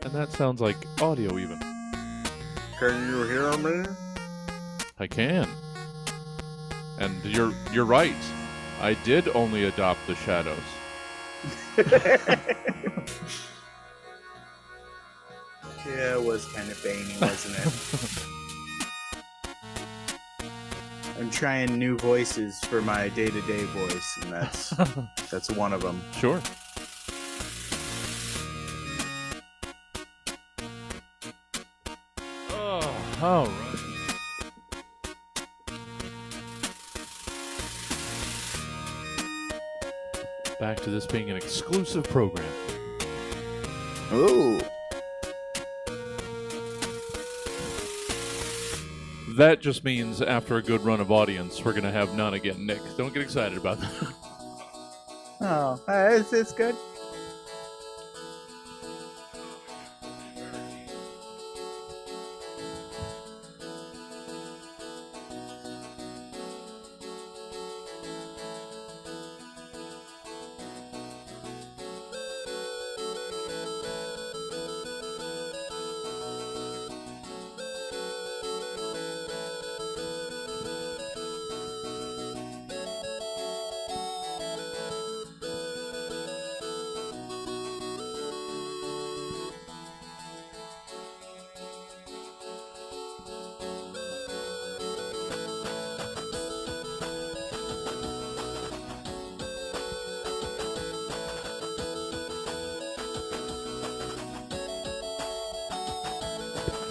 And that sounds like audio even. Can you hear me? I can. And you're right. I did only adopt the shadows. Yeah, it was kind of veiny, wasn't it? I'm trying new voices for my day-to-day voice, and that's one of them. Sure. Oh, all right. Back to this being an exclusive program. Ooh. That just means after a good run of audience, we're going to have none again, Nick. Don't get excited about that. Oh, it's good.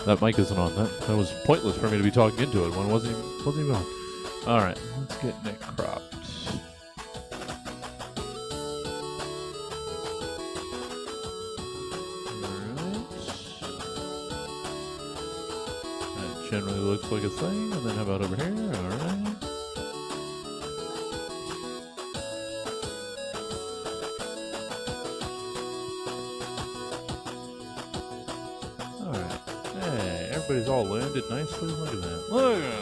That mic isn't on. That was pointless for me to be talking into it when it wasn't even on. All right, let's get Nick cropped. All right. That generally looks like a thing. And then how about over here? All right. Everybody's all landed nicely. Look at that. Look at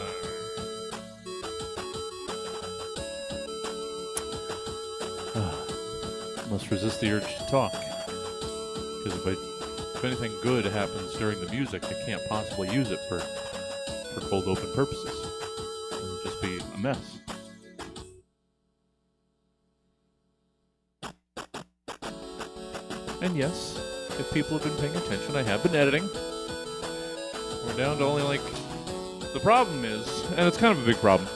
that. Must resist the urge to talk. Because if anything good happens during the music, I can't possibly use it for cold open purposes. It would just be a mess. And yes, if people have been paying attention, I have been editing. We're down to only the problem is, and it's kind of a big problem,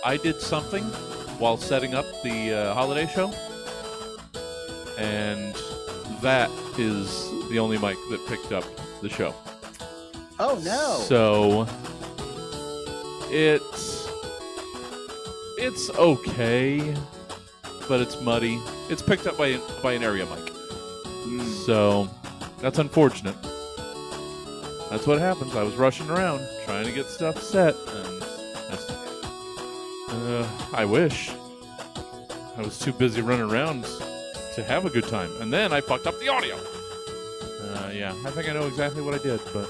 I did something while setting up the holiday show, and that is the only mic that picked up the show. Oh no! So it's okay, but it's muddy. It's picked up by an area mic. So that's unfortunate. That's what happens. I was rushing around trying to get stuff set, and I wish. I was too busy running around to have a good time, and then I fucked up the audio. Yeah, I think I know exactly what I did, but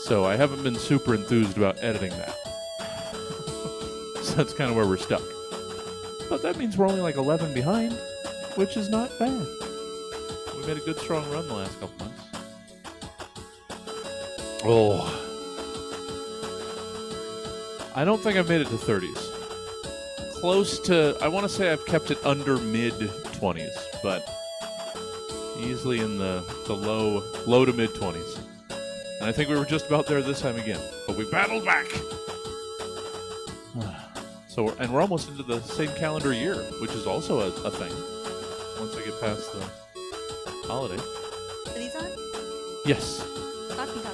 so I haven't been super enthused about editing that. So that's kind of where we're stuck. But that means we're only 11 behind, which is not bad. We made a good strong run the last couple months. Oh. I don't think I've made it to 30s. Close to, I want to say I've kept it under mid-20s, but easily in the low to mid-20s. And I think we were just about there this time again, but we battled back. And we're almost into the same calendar year, which is also a thing, once I get past the holiday. Are these on? Yes. Talking. I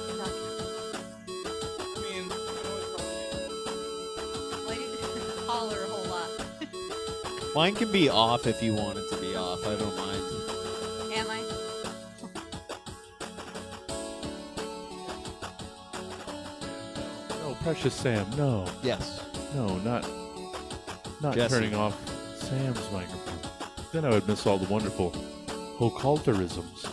mean, Why do you holler a whole lot? Mine can be off if you want it to be off. I don't mind. Am I? No, precious Sam, no. Yes. No, not Jesse. turning off Sam's microphone. Then I would miss all the wonderful Hochhalterisms.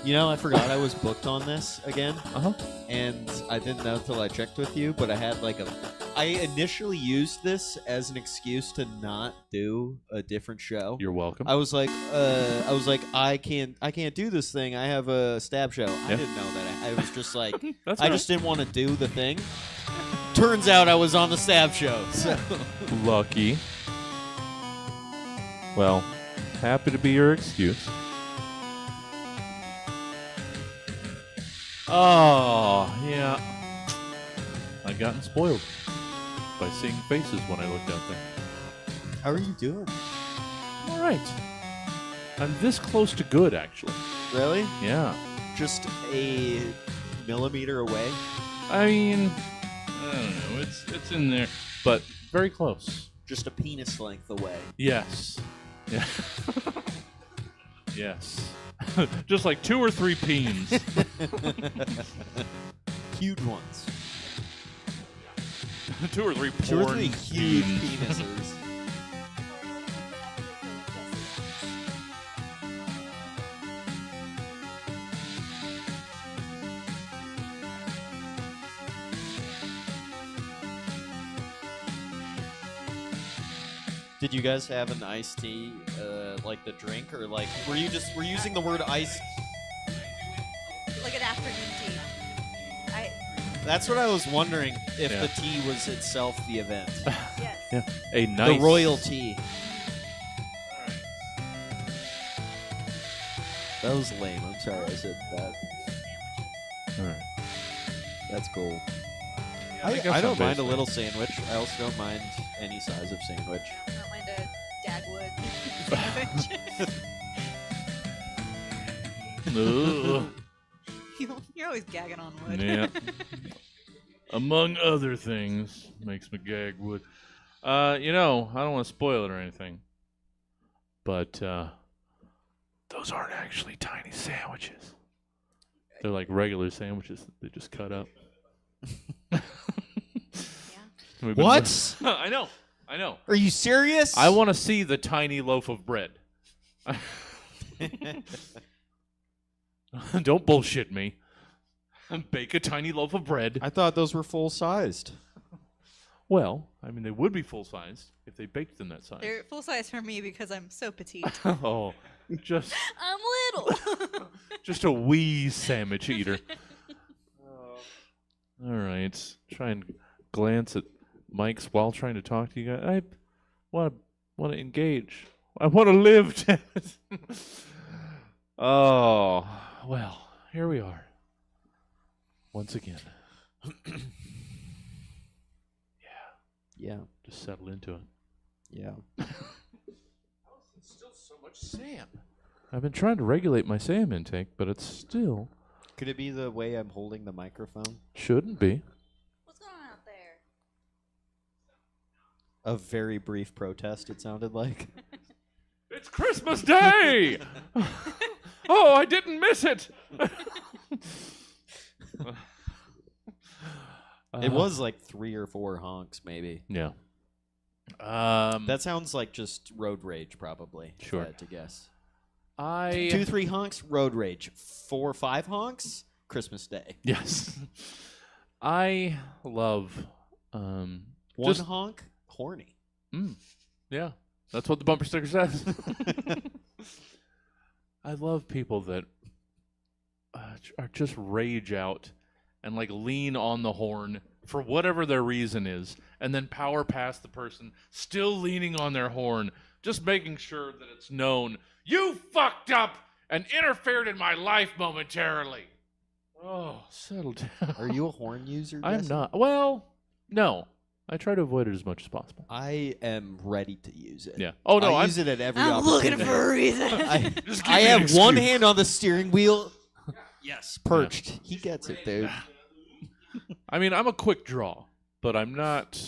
You know, I forgot I was booked on this again, Uh-huh. and I didn't know until I checked with you, but I had like I initially used this as an excuse to not do a different show. You're welcome. I was like, I can't do this thing. I have a stab show. I didn't know that. I was just like, That's I right. just didn't want to do the thing. Turns out I was on the stab show. So. Lucky. Well, happy to be your excuse. Oh, yeah. I gotten spoiled by seeing faces when I looked out there. How are you doing? All right. I'm this close to good, actually. Really? Yeah. Just a millimeter away? I mean, I don't know. It's in there, but very close. Just a penis length away. Yes. Yeah. Yes. Just like 2 or 3 peens. Huge ones. 2 or 3 porn 2 or 3 huge peens. penises. Did you guys have an iced tea, like the drink, or like were you using the word ice? Like an afternoon tea. That's what I was wondering if Yeah. the tea was itself the event. Yes. Yeah. A nice The royal tea. That was lame. I'm sorry I said that. All right. That's cool. I guess I I'm don't mind a basically- little sandwich. I also don't mind any size of sandwich. I don't mind a Dagwood sandwich. Ugh. You're always gagging on wood. Yeah. Among other things, makes me gag wood. You know, I don't want to spoil it or anything, but those aren't actually tiny sandwiches. They're like regular sandwiches that they just cut up. We've been- What? I know. Are you serious? I want to see the tiny loaf of bread. Don't bullshit me. Bake a tiny loaf of bread. I thought those were full sized. Well, I mean, they would be full-sized if they baked them that size. They're full size for me because I'm so petite. Oh, just I'm little. just a wee sandwich eater. All right, try and glance at Mike's while trying to talk to you guys. I want to engage. I want to live. Damn it. Oh, well, here we are. Once again. Yeah. Just settle into it. Yeah. Still so much sand. I've been trying to regulate my SAM intake, but it's still Could it be the way I'm holding the microphone? shouldn't be. What's going on out there? A very brief protest, it sounded like. It's Christmas Day! Oh, I didn't miss it! It was like 3 or 4 honks, maybe. Yeah. That sounds like just road rage, probably. if Sure. I had to guess. 2, I 3 honks, road rage. 4, 5 honks, Christmas Day. yes. I love 1 just- honk, horny. yeah. That's what the bumper sticker says. I love people that are just rage out and like lean on the horn for whatever their reason is, and then power past the person still leaning on their horn, just making sure that it's known you fucked up and interfered in my life momentarily. Oh, settle down. Are you a horn user, I'm Jesse? not. Well, no. I try to avoid it as much as possible. I am ready to use it. Yeah. Oh no, I I'm use it at every I'm looking opportunity. for a reason. Just give I me an have one excuse. hand on the steering wheel. Yes, perched. He gets it, dude. I mean, I'm a quick draw, but I'm not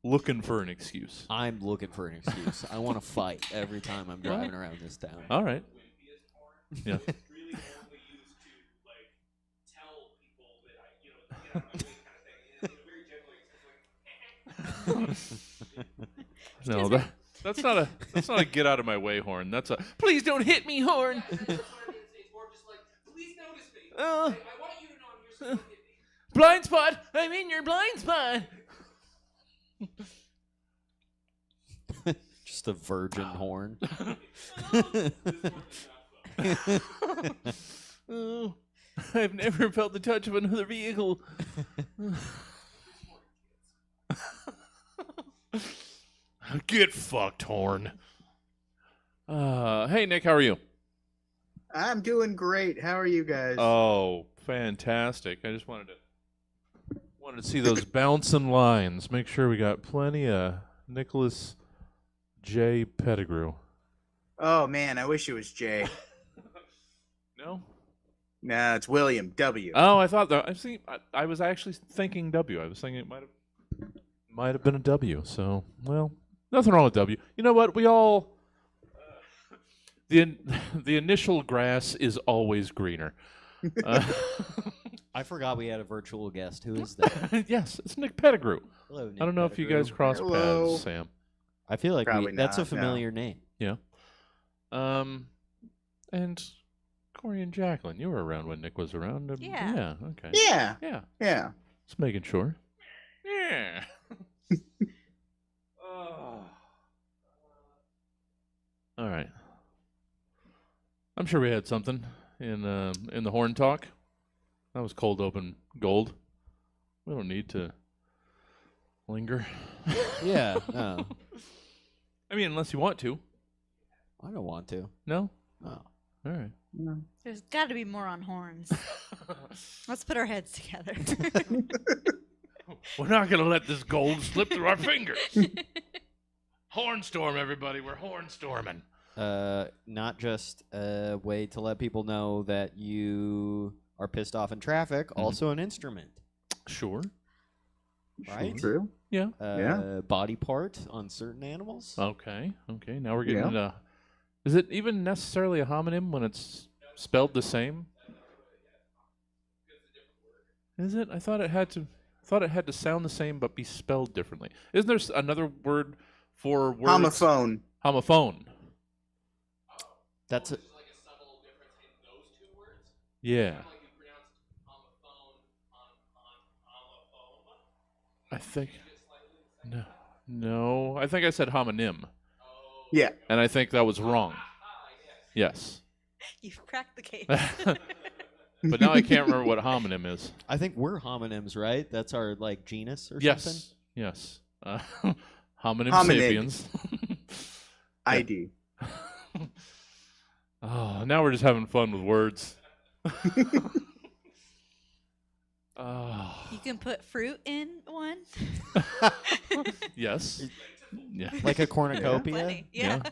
looking for an excuse. I'm looking for an excuse. I want to fight every time I'm driving around this town. All right. Yeah. Really only used to like tell people that I, you know, get out of my way kind of thing. Very gently. No, that's not a get out of my way horn. That's a please don't hit me horn. That's what I mean. It's more just like, please notice me. I want you to know I'm here so you don't hit me. Blind spot. I'm in your blind spot. Just a virgin horn. Oh, I've never felt the touch of another vehicle. Get fucked, horn. Hey, Nick, how are you? I'm doing great. How are you guys? Oh, fantastic. I just wanted to see those bouncing lines. Make sure we got plenty of Nicholas J. Pettigrew. Oh, man, I wish it was Jay. No? Nah, it's William W. Oh, I thought that. I was actually thinking W. I was thinking it might have been a W. So, well, nothing wrong with W. You know what? We all the initial grass is always greener. I forgot we had a virtual guest. Who is that? Yes, it's Nick Pettigrew. Hello, Nick I don't know if you Pettigrew. guys cross Hello. paths, Sam. I feel like Probably that's a not, no. familiar name. Yeah. And Corey and Jaclyn, you were around when Nick was around. Yeah. Yeah. Okay. Yeah, Yeah. yeah. Just making sure. Yeah. All right. I'm sure we had something in the horn talk. That was cold open gold. We don't need to linger. Yeah. No, I mean, unless you want to. I don't want to. No? No. All right. There's got to be more on horns. Let's put our heads together. We're not going to let this gold slip through our fingers. Horn storm, everybody. We're horn storming. Not just a way to let people know that you are pissed off in traffic, also an instrument, Sure. right? True. Yeah. Yeah. Body part on certain animals. Okay. Now we're getting Yeah. into... Is it even necessarily a homonym when it's spelled the same? Is it? I thought it had to sound the same but be spelled differently. Isn't there another word for words? Homophone. Homophone. That's a, Like a subtle difference in those two words. Yeah. Like you pronounce homophone on homophone. I think... No. I think I said homonym. Yeah. And I think that was wrong. Yes. You've cracked the case. But now I can't remember what homonym is. I think we're homonyms, right? That's our like genus or something. Yes. Homonym Hominid. sapiens. ID. Oh, now we're just having fun with words. Oh. You can put fruit in one. Yes. Yeah. Like a cornucopia, Plenty. Yeah. Yeah.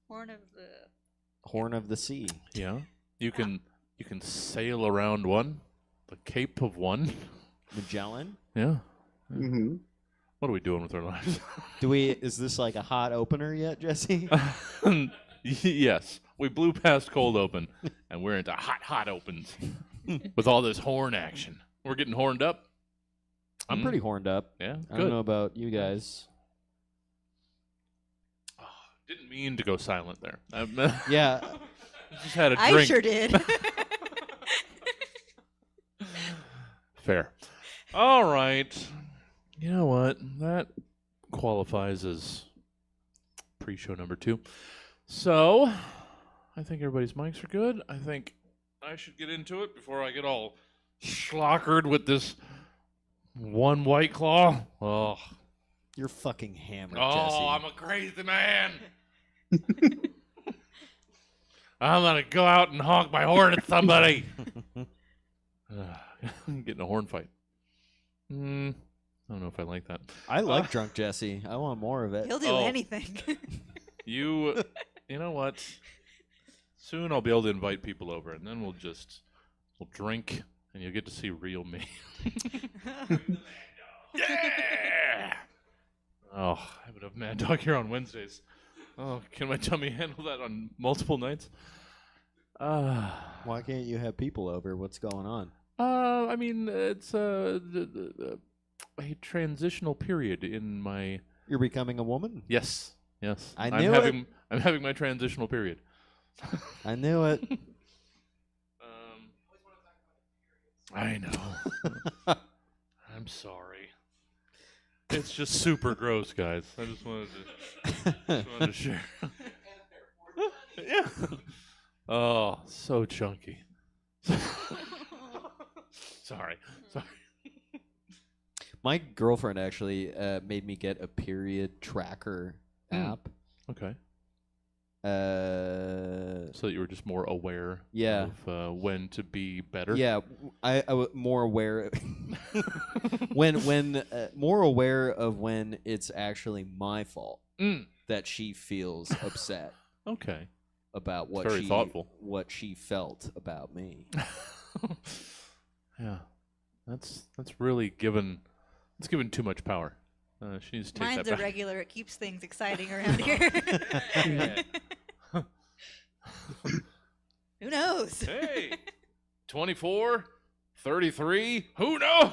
Horn of the. horn of the sea. Yeah. You can sail around one. The Cape of One. Magellan. Yeah. Mm-hmm. What are we doing with our lives? Is this like a hot opener yet, Jesse? Yes. We blew past cold open, and we're into hot opens with all this horn action. We're getting horned up. I'm pretty horned up. Yeah, I good. don't know about you guys. Didn't mean to go silent there. I Yeah, just had a drink. I sure did. Fair. All right. You know what? That qualifies as pre-show number 2. So, I think everybody's mics are good. I think I should get into it before I get all schlockered with this one White Claw. Oh, you're fucking hammered, Jesse. I'm a crazy man. I'm going to go out and honk my horn at somebody. Getting a horn fight. I don't know if I like that. I like drunk Jesse. I want more of it. He'll do Oh. anything. You know what? Soon I'll be able to invite people over, and then we'll drink, and you'll get to see real me. Yeah! Oh, I have enough Mad Dog here on Wednesdays. Oh, can my tummy handle that on multiple nights? Why can't you have people over? What's going on? I mean, it's a transitional period in my... You're becoming a woman? Yes. I knew it. I'm having my transitional period. I knew it. I know. I'm sorry. It's just super gross, guys. I just wanted to share. Yeah. Oh, so chunky. Sorry. My girlfriend actually made me get a period tracker app. Okay. So So that you were just more aware of when to be better. Yeah, I was more aware when more aware of when it's actually my fault that she feels upset Okay. about what Very thoughtful. what she felt about me. Yeah. That's really given. It's given too much power. She needs to take Mine's that back. irregular. It keeps things exciting around here. Who knows? Hey, 24, 33, who knows?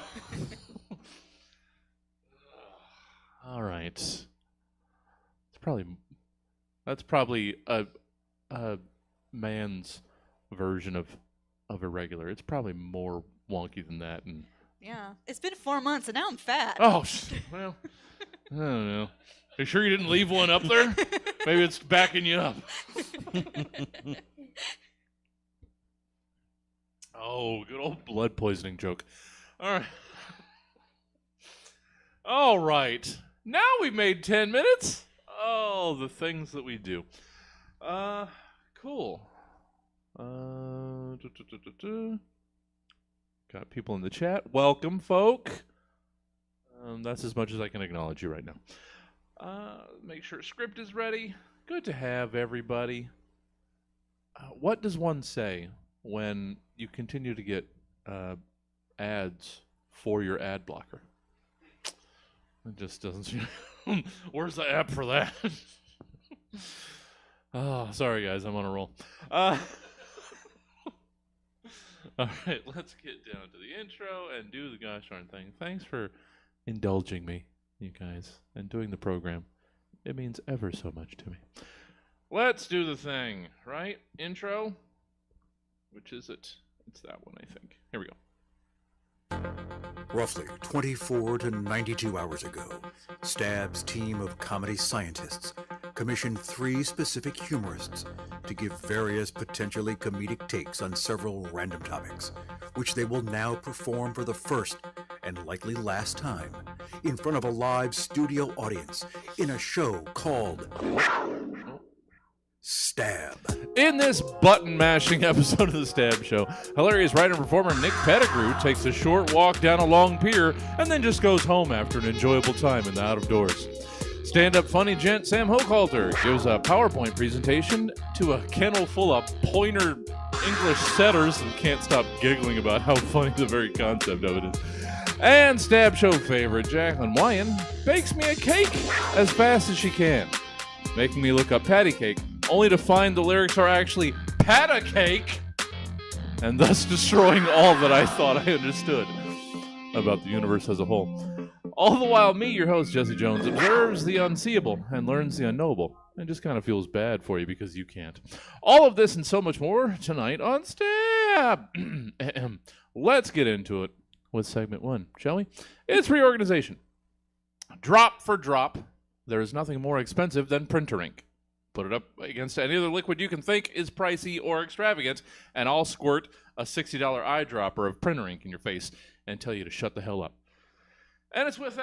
All right. That's probably a man's version of irregular. It's probably more wonky than that. And Yeah. It's been 4 months, and now I'm fat. well, I don't know. Are you sure you didn't leave one up there? Maybe it's backing you up. Oh, good old blood poisoning joke. All right. All right. Now we've made 10 minutes. Oh, the things that we do. Cool. Got people in the chat. Welcome, folk. That's as much as I can acknowledge you right now. Make sure script is ready. Good to have everybody. What does one say when you continue to get ads for your ad blocker? It just doesn't. Where's the app for that? Oh, sorry guys, I'm on a roll. All right, let's get down to the intro and do the gosh darn thing. Thanks for indulging me, you guys, and doing the program. It means ever so much to me. Let's do the thing, right? Intro. Which is it? It's that one, I think. Here we go. Roughly 24 to 92 hours ago, Stab's team of comedy scientists commissioned 3 specific humorists to give various potentially comedic takes on several random topics, which they will now perform for the first and likely last time in front of a live studio audience in a show called Stab. In this button-mashing episode of the Stab Show, hilarious writer and performer Nick Pettigrew takes a short walk down a long pier and then just goes home after an enjoyable time in the out-of-doors. Stand-up funny gent Sam Hochhalter gives a PowerPoint presentation to a kennel full of pointer English setters and can't stop giggling about how funny the very concept of it is. And Stab Show favorite Jaclyn Weiand bakes me a cake as fast as she can, making me look up patty cake, only to find the lyrics are actually patta cake, and thus destroying all that I thought I understood about the universe as a whole. All the while, me, your host, Jesse Jones, observes the unseeable and learns the unknowable, and just kind of feels bad for you because you can't. All of this and so much more tonight on Stab. Let's get into it with segment 1, shall we? It's reorganization. Drop for drop, there is nothing more expensive than printer ink. Put it up against any other liquid you can think is pricey or extravagant, and I'll squirt a $60 eyedropper of printer ink in your face and tell you to shut the hell up. And it's with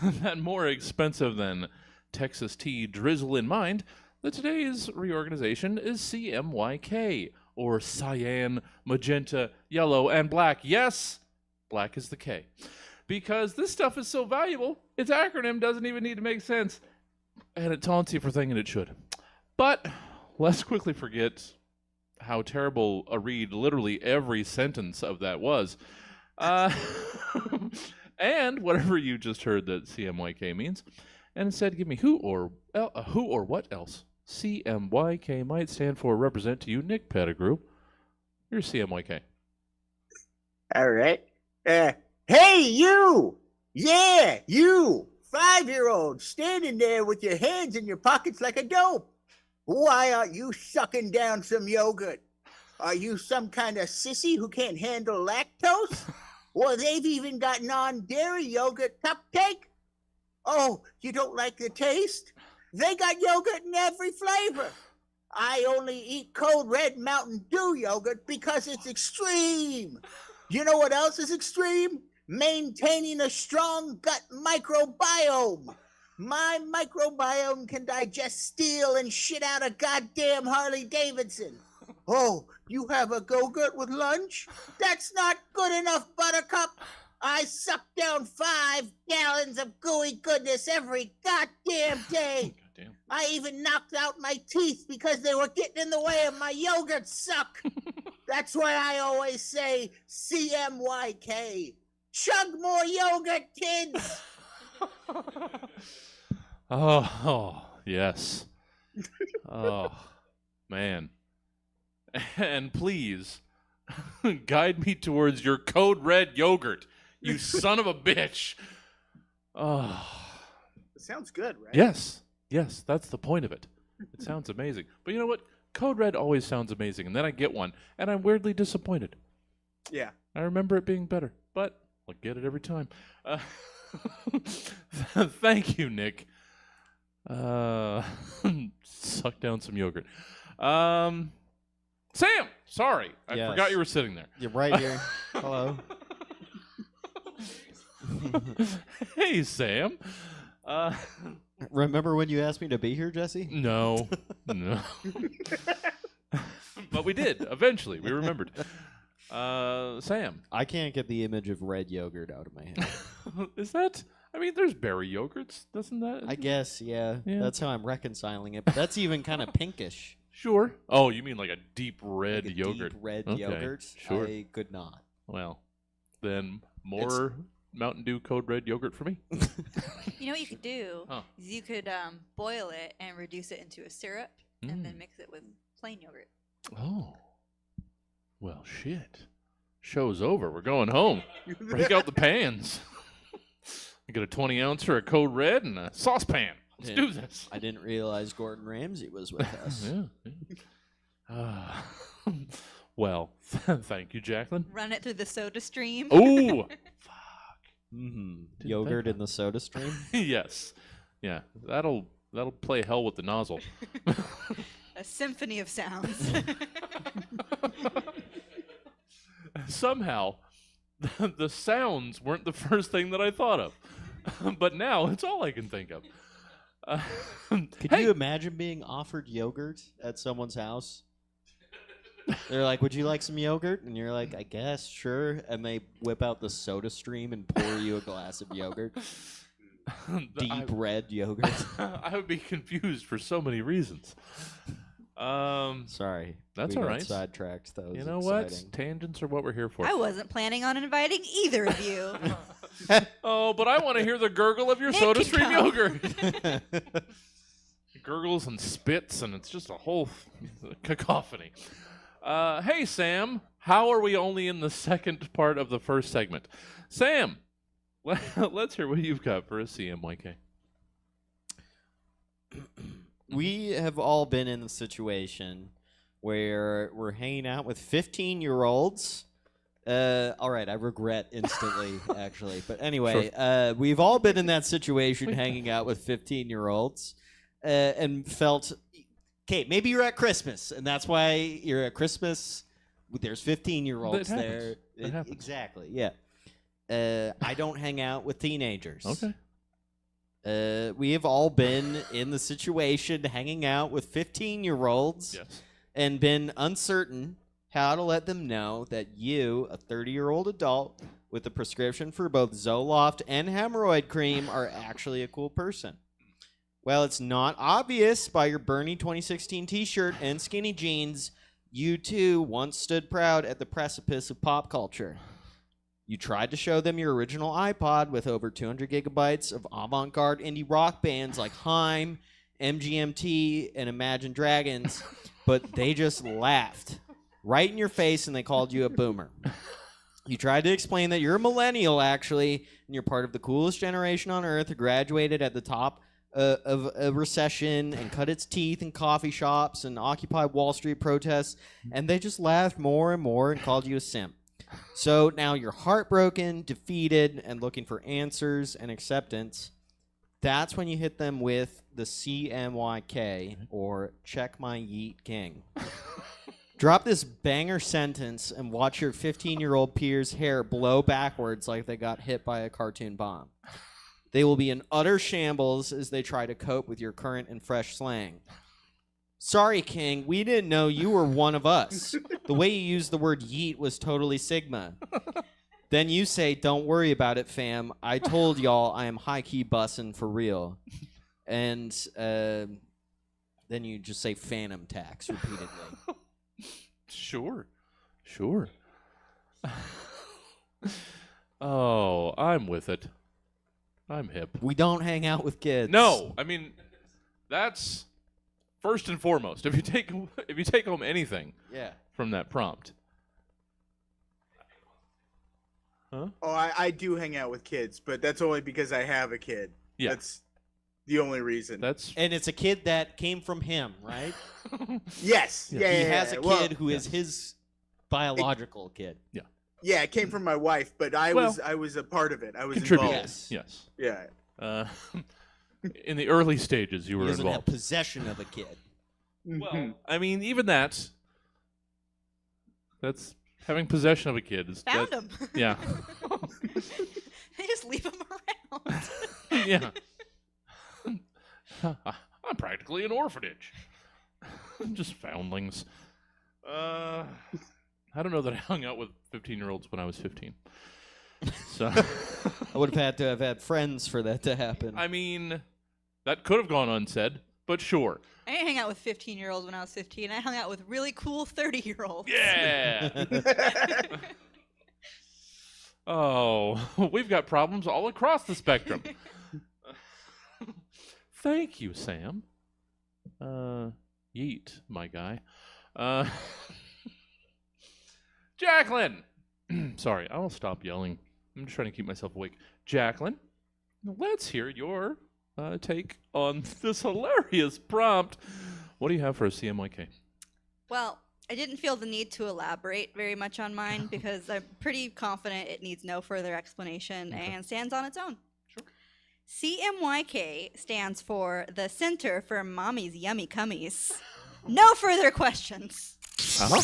that more expensive than Texas tea drizzle in mind that today's reorganization is CMYK, or cyan, magenta, yellow, and black. Yes, black is the K. Because this stuff is so valuable, its acronym doesn't even need to make sense, and it taunts you for thinking it should. But let's quickly forget how terrible a read literally every sentence of that was. and whatever you just heard that CMYK means. And instead, give me who or what else. CMYK might stand for represent to you, Nick Pettigrew. You're CMYK. All right. Hey, you! Yeah, you! 5-year-old standing there with your hands in your pockets like a dope. Why aren't you sucking down some yogurt? Are you some kind of sissy who can't handle lactose? Or they've even got non-dairy yogurt cupcake? Oh, you don't like the taste? They got yogurt in every flavor. I only eat Code Red Mountain Dew yogurt because it's extreme. You know what else is extreme? Maintaining a strong gut microbiome. My microbiome can digest steel and shit out a goddamn Harley Davidson. Oh, you have a Go-Gurt with lunch? That's not good enough, Buttercup. I suck down 5 gallons of gooey goodness every goddamn day. Goddamn. I even knocked out my teeth because they were getting in the way of my yogurt suck. That's why I always say CMYK. Chug more yogurt, kids. Oh, yes. Oh, man. And please, guide me towards your Code Red yogurt, you son of a bitch. Oh. It sounds good, right? Yes, that's the point of it. It sounds amazing. But you know what? Code Red always sounds amazing, and then I get one, and I'm weirdly disappointed. Yeah. I remember it being better, but I'll get it every time. Thank you, Nick. Suck down some yogurt. Sam, sorry. I Yes. forgot you were sitting there. You're right here. Hello. Hey, Sam. Remember when you asked me to be here, Jesse? No. But we did, eventually. We remembered. Sam. I can't get the image of red yogurt out of my head. Is that... I mean, there's berry yogurts. Doesn't that... I guess, yeah. Yeah. That's how I'm reconciling it. But that's even kind of pinkish. Sure. Oh, you mean like a deep red Like a yogurt? Deep red Okay, yogurt? sure. I could not. Well, then more Mountain Dew Code Red yogurt for me. You know what you could do? Huh. Is you could boil it and reduce it into a syrup and then mix it with plain yogurt. Oh. Well, shit. Show's over. We're going home. Break out the pans. I get a 20-ouncer of Code Red and a saucepan. Let's Yeah. do this. I didn't realize Gordon Ramsay was with us. Yeah. Well, thank you, Jaclyn. Run it through the soda stream. Oh, fuck. Mm-hmm. Didn't Yogurt think in the soda stream? Yes. Yeah. That'll play hell with the nozzle. A symphony of sounds. Somehow, the sounds weren't the first thing that I thought of, but now it's all I can think of. Could you imagine being offered yogurt at someone's house? They're like, would you like some yogurt? And you're like, I guess, sure. And they whip out the soda stream and pour you a glass of yogurt. Deep red yogurt. I would be confused for so many reasons. Sorry. That's we all got right. Sidetracked. That was You know exciting. what? Tangents are what we're here for. I wasn't planning on inviting either of you. Oh, but I want to hear the gurgle of your Nick soda can stream come. yogurt. Gurgles and spits, and it's just a whole cacophony. Hey, Sam, how are we only in the second part of the first segment? Sam, let's hear what you've got for a CMYK. We have all been in the situation where we're hanging out with 15-year-olds. All right, I regret instantly, actually. But anyway, we've all been in that situation hanging out with 15-year-olds and felt, okay, maybe you're at Christmas, and that's why you're at Christmas. There's 15-year-olds That there. happens. That happens. Exactly, yeah. I don't hang out with teenagers. Okay. We have all been in the situation hanging out with 15-year-olds Yes. and been uncertain how to let them know that you, a 30-year-old adult with a prescription for both Zoloft and hemorrhoid cream, are actually a cool person. Well, it's not obvious by your Bernie 2016 t-shirt and skinny jeans. You, too, once stood proud at the precipice of pop culture. You tried to show them your original iPod with over 200 gigabytes of avant-garde indie rock bands like Haim, MGMT, and Imagine Dragons, but they just laughed right in your face and they called you a boomer. You tried to explain that you're a millennial, actually, and you're part of the coolest generation on Earth who graduated at the top of a recession and cut its teeth in coffee shops and Occupy Wall Street protests, and they just laughed more and more and called you a simp. So now you're heartbroken, defeated, and looking for answers and acceptance. That's when you hit them with the CMYK, or Check My Yeet King. Drop this banger sentence and watch your 15-year-old peers' hair blow backwards like they got hit by a cartoon bomb. They will be in utter shambles as they try to cope with your current and fresh slang. Sorry, King, we didn't know you were one of us. The way you used the word yeet was totally Sigma. Then you say, don't worry about it, fam. I told y'all I am high-key bussin' for real. And then you just say phantom tax repeatedly. Sure. Oh, I'm with it. I'm hip. We don't hang out with kids. No, I mean, that's first and foremost. If you take home anything from that prompt. Huh? Oh, I do hang out with kids, but that's only because I have a kid. Yeah. That's the only reason. And it's a kid that came from him, right? Yes. Yeah. Yeah. He yeah, has a yeah. kid Well, who is his biological kid. Yeah, it came from my wife, but I was a part of it. I was Contributed. involved. Yes. Yeah. In the early stages, you He were doesn't have involved. possession of a kid. Well, I mean, even that's having possession of a kid. Found him. Yeah. They just leave him around. Yeah. I'm practically an orphanage. Just foundlings. I don't know that I hung out with 15-year-olds when I was 15. So I would have had to have had friends for that to happen. I mean, that could have gone unsaid, but sure. I didn't hang out with 15-year-olds when I was 15. I hung out with really cool 30-year-olds. Yeah. Oh, we've got problems all across the spectrum. Thank you, Sam. Yeet, my guy. Jaclyn! Sorry, I'll stop yelling. I'm just trying to keep myself awake. Jaclyn, let's hear your take on this hilarious prompt. What do you have for a CMYK? Well, I didn't feel the need to elaborate very much on mine because I'm pretty confident it needs no further explanation and stands on its own. Sure. CMYK stands for the Center for Mommy's Yummy Cummies. No further questions. Uh-huh.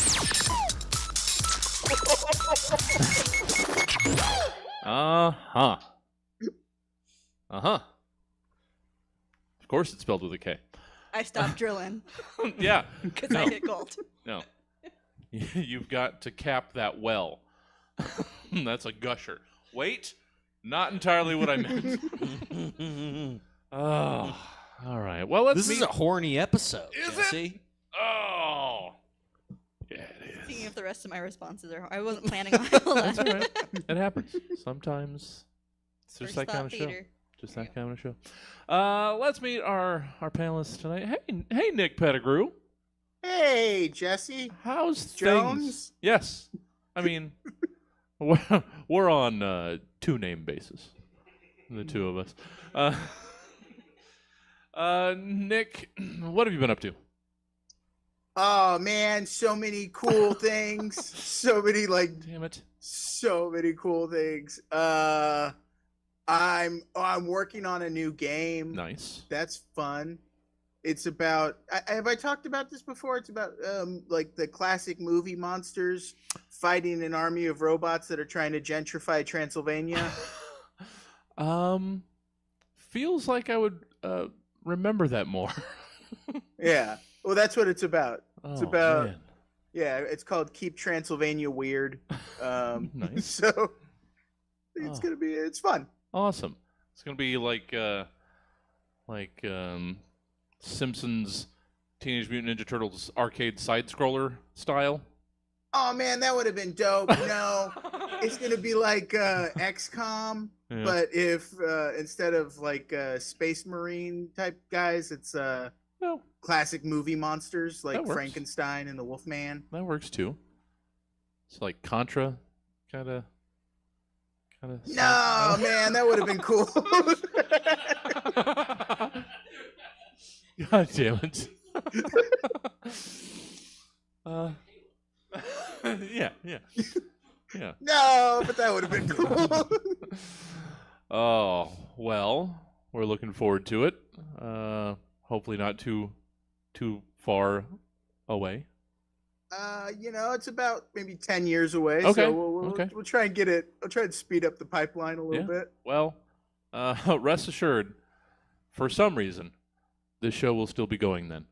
Uh-huh. Uh-huh. Of course it's spelled with a K. I stopped drilling Yeah. because No. I hit gold. No. You've got to cap that well. That's a gusher. Wait, not entirely what I meant. Oh, all right. Well, let's This is a horny episode. Is it? Jesse. Oh. Yeah, it Seeing is. if the rest of my responses are. I wasn't planning on all that. That's all right. It happens. Sometimes it's just First that kind thought of show. theater. Just that kind of show. Let's meet our panelists tonight. Hey, Nick Pettigrew. Hey, Jesse. How's Jones? things? Yes. I mean, we're on two-name basis, the two of us. Nick, what have you been up to? Oh man, so many cool things. So many Damn it. so many cool things. I'm working on a new game. Nice. That's fun. It's about have I talked about this before? It's about like the classic movie monsters fighting an army of robots that are trying to gentrify Transylvania. Feels like I would remember that more. Yeah. Well, that's what it's about. It's about man. yeah, it's called Keep Transylvania Weird. Nice. So it's Oh. going to be it's fun. Awesome. It's gonna be like Simpsons Teenage Mutant Ninja Turtles arcade side scroller style. Oh man, that would have been dope. No, it's gonna be like XCOM, Yeah. but if instead of like Space Marine type guys, it's Well, classic movie monsters like That works. Frankenstein and the Wolfman. that works too. It's like Contra, kind of. No, man, that would have been cool. God damn it. Yeah. No, but that would have been cool. Oh, well, we're looking forward to it. Hopefully not too far away. It's about maybe 10 years away. Okay, So we'll try and get it. I'll try and speed up the pipeline a little bit. Well, rest assured, for some reason, this show will still be going then.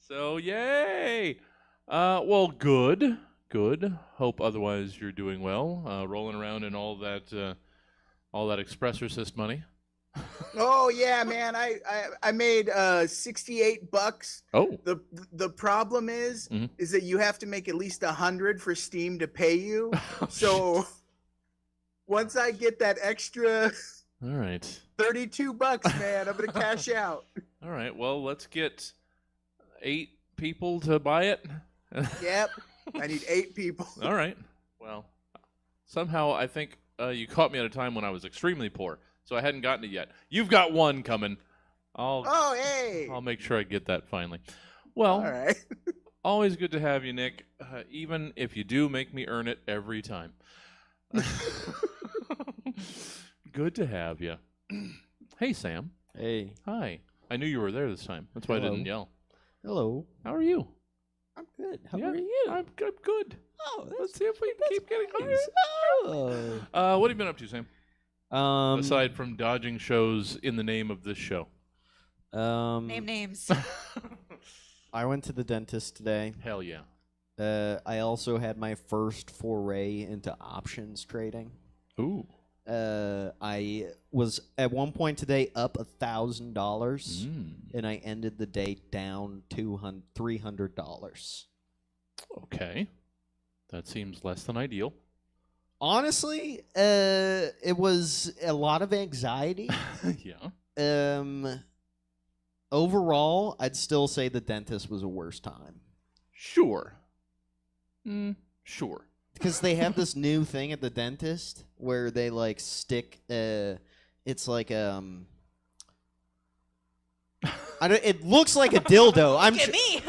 So, yay! Well, good. Hope otherwise you're doing well. Rolling around in all that Expressor Assist money. Oh yeah, man! I made $68. Oh, The problem is Mhm. is that you have to make at least 100 for Steam to pay you. So once I get that extra all right. $32, man, I'm gonna cash out. All right. Well, let's get 8 people to buy it. Yep, I need 8 people. All right. Well, somehow I think you caught me at a time when I was extremely poor, so I hadn't gotten it yet. You've got one coming. Oh hey! I'll make sure I get that finally. Well, All right. always good to have you, Nick. Even if you do make me earn it every time. Good to have you. Hey, Sam. Hey. Hi. I knew you were there this time. That's why I Hello. didn't yell. Hello. How are you? I'm good. How Yeah, are you? I'm good. Oh, Let's see if we can keep getting nice. higher. Oh. What have you been up to, Sam? Aside from dodging shows in the name of this show. Name names. I went to the dentist today. Hell yeah. I also had my first foray into options trading. Ooh. I was at one point today up $1,000, Mm. and I ended the day down $300. Okay. That seems less than ideal. Honestly, it was a lot of anxiety. Yeah. Overall, I'd still say the dentist was a worse time. Sure. Sure. Because they have this new thing at the dentist where they like stick. It's like it looks like a dildo. Look at me.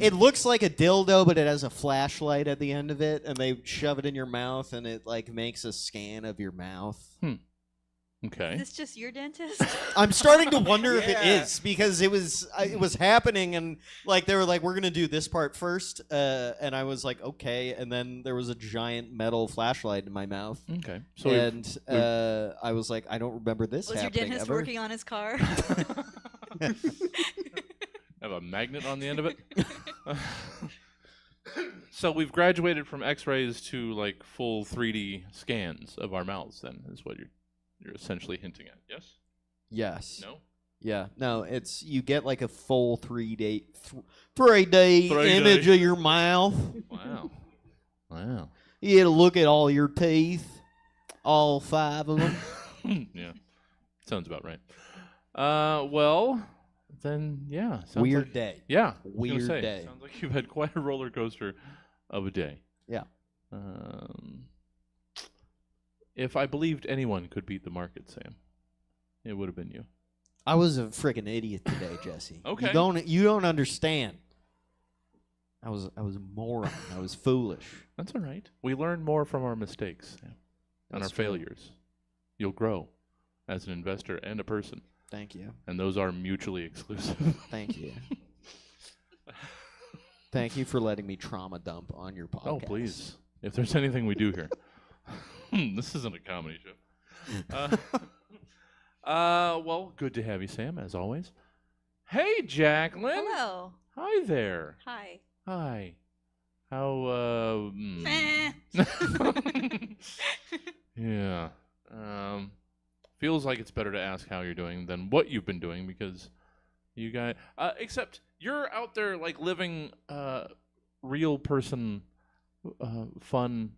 It looks like a dildo, but it has a flashlight at the end of it, and they shove it in your mouth, and it like makes a scan of your mouth. Okay. Is this just your dentist? I'm starting to wonder if it Yeah. is, because it was happening, and like they were like, we're gonna do this part first, and I was like, okay, and then there was a giant metal flashlight in my mouth, Okay. So and I was like, I don't remember this Was your happening dentist ever. working on his car? have a magnet on the end of it. So we've graduated from X-rays to like full 3D scans of our mouths. Then is what you're essentially hinting at. Yes. Yes. No. Yeah. No. It's you get like a full 3D 3D 3D. image of your mouth. Wow. Wow. You get to look at all your teeth, all 5 of them. Yeah. Sounds about right. Well, then yeah. Sounds Weird like, day. Yeah. I was gonna Weird say, day. Sounds like you've had quite a roller coaster of a day. Yeah. If I believed anyone could beat the market, Sam, it would have been you. I was a freaking idiot today, Jesse. Okay. You don't understand. I was a moron. I was foolish. That's all right. We learn more from our mistakes, Sam, and our That's true. failures. You'll grow as an investor and a person, Thank you. and those are mutually exclusive. Thank you. Thank you for letting me trauma dump on your podcast. Oh, please. If there's anything we do here. This isn't a comedy show. Well, good to have you, Sam, as always. Hey, Jaclyn. Hello. Hi there. Hi. Hi. How, Eh. Yeah. Feels like it's better to ask how you're doing than what you've been doing because you guys, except you're out there like living real person, fun,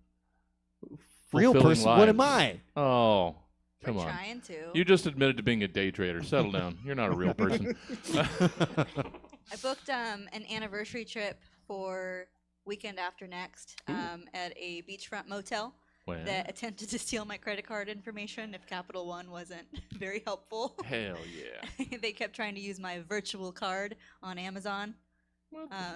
Real fulfilling person. What am lives. I? Oh, come We're on. trying to. You just admitted to being a day trader. Settle down. You're not a real person. I booked an anniversary trip for weekend after next at a beachfront motel Well, that attempted to steal my credit card information if Capital One wasn't very helpful. hell yeah. They kept trying to use my virtual card on Amazon.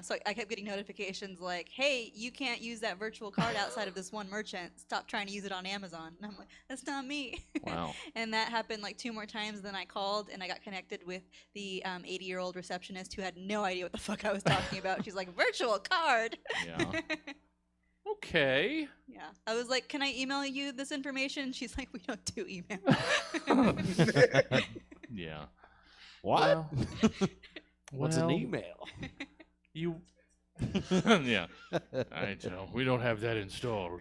So I kept getting notifications like, hey, you can't use that virtual card outside of this one merchant. Stop trying to use it on Amazon. And I'm like, that's not me. Wow. And that happened like 2 more times. Then I called and I got connected with the 80-year-old receptionist who had no idea what the fuck I was talking about. She's like, virtual card. Yeah. Okay. Yeah. I was like, can I email you this information? She's like, we don't do email. Yeah. What? What's an Well, email? You. Yeah. I know. We don't have that installed.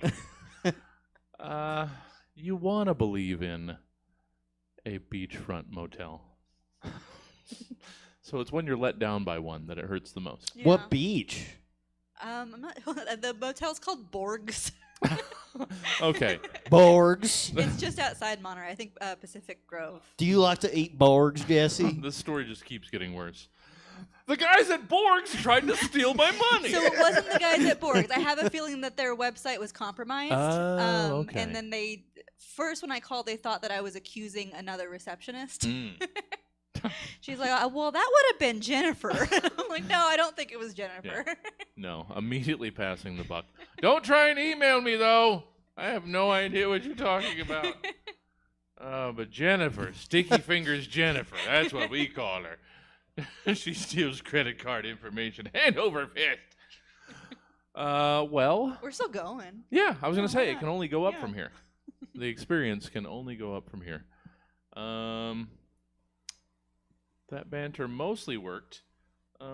You want to believe in a beachfront motel. So it's when you're let down by one that it hurts the most. Yeah. What beach? I'm not. The motel's called Borg's. Okay. Borgs. It's just outside Monterey. I think Pacific Grove. Do you like to eat Borgs, Jesse? This story just keeps getting worse. The guys at Borg's tried to steal my money. So it wasn't the guys at Borg's. I have a feeling that their website was compromised. Oh, okay. And then first when I called, they thought that I was accusing another receptionist. Mm. She's like, well, that would have been Jennifer. I'm like, no, I don't think it was Jennifer. No, immediately passing the buck. Don't try and email me, though. I have no idea what you're talking about. But Jennifer, Sticky Fingers Jennifer, that's what we call her. She steals credit card information hand over fist. Well, We're still going. yeah, I was going to say, why it can not? only go up Yeah. from here. The experience can only go up from here. That banter mostly worked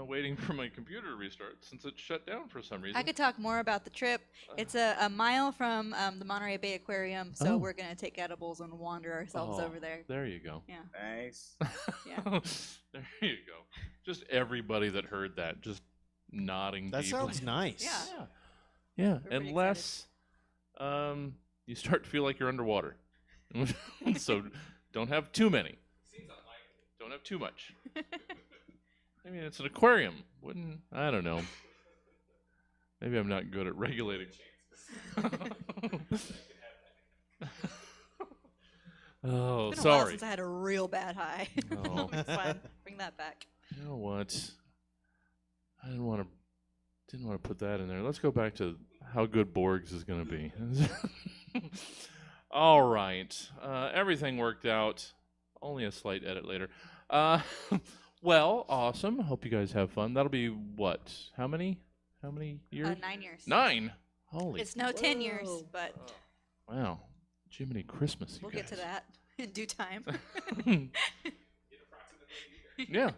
waiting for my computer to restart since it shut down for some reason. I could talk more about the trip. It's a mile from the Monterey Bay Aquarium, so Oh. we're going to take edibles and wander ourselves Oh, over there. There you go. Yeah. Nice. Yeah. There you go. Just everybody that heard that just nodding That deeply. sounds nice. Yeah. Yeah, pretty unless you start to feel like you're underwater. So don't have too many. Don't have too much. I mean, it's an aquarium. I don't know. Maybe I'm not good at regulating. Oh, It's been a while sorry. since I had a real bad high. Oh. It's fine. Bring that back. You know what? I didn't want to put that in there. Let's go back to how good Borg's is going to be. All right. Everything worked out. Only a slight edit later. Well, awesome. Hope you guys have fun. That'll be what? How many years? 9 years. 9. Holy. It's no 10 years, Whoa. but Wow. Jiminy Christmas, you we'll guys. get to that in due time. Yeah.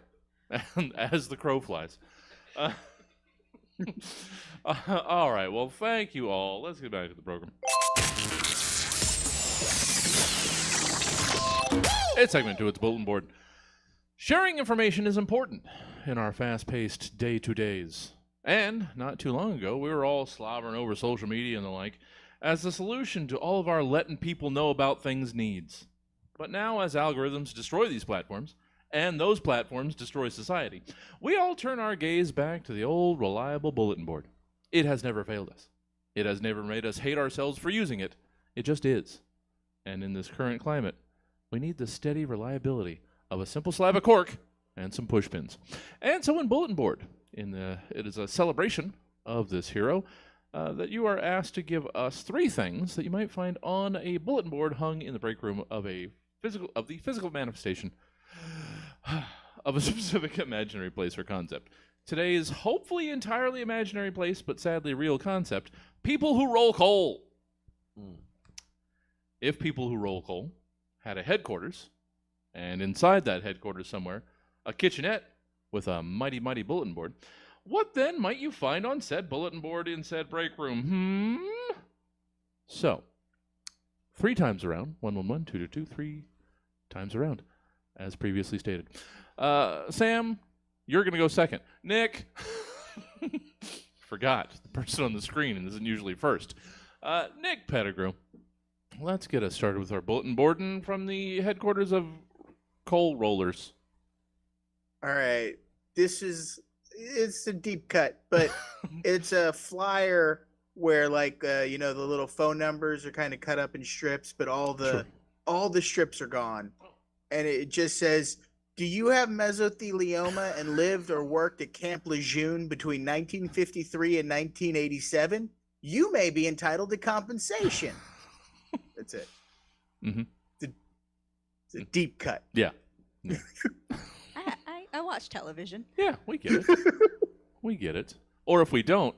As the crow flies. All right. Well, thank you all. Let's get back to the program. It's segment 2. It's bulletin board. Sharing information is important in our fast-paced day-to-days. And not too long ago, we were all slobbering over social media and the like as the solution to all of our letting people know about things needs. But now, as algorithms destroy these platforms, and those platforms destroy society, we all turn our gaze back to the old, reliable bulletin board. It has never failed us. It has never made us hate ourselves for using it. It just is. And in this current climate, we need the steady reliability of a simple slab of cork and some push pins. And so in bulletin board, it is a celebration of this hero that you are asked to give us 3 things that you might find on a bulletin board hung in the break room of the physical manifestation of a specific imaginary place or concept. Today's hopefully entirely imaginary place, but sadly real concept: people who roll coal. If people who roll coal had a headquarters, and inside that headquarters somewhere, a kitchenette with a mighty, mighty bulletin board, what then might you find on said bulletin board in said break room? So, 3 times around, 111, 222, 3 times around, as previously stated. Sam, you're going to go second. Nick. Forgot. The person on the screen isn't usually first. Nick Pettigrew. Let's get us started with our bulletin board and from the headquarters of Coal Rollers. All right. It's a deep cut, but it's a flyer where the little phone numbers are kind of cut up in strips, but all the strips are gone. And it just says, do you have mesothelioma and lived or worked at Camp Lejeune between 1953 and 1987? You may be entitled to compensation. That's it. Mm-hmm. It's a deep cut. Yeah. I watch television. Yeah, we get it. We get it. Or if we don't,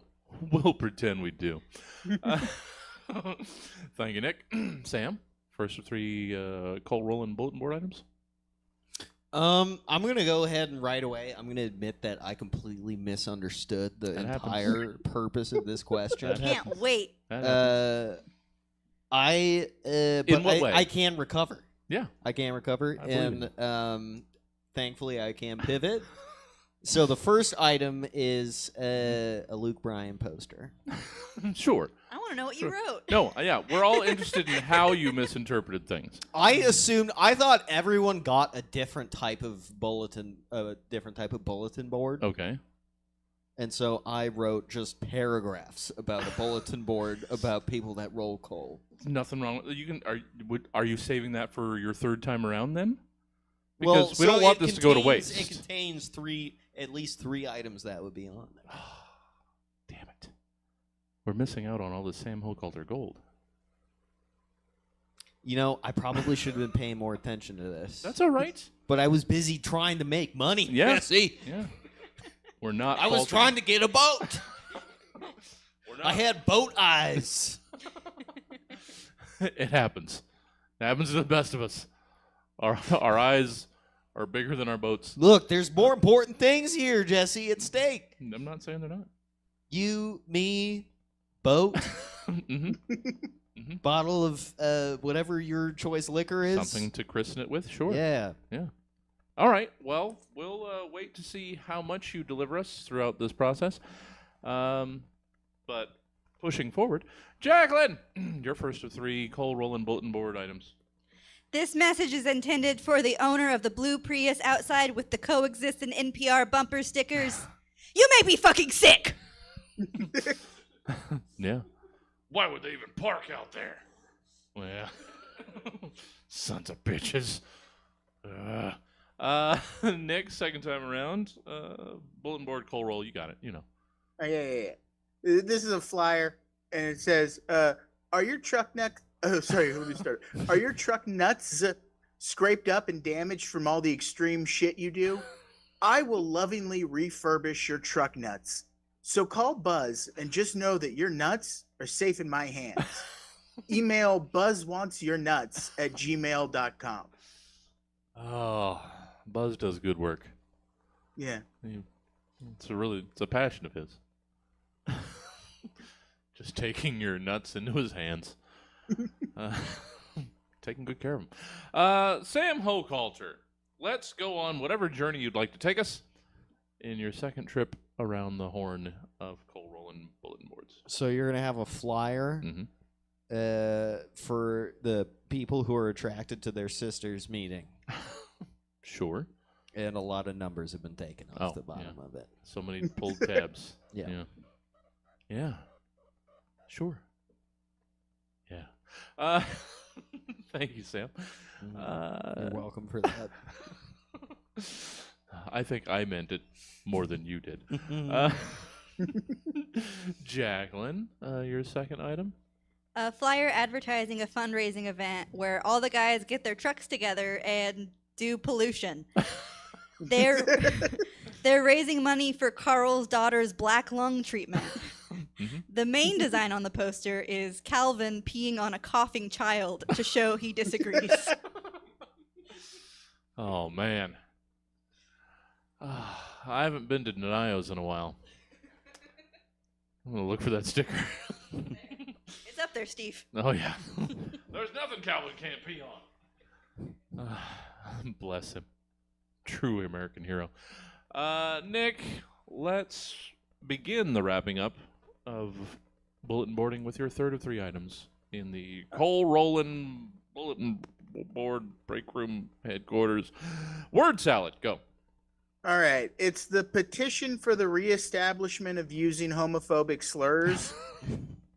we'll pretend we do. Thank you, Nick. Sam, first of 3 coal rolling bulletin board items. I'm going to go ahead and right away, I'm going to admit that I completely misunderstood the entire purpose of this question. Can't wait. But In what way? I can recover. Yeah. I can recover. I believe And thankfully I can pivot. So the first item is a Luke Bryan poster. Sure. I want to know what you wrote. No, yeah, we're all interested in how you misinterpreted things. I thought everyone got a different type of bulletin board. Okay. And so I wrote just paragraphs about a bulletin board about people that roll coal. Nothing wrong with you. Are you saving that for your third time around then? Well, Because we don't want this to go to waste. It contains at least three items that would be on there. Damn it. We're missing out on all this Sam Hochhalter gold. You know, I probably should have been paying more attention to this. That's all right. But I was busy trying to make money. Yeah. See? Yeah. We're not. I was trying to get a boat. I had boat eyes. It happens. It happens to the best of us. Our eyes are bigger than our boats. Look, there's more important things here, Jesse, at stake. I'm not saying they're not. You, me, boat, Mm-hmm. Mm-hmm. bottle of whatever your choice liquor is. Something to christen it with, sure. Yeah. Yeah. All right. Well, we'll wait to see how much you deliver us throughout this process. But pushing forward, Jaclyn, your first of 3 coal rolling bulletin board items. This message is intended for the owner of the blue Prius outside with the coexistent NPR bumper stickers. You make me fucking sick! Yeah. Why would they even park out there? Well, sons of bitches. Nick, second time around. Bulletin board, coal roll, you got it. You know. Oh, yeah. This is a flyer, and it says, "Are your truck nuts?" Oh, sorry. Let me start. Are your truck nuts scraped up and damaged from all the extreme shit you do? I will lovingly refurbish your truck nuts. So call Buzz and just know that your nuts are safe in my hands. Email buzzwantsyournuts@gmail.com. Oh, Buzz does good work. Yeah. It's a passion of his. Just taking your nuts into his hands. Taking good care of him. Sam Hochhalter, let's go on whatever journey you'd like to take us in your second trip around the horn of coal rolling bulletin boards. So you're going to have a flyer for the people who are attracted to their sister's meeting. Sure. And a lot of numbers have been taken off the bottom of it. So many pulled tabs. Yeah. Yeah. Sure. Yeah. Thank you, Sam. You're welcome for that. I think I meant it more than you did. Jaclyn, your second item? A flyer advertising a fundraising event where all the guys get their trucks together and do pollution. They're raising money for Carl's daughter's black lung treatment. The main design on the poster is Calvin peeing on a coughing child to show he disagrees. Oh, man. I haven't been to Denio's in a while. I'm going to look for that sticker. It's up there, Steve. Oh, yeah. There's nothing Calvin can't pee on. Bless him. True American hero. Nick, let's begin the wrapping up of bulletin boarding with your third of three items in the coal rolling bulletin board break room headquarters. Word salad, go. All right. It's the petition for the reestablishment of using homophobic slurs.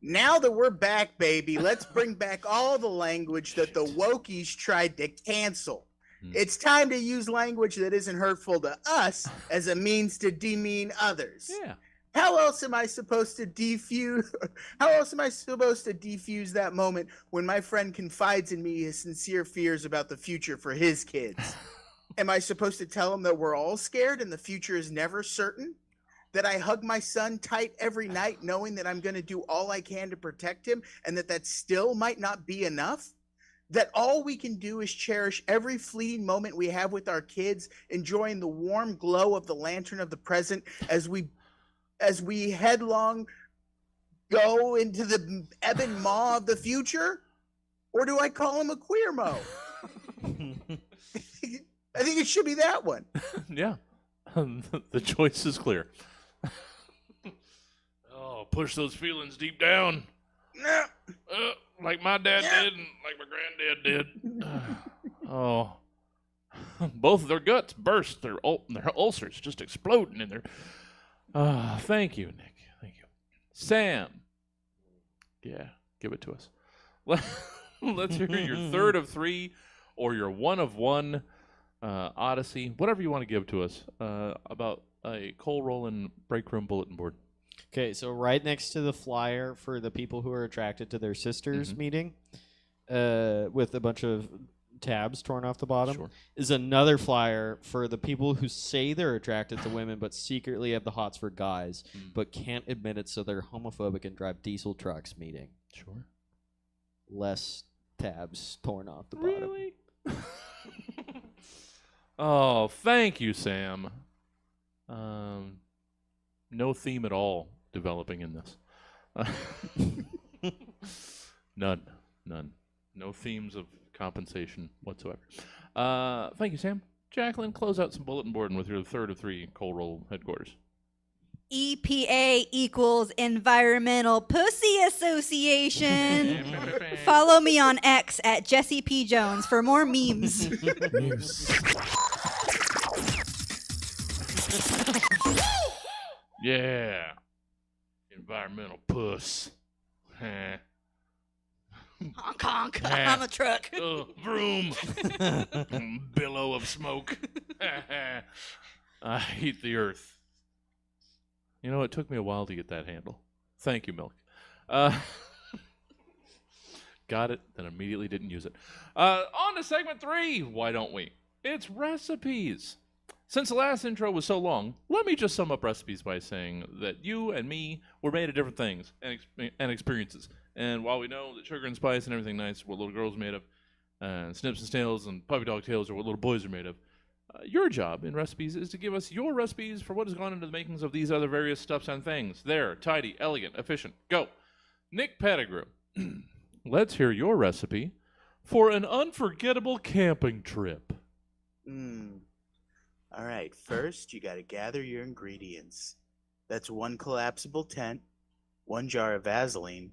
Now that we're back, baby, let's bring back all the language that the wokies tried to cancel. It's time to use language that isn't hurtful to us as a means to demean others. Yeah. How else am I supposed to defuse? How else am I supposed to defuse that moment when my friend confides in me his sincere fears about the future for his kids? Am I supposed to tell him that we're all scared and the future is never certain? That I hug my son tight every night knowing that I'm going to do all I can to protect him and that still might not be enough? That all we can do is cherish every fleeting moment we have with our kids, enjoying the warm glow of the lantern of the present as we headlong go into the ebb and maw of the future? Or do I call him a queer mo? I think it should be that one. Yeah. The choice is clear. Oh, push those feelings deep down. No. Like my dad did and like my granddad did. Oh. Both of their guts burst. Their ulcers just exploding in there. Thank you, Nick. Thank you. Sam. Yeah, give it to us. Let's hear your third of three or your one of one odyssey, whatever you want to give to us about a coal rolling break room bulletin board. Okay, so right next to the flyer for the people who are attracted to their sister's meeting, with a bunch of tabs torn off the bottom, is another flyer for the people who say they're attracted to women but secretly have the hots for guys, but can't admit it, so they're homophobic and drive diesel trucks meeting. Sure. Less tabs torn off the bottom. Really? Oh, thank you, Sam. No theme at all developing in this. None. No themes of compensation whatsoever. Thank you, Sam. Jaclyn, close out some bulletin boarding with your third of three coal roll headquarters. EPA equals Environmental Pussy Association. Follow me on X at Jesse P. Jones for more memes. Yeah. Environmental puss. Honk honk. I'm a truck. Vroom. Billow of smoke. I heat the earth. You know, it took me a while to get that handle. Thank you, Milk. Got it, then immediately didn't use it. On to segment 3. Why don't we? It's recipes. Since the last intro was so long, let me just sum up recipes by saying that you and me were made of different things and experiences. And while we know that sugar and spice and everything nice are what little girls are made of, and snips and snails and puppy dog tails are what little boys are made of, your job in recipes is to give us your recipes for what has gone into the makings of these other various stuffs and things. There, tidy, elegant, efficient. Go. Nick Pettigrew, let's hear your recipe for an unforgettable camping trip. All right, first you got to gather your ingredients. That's 1 collapsible tent, 1 jar of Vaseline,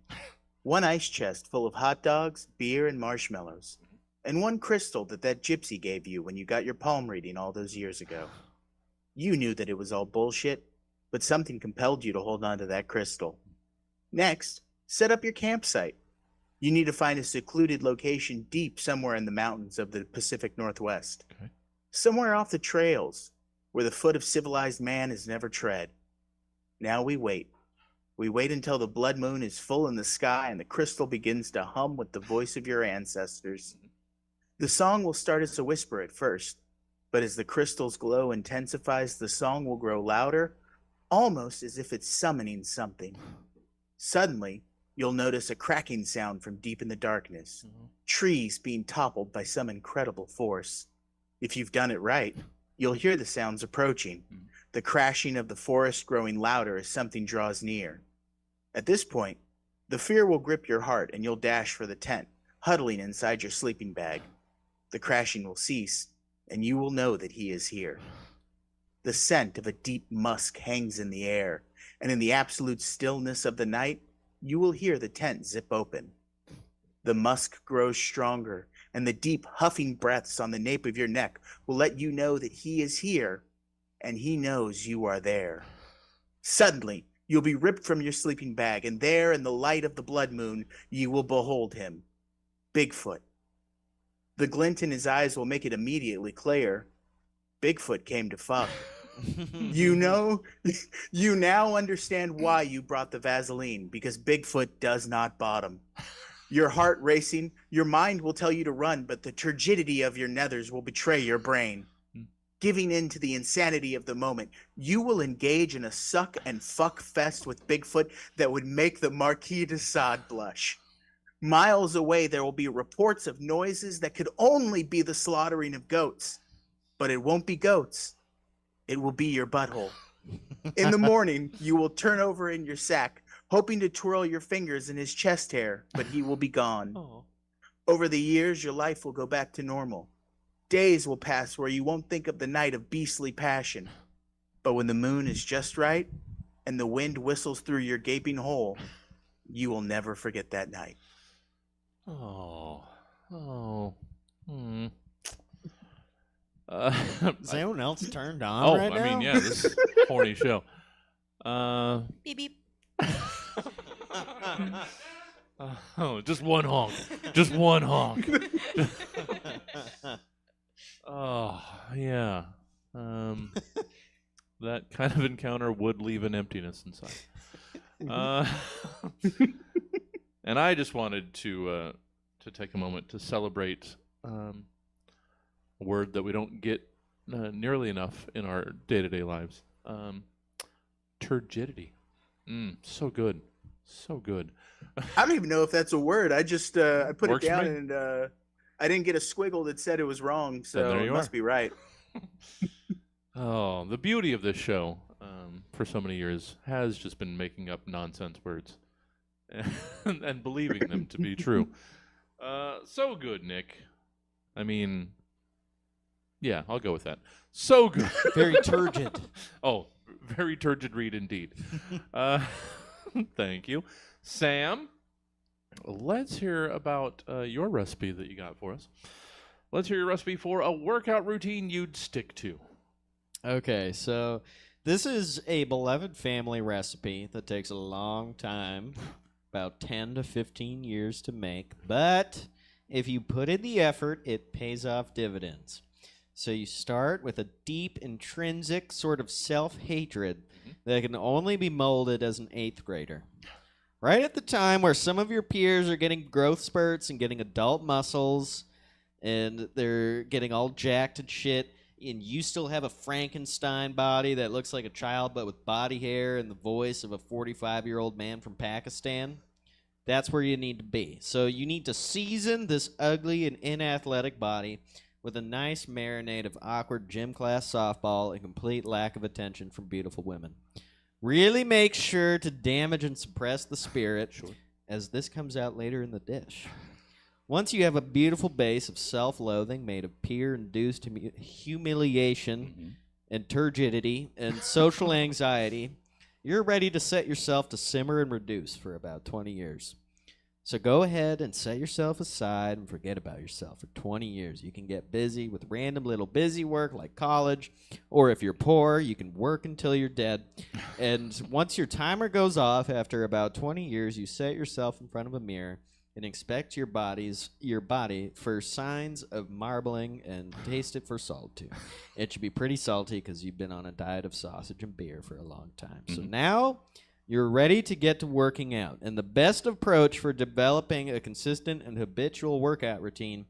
1 ice chest full of hot dogs, beer, and marshmallows, and 1 crystal that gypsy gave you when you got your palm reading all those years ago. You knew that it was all bullshit, but something compelled you to hold on to that crystal. Next, set up your campsite. You need to find a secluded location deep somewhere in the mountains of the Pacific Northwest. Okay. Somewhere off the trails, where the foot of civilized man has never tread. Now we wait. We wait until the blood moon is full in the sky and the crystal begins to hum with the voice of your ancestors. The song will start as a whisper at first, but as the crystal's glow intensifies, the song will grow louder, almost as if it's summoning something. Suddenly, you'll notice a cracking sound from deep in the darkness, trees being toppled by some incredible force. If you've done it right, you'll hear the sounds approaching, the crashing of the forest growing louder as something draws near. At this point, the fear will grip your heart and you'll dash for the tent, huddling inside your sleeping bag. The crashing will cease, and you will know that he is here. The scent of a deep musk hangs in the air, and in the absolute stillness of the night, you will hear the tent zip open. The musk grows stronger, and the deep huffing breaths on the nape of your neck will let you know that he is here, and he knows you are there. Suddenly, you'll be ripped from your sleeping bag, and there in the light of the blood moon, you will behold him. Bigfoot. The glint in his eyes will make it immediately clear. Bigfoot came to fuck. You now understand why you brought the Vaseline, because Bigfoot does not bottom. Your heart racing, your mind will tell you to run, but the turgidity of your nethers will betray your brain. Giving in to the insanity of the moment, you will engage in a suck and fuck fest with Bigfoot that would make the Marquis de Sade blush. Miles away, there will be reports of noises that could only be the slaughtering of goats. But it won't be goats. It will be your butthole. In the morning, you will turn over in your sack, hoping to twirl your fingers in his chest hair, but he will be gone. Oh. Over the years, your life will go back to normal. Days will pass where you won't think of the night of beastly passion. But when the moon is just right, and the wind whistles through your gaping hole, you will never forget that night. Oh. Is anyone else turned on right now? I mean, yeah, this is a horny show. Beep beep. Oh, just one honk. Just one honk. Oh, yeah. That kind of encounter would leave an emptiness inside. And I just wanted to take a moment to celebrate a word that we don't get nearly enough in our day-to-day lives. Turgidity. So good. So good. I don't even know if that's a word. I just I put Works it for down me. and I didn't get a squiggle that said it was wrong, so there it you must are. be right. Oh, the beauty of this show for so many years has just been making up nonsense words and believing them to be true. So good, Nick. I mean, yeah, I'll go with that. So good. Very turgid. Oh, very turgid read indeed. Thank you. Sam, let's hear about your recipe that you got for us. Let's hear your recipe for a workout routine you'd stick to. Okay, so this is a beloved family recipe that takes a long time, about 10 to 15 years to make, but if you put in the effort, it pays off dividends. So you start with a deep, intrinsic sort of self-hatred that can only be molded as an 8th grader. Right at the time where some of your peers are getting growth spurts and getting adult muscles, and they're getting all jacked and shit, and you still have a Frankenstein body that looks like a child but with body hair and the voice of a 45-year-old man from Pakistan, that's where you need to be. So you need to season this ugly and inathletic body with a nice marinade of awkward gym class softball and complete lack of attention from beautiful women. Really make sure to damage and suppress the spirit, as this comes out later in the dish. Once you have a beautiful base of self-loathing made of peer-induced humiliation and turgidity and social anxiety, you're ready to set yourself to simmer and reduce for about 20 years. So go ahead and set yourself aside and forget about yourself for 20 years. You can get busy with random little busy work like college, or if you're poor, you can work until you're dead. And once your timer goes off after about 20 years, you set yourself in front of a mirror and inspect your body for signs of marbling and taste it for salt too. It should be pretty salty because you've been on a diet of sausage and beer for a long time. So now you're ready to get to working out. And the best approach for developing a consistent and habitual workout routine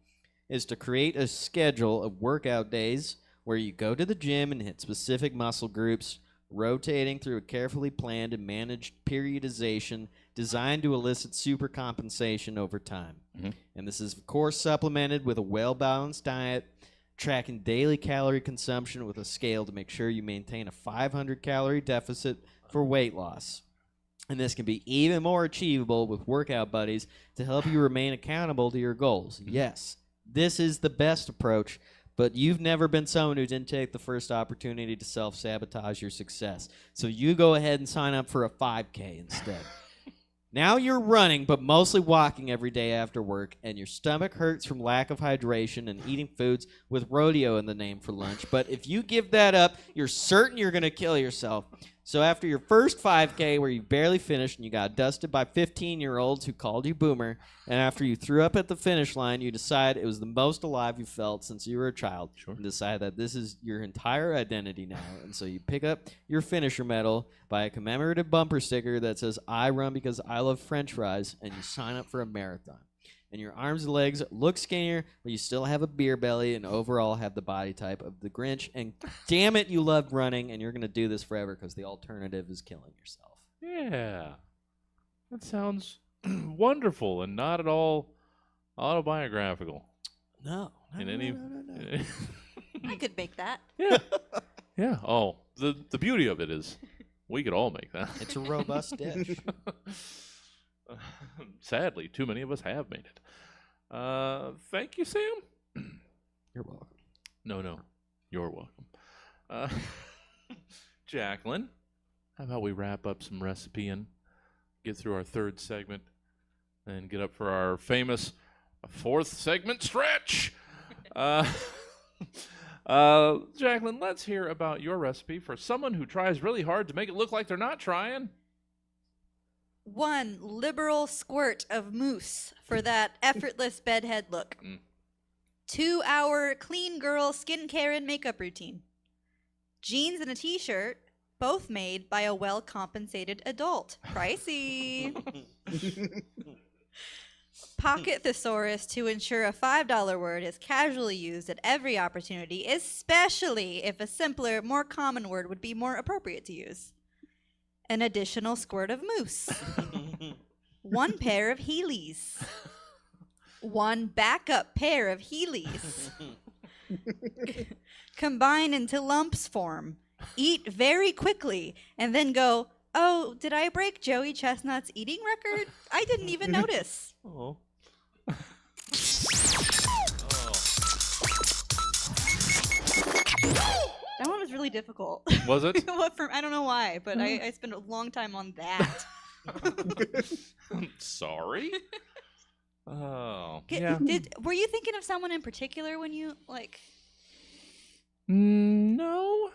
is to create a schedule of workout days where you go to the gym and hit specific muscle groups, rotating through a carefully planned and managed periodization designed to elicit super compensation over time. And this is, of course, supplemented with a well-balanced diet, tracking daily calorie consumption with a scale to make sure you maintain a 500-calorie deficit for weight loss. And this can be even more achievable with workout buddies to help you remain accountable to your goals. Yes, this is the best approach, But you've never been someone who didn't take the first opportunity to self-sabotage your success. So you go ahead and sign up for a 5K instead. Now you're running, but mostly walking every day after work, and your stomach hurts from lack of hydration and eating foods with rodeo in the name for lunch. But if you give that up, you're certain you're going to kill yourself. So after your first 5K where you barely finished and you got dusted by 15-year-olds who called you boomer, and after you threw up at the finish line, you decide it was the most alive you felt since you were a child, and decide that this is your entire identity now. And so you pick up your finisher medal, buy a commemorative bumper sticker that says, "I run because I love French fries," and you sign up for a marathon. And your arms and legs look skinnier, but you still have a beer belly and overall have the body type of the Grinch. And damn it, you love running, and you're going to do this forever because the alternative is killing yourself. Yeah. That sounds wonderful and not at all autobiographical. No. In any. I could make that. Yeah. Yeah. Oh, the beauty of it is we could all make that. It's a robust dish. Sadly, too many of us have made it. Thank you, Sam. You're welcome. No. You're welcome. Jaclyn, how about we wrap up some recipe and get through our third segment and get up for our famous fourth segment stretch? Jaclyn, let's hear about your recipe for someone who tries really hard to make it look like they're not trying. 1 liberal squirt of mousse for that effortless bedhead look. 2-hour clean girl skincare and makeup routine. Jeans and a t-shirt, both made by a well-compensated adult. Pricey. Pocket thesaurus to ensure a $5 word is casually used at every opportunity, especially if a simpler, more common word would be more appropriate to use. An additional squirt of mousse. 1 pair of Heelys. 1 backup pair of Heelys. Combine into lumps form. Eat very quickly and then go, "Oh, did I break Joey Chestnut's eating record? I didn't even notice." Oh. That one was really difficult. Was it? I don't know why, but I spent a long time on that. Sorry. Oh. Were you thinking of someone in particular when you like? No.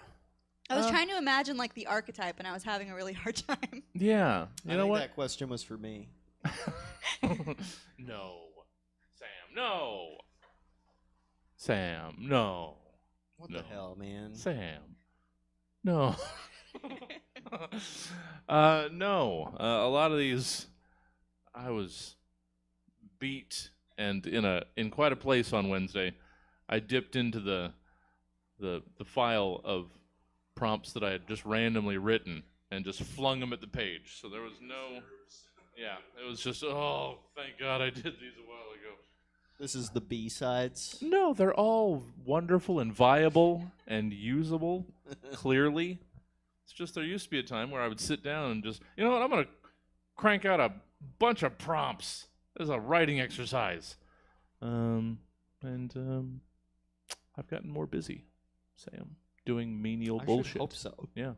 I was trying to imagine like the archetype, and I was having a really hard time. Yeah. You know what? That question was for me. No. Sam, no. Sam, no. What No. the hell, man? Sam. No. No. A lot of these I was beat and in quite a place on Wednesday. I dipped into the file of prompts that I had just randomly written and just flung them at the page. So there was no it was just, oh, thank God I did these a while ago. This is the B-sides. No, they're all wonderful and viable and usable, clearly. It's just there used to be a time where I would sit down and just, you know what, I'm going to crank out a bunch of prompts as a writing exercise. I've gotten more busy, Sam, doing menial bullshit. I hope so. Yeah.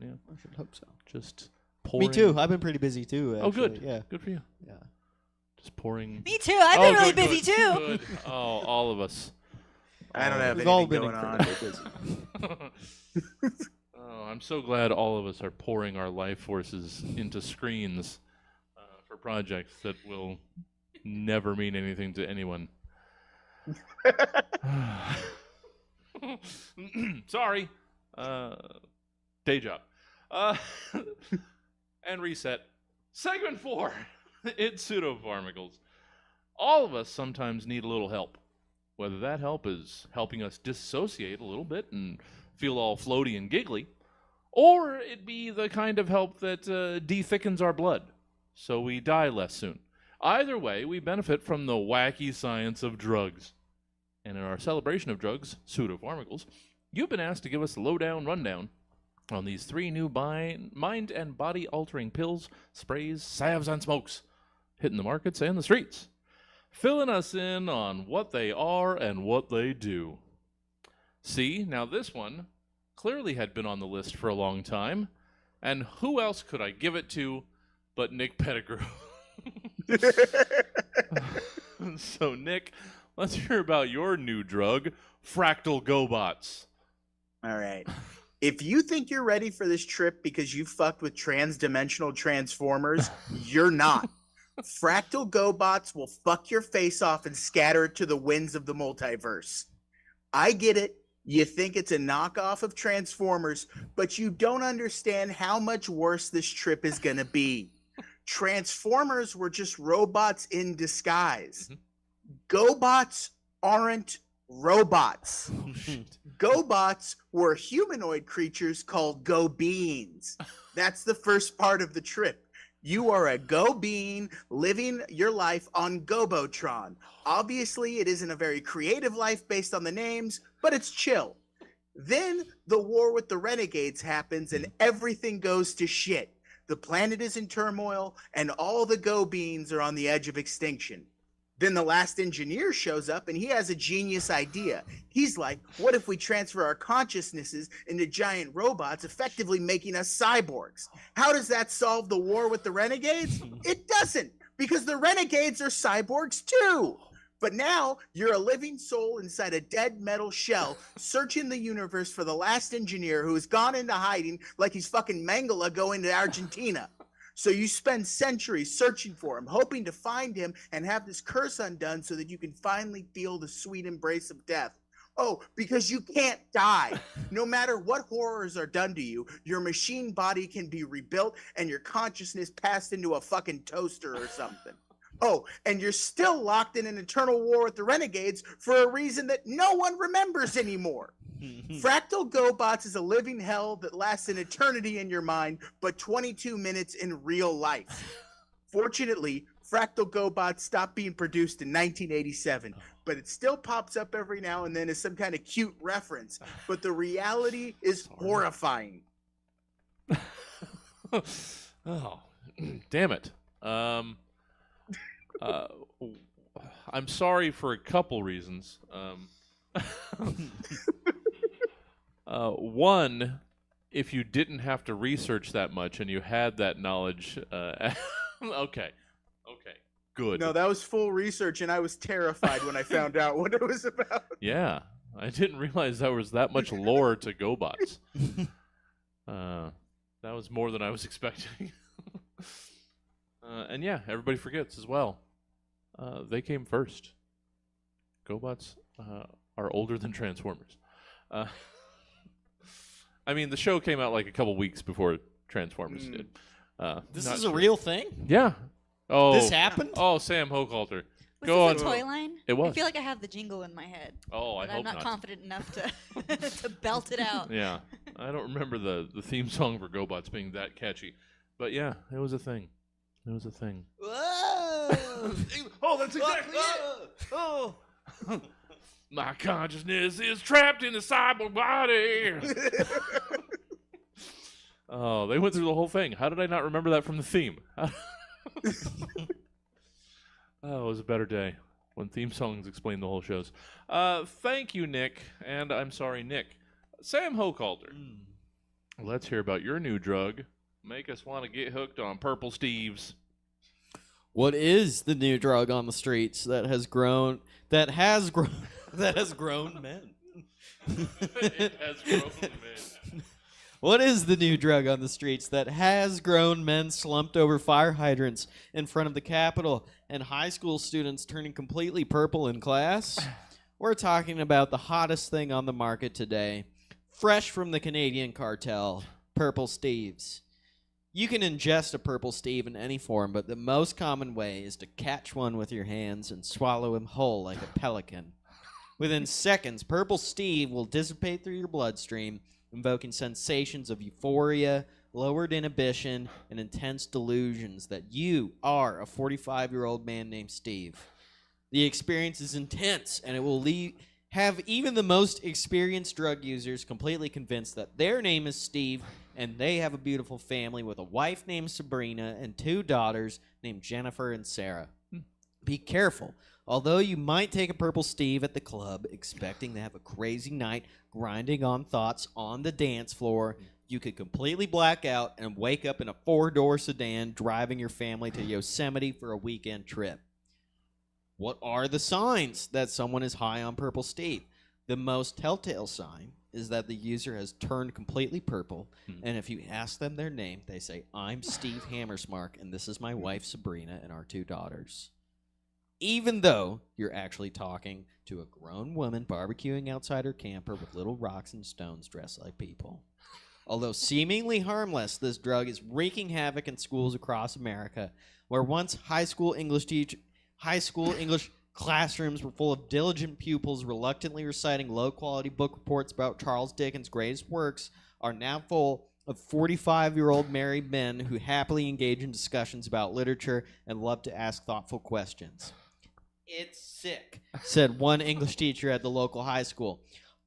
I should hope so. Just pouring. Me too. I've been pretty busy too, actually. Oh, good. Yeah. Good for you. Yeah. Just pouring. Me too. I've been really good, busy good, too. Good. Oh, all of us. I don't have We've all anything been going on. incredibly busy. Oh, I'm so glad all of us are pouring our life forces into screens for projects that will never mean anything to anyone. Sorry. Day job. And reset. Segment 4. It's pseudo-pharmacals. All of us sometimes need a little help. Whether that help is helping us dissociate a little bit and feel all floaty and giggly, or it be the kind of help that de-thickens our blood so we die less soon. Either way, we benefit from the wacky science of drugs. And in our celebration of drugs, pseudo-pharmacals, you've been asked to give us the lowdown rundown on these 3 new mind and body-altering pills, sprays, salves, and smokes hitting the markets and the streets, filling us in on what they are and what they do. See, now this one clearly had been on the list for a long time. And who else could I give it to but Nick Pettigrew? So, Nick, let's hear about your new drug, Fractal Go-Bots. All right. If you think you're ready for this trip because you fucked with trans-dimensional transformers, you're not. Fractal Go-Bots will fuck your face off and scatter it to the winds of the multiverse. I get it. You think it's a knockoff of Transformers, but you don't understand how much worse this trip is going to be. Transformers were just robots in disguise. Go-Bots aren't robots. Go-Bots were humanoid creatures called Go-Beings. That's the first part of the trip. You are a Go-Being living your life on Gobotron. Obviously, it isn't a very creative life based on the names, but it's chill. Then the war with the Renegades happens and everything goes to shit. The planet is in turmoil and all the Go-Beings are on the edge of extinction. Then the last engineer shows up and he has a genius idea. He's like, what if we transfer our consciousnesses into giant robots, effectively making us cyborgs? How does that solve the war with the Renegades? It doesn't, because the Renegades are cyborgs too. But now you're a living soul inside a dead metal shell, searching the universe for the last engineer who has gone into hiding like he's fucking Mangala going to Argentina. So you spend centuries searching for him, hoping to find him and have this curse undone so that you can finally feel the sweet embrace of death. Oh, because you can't die. No matter what horrors are done to you, your machine body can be rebuilt and your consciousness passed into a fucking toaster or something. Oh, and you're still locked in an eternal war with the Renegades for a reason that no one remembers anymore. Fractal Go-Bots is a living hell that lasts an eternity in your mind, but 22 minutes in real life. Fortunately, Fractal Go-Bots stopped being produced in 1987, but it still pops up every now and then as some kind of cute reference. But the reality is horrifying. Oh, damn it. I'm sorry for a couple reasons. One, if you didn't have to research that much and you had that knowledge, okay, good. No, that was full research, and I was terrified when I found out what it was about. Yeah, I didn't realize there was that much lore to Go-Bots. That was more than I was expecting. And yeah, everybody forgets as well. They came first. Go-Bots are older than Transformers. I mean, the show came out like a couple weeks before Transformers did. This Not is a sure. real thing? Yeah. Oh, This happened? Oh, Sam Hochhalter. Was Go this on. a toy line? It was. I feel like I have the jingle in my head. Oh, I but hope I'm not not. confident enough to to belt it out. Yeah, I don't remember the theme song for Go-Bots being that catchy, but yeah, it was a thing. It was a thing. Oh, that's exactly it. Oh. My consciousness is trapped in the cyborg body. Oh, they went through the whole thing. How did I not remember that from the theme? Oh, it was a better day when theme songs explained the whole shows. Thank you, Nick, and I'm sorry, Nick. Sam Hochhalter, let's hear about your new drug. Make us want to get hooked on Purple Steves. What is the new drug on the streets that has grown men? It has grown, man. What is the new drug on the streets that has grown men slumped over fire hydrants in front of the Capitol and high school students turning completely purple in class? We're talking about the hottest thing on the market today, fresh from the Canadian cartel, Purple Steves. You can ingest a Purple Steve in any form, but the most common way is to catch one with your hands and swallow him whole like a pelican. Within seconds, Purple Steve will dissipate through your bloodstream, invoking sensations of euphoria, lowered inhibition, and intense delusions that you are a 45-year-old man named Steve. The experience is intense, and it will have even the most experienced drug users completely convinced that their name is Steve and they have a beautiful family with a wife named Sabrina and 2 daughters named Jennifer and Sarah. Be careful. Although you might take a purple Steve at the club, expecting to have a crazy night grinding on thoughts on the dance floor, you could completely black out and wake up in a 4-door sedan driving your family to Yosemite for a weekend trip. What are the signs that someone is high on purple Steve? The most telltale sign is that the user has turned completely purple, and if you ask them their name, they say, "I'm Steve Hammersmark, and this is my wife Sabrina and our 2 daughters." Even though you're actually talking to a grown woman barbecuing outside her camper with little rocks and stones dressed like people. Although seemingly harmless, this drug is wreaking havoc in schools across America, where once high school English classrooms were full of diligent pupils reluctantly reciting low-quality book reports about Charles Dickens' greatest works, are now full of 45-year-old married men who happily engage in discussions about literature and love to ask thoughtful questions. It's sick, said one English teacher at the local high school.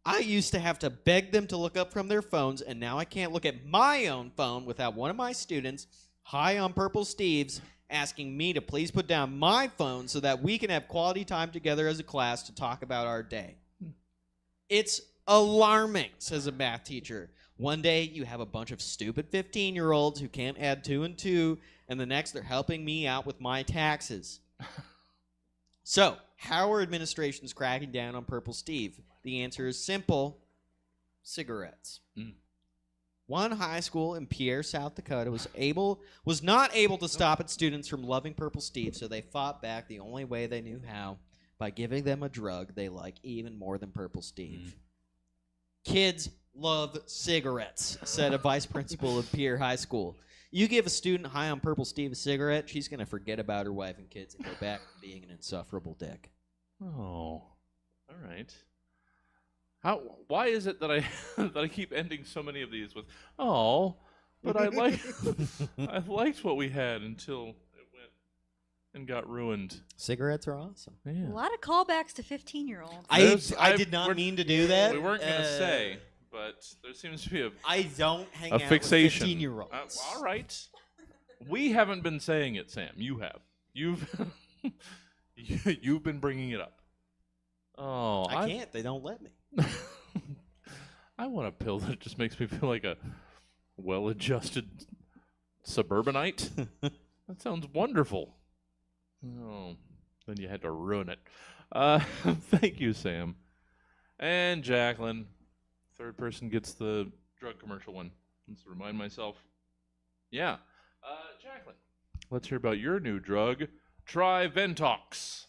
I used to have to beg them to look up from their phones, and now I can't look at my own phone without one of my students, high on purple Steves, asking me to please put down my phone so that we can have quality time together as a class to talk about our day. It's alarming, says a math teacher. One day you have a bunch of stupid 15-year-olds who can't add 2 and 2, and the next they're helping me out with my taxes. So, how are administrations cracking down on purple Steve? The answer is simple: cigarettes. One high school in Pierre, South Dakota was not able to stop its students from loving purple Steve, so they fought back the only way they knew how, by giving them a drug they like even more than purple Steve. Kids love cigarettes, said a vice principal of Pierre High School. You give a student high on purple Steve a cigarette, she's going to forget about her wife and kids and go back to being an insufferable dick. Oh, all right. Why is it that I keep ending so many of these with "oh"? But I liked what we had until it went and got ruined. Cigarettes are awesome. Yeah. A lot of callbacks to 15-year-olds. I did not mean to do that. We weren't going to say, but there seems to be I don't hang a out fixation. with 15-year-olds. All right. We haven't been saying it, Sam. You have. You've been bringing it up. Oh, I can't. They don't let me. I want a pill that just makes me feel like a well-adjusted suburbanite. That sounds wonderful. Oh, then you had to ruin it. Thank you, Sam. And Jaclyn. Third person gets the drug commercial one. Let's remind myself. Yeah. Jaclyn, let's hear about your new drug, Tryventox.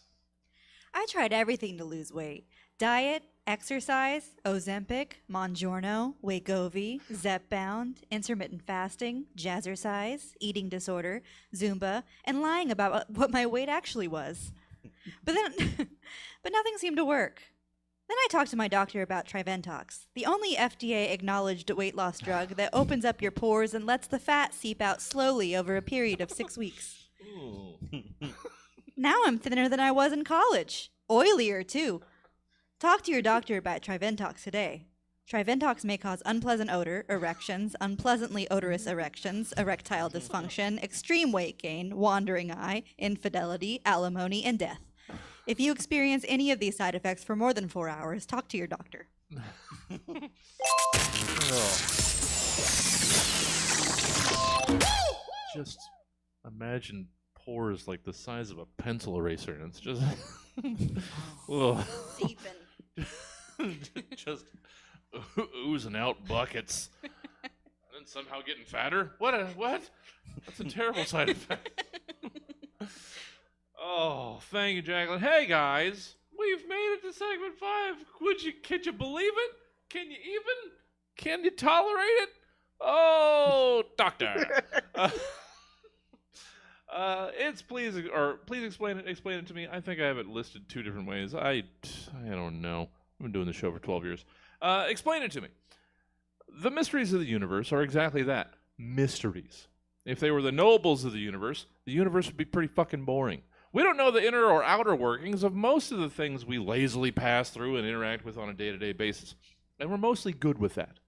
I tried everything to lose weight. Diet, exercise, Ozempic, Mongiorno, Wegovy, Zepbound, intermittent fasting, jazzercise, eating disorder, Zumba, and lying about what my weight actually was. But nothing seemed to work. Then I talked to my doctor about Tryventox, the only FDA-acknowledged weight loss drug that opens up your pores and lets the fat seep out slowly over a period of 6 weeks. Now I'm thinner than I was in college. Oilier, too. Talk to your doctor about Tryventox today. Tryventox may cause unpleasant odor, erections, unpleasantly odorous erections, erectile dysfunction, extreme weight gain, wandering eye, infidelity, alimony, and death. If you experience any of these side effects for more than 4 hours, talk to your doctor. Just imagine pores like the size of a pencil eraser, and it's just just oozing out buckets, and then somehow getting fatter. What? That's a terrible side effect. Oh, thank you, Jaclyn. Hey guys, we've made it to segment 5. Can you believe it? Can you tolerate it? Oh, doctor. Please explain it to me. I think I have it listed 2 different ways. I don't know. I've been doing this show for 12 years. Explain it to me. The mysteries of the universe are exactly that, mysteries. If they were the nobles of the universe would be pretty fucking boring. We don't know the inner or outer workings of most of the things we lazily pass through and interact with on a day-to-day basis. And we're mostly good with that.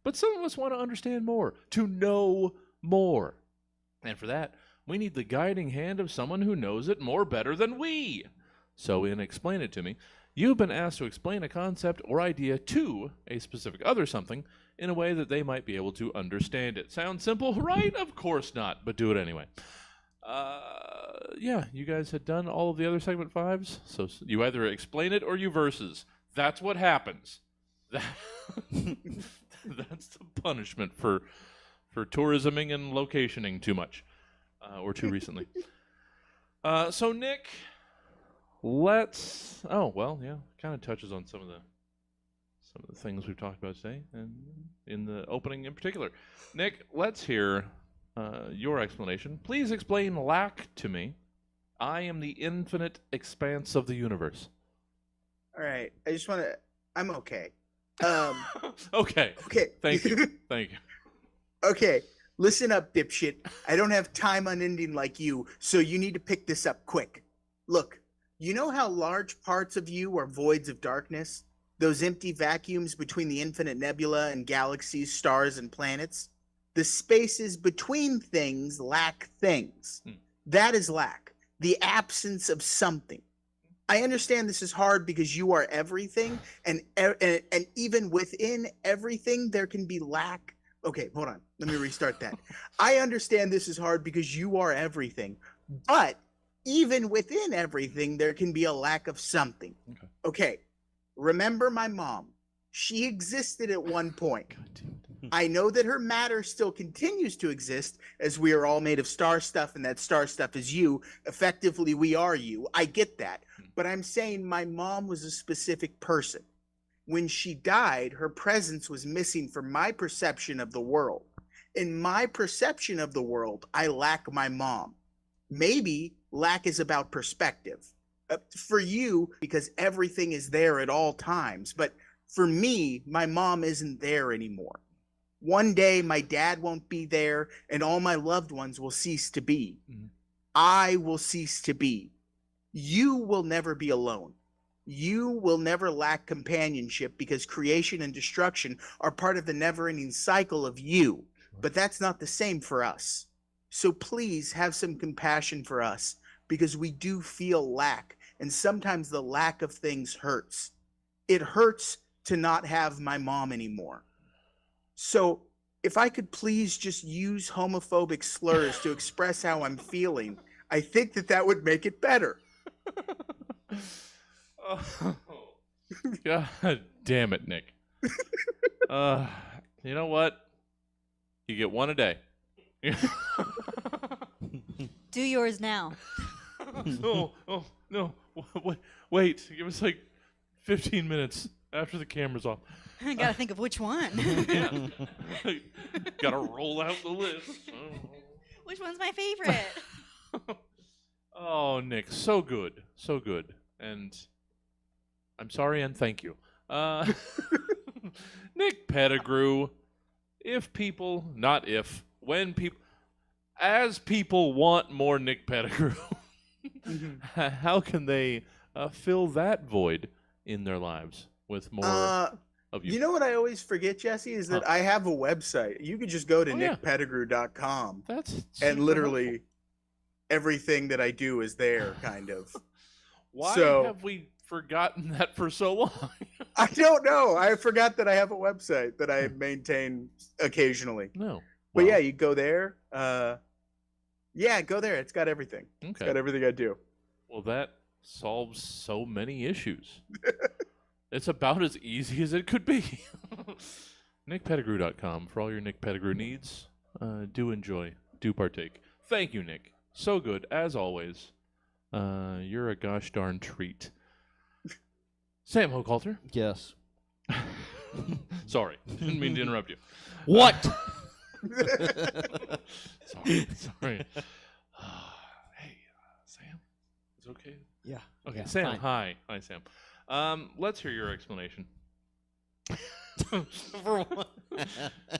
But some of us want to understand more, to know more. And for that, We need the guiding hand of someone who knows it more better than we. So in Explain It to Me, you've been asked to explain a concept or idea to a specific other something in a way that they might be able to understand it. Sounds simple, right? Of course not, but do it anyway. Yeah, you guys had done all of the other segment 5s, so you either explain it or you verses. That's what happens. That's the punishment for tourisming and locationing too much, or too recently. So Nick, let's. Oh well, yeah, kind of touches on some of the things we've talked about today, and in the opening in particular. Nick, let's hear your explanation. Please explain lack to me. I am the infinite expanse of the universe. All right. I just want to. I'm okay. Okay. Okay. Thank you. Thank you. Okay. Listen up, dipshit. I don't have time unending like you, so you need to pick this up quick. Look, you know how large parts of you are voids of darkness? Those empty vacuums between the infinite nebula and galaxies, stars, and planets? The spaces between things lack things. That is lack. The absence of something. I understand this is hard because you are everything, and even within everything, there can be lack. Okay, hold on. Let me restart that. I understand this is hard because you are everything, but even within everything, there can be a lack of something. Okay, remember my mom. She existed at one point. I know that her matter still continues to exist, as we are all made of star stuff, and that star stuff is you. Effectively, we are you. I get that. But I'm saying my mom was a specific person. When she died, her presence was missing from my perception of the world. In my perception of the world, I lack my mom. Maybe lack is about perspective. For you, because everything is there at all times. But for me, my mom isn't there anymore. One day, my dad won't be there, and all my loved ones will cease to be. I will cease to be. You will never be alone. You will never lack companionship because creation and destruction are part of the never-ending cycle of you. But that's not the same for us. So please have some compassion for us because we do feel lack, and sometimes the lack of things hurts. It hurts to not have my mom anymore. So if I could please just use homophobic slurs to express how I'm feeling, I think that would make it better. Oh, God damn it, Nick. You know what? You get one a day. Do yours now. No, wait. Give us like 15 minutes after the camera's off. I gotta think of which one. Yeah. Gotta roll out the list. Which one's my favorite? Oh, Nick, so good. So good. And I'm sorry and thank you. Nick Pettigrew, as people want more Nick Pettigrew, how can they fill that void in their lives with more of you? You know what I always forget, Jesse, is that I have a website. You could just go to nickpettigrew.com. That's and literally everything that I do is there, kind of. Why have we forgotten that for so long? I don't know. I forgot that I have a website that I maintain occasionally. No. But yeah, you go there. Yeah, go there. It's got everything. Okay. It's got everything I do. Well, that solves so many issues. It's about as easy as it could be. NickPettigrew.com for all your Nick Pettigrew needs. Do enjoy. Do partake. Thank you, Nick. So good, as always. You're a gosh darn treat. Sam Hochhalter. Yes. Sorry. Didn't mean to interrupt you. What? Sorry. Hey, Sam. Is it okay? Yeah. Okay, yeah, Sam. fine. Hi, Sam. Let's hear your explanation. For what?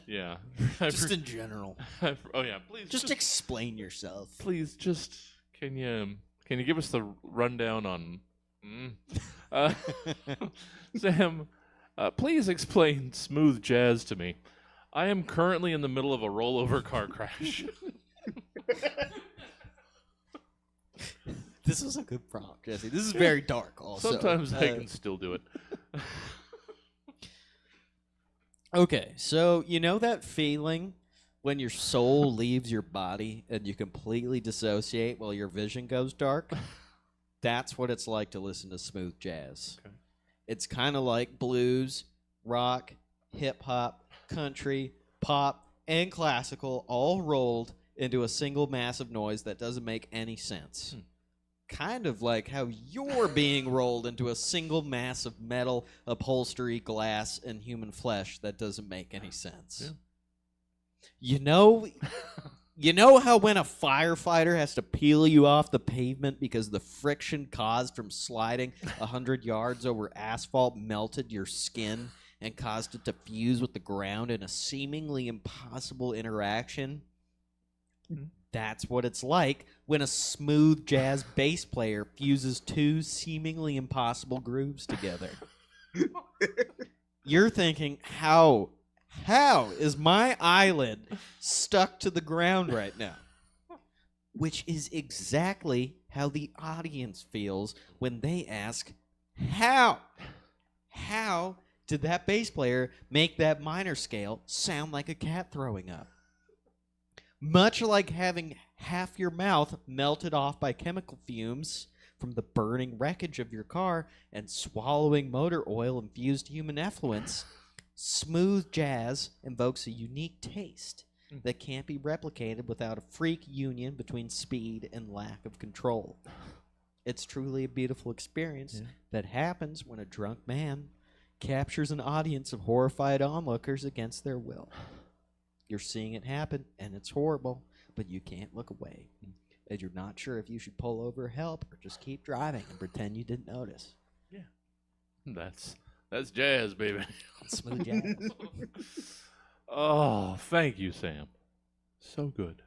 Yeah. Just in general. Oh yeah, please. Just explain yourself. Please, just can you give us the rundown on? Sam, please explain smooth jazz to me. I am currently in the middle of a rollover car crash. This is a good prompt, Jesse. This is very dark. Also, Sometimes I can still do it. Okay, so you know that feeling when your soul leaves your body and you completely dissociate while your vision goes dark? That's what it's like to listen to smooth jazz. Okay. It's kind of like blues, rock, hip-hop, country, pop, and classical all rolled into a single massive noise that doesn't make any sense. Kind of like how you're being rolled into a single mass of metal, upholstery, glass, and human flesh that doesn't make any sense. Yeah. You know how when a firefighter has to peel you off the pavement because the friction caused from sliding 100 yards over asphalt melted your skin and caused it to fuse with the ground in a seemingly impossible interaction? That's what it's like when a smooth jazz bass player fuses two seemingly impossible grooves together. You're thinking, how is my eyelid stuck to the ground right now? Which is exactly how the audience feels when they ask, how did that bass player make that minor scale sound like a cat throwing up? Much like having half your mouth melted off by chemical fumes from the burning wreckage of your car and swallowing motor oil infused human effluents, smooth jazz invokes a unique taste that can't be replicated without a freak union between speed and lack of control. It's truly a beautiful experience that happens when a drunk man captures an audience of horrified onlookers against their will. You're seeing it happen, and it's horrible, but you can't look away. And you're not sure if you should pull over help or just keep driving and pretend you didn't notice. Yeah. That's jazz, baby. Smooth jazz. Oh, thank you, Sam. So good.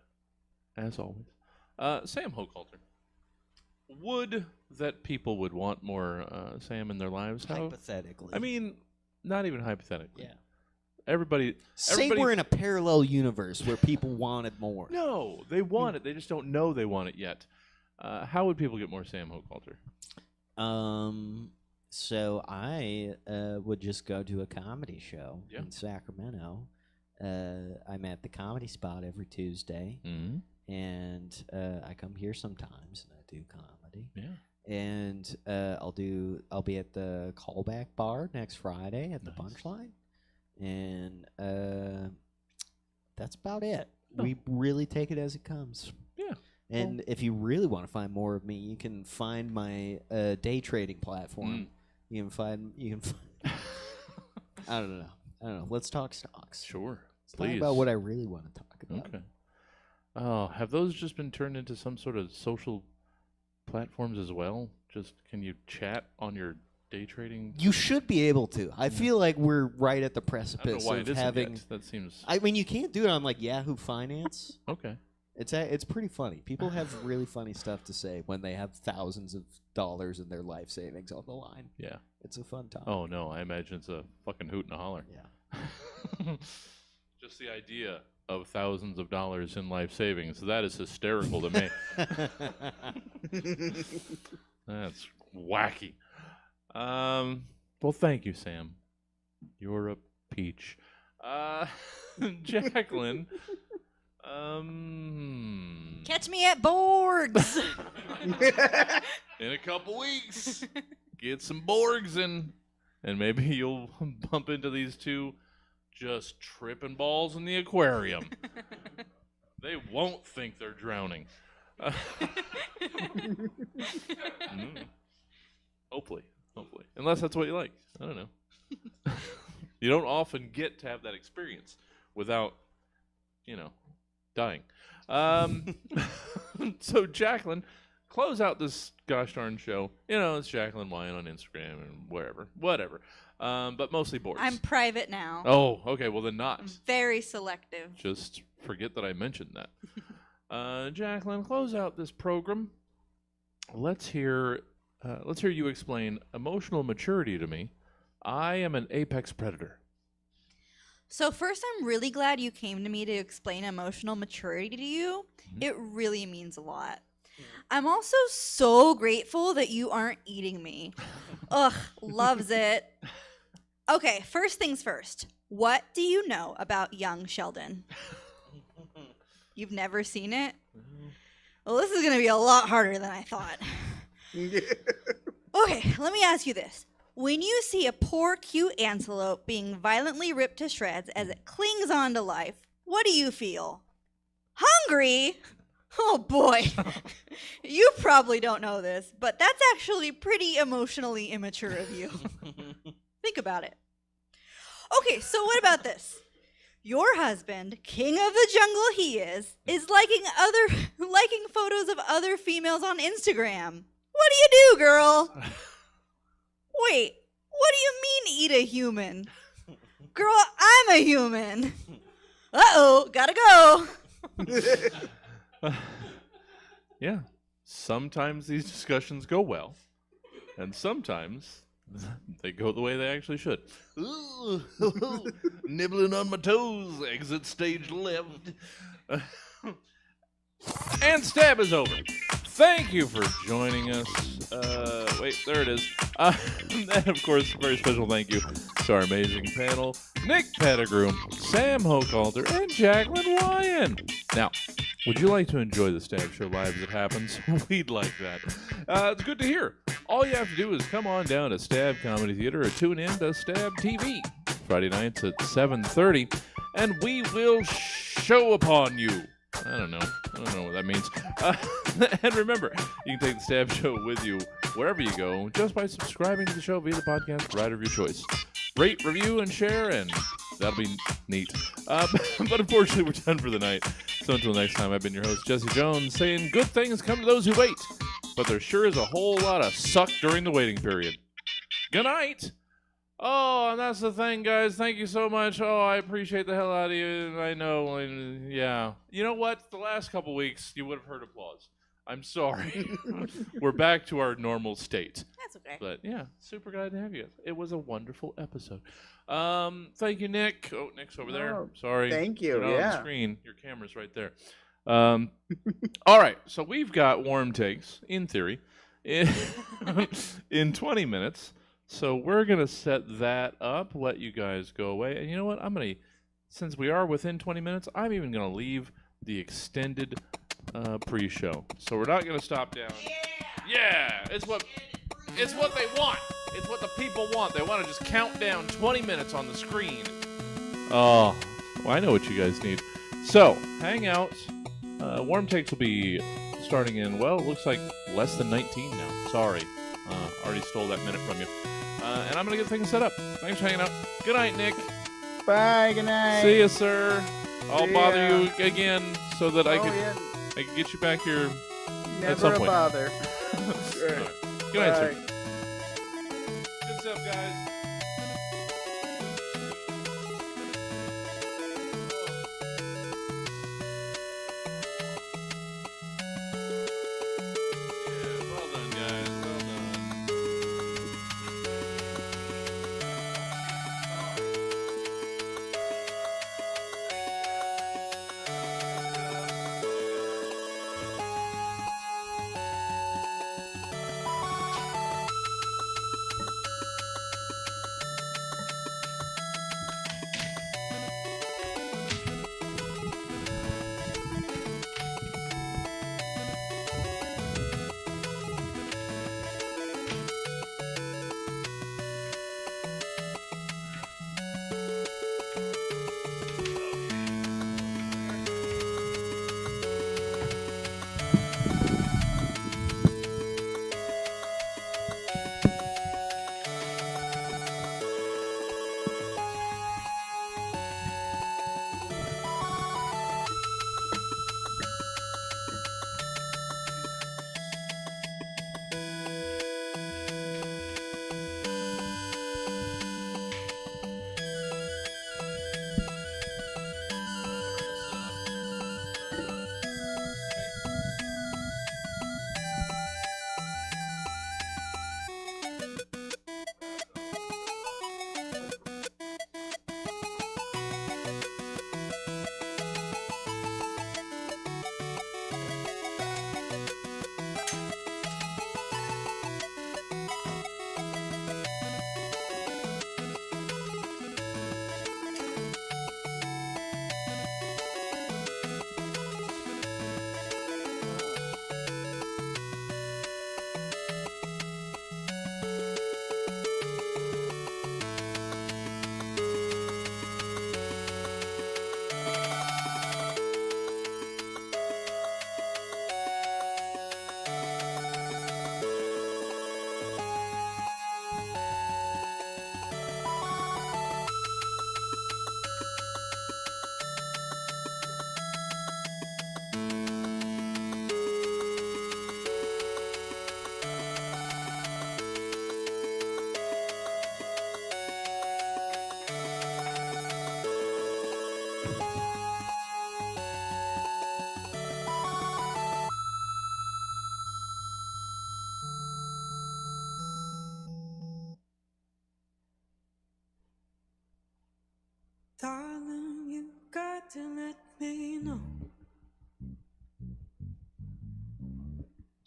As always. Sam Hochhalter. Would that people would want more Sam in their lives? Hypothetically. I mean, not even hypothetically. yeah. Everybody We're in a parallel universe where people wanted more. No, they want it. They just don't know they want it yet. How would people get more Sam Hochhalter? So I would just go to a comedy show Yeah. in Sacramento. I'm at the Comedy Spot every Tuesday, and I come here sometimes and I do comedy. Yeah. And I'll be at the Callback Bar next Friday at the Nice. Punchline, and that's about it. Oh. We really take it as it comes. Yeah. And if you really want to find more of me, you can find my day trading platform. You can find. I don't know. Let's talk stocks. Sure. Let's talk Please. about what I really want to talk about. Okay. Oh, have those just been turned into some sort of social platforms as well? Just can you chat on your day trading? You should be able to. I feel like we're right at the I don't know precipice why of it isn't having. yet. That seems I mean, you can't do it on like Yahoo Finance. okay. It's pretty funny. People have really funny stuff to say when they have thousands of dollars in their life savings on the line. Yeah. It's a fun time. Oh no, I imagine it's a fucking hoot and a holler. Yeah. Just the idea of thousands of dollars in life savings, that is hysterical to me. That's wacky. Well, thank you, Sam. You're a peach. Jaclyn. Catch me at Borg's. In a couple weeks, get some Borgs in, and maybe you'll bump into these two just tripping balls in the aquarium. They won't think they're drowning. Hopefully. Unless that's what you like. I don't know. You don't often get to have that experience without, dying. So, Jaclyn, close out this gosh darn show. It's Jaclyn Weiand on Instagram and whatever. But mostly boards. I'm private now. Oh, okay. Well, then not. I'm very selective. Just forget that I mentioned that. Jaclyn, close out this program. Let's hear you explain emotional maturity to me. I am an apex predator. So first, I'm really glad you came to me to explain emotional maturity to you. It really means a lot. I'm also so grateful that you aren't eating me. Ugh, loves it. Okay, first things first. What do you know about young Sheldon? You've never seen it? Well, this is going to be a lot harder than I thought. Okay, let me ask you this. When you see a poor, cute antelope being violently ripped to shreds as it clings on to life, what do you feel? Hungry? Oh boy. You probably don't know this, but that's actually pretty emotionally immature of you. Think about it. Okay, so what about this? Your husband, king of the jungle he is liking photos of other females on Instagram. What do you do, girl? Wait, what do you mean eat a human? Girl, I'm a human. Uh-oh, gotta go. Yeah. Sometimes these discussions go well, and sometimes they go the way they actually should. Ooh, nibbling on my toes. Exit stage left. And stab is over. Thank you for joining us. Wait, there it is. And of course, a very special thank you to our amazing panel, Nick Pettigrew, Sam Hochhalter, and Jaclyn Weiand. Now, would you like to enjoy the Stab Show live as it happens? We'd like that. It's good to hear. All you have to do is come on down to Stab Comedy Theater or tune in to Stab TV Friday nights at 7:30, and we will show upon you. I don't know what that means. And remember, you can take the Stab Show with you wherever you go just by subscribing to the show via the podcast provider of your choice. Rate, review, and share, and that'll be neat. But unfortunately, we're done for the night. So until next time, I've been your host, Jesse Jones, saying good things come to those who wait, but there sure is a whole lot of suck during the waiting period. Good night. Oh, and that's the thing, guys. Thank you so much. Oh, I appreciate the hell out of you. I know. Yeah. You know what? The last couple weeks, you would have heard applause. I'm sorry. We're back to our normal state. That's okay. But yeah, super glad to have you. It was a wonderful episode. Thank you, Nick. Oh, Nick's over there. Oh, Sorry. thank you, You're not on the yeah. screen. Your camera's right there. All right. So we've got warm takes, in theory, in 20 minutes. So we're going to set that up, let you guys go away. And you know what? Since we are within 20 minutes, I'm even going to leave the extended pre-show. So we're not going to stop down. Yeah! It's what they want. It's what the people want. They want to just count down 20 minutes on the screen. Oh, well, I know what you guys need. So, hang out. Warm takes will be starting in, well, it looks like less than 19 now. Sorry. Already stole that minute from you. And I'm going to get things set up. Thanks for hanging out. Good night, Nick. Bye, good night. See you, sir. I'll See bother ya. you again so that I can get you back here at some Never a point. bother. All right. Good night, sir. Good stuff, guys. Yeah, well done, guys. Well done.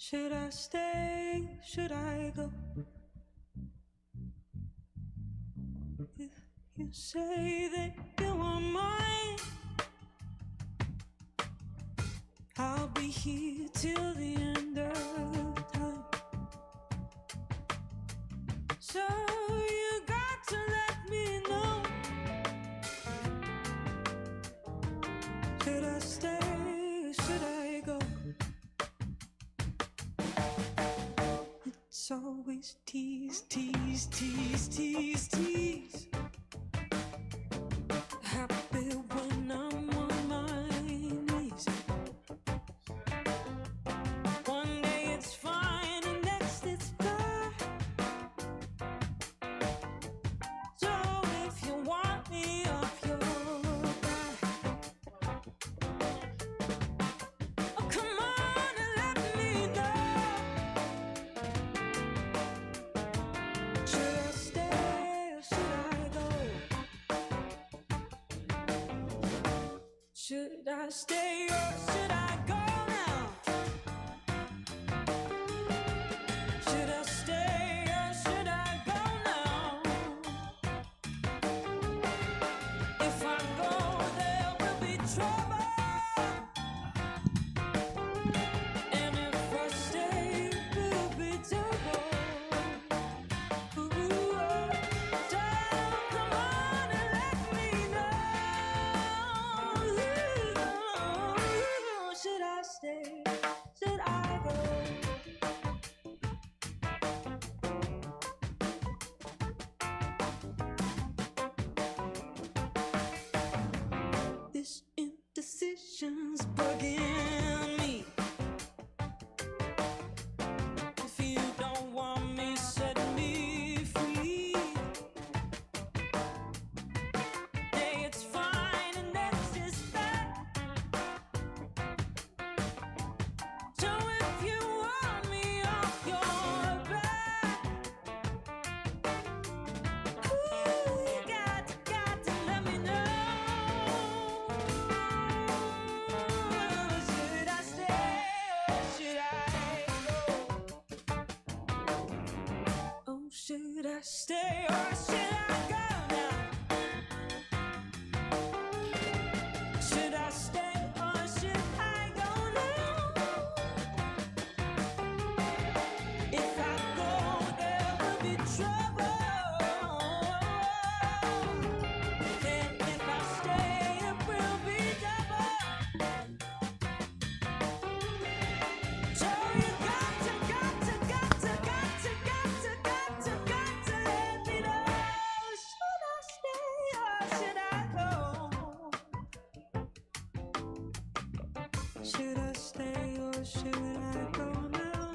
Should I stay? Should I go? If you say that you are mine, I'll be here till the end of time. So you got to let me know. Should I stay? Should I go? It's always tease, tease, tease, tease, tease. Happy when I'm on my knees. One day it's fine and next it's bad. So if you want me off your back, oh come on and let me know. Should I stay or should I go? Should I stay or should I go now? Should I stay or should I go now? If I go, there will be trouble. And if I stay, it will be double. Ooh, so come on and let me know. Should I stay? Should I go? This indecision's bugging me. If you don't want me, set me free. Day it's fine and next is bad. So if you want me off your back, ooh, you got to let me know. Should I stay or should I go? Oh, should I stay or should I go now? Should I stay or should I go now? If I go, there will be trouble. And if I stay, it will be double. So you got to let me know. Should I stay or should I go? Should I stay or should I go now?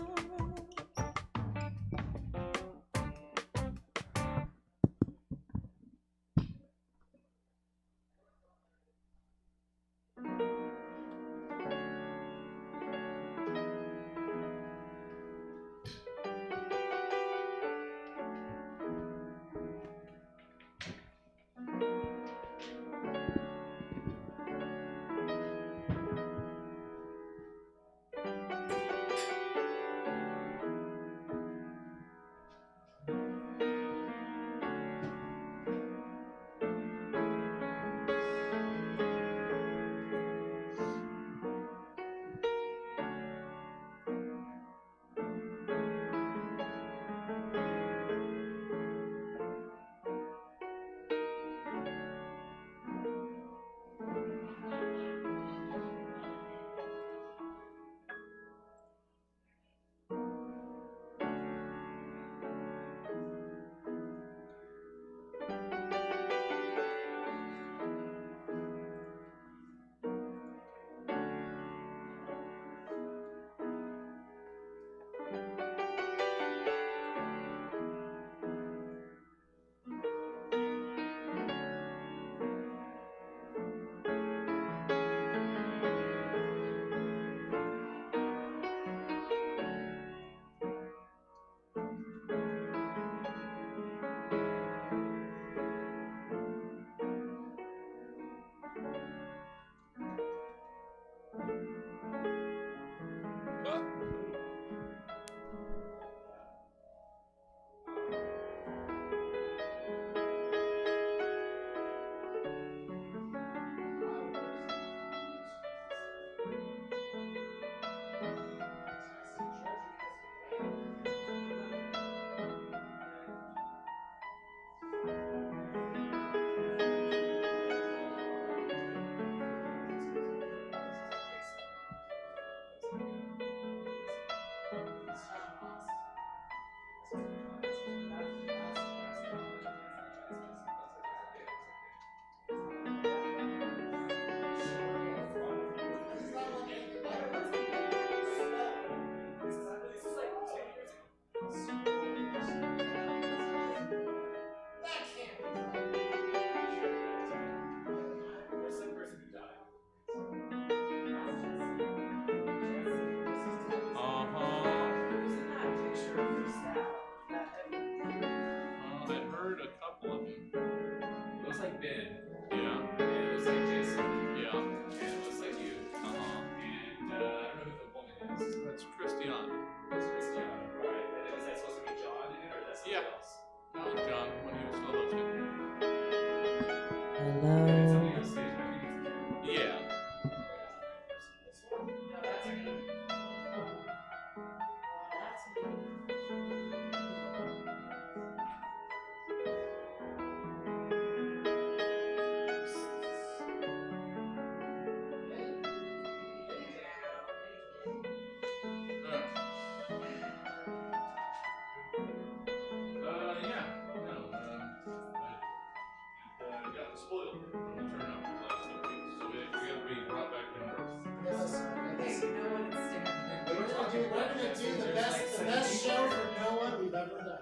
never done.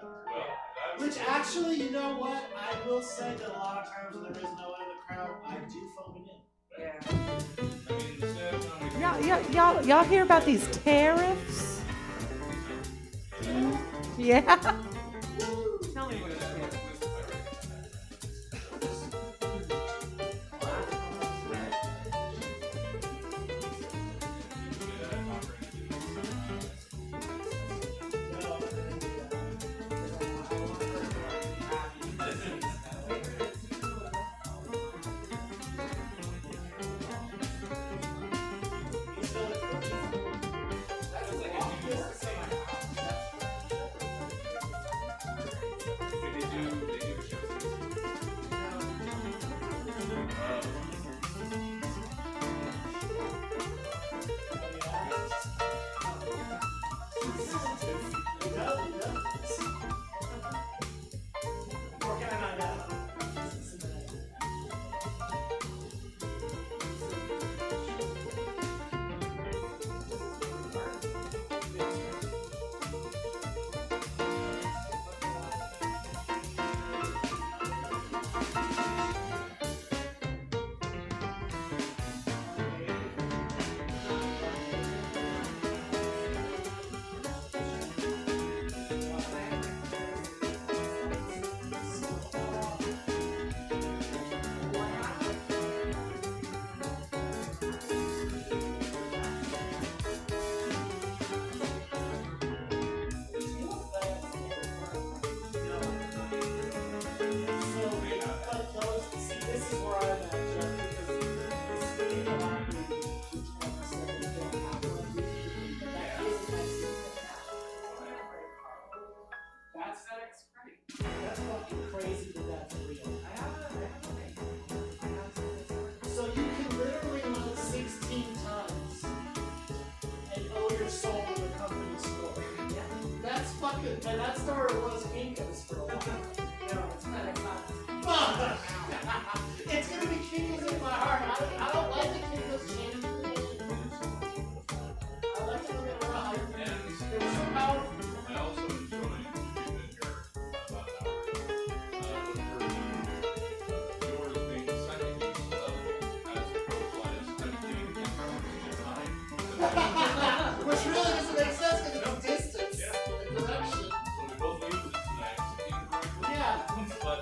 Which actually, you know what? I will say that a lot of times when there is no one in the crowd, I do phone it in. Yeah. Y'all hear about these tariffs? Yeah. Tell me what it is. And that store was Kinko's for a while. No, it's kind of Fuck! It's gonna be Kinko's in my heart. I don't like the Kinko's change the name. I like it when they were high. It was so powerful. I also enjoy being here about an hour. Yours being second use level as opposed to emptying the time. Which really doesn't make sense because it's distance and direction. So we both use it tonight incorrectly. Yeah. But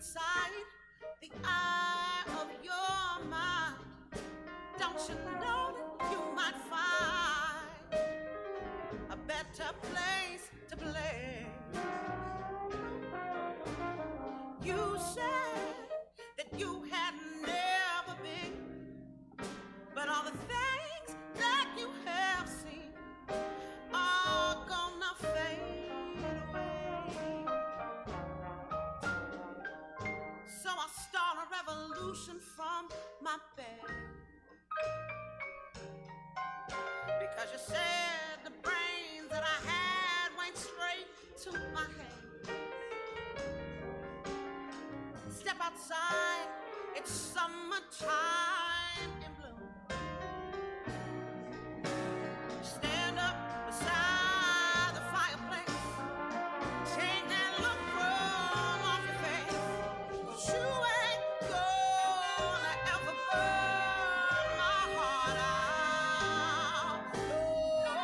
inside the eye of your mind. Don't you know that you might find a better place to play? You said that you had never been, but all the things that you have seen are gonna fade away. So I'll start a revolution from my bed, because you said the brains that I had went straight to my head. Step outside, it's summertime in bloom. Stand up beside the fireplace, take that look from off your face. 'Cause you ain't gonna ever burn my heart out. No,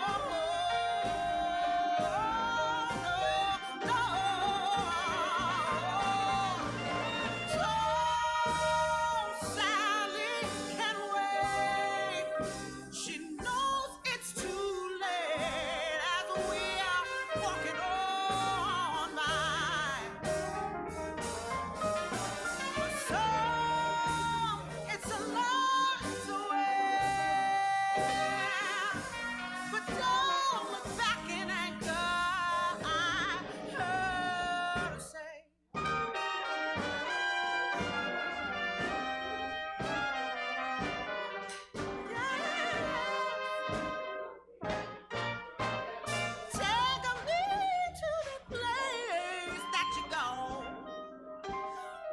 no, no. So Sally can wait. She knows it's too late as we are walking on by. But some, it's a long way. But don't look back in anger, I heard her say. Take me to the place that you go,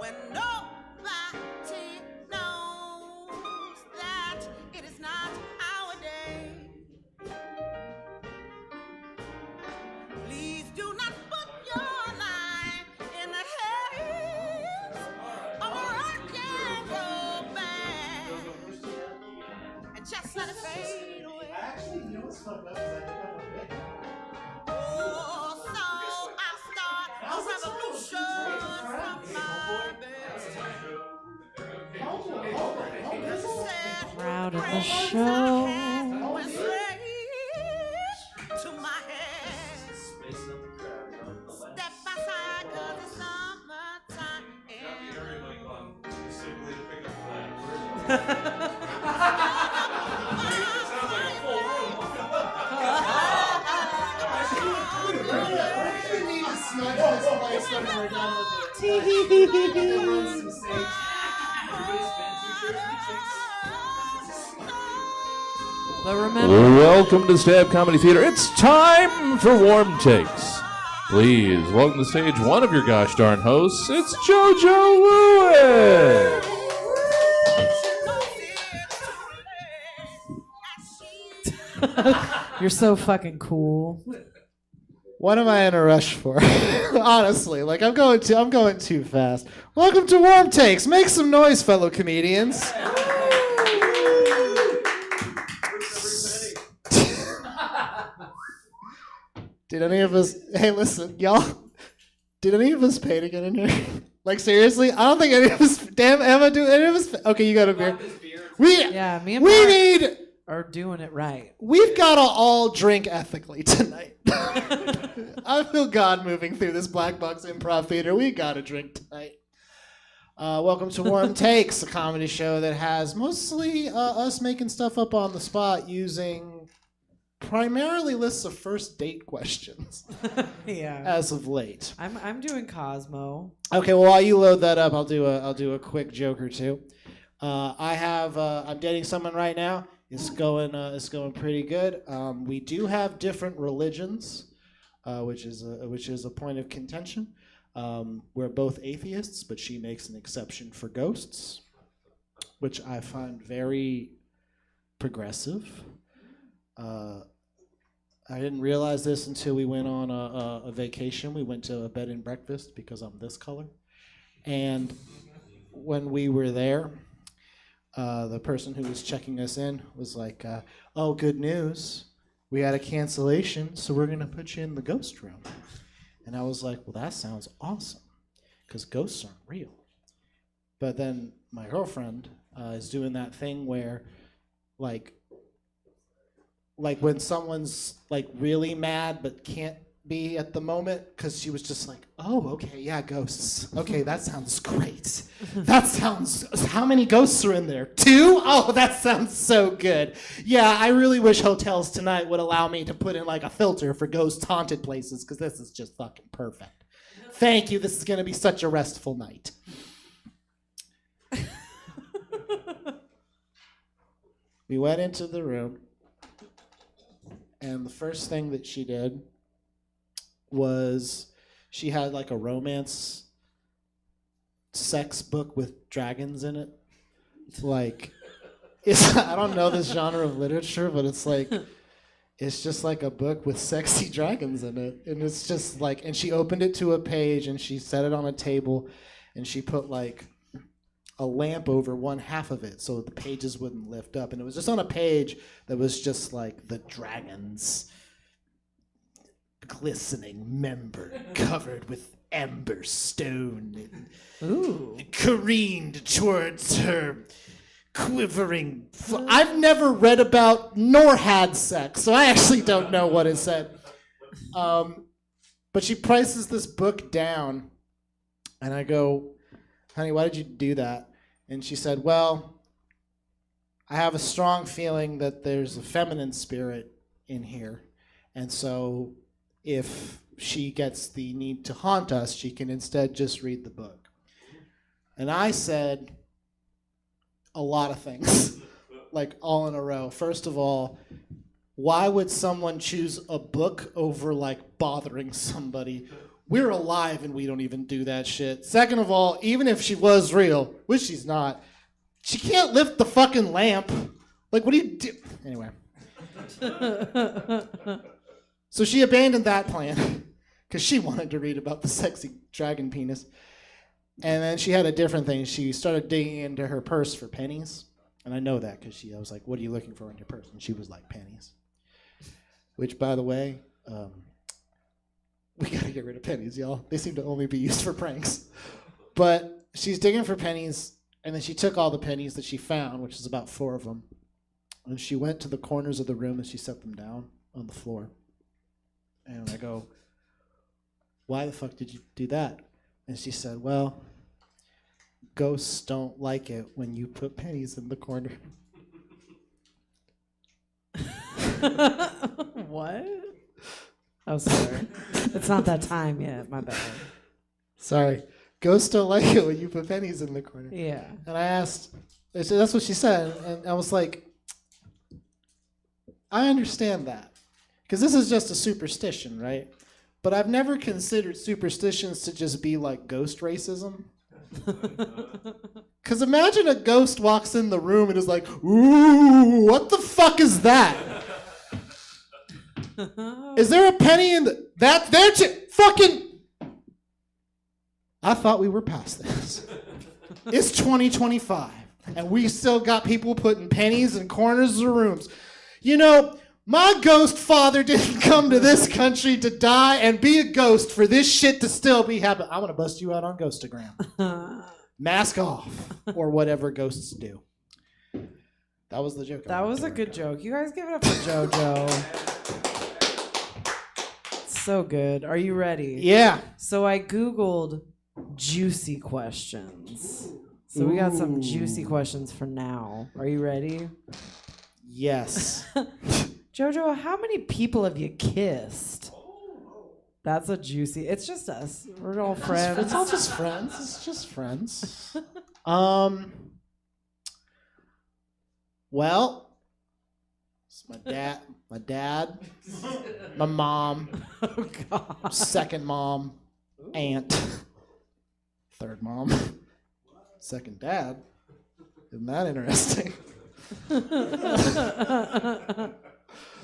when nobody knows that it is not our day. Please do not put your life in the hands of a rock and roll band, and just let it fade away. Actually, you know what's fucked up is I think I'm a bit. Oh, so I'll start a revolution from my bed. Hold on. This is Proud of the Brains I show. had went straight to my head. Step outside 'cause it's summertime. Simply to pick up flags. It sounds like a full room. We actually need to smudge this place when we're done with it. Everyone's some sage. But remember, Welcome to Stab Comedy Theater. It's time for Warm Takes. Please welcome to the stage one of your gosh darn hosts. It's JoJo Lewis. you're so fucking cool. What am I in a rush for? Honestly, like I'm going too fast. Welcome to Warm Takes. Make some noise, fellow comedians. Did any of us? Hey, listen, y'all. Did any of us pay to get in here? Like seriously, I don't think any of us. Damn, Emma, do any of us? Okay, you got a beer. Yeah, me and We Mark need. are doing it right. We've got to all drink ethically tonight. I feel God moving through this black box improv theater. We got to drink tonight. Welcome to Warm Takes, a comedy show that has mostly us making stuff up on the spot using primarily lists of first date questions Yeah. as of late. I'm doing Cosmo. Okay, well while you load that up, I'll do a quick joke or two. I'm dating someone right now. It's going pretty good. We do have different religions, which is a point of contention. We're both atheists, but she makes an exception for ghosts, which I find very progressive. I didn't realize this until we went on a vacation. We went to a bed and breakfast because I'm this color. And when we were there, the person who was checking us in was like, oh, good news. We had a cancellation, so we're going to put you in the ghost room. And I was like, well, that sounds awesome. because ghosts aren't real. But then my girlfriend is doing that thing where, like when someone's like really mad but can't be at the moment, because she was just like, oh, okay, yeah, ghosts. Okay, that sounds great. How many ghosts are in there? 2? Oh, that sounds so good. Yeah, I really wish Hotels Tonight would allow me to put in like a filter for ghost haunted places, because this is just fucking perfect. Thank you, this is going to be such a restful night. We went into the room, and the first thing that she did was she had like a romance sex book with dragons in it. Like, I don't know this genre of literature, but it's just like a book with sexy dragons in it. And it's just like, and she opened it to a page and she set it on a table and she put like a lamp over one half of it so the pages wouldn't lift up. And it was just on a page that was just like the dragons glistening member covered with amber stone and careened towards her quivering I've never read about nor had sex, so I actually don't know what it said. But she prices this book down and I go, honey, why did you do that? And she said, well, I have a strong feeling that there's a feminine spirit in here, and so if she gets the need to haunt us, she can instead just read the book. And I said a lot of things, like all in a row. First of all, why would someone choose a book over like bothering somebody? We're alive and we don't even do that shit. Second of all, even if she was real, which she's not, she can't lift the fucking lamp. Like, what do you do? Anyway. So she abandoned that plan because she wanted to read about the sexy dragon penis. And then she had a different thing. She started digging into her purse for pennies. And I know that because I was like, what are you looking for in your purse? And she was like, pennies. Which, by the way, we gotta get rid of pennies, y'all. They seem to only be used for pranks. But she's digging for pennies, and then she took all the pennies that she found, which is about 4 of them, and she went to the corners of the room and she set them down on the floor. And I go, why the fuck did you do that? And she said, well, ghosts don't like it when you put pennies in the corner. What? Oh, sorry. It's not that time yet. My bad. Sorry. Ghosts don't like it when you put pennies in the corner. Yeah. And I asked, that's what she said. And I was like, I understand that. Because this is just a superstition, right? But I've never considered superstitions to just be like ghost racism. Because imagine a ghost walks in the room and is like, ooh, what the fuck is that? Is there a penny in that? Fucking. I thought we were past this. It's 2025, and we still got people putting pennies in corners of the rooms. You know, my ghost father didn't come to this country to die and be a ghost for this shit to still be happening. I'm gonna bust you out on Ghostagram. Mask off, or whatever ghosts do. That was the joke. That was a good joke. You guys give it up for JoJo. So good. Are you ready? Yeah. So I Googled juicy questions. So we got some juicy questions for now. Are you ready? Yes. JoJo, how many people have you kissed? That's a juicy. It's just us. We're all friends. It's all just friends. It's just friends. Well, it's my dad, my mom, Oh, God. second mom, aunt, third mom, second dad. Isn't that interesting?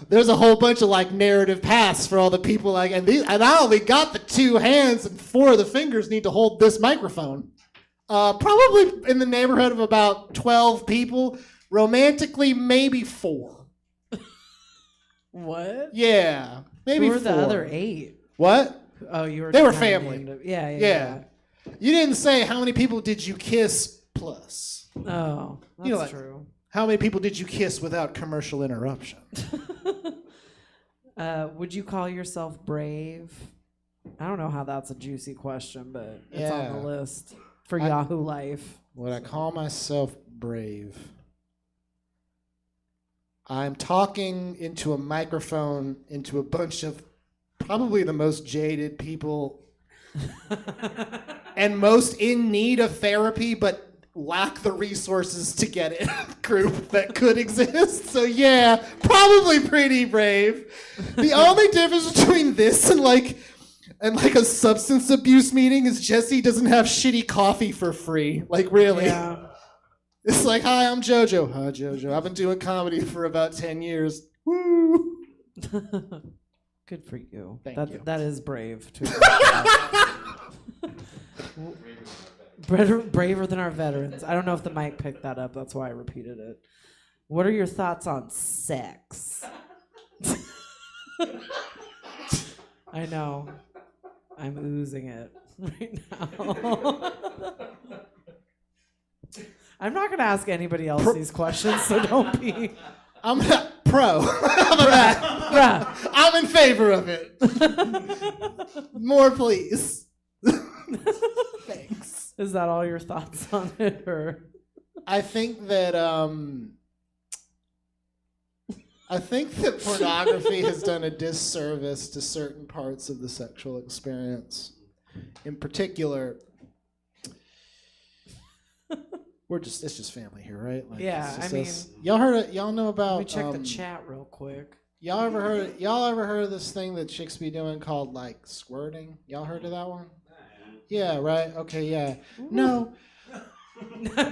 There's a whole bunch of like narrative paths for all the people like, and I only got the 2 hands and 4 of the fingers need to hold this microphone. Probably in the neighborhood of about 12 people. Romantically, maybe 4. What? Yeah, maybe Who were 4. the other 8? What? Oh, you were. They were kinda family. named- Yeah. You didn't say how many people did you kiss plus. Oh, that's You know, like, true. How many people did you kiss without commercial interruption? Would you call yourself brave? I don't know how that's a juicy question, but it's on Yeah. the list for Yahoo Life. Would I call myself brave? I'm talking into a microphone into a bunch of probably the most jaded people and most in need of therapy, but lack the resources to get it group that could exist. So yeah, probably pretty brave. The only difference between this and like a substance abuse meeting is Jesse doesn't have shitty coffee for free. Like really. Yeah. It's like, hi, I'm JoJo. Hi, JoJo. I've been doing comedy for about 10 years. Woo! Good for you. Thank you. That is brave. Too. Braver than our veterans. I don't know if the mic picked that up. That's why I repeated it. What are your thoughts on sex? I know. I'm oozing it right now. I'm not going to ask anybody else these questions, so don't be. I'm pro. How about that? I'm in favor of it. More, please. Thanks. Is that all your thoughts on it, or? I think that pornography has done a disservice to certain parts of the sexual experience. In particular, it's just family here, right? Like, Yeah, it's I just us. Y'all know about. Let me check the chat real quick. Y'all ever heard of this thing that chicks be doing called like squirting? Y'all heard of that one? Yeah, right. Okay, yeah. No.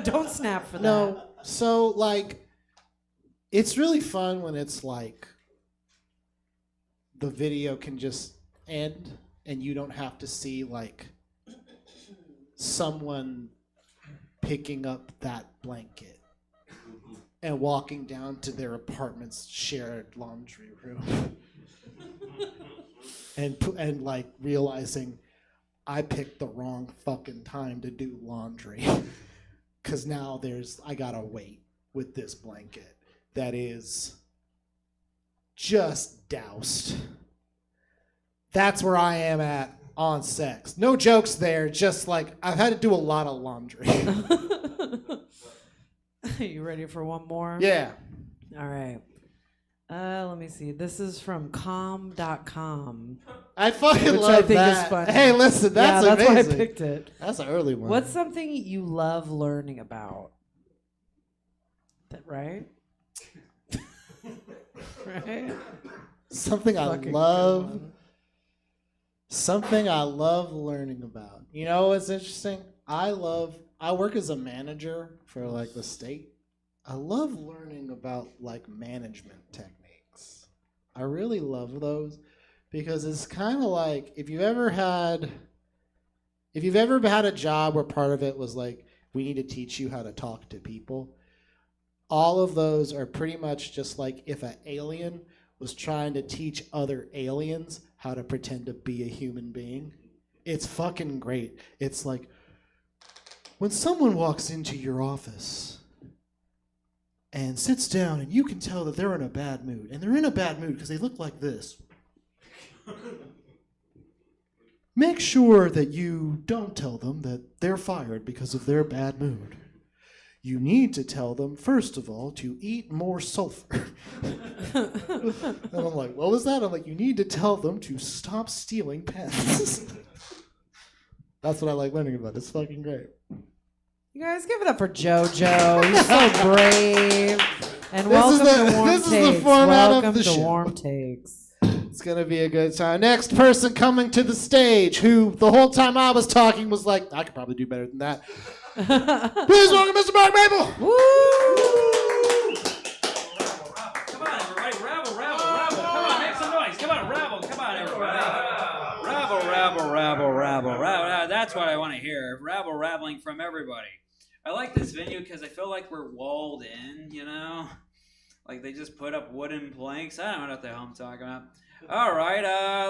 Don't snap for that. No. So like, it's really fun when it's like the video can just end and you don't have to see like someone picking up that blanket and walking down to their apartment's shared laundry room and like realizing I picked the wrong fucking time to do laundry because now I gotta wait with this blanket that is just doused. That's where I am at on sex. No jokes there, just like I've had to do a lot of laundry. You ready for one more? Yeah. All right. Let me see. This is from calm.com. I fucking which love I think that. Is funny. Hey, listen, that's that's amazing. why I picked it. That's an early one. What's something you love learning about? Right? Right? Something I Fucking love. good one. Something I love learning about. You know what's interesting? I work as a manager for like the state. I love learning about like management techniques. I really love those because it's kind of like if you've ever had a job where part of it was like we need to teach you how to talk to people. All of those are pretty much just like if an alien was trying to teach other aliens how to pretend to be a human being. It's fucking great. It's like when someone walks into your office and sits down and you can tell that they're in a bad mood, and they're in a bad mood because they look like this. Make sure that you don't tell them that they're fired because of their bad mood. You need to tell them, first of all, to eat more sulfur. And I'm like, what was that? I'm like, you need to tell them to stop stealing pens. That's what I like learning about. It's fucking great. You guys give it up for JoJo. He's so brave. And welcome to Warm Takes. This is the format welcome of the to show. Warm Takes. It's going to be a good time. Next person coming to the stage who the whole time I was talking was like, I could probably do better than that. Please welcome Mr. Mark Mabel. Woo! Come on, everybody. Rabble, rabble, rabble. Come on, make some noise. Come on, rabble. Come on, everybody. Rabble, rabble, rabble, rabble, rabble. That's what I want to hear. Rabble, rabbling from everybody. I like this venue because I feel like we're walled in, you know? Like they just put up wooden planks. I don't know what the hell I'm talking about. All right,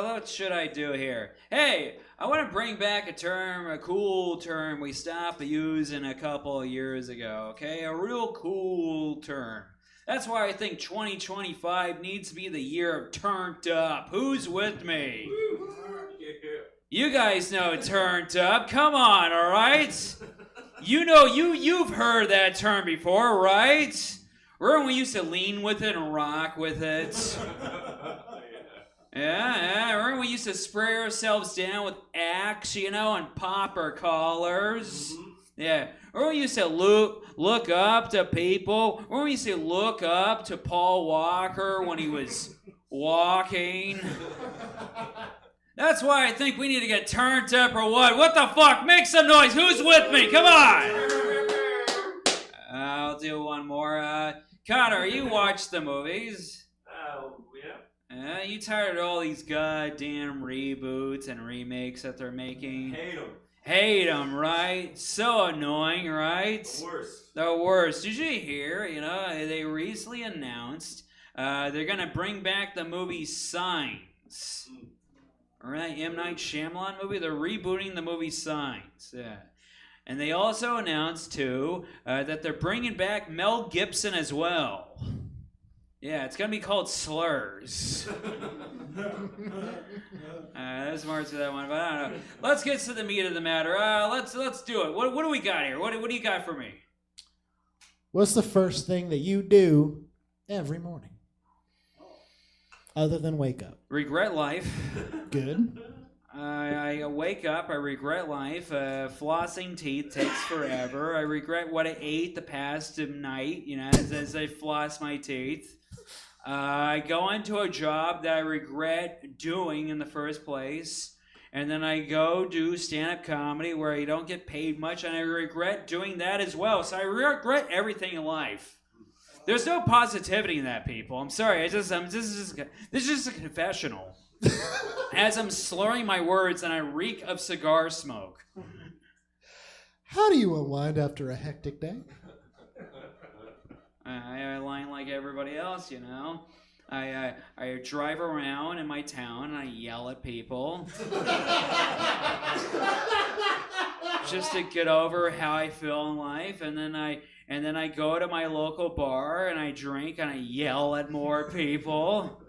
what should I do here? Hey, I want to bring back a cool term we stopped using a couple of years ago, okay? A real cool term. That's why I think 2025 needs to be the year of turned up. Who's with me? You guys know turned up. Come on, all right? You know, you've heard that term before, right? Remember when we used to lean with it and rock with it? Yeah. Remember when we used to spray ourselves down with Axe, and pop our collars? Mm-hmm. Yeah. Remember we used to look up to people? Remember we used to look up to Paul Walker when he was walking? That's why I think we need to get turned up or what? What the fuck? Make some noise. Who's with me? Come on. I'll do one more. Connor, you watch the movies? Yeah. You tired of all these goddamn reboots and remakes that they're making? Hate them, right? So annoying, right? The worst. Did you hear? They recently announced they're gonna bring back the movie Signs. Right, M. Night Shyamalan movie. They're rebooting the movie Signs. Yeah. And they also announced, too, that they're bringing back Mel Gibson as well. Yeah, it's going to be called Slurs. There's more to that one, but I don't know. Let's get to the meat of the matter. Let's do it. What do we got here? What do you got for me? What's the first thing that you do every morning? Other than wake up. Regret life. Good. I wake up, I regret life. Flossing teeth takes forever. I regret what I ate the past night, as I floss my teeth. I go into a job that I regret doing in the first place. And then I go do stand-up comedy where I don't get paid much, and I regret doing that as well. So I regret everything in life. There's no positivity in that, people. I'm sorry. This is just a confessional. As I'm slurring my words and I reek of cigar smoke. How do you unwind after a hectic day? I line like everybody else, I drive around in my town and I yell at people. Just to get over how I feel in life, and then I go to my local bar and I drink and I yell at more people.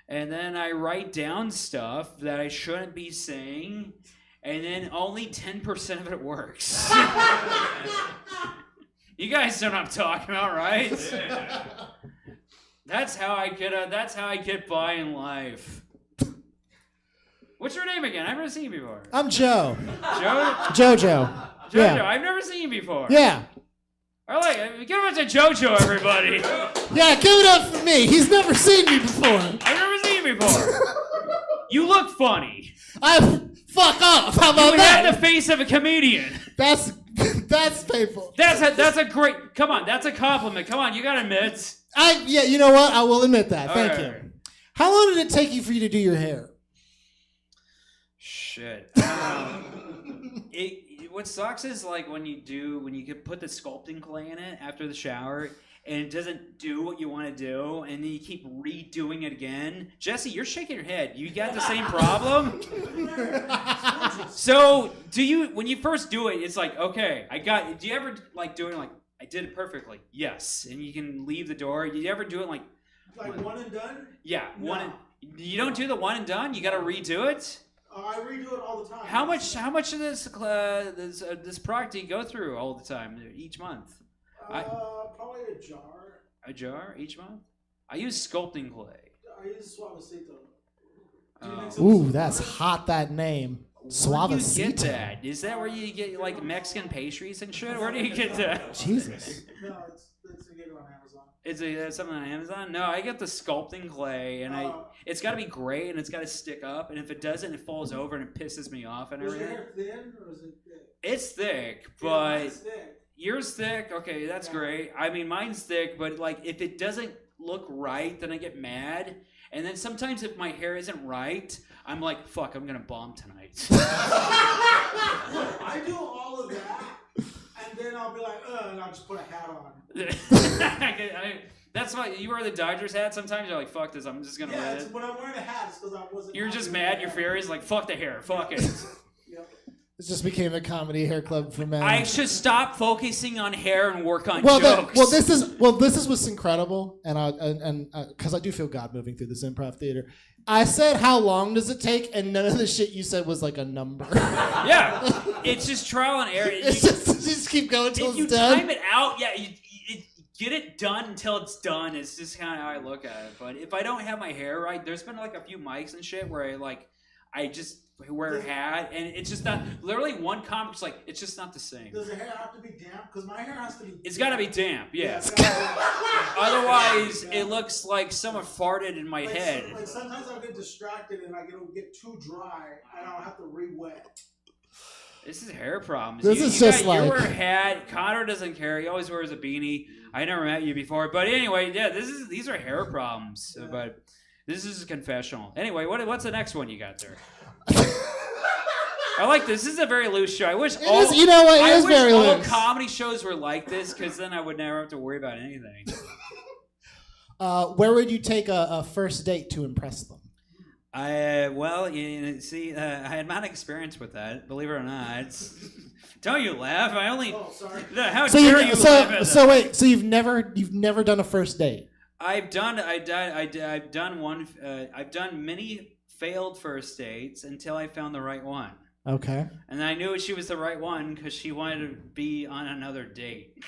And then I write down stuff that I shouldn't be saying, and then only 10% of it works. You guys know what I'm talking about, right? That's how I get by in life. What's your name again? I've never seen you before. I'm Joe. Joe? Jojo. Yeah. I've never seen you before. Yeah. All right, give it up to Jojo, everybody. Yeah, give it up for me. He's never seen me before. I've never seen you before. You look funny. Fuck off. How about you that? You have the face of a comedian. That's painful. That's a great. Come on, that's a compliment. Come on, you gotta admit. Yeah, you know what? I will admit that. Thank you. Right. How long did it take you for you to do your hair? Shit. What sucks is like when you could put the sculpting clay in it after the shower and it doesn't do what you want to do, and then you keep redoing it again. Jesse, you're shaking your head. You got the same problem? So when you first do it, it's like, okay, do you ever like doing like, I did it perfectly? Yes. And you can leave the door. You ever do it like one and done? Yeah. No. You don't do the one and done? You got to redo it? I redo it all the time. How much of this product do you go through all the time, each month? Probably a jar. A jar each month? I use sculpting clay. I use Suavecito. Ooh, that's hot, that name. Suavecito. Where do you get that? Is that where you get like Mexican pastries and shit? Where do you get that? Jesus. No, it's you get it on Amazon. Is something on Amazon? No, I get the sculpting clay, and it's got to be gray and it's got to stick up, and if it doesn't, it falls over and it pisses me off and everything. Is your hair thin or is it thick? It's thick, but mine's thick. Yours thick. Okay, that's great. I mean, mine's thick, but like if it doesn't look right, then I get mad. And then sometimes if my hair isn't right, I'm like, fuck, I'm gonna bomb tonight. I do all of that, and then I'll be like, and I'll just put a hat on. That's why you wear the Dodgers hat sometimes. You're like, fuck this, I'm just gonna wear it. When I'm wearing a hat, it's because I wasn't. You're just mad, you're furious, like, fuck the hair, fuck it. It just became a comedy hair club for men. I should stop focusing on hair and work on jokes. This is what's incredible, and because I do feel God moving through this improv theater. I said, how long does it take? And none of the shit you said was like a number. Yeah, it's just trial and error. You just keep going till if you it's done. time it out, yeah, you get it done until it's done. It's just kind of how I look at it. But if I don't have my hair right, there's been like a few mics and shit where I just wear a hat, and it's just not. Literally, one comic's like, it's just not the same. Does the hair have to be damp? Because my hair has to be. It's got to be damp, yeah. it's gotta be- Otherwise, it looks like someone farted in my head. Like sometimes I'll get distracted and it'll get too dry, and I'll have to re-wet. This is hair problems. This is just you like- wear a hat. Connor doesn't care. He always wears a beanie. I never met you before, but anyway, yeah. These are hair problems. But this is a confessional. Anyway, what's the next one you got there? I like this. This is a very loose show. I wish It is very all loose. comedy shows were like this, because then I would never have to worry about anything. Where would you take a first date to impress them? I had not experience with that. Believe it or not. Don't you laugh? I only. Oh, sorry. How dare you laugh at So that? wait, so you've never done a first date? I've done many failed first dates until I found the right one. Okay. And I knew she was the right one because she wanted to be on another date.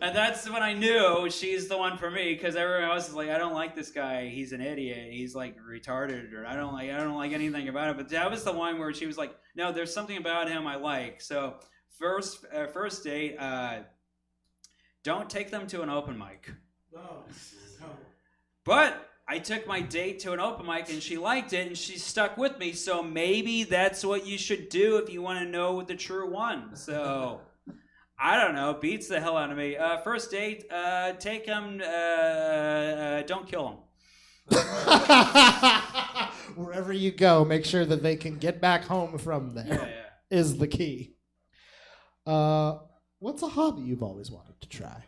And that's when I knew she's the one for me, because everyone else is like, I don't like this guy. He's an idiot. He's like retarded, or I don't like anything about it. But that was the one where she was like, no, there's something about him I like. So first date, don't take them to an open mic. No. But I took my date to an open mic and she liked it and she stuck with me. So maybe that's what you should do if you want to know the true one. So I don't know. Beats the hell out of me. First date, take him. Don't kill him. Wherever you go, make sure that they can get back home from there. Yeah. Is the key. What's a hobby you've always wanted to try?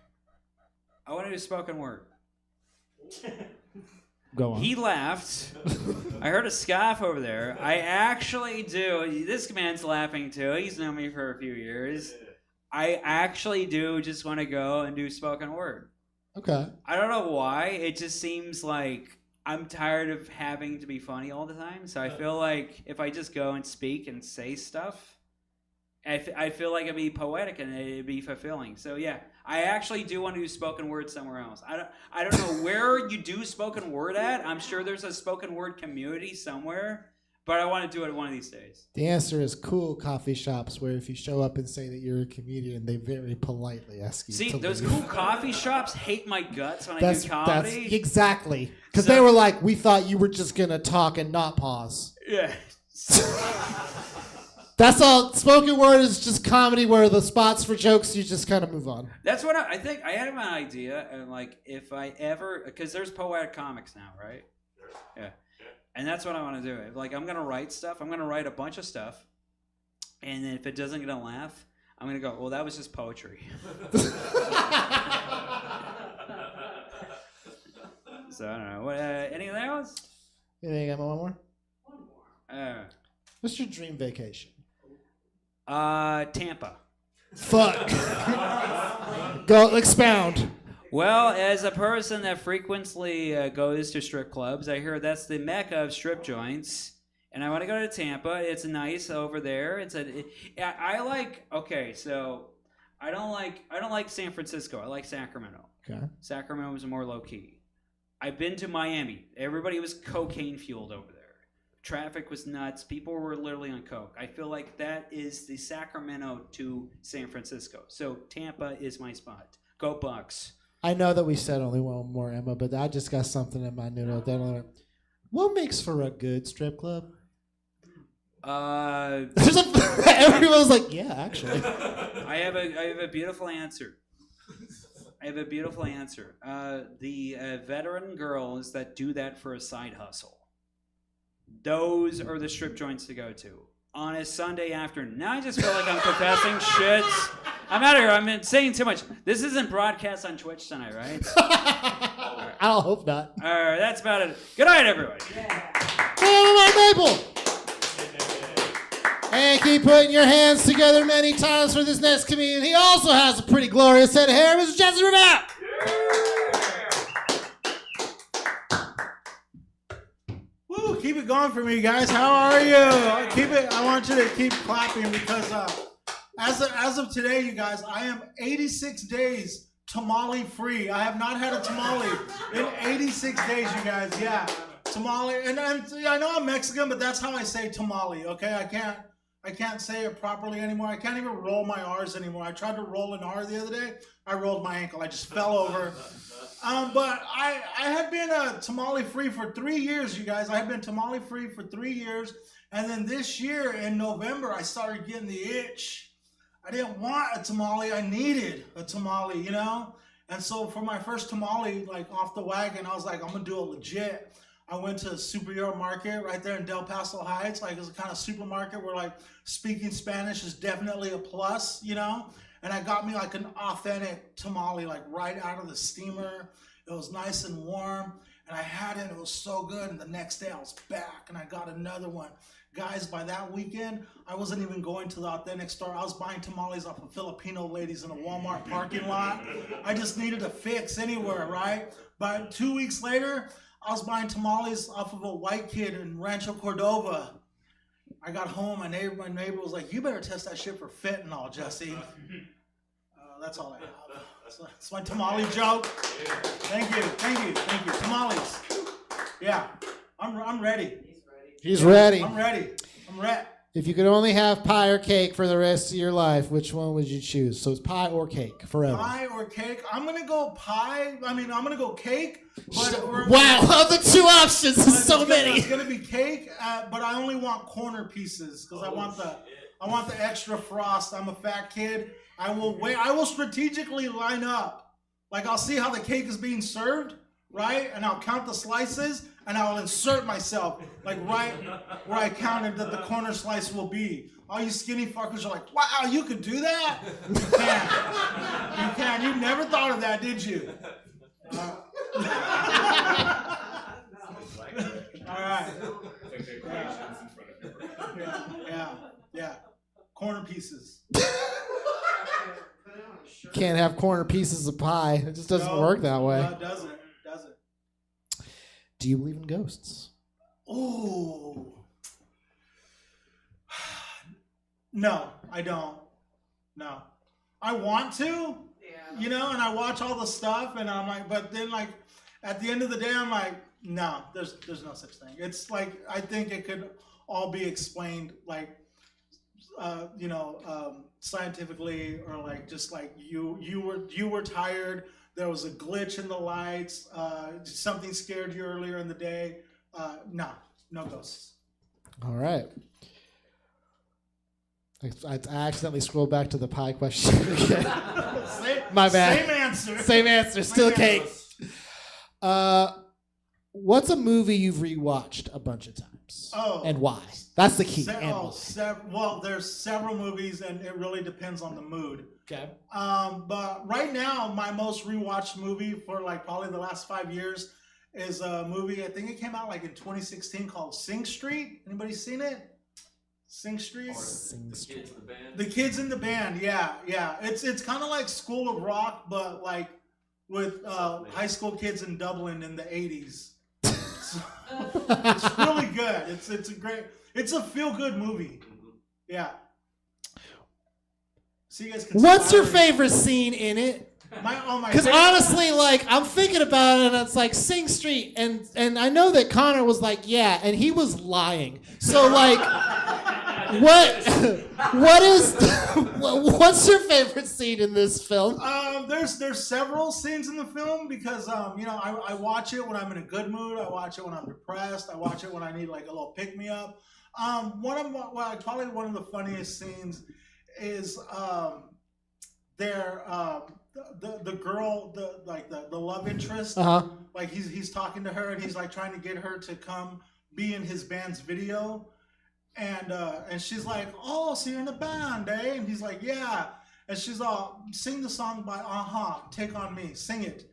I want to do spoken word. Go on. He laughed. I heard a scoff over there. I actually do. This man's laughing too. He's known me for a few years. I actually do just want to go and do spoken word. Okay. I don't know why. It just seems like I'm tired of having to be funny all the time. So I feel like if I just go and speak and say stuff, I feel like it'd be poetic and it'd be fulfilling. So yeah, I actually do want to do spoken word somewhere else. I don't know where you do spoken word at. I'm sure there's a spoken word community somewhere, but I want to do it one of these days. The answer is cool coffee shops where if you show up and say that you're a comedian, they very politely ask you See, to those leave. cool coffee shops hate my guts when I do comedy. That's exactly. Because they were like, we thought you were just going to talk and not pause. Yeah. That's all. Spoken word is just comedy where the spots for jokes, you just kind of move on. That's what I think. I had an idea, and like if I ever, because there's poetic comics now, right? Yeah. And that's what I want to do. Like I'm gonna write stuff. I'm gonna write a bunch of stuff, and then if it doesn't get a laugh, I'm gonna go, well, that was just poetry. So I don't know. What, anything else? You think I got one more? Uh, What's your dream vacation? Tampa. Fuck. Go expound. Well, as a person that frequently goes to strip clubs, I hear that's the mecca of strip joints, and I want to go to Tampa. It's nice over there. I like. Okay, so I don't like San Francisco. I like Sacramento. Okay. Sacramento is more low key. I've been to Miami. Everybody was cocaine fueled over there. Traffic was nuts. People were literally on coke. I feel like that is the Sacramento to San Francisco. So Tampa is my spot. Go Bucks. I know that we said only one more, Emma, but I just got something in my noodle. What makes for a good strip club? Everyone's like, yeah, actually. I have a beautiful answer. The veteran girls that do that for a side hustle. Those are the strip joints to go to on a Sunday afternoon. Now I just feel like I'm confessing shit. I'm out of here. I'm saying too much. This isn't broadcast on Twitch tonight, right? I'll hope not. All right, that's about it. Good night, everybody. Maple. And keep putting your hands together many times for this next comedian. He also has a pretty glorious head of hair. Mr. Jesse Rabat. Woo, keep it going for me, guys. How are you? Keep it. I want you to keep clapping because as of today, you guys, I am 86 days tamale free. I have not had a tamale in 86 days, you guys. Yeah, tamale. And I know I'm Mexican, but that's how I say tamale. Okay, I can't say it properly anymore. I can't even roll my R's anymore. I tried to roll an R the other day. I rolled my ankle. I just fell over. But I had been tamale free for 3 years, you guys. I had been tamale free for 3 years. And then this year in November, I started getting the itch. I didn't want a tamale. I needed a tamale, you know? And so for my first tamale, like off the wagon, I was like, I'm going to do it legit. I went to a superhero market right there in Del Paso Heights. Like, it's a kind of supermarket where, like, speaking Spanish is definitely a plus, you know? And I got me, like, an authentic tamale, like, right out of the steamer. It was nice and warm. And I had it. It was so good. And the next day I was back and I got another one. Guys, by that weekend, I wasn't even going to the authentic store. I was buying tamales off of Filipino ladies in a Walmart parking lot. I just needed a fix anywhere, right? But 2 weeks later, I was buying tamales off of a white kid in Rancho Cordova. I got home, my neighbor was like, you better test that shit for fentanyl, Jesse. That's all I have. That's my tamale joke. Thank you. Tamales. Yeah, I'm ready. He's ready. I'm ready. If you could only have pie or cake for the rest of your life, which one would you choose? So it's pie or cake forever. Pie or cake? I'm going to go pie. I'm going to go cake. But wow, of the two options, so many. It's going to be cake, but I only want corner pieces because I want the extra frost. I'm a fat kid. I will strategically line up. Like, I'll see how the cake is being served, right? And I'll count the slices, and I'll insert myself, like, right where I counted that the corner slice will be. All you skinny fuckers are like, wow, you could do that? You can. You can. You never thought of that, did you? All right. Yeah. Corner pieces. Can't have corner pieces of pie. It just doesn't work that way. No, it doesn't. Do you believe in ghosts? Oh. No, I don't. No. I want to, you know, and I watch all the stuff and I'm like, but then like at the end of the day, I'm like, no, there's no such thing. It's like, I think it could all be explained like, scientifically, or like just like you were tired. There was a glitch in the lights. Something scared you earlier in the day. No ghosts. All right. I accidentally scrolled back to the pie question again. My bad. Same answer. Still cake. What's a movie you've rewatched a bunch of times? Oh. And why? That's the key. Well, there's several movies, and it really depends on the mood. Okay. But right now, my most rewatched movie for like probably the last 5 years is a movie. I think it came out like in 2016 called Sing Street. Anybody seen it? Sing Street. The Kids in the Band. Yeah. It's kind of like School of Rock, but like with high school kids in Dublin in the 80s. It's really good. It's a feel-good movie. Yeah. So you guys can. What's your favorite scene in it? Because honestly, like, I'm thinking about it, and it's like Sing Street, and I know that Connor was like, yeah, and he was lying. So like, what's your favorite scene in this film? There's several scenes in the film because I watch it when I'm in a good mood. I watch it when I'm depressed. I watch it when I need like a little pick me up. Probably one of the funniest scenes is the girl, the love interest, like he's talking to her and he's like trying to get her to come be in his band's video, and she's like, oh, so you're in a band, eh? And he's like, yeah. And she's all, sing the song by Take On Me, sing it.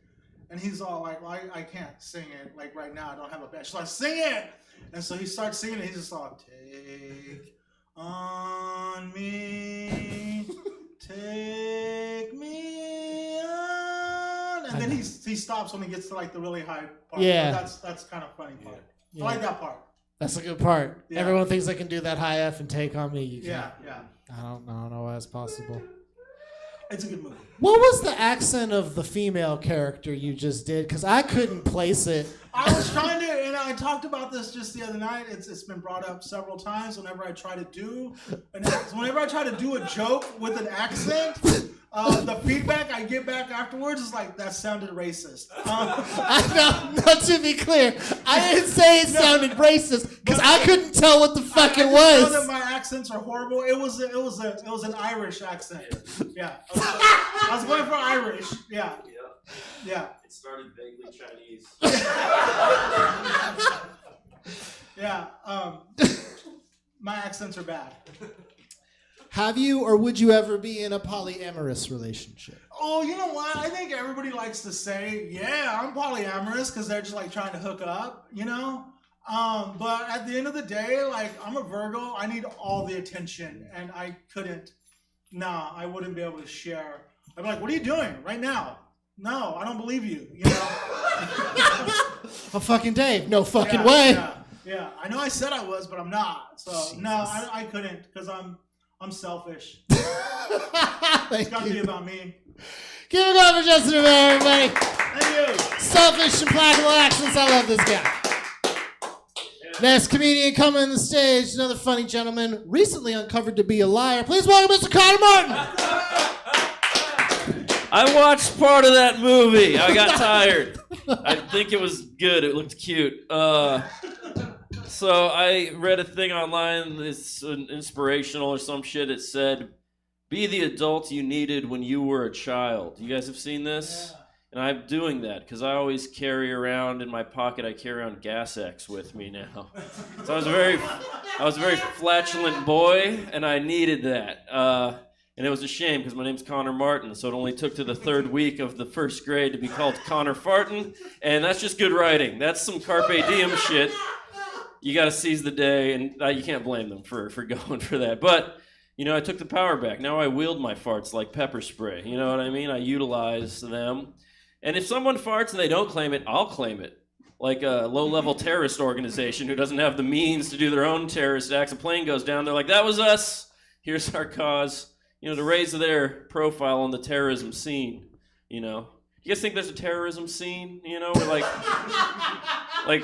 And he's all like, well, I can't sing it like right now. I don't have a band. She's like, sing it. And so he starts singing it. He's just all, take on me, take me on. And then he stops when he gets to like the really high part. Yeah. That's kind of funny part. Yeah. I like that part. That's a good part. Yeah. Everyone thinks they can do that high F and take on me. You Yeah, can't. yeah. I don't know why that's possible. It's a good movie. What was the accent of the female character you just did? Because I couldn't place it. I was trying to, and I talked about this just the other night. It's been brought up several times whenever I try to do a joke with an accent. The feedback I get back afterwards is like, that sounded racist. To be clear, I didn't say it sounded racist because I couldn't tell what the fuck it was. I know that my accents are horrible. It was an Irish accent. Yeah, I was going for Irish. Yeah. Yeah. It started vaguely Chinese. Yeah. My accents are bad. Have you or would you ever be in a polyamorous relationship? Oh, you know what? I think everybody likes to say, yeah, I'm polyamorous because they're just like trying to hook up, you know? But at the end of the day, like, I'm a Virgo. I need all the attention, and I couldn't. Nah, I wouldn't be able to share. I'd be like, what are you doing right now? No, I don't believe you, you know? A fucking Dave. No fucking way. Yeah. I know I said I was, but I'm not. So, no, I couldn't because I'm selfish. It's got to be about me. Give it up for Justin Rivera, everybody. Thank you. Selfish, implacable accents. I love this guy. Next comedian coming on the stage, another funny gentleman, recently uncovered to be a liar. Please welcome Mr. Connor Martin. I watched part of that movie. I got tired. I think it was good. It looked cute. So I read a thing online. It's inspirational or some shit. It said, "Be the adult you needed when you were a child." You guys have seen this? Yeah. And I'm doing that because I always carry around in my pocket. I carry around Gas X with me now. So I was a very flatulent boy, and I needed that. And it was a shame because my name's Connor Martin, so it only took to the third week of the first grade to be called Connor Fartin, and that's just good writing. That's some Carpe Diem shit. You got to seize the day, and you can't blame them for going for that. But, you know, I took the power back. Now I wield my farts like pepper spray. You know what I mean? I utilize them. And if someone farts and they don't claim it, I'll claim it. Like a low-level terrorist organization who doesn't have the means to do their own terrorist acts. A plane goes down, they're like, that was us. Here's our cause. You know, to raise their profile on the terrorism scene, you know. You guys think there's a terrorism scene, you know, where like at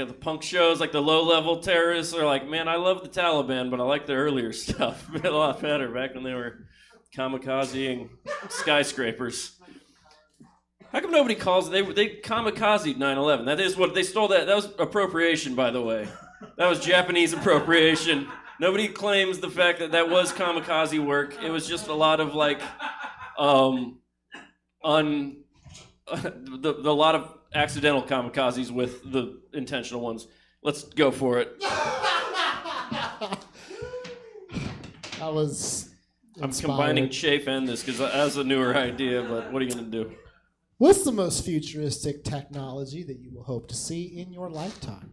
the punk shows, like the low-level terrorists are like, man, I love the Taliban, but I like the earlier stuff a lot better back when they were kamikazeing skyscrapers. How come nobody calls they kamikazed 9/11? That is what they stole. That was appropriation, by the way. That was Japanese appropriation. Nobody claims the fact that that was kamikaze work. It was just a lot of like, the lot of accidental kamikazes with the intentional ones. Let's go for it. I'm combining chafe and this because that's a newer idea, but what are you gonna do? What's the most futuristic technology that you will hope to see in your lifetime?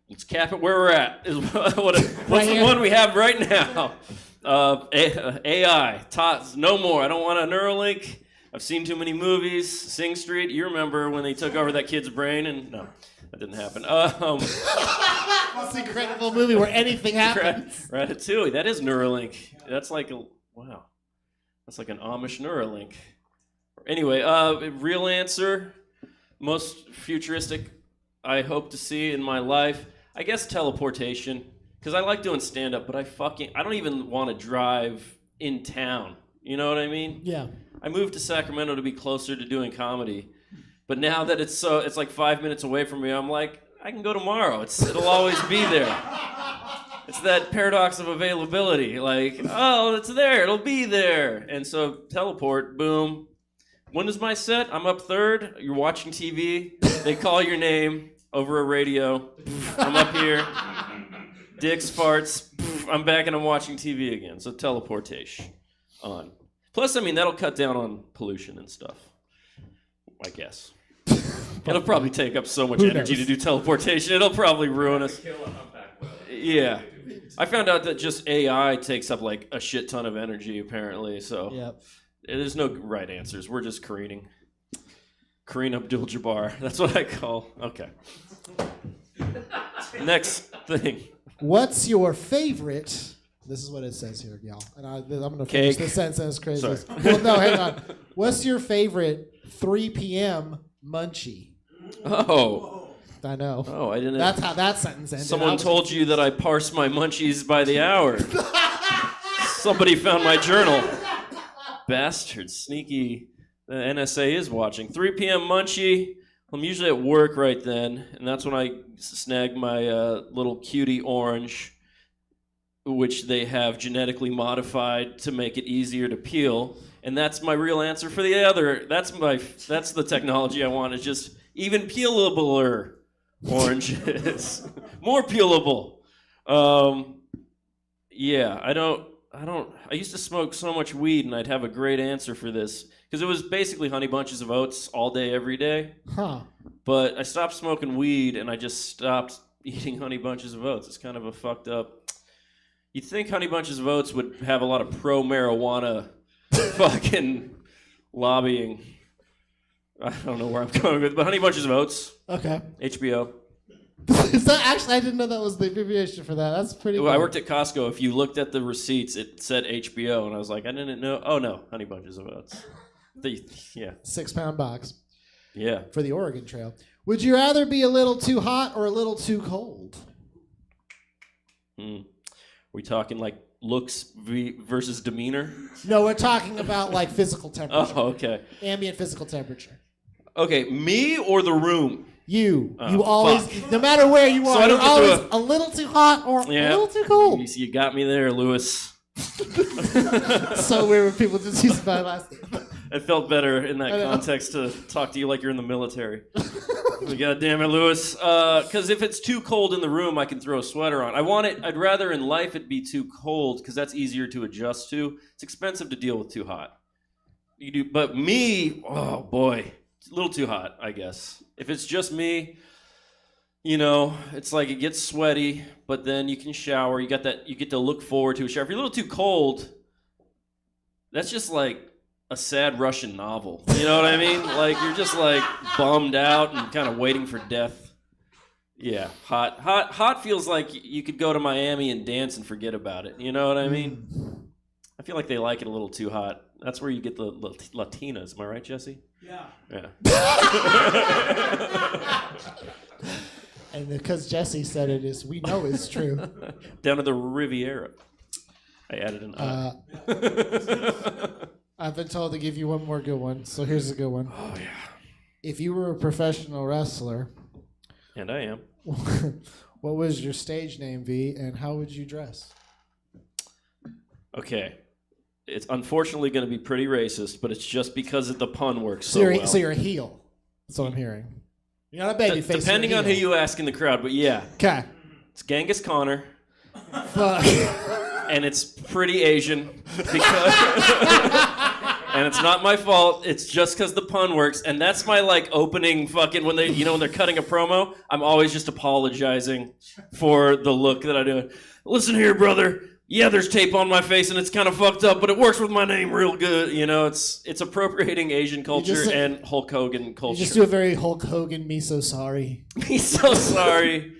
Let's cap it where we're at. What's the one we have right now? AI. No more. I don't want a Neuralink. I've seen too many movies. Sing Street. You remember when they took over that kid's brain? And no, that didn't happen. That's an incredible movie where anything happens. Ratatouille. That is Neuralink. That's like wow. That's like an Amish Neuralink. Anyway, real answer. Most futuristic I hope to see in my life. I guess teleportation, because I like doing stand-up, but I don't even want to drive in town. You know what I mean? Yeah. I moved to Sacramento to be closer to doing comedy, but now that it's like 5 minutes away from me, I'm like, I can go tomorrow. It'll always be there. It's that paradox of availability. Like, oh, it's there. It'll be there. And so teleport, boom. When is my set? I'm up third. You're watching TV. They call your name over a radio. I'm up here. Dicks, farts. I'm back and I'm watching TV again. So teleportation on. Plus, I mean, that'll cut down on pollution and stuff. I guess. It'll probably take up so much energy to do teleportation. It'll probably ruin us. Yeah. I found out that just AI takes up like a shit ton of energy, apparently. So there's no right answers. We're just careening. Kareem Abdul-Jabbar. That's what I call. Okay. Next thing. What's your favorite? This is what it says here, y'all. And I'm going to finish this sentence as crazy. Well, no, hang on. What's your favorite 3 p.m. munchie? Oh. I know. Oh, I didn't. That's how that sentence ended. Someone told you that I parse my munchies by the hour. Somebody found my journal. Bastard. Sneaky. The NSA is watching. 3 p.m. munchie. I'm usually at work right then, and that's when I snag my little cutie orange, which they have genetically modified to make it easier to peel. And that's my real answer for the other. That's the technology I want, is just even peelabler oranges. More peelable. Yeah, I used to smoke so much weed, and I'd have a great answer for this. Because it was basically Honey Bunches of Oats all day, every day. Huh. But I stopped smoking weed, and I just stopped eating Honey Bunches of Oats. It's kind of a fucked up... You'd think Honey Bunches of Oats would have a lot of pro-marijuana fucking lobbying. I don't know where I'm going with it, but Honey Bunches of Oats. Okay. HBO. Is that actually? I didn't know that was the abbreviation for that. That's pretty cool. I worked at Costco. If you looked at the receipts, it said HBO, and I was like, I didn't know. Oh, no, Honey Bunches of Oats. Yeah. 6-pound box. Yeah. For the Oregon Trail. Would you rather be a little too hot or a little too cold? We talking like looks versus demeanor? No, we're talking about like physical temperature. Oh, okay. Ambient physical temperature. Okay, me or the room? You. Oh, you always, fuck. no matter where you are, So I you're don't always get a little too hot or a little too cold. You got me there, Lewis. So weird when people just use my last name. It felt better in that context to talk to you like you're in the military. God damn it, Lewis. Because if it's too cold in the room, I can throw a sweater on. I'd rather in life it be too cold because that's easier to adjust to. It's expensive to deal with too hot. But me, oh boy, it's a little too hot, I guess. If it's just me, it's like it gets sweaty, but then you can shower. You get to look forward to a shower. If you're a little too cold, that's just like a sad Russian novel. You know what I mean? Like you're just like bummed out and kind of waiting for death. Yeah, hot feels like you could go to Miami and dance and forget about it. You know what I mean? I feel like they like it a little too hot. That's where you get the Latinas. Am I right, Jesse? Yeah. And because Jesse said it, we know it's true. Down to the Riviera. I added an I. I've been told to give you one more good one, so here's a good one. Oh, yeah. If you were a professional wrestler... And I am. What was your stage name, V, and how would you dress? Okay. It's unfortunately going to be pretty racist, but it's just because the pun works so well. So you're a heel. That's what I'm hearing. You're not a baby face. Depending on who you ask in the crowd, but yeah. Okay. It's Genghis Connor. Fuck. And it's pretty Asian because and it's not my fault. It's just because the pun works, and that's my like opening fucking when they're cutting a promo. I'm always just apologizing for the look that I do. Listen here, brother. Yeah, there's tape on my face and it's kind of fucked up, but it works with my name real good. It's appropriating Asian culture and Hulk Hogan culture. You just do a very Hulk Hogan, me so sorry. Me so sorry.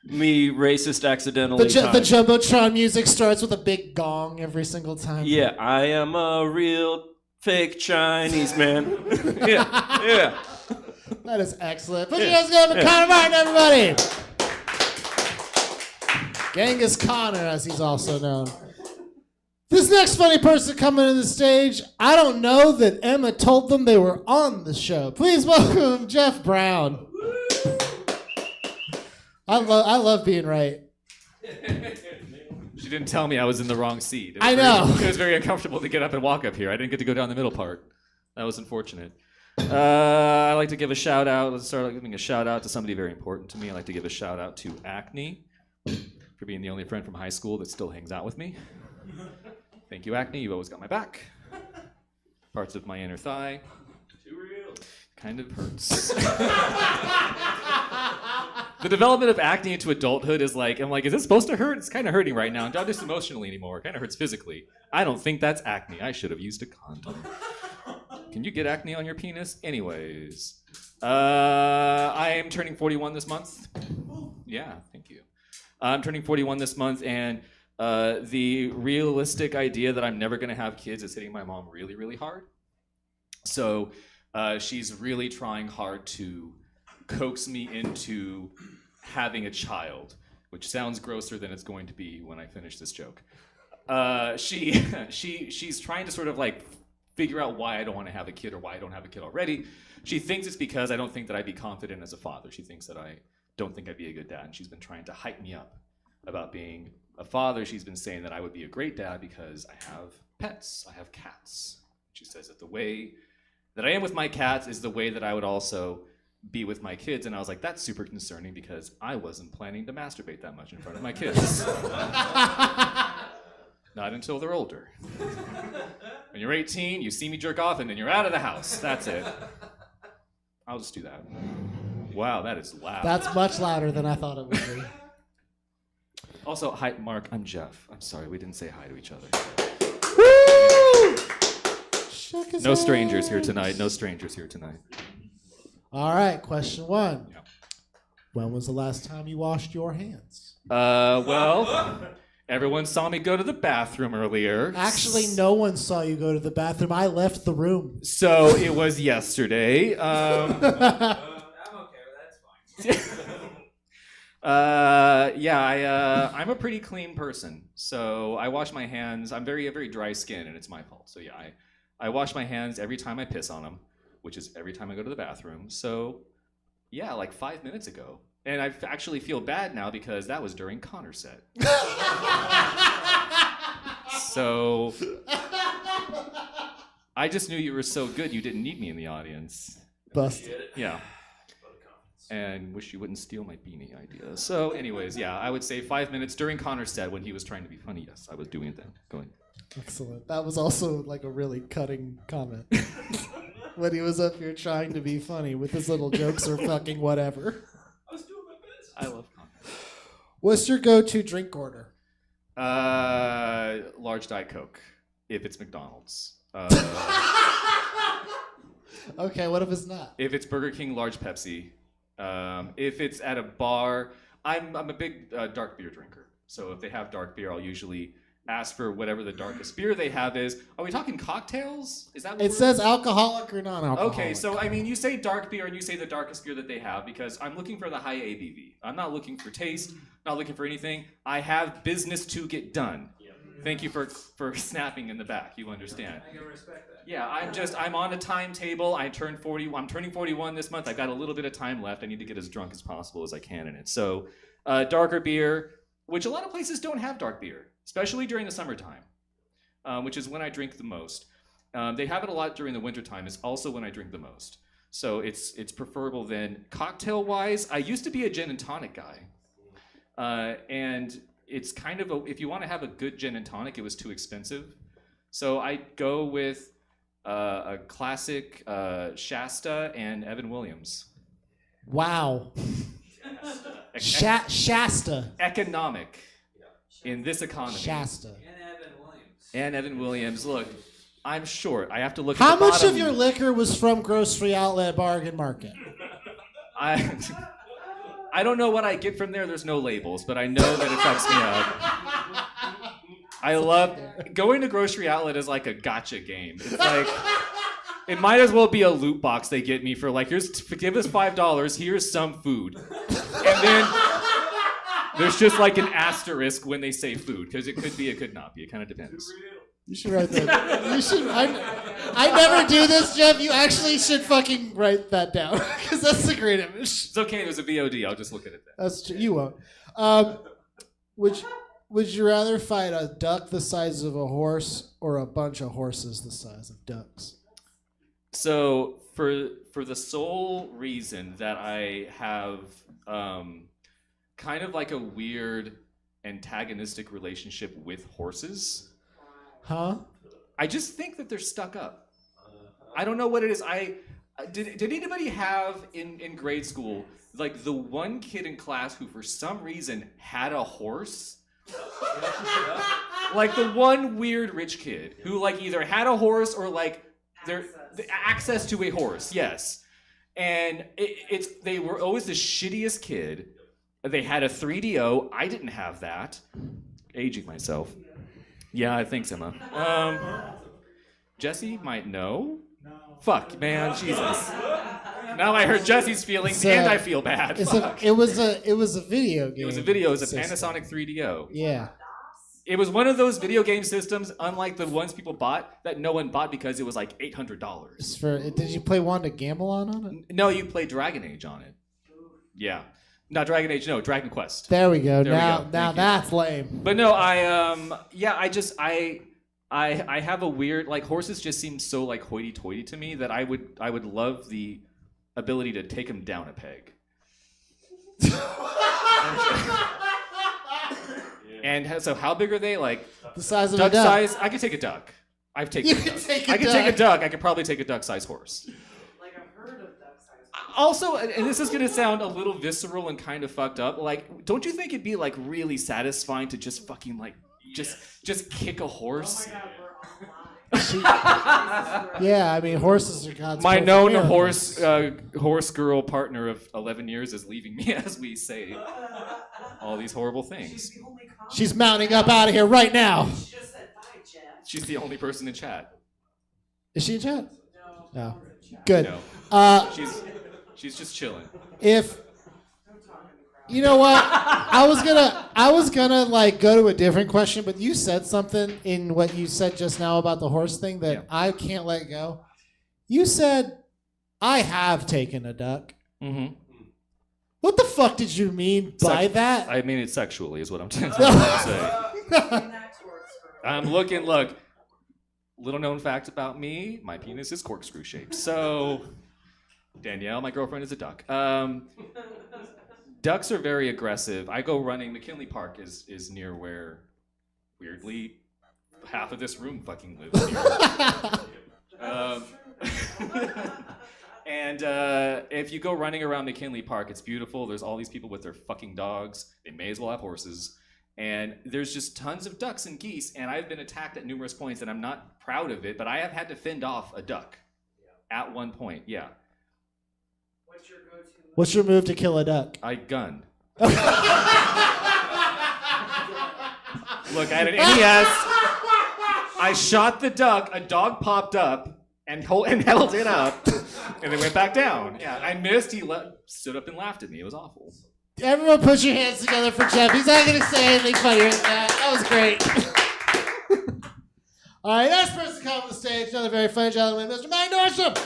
Me racist accidentally. The Jumbotron music starts with a big gong every single time. Yeah, I am a real fake Chinese man. Yeah. That is excellent. Put your hands together for Connor Martin, everybody. Genghis Connor, as he's also known. This next funny person coming to the stage, I don't know that Emma told them they were on the show. Please welcome Jeff Brown. I love being right. She didn't tell me I was in the wrong seat. I know. It was very uncomfortable to get up and walk up here. I didn't get to go down the middle part. That was unfortunate. I'd like to give a shout out. Let's start giving a shout out to somebody very important to me. I'd like to give a shout out to Acne. for being the only friend from high school that still hangs out with me. Thank you, acne. You've always got my back. Parts of my inner thigh. Too real. Kind of hurts. The development of acne into adulthood is like, I'm like, is it supposed to hurt? It's kind of hurting right now. Not just emotionally anymore. It kind of hurts physically. I don't think that's acne. I should have used a condom. Can you get acne on your penis? Anyways. I am turning 41 this month. Yeah, thank you. I'm turning 41 this month, and the realistic idea that I'm never going to have kids is hitting my mom really, really hard. So she's really trying hard to coax me into having a child, which sounds grosser than it's going to be when I finish this joke. She's trying to sort of like figure out why I don't want to have a kid or why I don't have a kid already. She thinks it's because I don't think that I'd be confident as a father. She thinks that I don't think I'd be a good dad, and she's been trying to hype me up about being a father. She's been saying that I would be a great dad because I have pets, I have cats. She says that the way that I am with my cats is the way that I would also be with my kids, and I was like, that's super concerning because I wasn't planning to masturbate that much in front of my kids. Not until they're older. When you're 18, you see me jerk off, and then you're out of the house. That's it. I'll just do that. Wow, that is loud. That's much louder than I thought it would be. Also, hi, Mark. I'm Jeff. I'm sorry, we didn't say hi to each other. Woo! No strangers here tonight. No strangers here tonight. All right, question 1. Yeah. When was the last time you washed your hands? Well, everyone saw me go to the bathroom earlier. Actually, no one saw you go to the bathroom. I left the room. So it was yesterday. I'm okay, that's fine. I'm a pretty clean person. So I wash my hands. I'm very dry skin, and it's my fault. So yeah, I wash my hands every time I piss on them, which is every time I go to the bathroom. So yeah, like 5 minutes ago. And I actually feel bad now because that was during Connor's set. So I just knew you were so good you didn't need me in the audience. Busted. Yeah. And wish you wouldn't steal my beanie idea. So anyways, yeah, I would say 5 minutes during Connor's set when he was trying to be funny. Yes, I was doing it then. Go ahead. Excellent. That was also like a really cutting comment. When he was up here trying to be funny with his little jokes or fucking whatever. I was doing my best. I love Connor. What's your go-to drink order? Large Diet Coke, if it's McDonald's. Okay, what if it's not? If it's Burger King, large Pepsi. If it's at a bar, I'm a big dark beer drinker. So if they have dark beer, I'll usually ask for whatever the darkest beer they have is. Are we talking cocktails? Is that what It says alcoholic or non-alcoholic. Okay, so I mean, you say dark beer and you say the darkest beer that they have because I'm looking for the high ABV. I'm not looking for taste, not looking for anything. I have business to get done. Thank you for snapping in the back. You understand. I can respect that. Yeah, I'm on a timetable. I'm turning 41 this month. I've got a little bit of time left. I need to get as drunk as possible as I can in it. So, darker beer, which a lot of places don't have dark beer, especially during the summertime, which is when I drink the most. They have it a lot during the wintertime. It's also when I drink the most. So it's preferable then. Cocktail-wise, I used to be a gin and tonic guy. And it's kind of if you want to have a good gin and tonic, it was too expensive. So I go with a classic Shasta and Evan Williams. Wow. Shasta. Economic in this economy. Shasta. And Evan Williams. Look, I'm short. I have to look How at the much bottom. of your liquor was from Grocery Outlet Bargain Market? I don't know what I get from there. There's no labels, but I know that it fucks me up. I love going to Grocery Outlet is like a gotcha game. It's like it might as well be a loot box they get me for like give us $5. Here's some food, and then there's just like an asterisk when they say food because it could be, it could not be. It kind of depends. You should write that. You should. I never do this, Jeff. You actually should fucking write that down because that's a great image. It's okay. There's a VOD. I'll just look at it then. That's true. You won't. Would you rather fight a duck the size of a horse or a bunch of horses the size of ducks? So for the sole reason that I have kind of like a weird antagonistic relationship with horses. Huh? I just think that they're stuck up. I don't know what it is. Did anybody have in grade school like the one kid in class who for some reason had a horse? Like the one weird rich kid who like either had a horse or like the access to a horse, yes. And they were always the shittiest kid. They had a 3DO. I didn't have that. Aging myself. Yeah, thanks, Emma. Jesse might know. No. Fuck, man, Jesus. Now I hurt Jesse's feelings and I feel bad. It was a video game. It was a video. It was a Panasonic 3DO. Yeah. It was one of those video game systems, unlike the ones people bought, that no one bought because it was like $800. Did you play Wanda Gamble on it? No, you played Dragon Age on it. Yeah. Not Dragon Age, no, Dragon Quest. There we go. There now we go. that's lame. But no, I have a weird, like, horses just seem so like hoity-toity to me that I would love the ability to take them down a peg. And so how big are they? Like the size of duck a duck size? I could take a duck. I've taken a duck. I could take a duck. I could probably take a duck-sized horse. Like I've heard of duck-sized horses. Also, and this is gonna sound a little visceral and kind of fucked up. Like, don't you think it'd be like really satisfying to just fucking like just kick a horse? Oh my God, Yeah, I mean horses are God's. My perfect known miracles. horse girl partner of 11 years is leaving me as we say all these horrible things. She's mounting up out of here right now. She just said bye, Jeff. She's the only person in chat. Is she in chat? No. No. Good. No. She's just chilling. If you know what, I was gonna like go to a different question, but you said something in what you said just now about the horse thing that I can't let go. You said, "I have taken a duck." Mm-hmm. What the fuck did you mean by that? I mean it sexually is what I'm trying to say. Look, little known fact about me, my penis is corkscrew shaped. So, Danielle, my girlfriend, is a duck. Ducks are very aggressive. I go running. McKinley Park is near where, weirdly, half of this room fucking lives here. And if you go running around McKinley Park, it's beautiful. There's all these people with their fucking dogs. They may as well have horses. And there's just tons of ducks and geese, and I've been attacked at numerous points, and I'm not proud of it, but I have had to fend off a duck at one point, yeah. What's your go-to? What's your move to kill a duck? I gun. Look, I had an NES. I shot the duck, a dog popped up, and held it up, and then went back down. Yeah, I missed, he stood up and laughed at me. It was awful. Everyone put your hands together for Jeff. He's not going to say anything funnier than that. That was great. All right, next person to come on the stage, another very funny gentleman, Mr. Mike Norsham.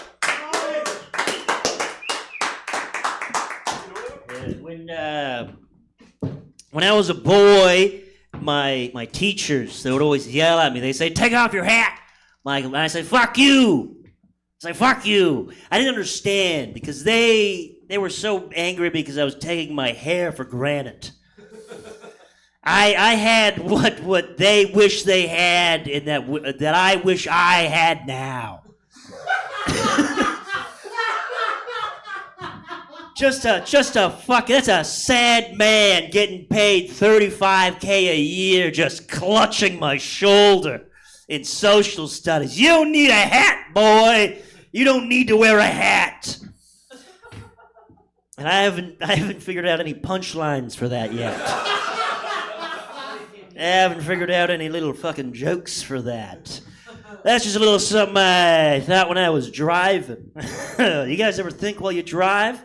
When I was a boy, my teachers, they would always yell at me. They say, "Take off your hat." I say, "Fuck you." It's like, "Fuck you." I didn't understand because they were so angry because I was taking my hair for granted. I had what they wish they had and that I wish I had now. Just a fuck. That's a sad man getting paid $35K a year just clutching my shoulder in social studies. You don't need a hat, boy. You don't need to wear a hat. And I haven't figured out any punchlines for that yet. I haven't figured out any little fucking jokes for that. That's just a little something I thought when I was driving. You guys ever think while you drive?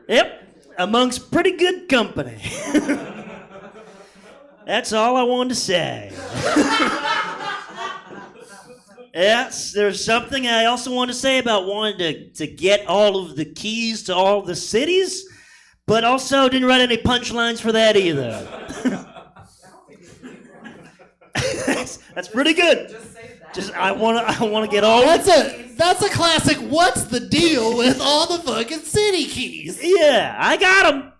Yep, amongst pretty good company. That's all I wanted to say. Yes, there's something I also want to say about wanting to get all of the keys to all the cities, but also didn't write any punchlines for that either. That's pretty good. Just I want to get all. That's a classic. What's the deal with all the fucking city keys? Yeah, I got them.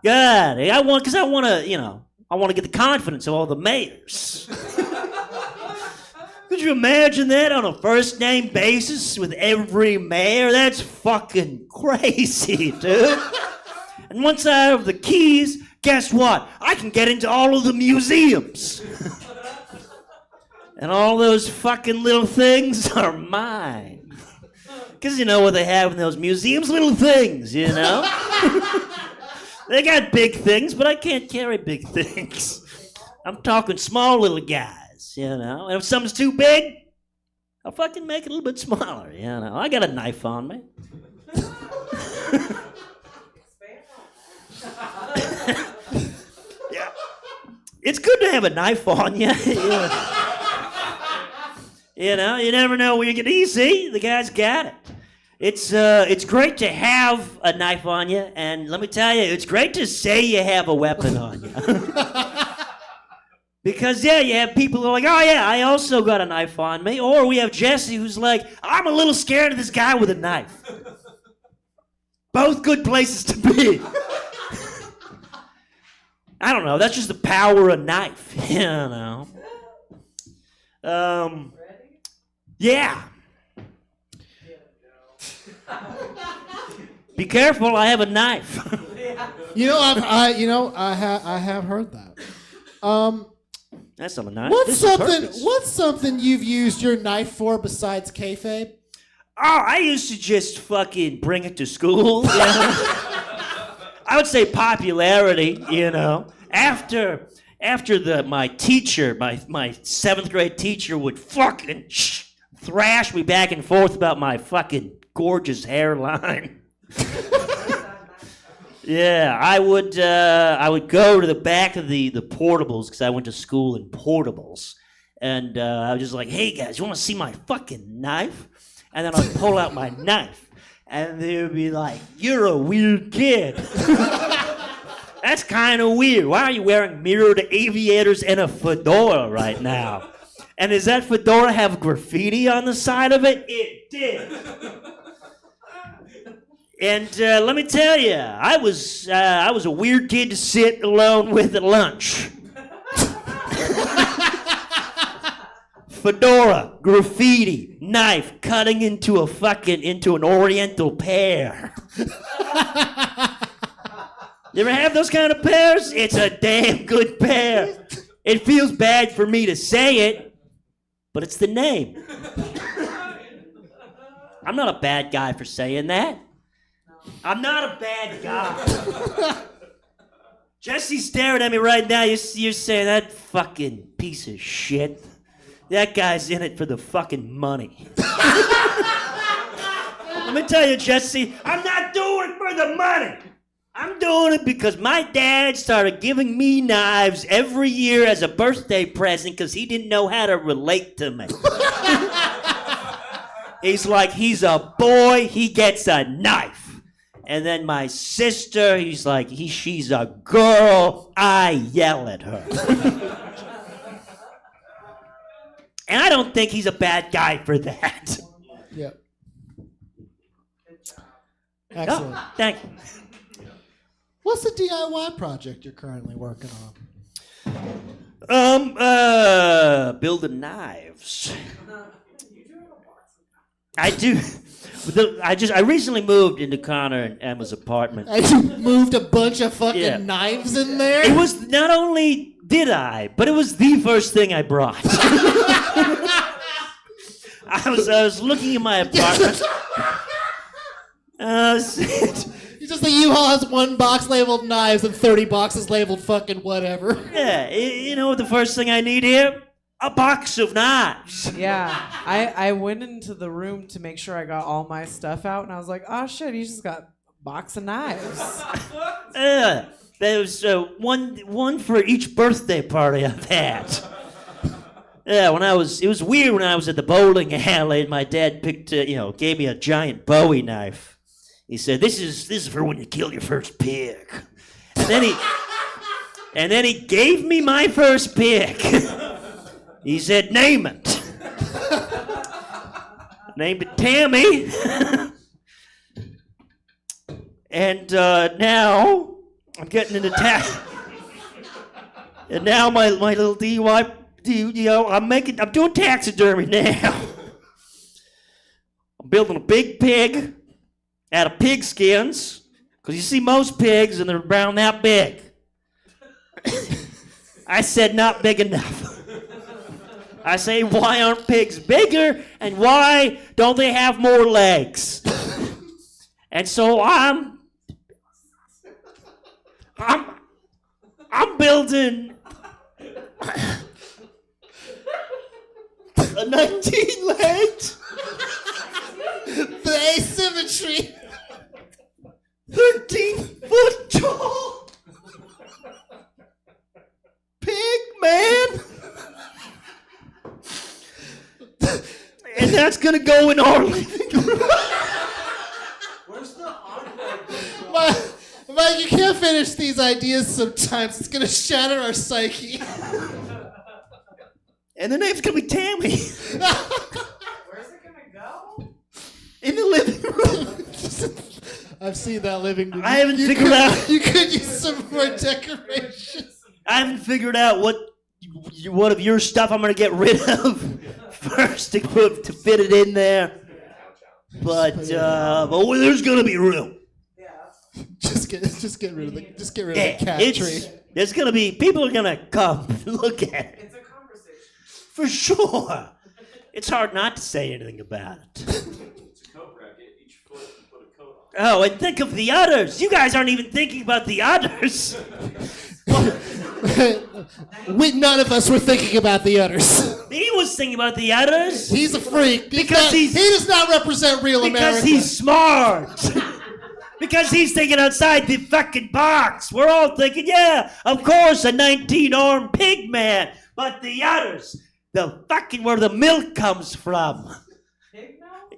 God, I want to get the confidence of all the mayors. Could you imagine that on a first name basis with every mayor? That's fucking crazy, dude. And once I have the keys, guess what? I can get into all of the museums. And all those fucking little things are mine. Because you know what they have in those museums? Little things, you know? They got big things, but I can't carry big things. I'm talking small little guys, you know? And if something's too big, I'll fucking make it a little bit smaller, you know? I got a knife on me. Yeah. It's good to have a knife on you. You know, you never know where you get easy. The guy's got it. It's great to have a knife on you, and let me tell you, it's great to say you have a weapon on you. Because, yeah, you have people who are like, oh, yeah, I also got a knife on me. Or we have Jesse who's like, I'm a little scared of this guy with a knife. Both good places to be. I don't know, that's just the power of knife, you know. Yeah. Be careful, I have a knife. You know, I have heard that. That's not a knife. What's something you've used your knife for besides kayfabe? Oh, I used to just fucking bring it to school. You know? I would say popularity, you know. After my teacher, my 7th grade teacher would fucking thrash me back and forth about my fucking gorgeous hairline. Yeah, I would go to the back of the portables because I went to school in portables, and I was just like, "Hey guys, you want to see my fucking knife?" And then I'd pull out my knife, and they would be like, "You're a weird kid." That's kind of weird. Why are you wearing mirrored aviators and a fedora right now? And does that fedora have graffiti on the side of it? It did. And let me tell you, I was a weird kid to sit alone with at lunch. Fedora, graffiti, knife, cutting into an oriental pear. You ever have those kind of pears? It's a damn good pear. It feels bad for me to say it, but it's the name. I'm not a bad guy for saying that. I'm not a bad guy. Jesse's staring at me right now. You're saying that fucking piece of shit. That guy's in it for the fucking money. Let me tell you, Jesse, I'm not doing it for the money. I'm doing it because my dad started giving me knives every year as a birthday present because he didn't know how to relate to me. He's like, he's a boy, he gets a knife. And then my sister, he's like, she's a girl, I yell at her. And I don't think he's a bad guy for that. Yep. Excellent. Oh, thank you. What's the DIY project you're currently working on? Building knives. I do. I recently moved into Connor and Emma's apartment. And you moved a bunch of fucking knives in there? It was not only did I, but it was the first thing I brought. I was looking in my apartment. It's just the U-Haul has one box labeled knives and 30 boxes labeled fucking whatever. Yeah, you know what the first thing I need here? A box of knives. Yeah, I went into the room to make sure I got all my stuff out, and I was like, oh shit, you just got a box of knives. There was one for each birthday party I've had. Yeah, it was weird when I was at the bowling alley and my dad gave me a giant Bowie knife. He said, "This is for when you kill your first pig." And then he gave me my first pig. He said, "Name it." named it Tammy. And now I'm getting into tax. And now my little DUI, I'm doing taxidermy now. I'm building a big pig out of pig skins, because you see most pigs and they're around that big. I said not big enough. I say, why aren't pigs bigger, and why don't they have more legs? And so I'm building a 19-legged, The asymmetry. 13-foot tall pig man. And that's gonna go in our living room. Mike, you can't finish these ideas sometimes. It's gonna shatter our psyche. And the name's gonna be Tammy. Where's it gonna go? In the living room. I've seen that living room. I haven't figured out. You could use some more decorations. I haven't figured out what of your stuff I'm gonna get rid of first to fit it in there. But there's gonna be room. Just get rid of the cat tree. There's gonna be people are gonna come look at it. It's a conversation. For sure. It's hard not to say anything about it. It's a coat racket. Each foot you put a coat on. Oh, and think of the others. You guys aren't even thinking about the others. None of us were thinking about the others. He was thinking about the others. He's a freak. He does not represent real America. Because he's smart. Because he's thinking outside the fucking box. We're all thinking, yeah, of course, a 19-armed pig man. But the others, where the milk comes from. Pig milk?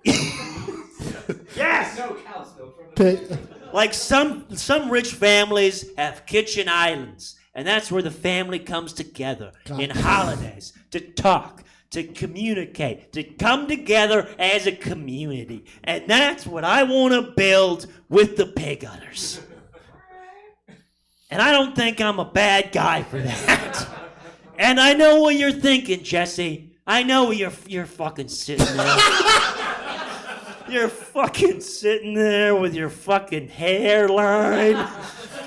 Yes. No cow's milk from the Like some rich families have kitchen islands, and that's where the family comes together in holidays to talk, to communicate, to come together as a community. And that's what I want to build with the pig udders. And I don't think I'm a bad guy for that. And I know what you're thinking, Jesse. I know you're fucking sitting there. You're fucking sitting there with your fucking hairline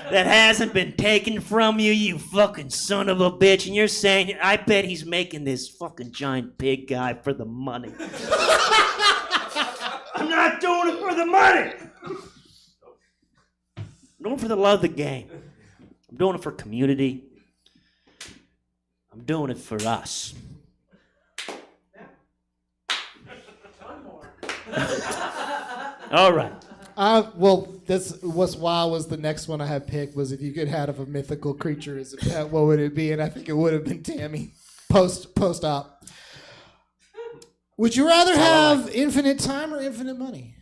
that hasn't been taken from you, you fucking son of a bitch. And you're saying, I bet he's making this fucking giant pig guy for the money. I'm not doing it for the money. I'm doing it for the love of the game. I'm doing it for community. I'm doing it for us. All right. Well, that's what's wild was the next one I had picked was if you could have a mythical creature as a pet, what would it be? And I think it would have been Tammy. Post-op. Would you rather have infinite time or infinite money?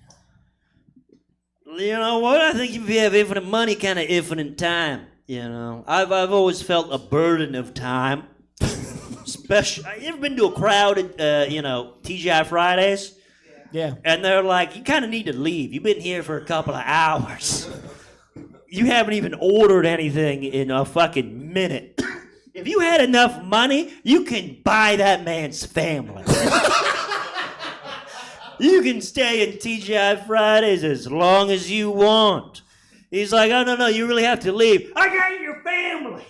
You know what? I think if you have infinite money, kind of infinite time. You know, I've always felt a burden of time. Especially, you ever been to a crowd at TGI Fridays? Yeah. And they're like, you kind of need to leave. You've been here for a couple of hours. You haven't even ordered anything in a fucking minute. If you had enough money, you can buy that man's family. You can stay in TGI Fridays as long as you want. He's like, oh, no, you really have to leave. I got your family.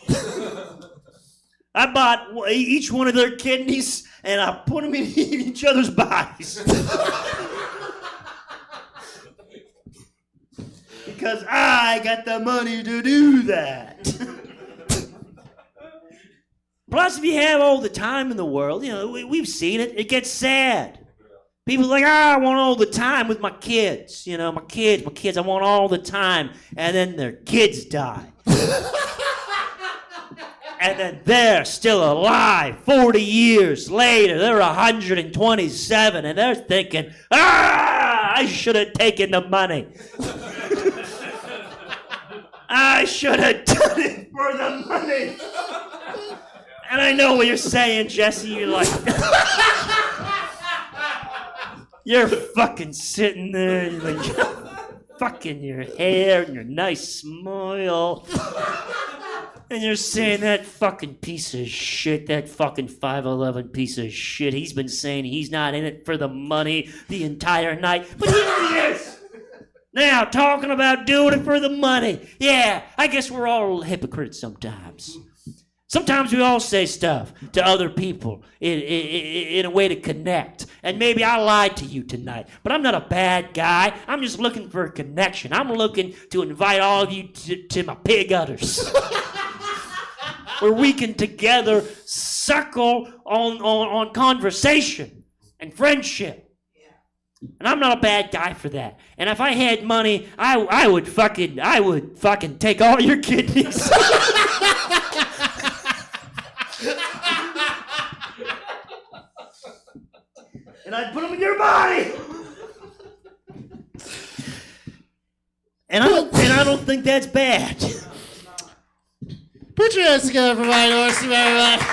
I bought each one of their kidneys, and I put them in each other's bodies. Because I got the money to do that. Plus, if you have all the time in the world, we've seen it. It gets sad. People are like, I want all the time with my kids. My kids, I want all the time. And then their kids die. And then they're still alive 40 years later. They're 127, and they're thinking, I should have taken the money. I should have done it for the money. And I know what you're saying, Jesse. You're like, You're fucking sitting there with your fucking your hair and your nice smile. And you're saying that fucking piece of shit, that fucking 5'11" piece of shit. He's been saying he's not in it for the money the entire night. But here he is! Now, talking about doing it for the money. Yeah, I guess we're all hypocrites sometimes. Sometimes we all say stuff to other people in a way to connect. And maybe I lied to you tonight, but I'm not a bad guy. I'm just looking for a connection. I'm looking to invite all of you to my pig udders. Where we can together circle on conversation and friendship. And I'm not a bad guy for that. And if I had money, I would fucking take all your kidneys. And I'd put them in your body. And I don't think that's bad. Put your hands together for my endorsement, everybody.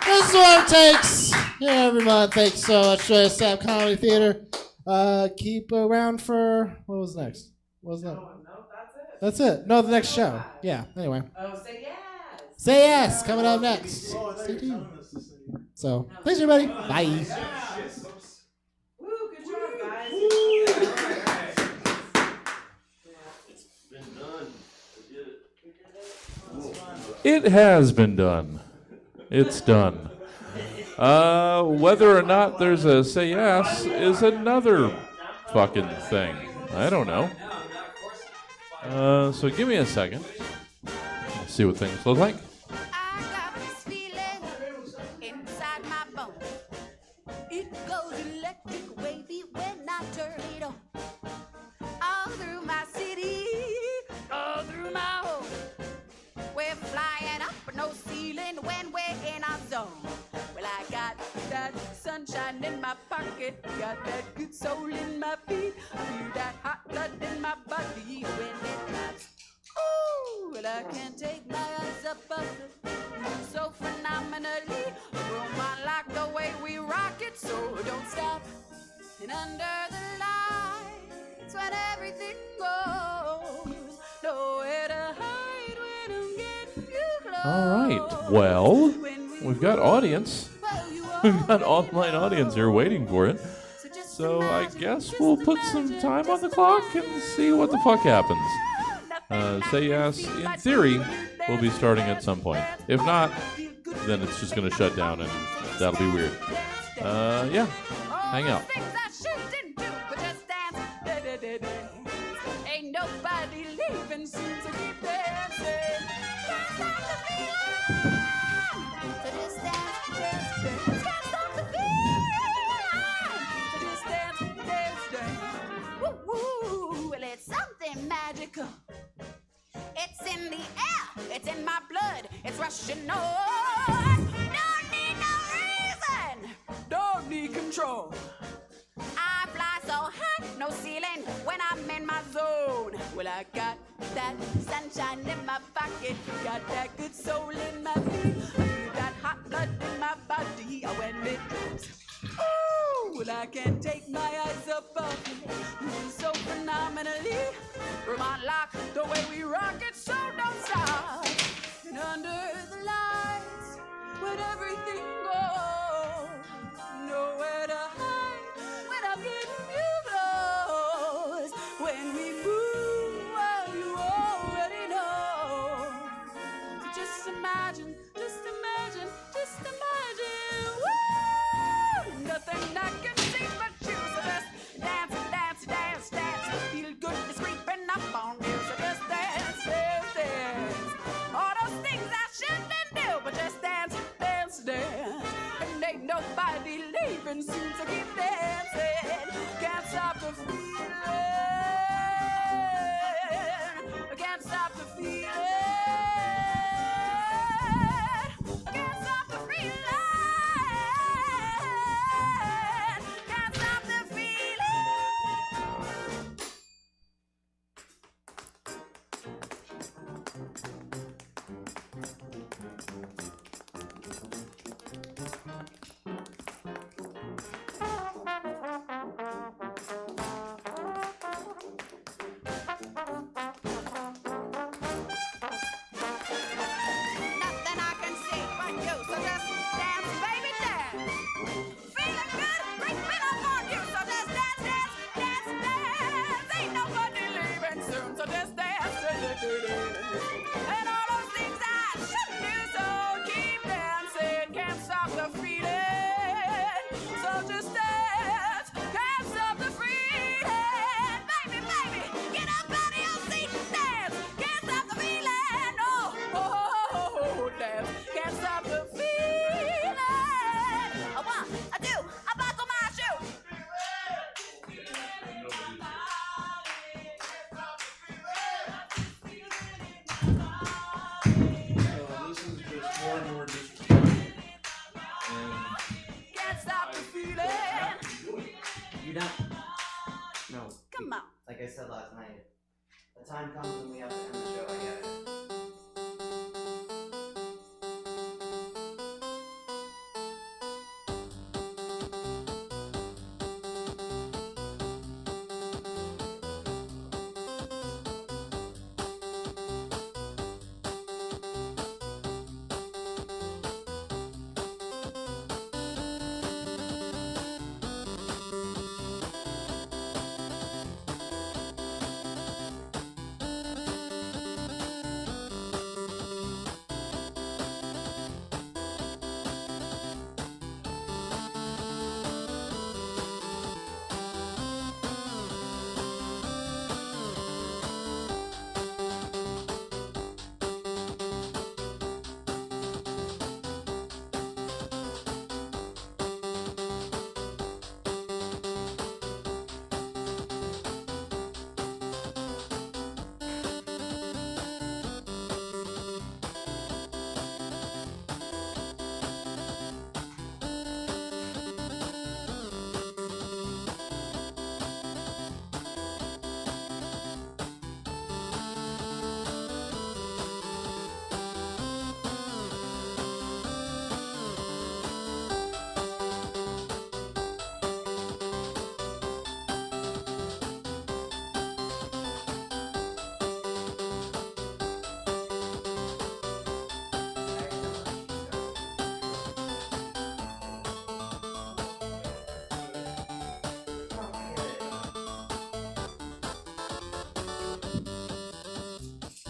This is what it takes. Yeah, every month. Thanks so much for the Stab Comedy Theater. Keep around for what was next? What was that? No, that's it. No, the next show. Yeah. Anyway. Oh, say yes. Say yes. Coming up next. Stay tuned. So, thanks everybody. Bye. Woo, good job, guys. It has been done. It's done. Whether or not there's a say yes is another fucking thing. I don't know. So give me a second. Let's see what things look like. Inside my bone. It goes electric wavy when I turn it on. All through my city, all through my home. We're flying up, no ceiling when we're in our zone. Well, I got that sunshine in my pocket, got that good soul in my feet. I feel that hot blood in my body when it drops. Ooh, but I can't take my eyes up off it. Move so phenomenally. Room on like the way we rock it, so don't stop. And under the lights, when everything goes, nowhere to hide when I'm getting you close. All right. Well, we've got audience. We've got online audience here waiting for it. So I guess we'll put some time on the clock and see what the fuck happens. Say yes, in theory, we'll be starting at some point. If not, then it's just going to shut down and that'll be weird. Yeah, hang out. Ain't nobody leaving soon, so keep dancing. Can't stop the feeling. So just dance, dance, dance. Can't stop the feeling. So just dance, dance, dance. Woo, woo. Well, it's something magical. It's in the air. It's in my blood. It's rushing on. Don't need no reason. Don't need control. I fly so high, no ceiling when I'm in my zone. Well, I got that sunshine in my pocket, got that good soul in my feet. I feel that hot blood in my body when it drops. Ooh, well, I can't take my eyes up off it. Moving so phenomenally. Room on lock, the way we rock it, so don't stop. And under the lights, when everything goes, nowhere to hide. When I'm getting you close, when we move, well, you already know. So just imagine, just imagine, just imagine. Woo! Nothing I can see but you. So just dance, dance, dance, dance. Feel good is creeping up on you. So just dance, dance, dance. All those things I shouldn't do, but just dance, dance, dance. And ain't nobody leaving soon, so keep dancing. Can't stop the feeling. Can't stop the feeling. Can't stop the feeling. Can't stop the feeling. done? No. Come on. Like I said last night, the time comes when we have to end the show. I get it.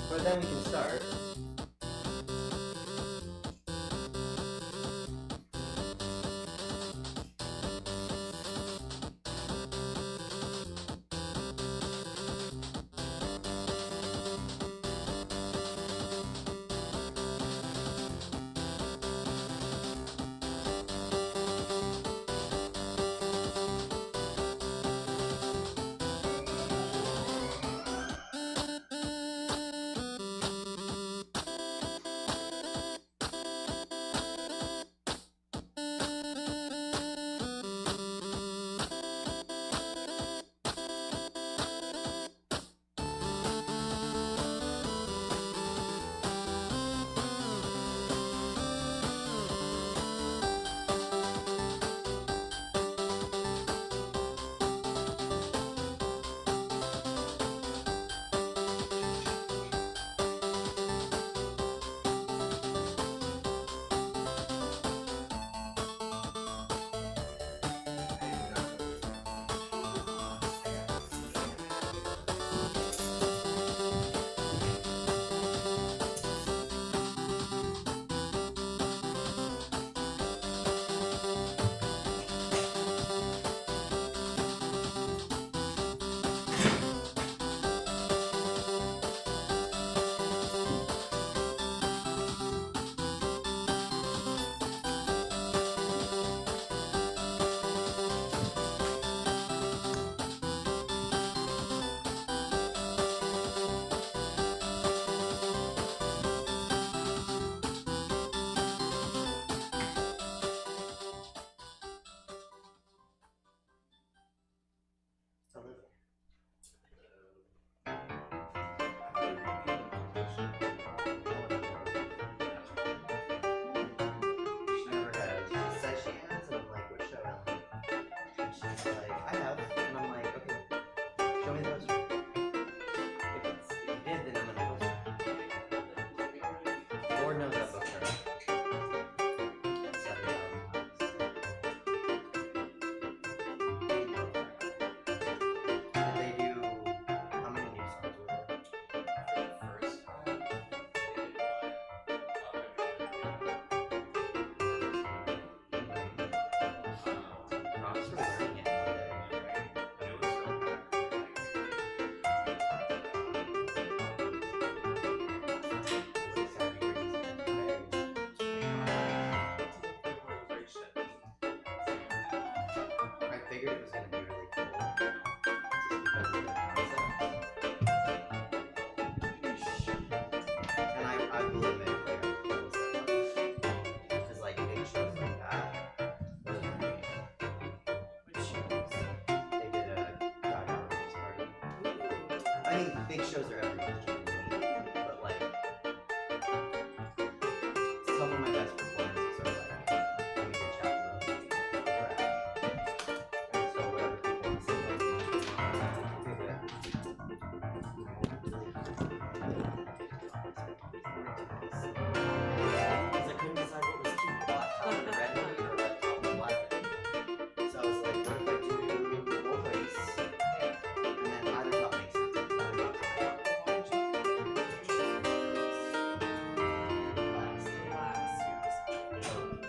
But then we can start. I mean, big shows are every week, but like some of my best performances are like doing the chaperone, and so whatever people want to say, because I couldn't decide what was cute, the black top and the red hoodie or red top and the black hoodie. So I was like, what if I do both ways? And then either top makes sense. Either top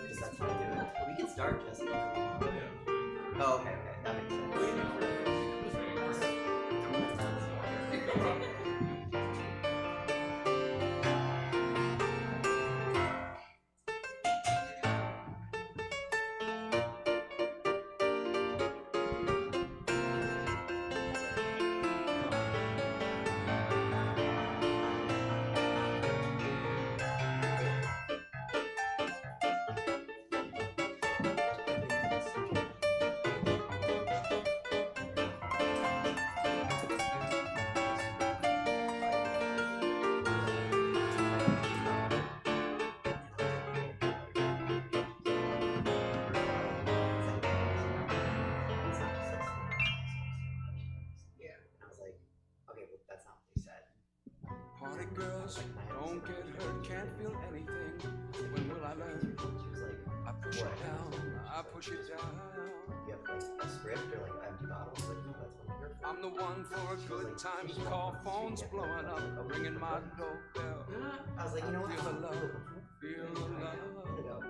because that's how I do it. We can start, Jesse. Oh, okay, that makes sense. Party girls, don't get hurt, can't feel anything. When will I learn? I push it down, I push it down. You have like a script or like empty bottles, like that's what I'm here for. I'm the one for a good time, call phones blowing up, ringing my doorbell. I was like, you know what? Feel the love, feel the love.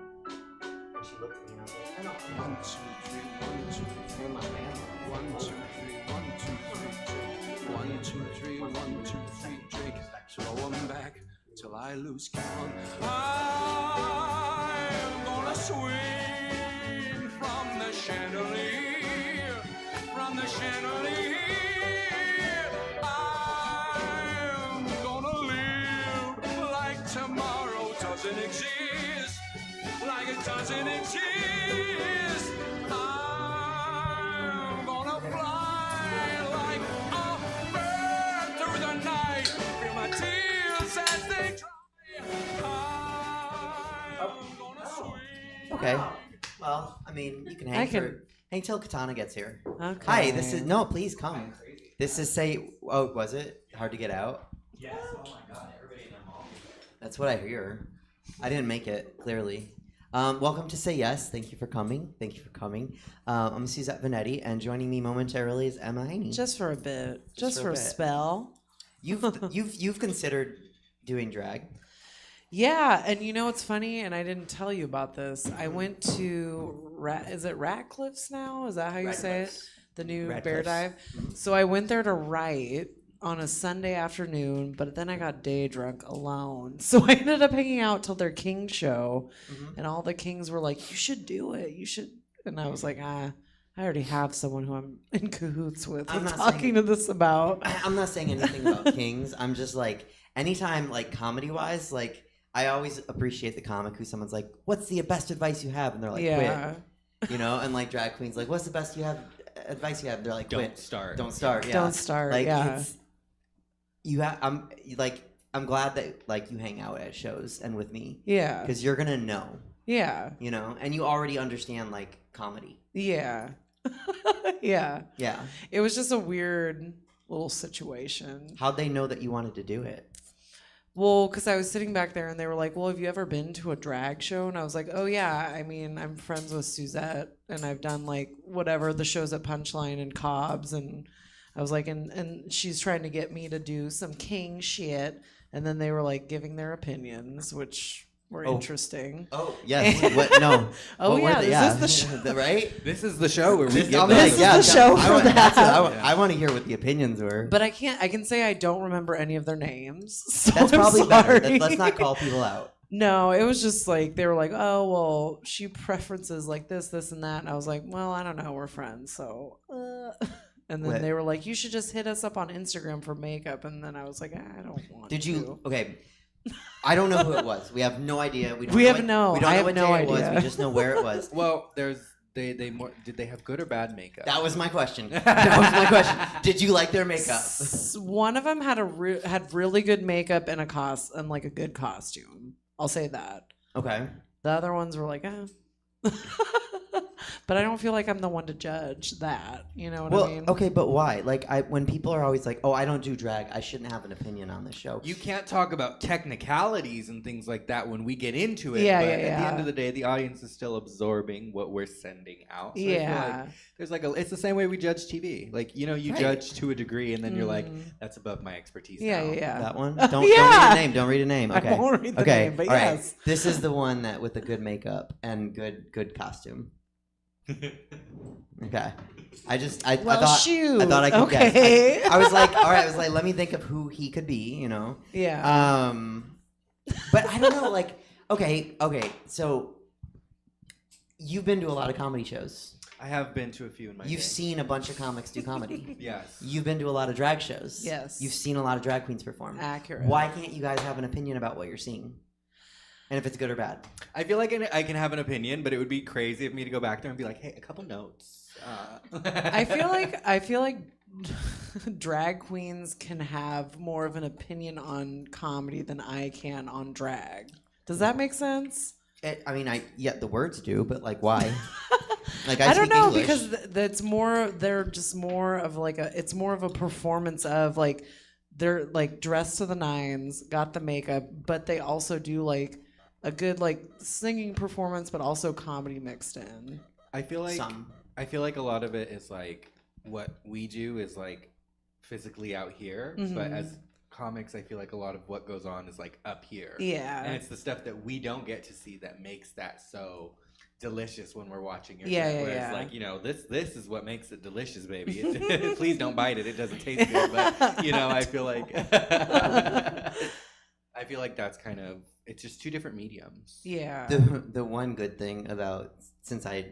And she looked at me and I was like, I know. 1, 2, 3, 1, 2, 3. And my band. 1, 2, 3, 1, 2, 3, 1, 2, 3, 1, 2, 3, Drake. Slow 'em back till I lose count. I'm gonna swing from the chandelier, from the chandelier. I'm gonna live like tomorrow doesn't exist, like it doesn't exist. I'm gonna fly like a bird through the night. Feel my tears as they dry. I'm gonna swing. Okay. Well, I mean, you can hang till Katana gets here. Okay. Hi, this is please come. This is was it hard to get out? Yes. Oh my god, everybody in the mall. That's what I hear. I didn't make it, clearly. Welcome to Say Yes. Thank you for coming. I'm Suzette Vanetti, and joining me momentarily is Emma Haney. Just for a bit. Just for a spell. You've considered doing drag. Yeah, and you know what's funny? And I didn't tell you about this. I went to is it Ratcliffe's now? Is that how you say it? The new bear dive. So I went there to write on a Sunday afternoon, but then I got day drunk alone. So I ended up hanging out till their King show, and all the Kings were like, "You should do it. You should." And I was like, I already have someone who I'm in cahoots with. I'm talking to this about. I'm not saying anything about Kings. I'm just like, anytime, like, comedy-wise, like, I always appreciate the comic who someone's like, "What's the best advice you have?" And they're like, "Quit." You know, and like drag queens, like, "What's the best advice you have?" They're like, "Quit. Don't start. Don't start." Yeah. Don't start. Like, yeah. I'm glad that like you hang out at shows and with me. Yeah. Because you're gonna know. Yeah. You know, and you already understand like comedy. Yeah. Yeah. Yeah. It was just a weird little situation. How'd they know that you wanted to do it? Well, because I was sitting back there and they were like, "Well, have you ever been to a drag show?" And I was like, "Oh, yeah. I mean, I'm friends with Suzette and I've done like whatever, the shows at Punchline and Cobb's." And I was like, and she's trying to get me to do some King shit. And then they were like giving their opinions, which were interesting. Oh, yes. What? No. Oh, what yeah. Were they? This is the show. Right? This is the show where we This, give this is the show for that. I want to hear what the opinions were. But I can say I don't remember any of their names. So That's I'm probably better. sorry. Let's not call people out. No, it was just like, they were like, "Oh, well, she preferences like this, this, and that." And I was like, "Well, I don't know. We're friends, so." And then they were like, "You should just hit us up on Instagram for makeup." And then I was like, "I don't want Did to." you? Okay. I don't know who it was. We have no idea. We don't We know have no. We don't I know have what no day idea. it was. We just know where it was. Well, there's Did they have good or bad makeup? That was my question. That was my question. Did you like their makeup? One of them had had really good makeup and and like a good costume. I'll say that. Okay. The other ones were like, but I don't feel like I'm the one to judge that. You know what I mean? Okay, but why? Like, when people are always like, "Oh, I don't do drag. I shouldn't have an opinion on this show." You can't talk about technicalities and things like that when we get into it. Yeah, but yeah, at the yeah. end of the day, the audience is still absorbing what we're sending out. So I Yeah. feel like there's like it's the same way we judge TV. Like, you Right. judge to a degree, and then you're like, that's above my expertise. Yeah, now. yeah, yeah. That one? Don't read a name. Don't read a name. I Okay. won't read the okay. name, but All right. yes. This is the one that with the good makeup and good costume. Okay. I Well, thought shoot. I thought I could Okay. guess. I was like, all right. I was like, let me think of who he could be. You know. Yeah. But I don't know. Like, okay. So you've been to a lot of comedy shows. I have been to a few in my You've day. seen a bunch of comics do comedy. Yes. You've been to a lot of drag shows. Yes. You've seen a lot of drag queens perform. Accurate. Why can't you guys have an opinion about what you're seeing? And if it's good or bad? I feel like I can have an opinion, but it would be crazy of me to go back there and be like, hey, a couple notes. I feel like drag queens can have more of an opinion on comedy than I can on drag. Does that make sense? The words do, but like, why? Like, I don't speak know English. because that's more. They're just more of like it's more of a performance of like they're like dressed to the nines, got the makeup, but they also do like a good like singing performance, but also comedy mixed in. I feel like a lot of it is like what we do is like physically out here, but Mhm. as comics, I feel like a lot of what goes on is like up here. Yeah. And it's the stuff that we don't get to see that makes that so delicious when we're watching your Yeah, shit. yeah, Where yeah. it's like, this is what makes it delicious, baby. Please don't bite it. It doesn't taste good. But I feel like that's kind of it's just two different mediums. Yeah. The one good thing about, since I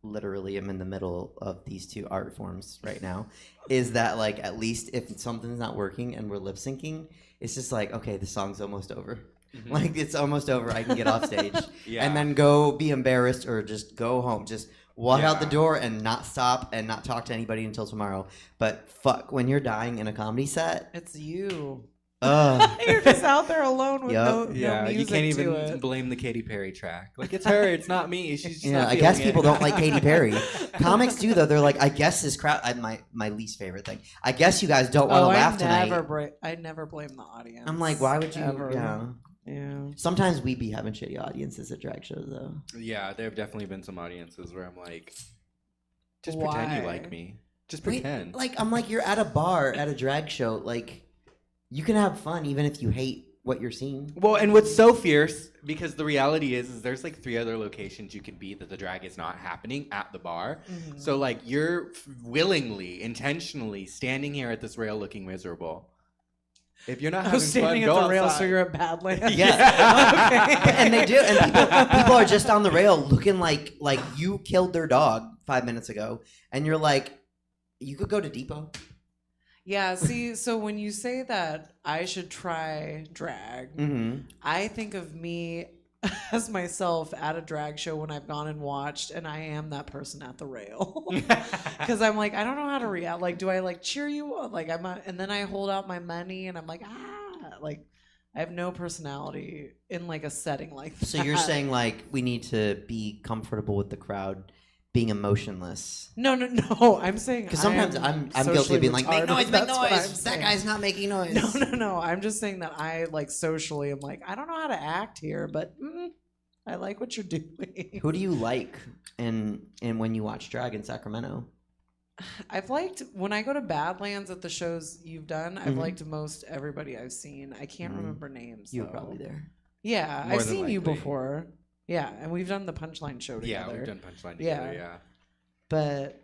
literally am in the middle of these two art forms right now, is that like at least if something's not working and we're lip syncing, it's just like, okay, the song's almost over. Mm-hmm. Like, it's almost over. I can get off stage Yeah. and then go be embarrassed or just go home. Just walk out the Yeah. door and not stop and not talk to anybody until tomorrow. But fuck, when you're dying in a comedy set, It's you. ugh. You're just out there alone with Yup. no Yeah, music you can't to even it. blame the Katy Perry track. Like, it's her, it's not me. She's just Yeah, not I guess feeling people it. don't like Katy Perry. Comics do though. They're like, I guess this crowd. My least favorite thing. I guess you guys don't want to laugh tonight. I never blame the audience. I'm like, why would you? Ever. Yeah. Sometimes we be having shitty audiences at drag shows though. Yeah, there have definitely been some audiences where I'm like, just pretend you Why? like me. Just Wait, pretend. like, I'm like, you're at a bar at a drag show. Like, you can have fun even if you hate what you're seeing. Well, and what's so fierce, because the reality is there's like 3 other locations you could be that the drag is not happening at the bar. Mhm. So like you're willingly, intentionally standing here at this rail looking miserable. If you're not I having was standing fun, at go the rail, so outside. you're at Badlands. Yeah. And they do, and people are just on the rail looking like you killed their dog 5 minutes ago, and you're like, you could go to Depot. Yeah, see, so when you say that I should try drag, Mhm. I think of me as myself at a drag show when I've gone and watched, and I am that person at the rail. Because I'm like, I don't know how to react. Like, do I like cheer you? Like, and then I hold out my money, and I'm like, like, I have no personality in like a setting like that. So you're saying like we need to be comfortable with the crowd being emotionless. No. I'm saying Because sometimes I'm guilty of being like, make noise, make noise. That guy's not making noise. No. I'm just saying that I like socially. I'm like, I don't know how to act here, but I like what you're doing. Who do you like in when you watch drag in Sacramento? I've liked when I go to Badlands at the shows you've done. I've Mhm. liked most everybody I've seen. I can't remember names. You were though. probably there. Yeah, More I've than seen you likely. before. Yeah, and we've done the Punchline show Yeah, together. we've done Punchline together, yeah. But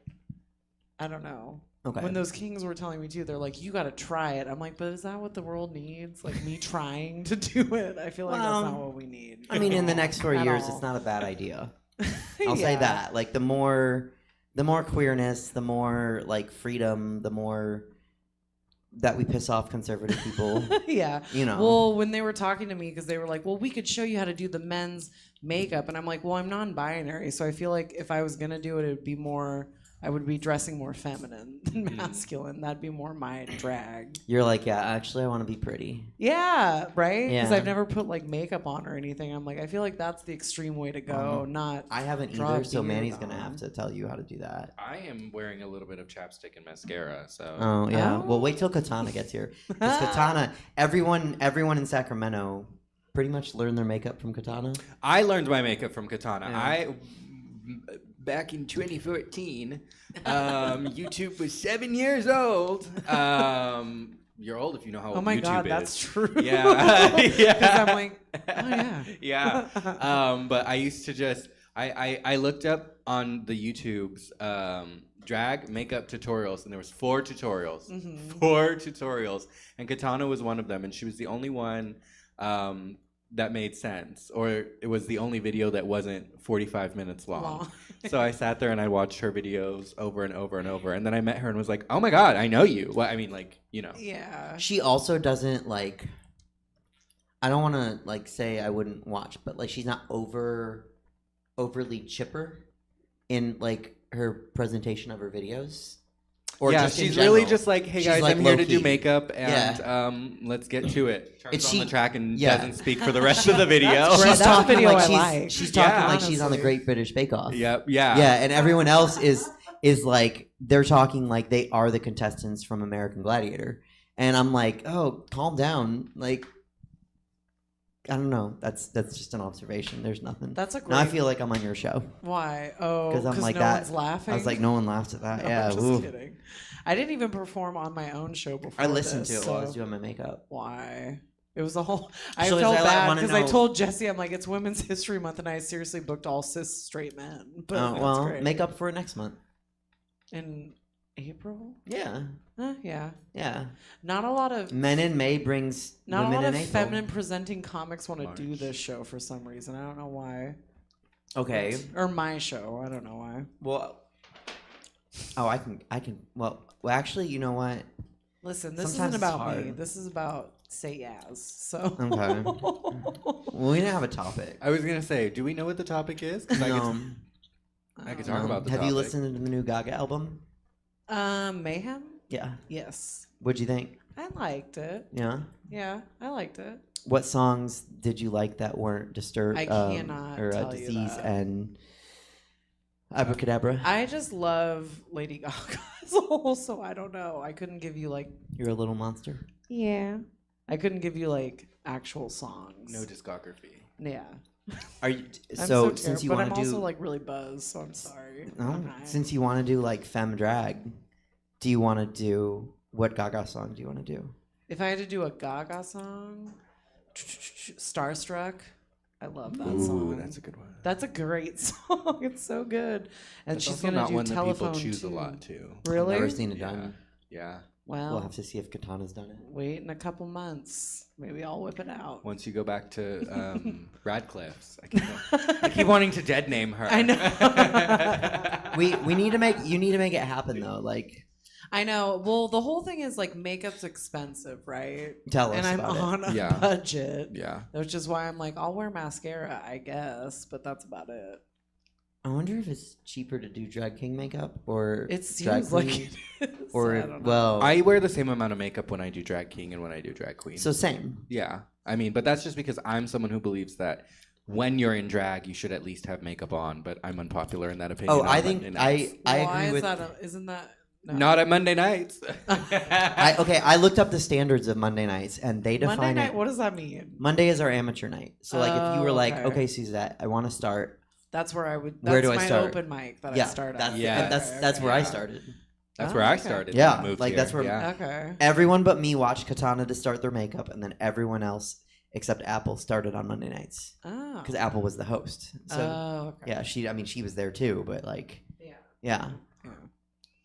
I don't know. Okay. When those kings were telling me too, they're like, "You got to try it." I'm like, "But is that what the world needs? Like me trying to do it? I feel like Well, that's not what we need." I mean, in the next 4 At years, all. it's not a bad idea. I'll say Yeah. that. Like the more queerness, the more like freedom, the more that we piss off conservative people. Yeah. You know. Well, when they were talking to me, because they were like, "Well, we could show you how to do the men's makeup, and I'm like, well, I'm non-binary, so I feel like if I was gonna do it, it'd be more. I would be dressing more feminine than masculine. That'd be more my drag. You're like, yeah, actually, I want to be pretty. Yeah, right? Because Yeah. I've never put like makeup on or anything. I'm like, I feel like that's the extreme way to go. Not I haven't draw either, a so beard Manny's gonna on. have to tell you how to do that. I am wearing a little bit of chapstick and mascara, so. Oh yeah. Well, wait till Katana gets here. Because Katana, everyone in Sacramento, pretty much learned their makeup from Katana. I learned my makeup from Katana. Yeah. Back in 2014, YouTube was 7 years old. You're old if you know how old Oh my YouTube God, is. that's true. Yeah. Yeah. 'Cause I'm like, oh yeah. Yeah. But I used to just I looked up on the YouTube's drag makeup tutorials, and there was 4 tutorials. Mhm. 4 tutorials, and Katana was one of them, and she was the only one that made sense, or it was the only video that wasn't 45 minutes long. So I sat there and I watched her videos over and over and over, and then I met her and was like, oh my God, I know you. Well, I mean, like, you know. Yeah. She also doesn't like. I don't want to like say I wouldn't watch, but like she's not overly chipper in like her presentation of her videos. Or yeah, just in she's really general. just like, hey She's, guys, like, I'm here to do low-key. makeup, and Yeah. Let's get to it. Turns It's on the she- track and yeah. doesn't speak for the rest of the video. She's talking video like I like. she's talking Yeah. like she's on the Great British Bake Off. Yep. Yeah. Yeah, and everyone else is like they're talking like they are the contestants from American Gladiator, and I'm like, oh, calm down, like. I don't know. That's just an observation. There's nothing. That's a Now I great- feel like I'm on your show. Why? Oh, because I'm like no that. one's laughing. I was like, no one laughs at that. No, Yeah, I'm just ooh. kidding. I didn't even perform on my own show before. I listened this, to it while I was so- doing my makeup. Why? It was a whole. I So is felt that, like, bad wanna because I know- told Jesse, I'm like, it's Women's History Month, and I seriously booked all cis straight men. But Oh, that's well, great. make up for it next month. In April? Yeah. Yeah. Yeah. Not a lot of Men in May brings Not a women lot in of April. feminine presenting comics want to do this show for some reason. I don't know why. Okay. Or my show. I don't know why. Well. Oh, I can. Well, actually, you know what? Listen, this Sometimes isn't it's about me. hard. This is about say YAS. So. Okay. Well, we didn't have a topic. I was gonna say, do we know what the topic is? 'Cause No. I could talk about the Have topic. you listened to the new Gaga album? Mayhem? Yeah. Yes. What'd you think? I liked it. Yeah. Yeah, I liked it. What songs did you like that weren't Disturbed? I cannot or tell you Disease that. and Abracadabra? I just love Lady Gaga as a whole, so I don't know. I couldn't give you like. You're a little monster. Yeah. I couldn't give you like actual songs. No discography. Yeah. Are you I'm so terrible, since you but want I'm to do also like really buzzed, so I'm sorry. No, I'm not. since you want to do like femme drag, do you want to do what Gaga song do you want to do? If I had to do a Gaga song, Starstruck. I love that Ooh, song. that's a good one. That's a great song. It's so good. And That's she's also gonna not do one that telephone people choose too. a lot too. Really? I've never seen it done. Yeah. Well, We'll have to see if Katana's done it. wait in a couple months. Maybe I'll whip it out. Once you go back to Radcliffe's, I keep wanting to dead name her. I know. We need to make you need to make it happen though. Like I know. Well, the whole thing is like makeup's expensive, right? Tell and us I'm about it. on a Yeah. budget. Yeah. Which is why I'm like, I'll wear mascara, I guess, but that's about it. I wonder if it's cheaper to do drag king makeup or It drag seems like queen, it is. or I don't know. well, I wear the same amount of makeup when I do drag king and when I do drag queen. so same. Yeah. I mean, but that's just because I'm someone who believes that when you're in drag, you should at least have makeup on, but I'm unpopular in that opinion. Oh, on I think Monday nights. I Why agree is with. that? Isn't that? No. Not at Monday nights. I looked up the standards of Monday nights, and they define Monday night. it. What does that mean? Monday is our amateur night. So like, if you were like, okay. okay, Suzette, I want to start. That's where I would. That's Where do I my start? open mic that Yeah, I start that's at. Yeah. that's where I started. That's Oh, where I okay. started. Yeah, when I moved like, here. that's where- Yeah. Okay. Everyone but me watched Katana to start their makeup, and then everyone else except Apple started on Monday nights Oh. because Apple was the host. So Oh, okay. yeah, she was there too, but like Yeah. yeah. Yeah.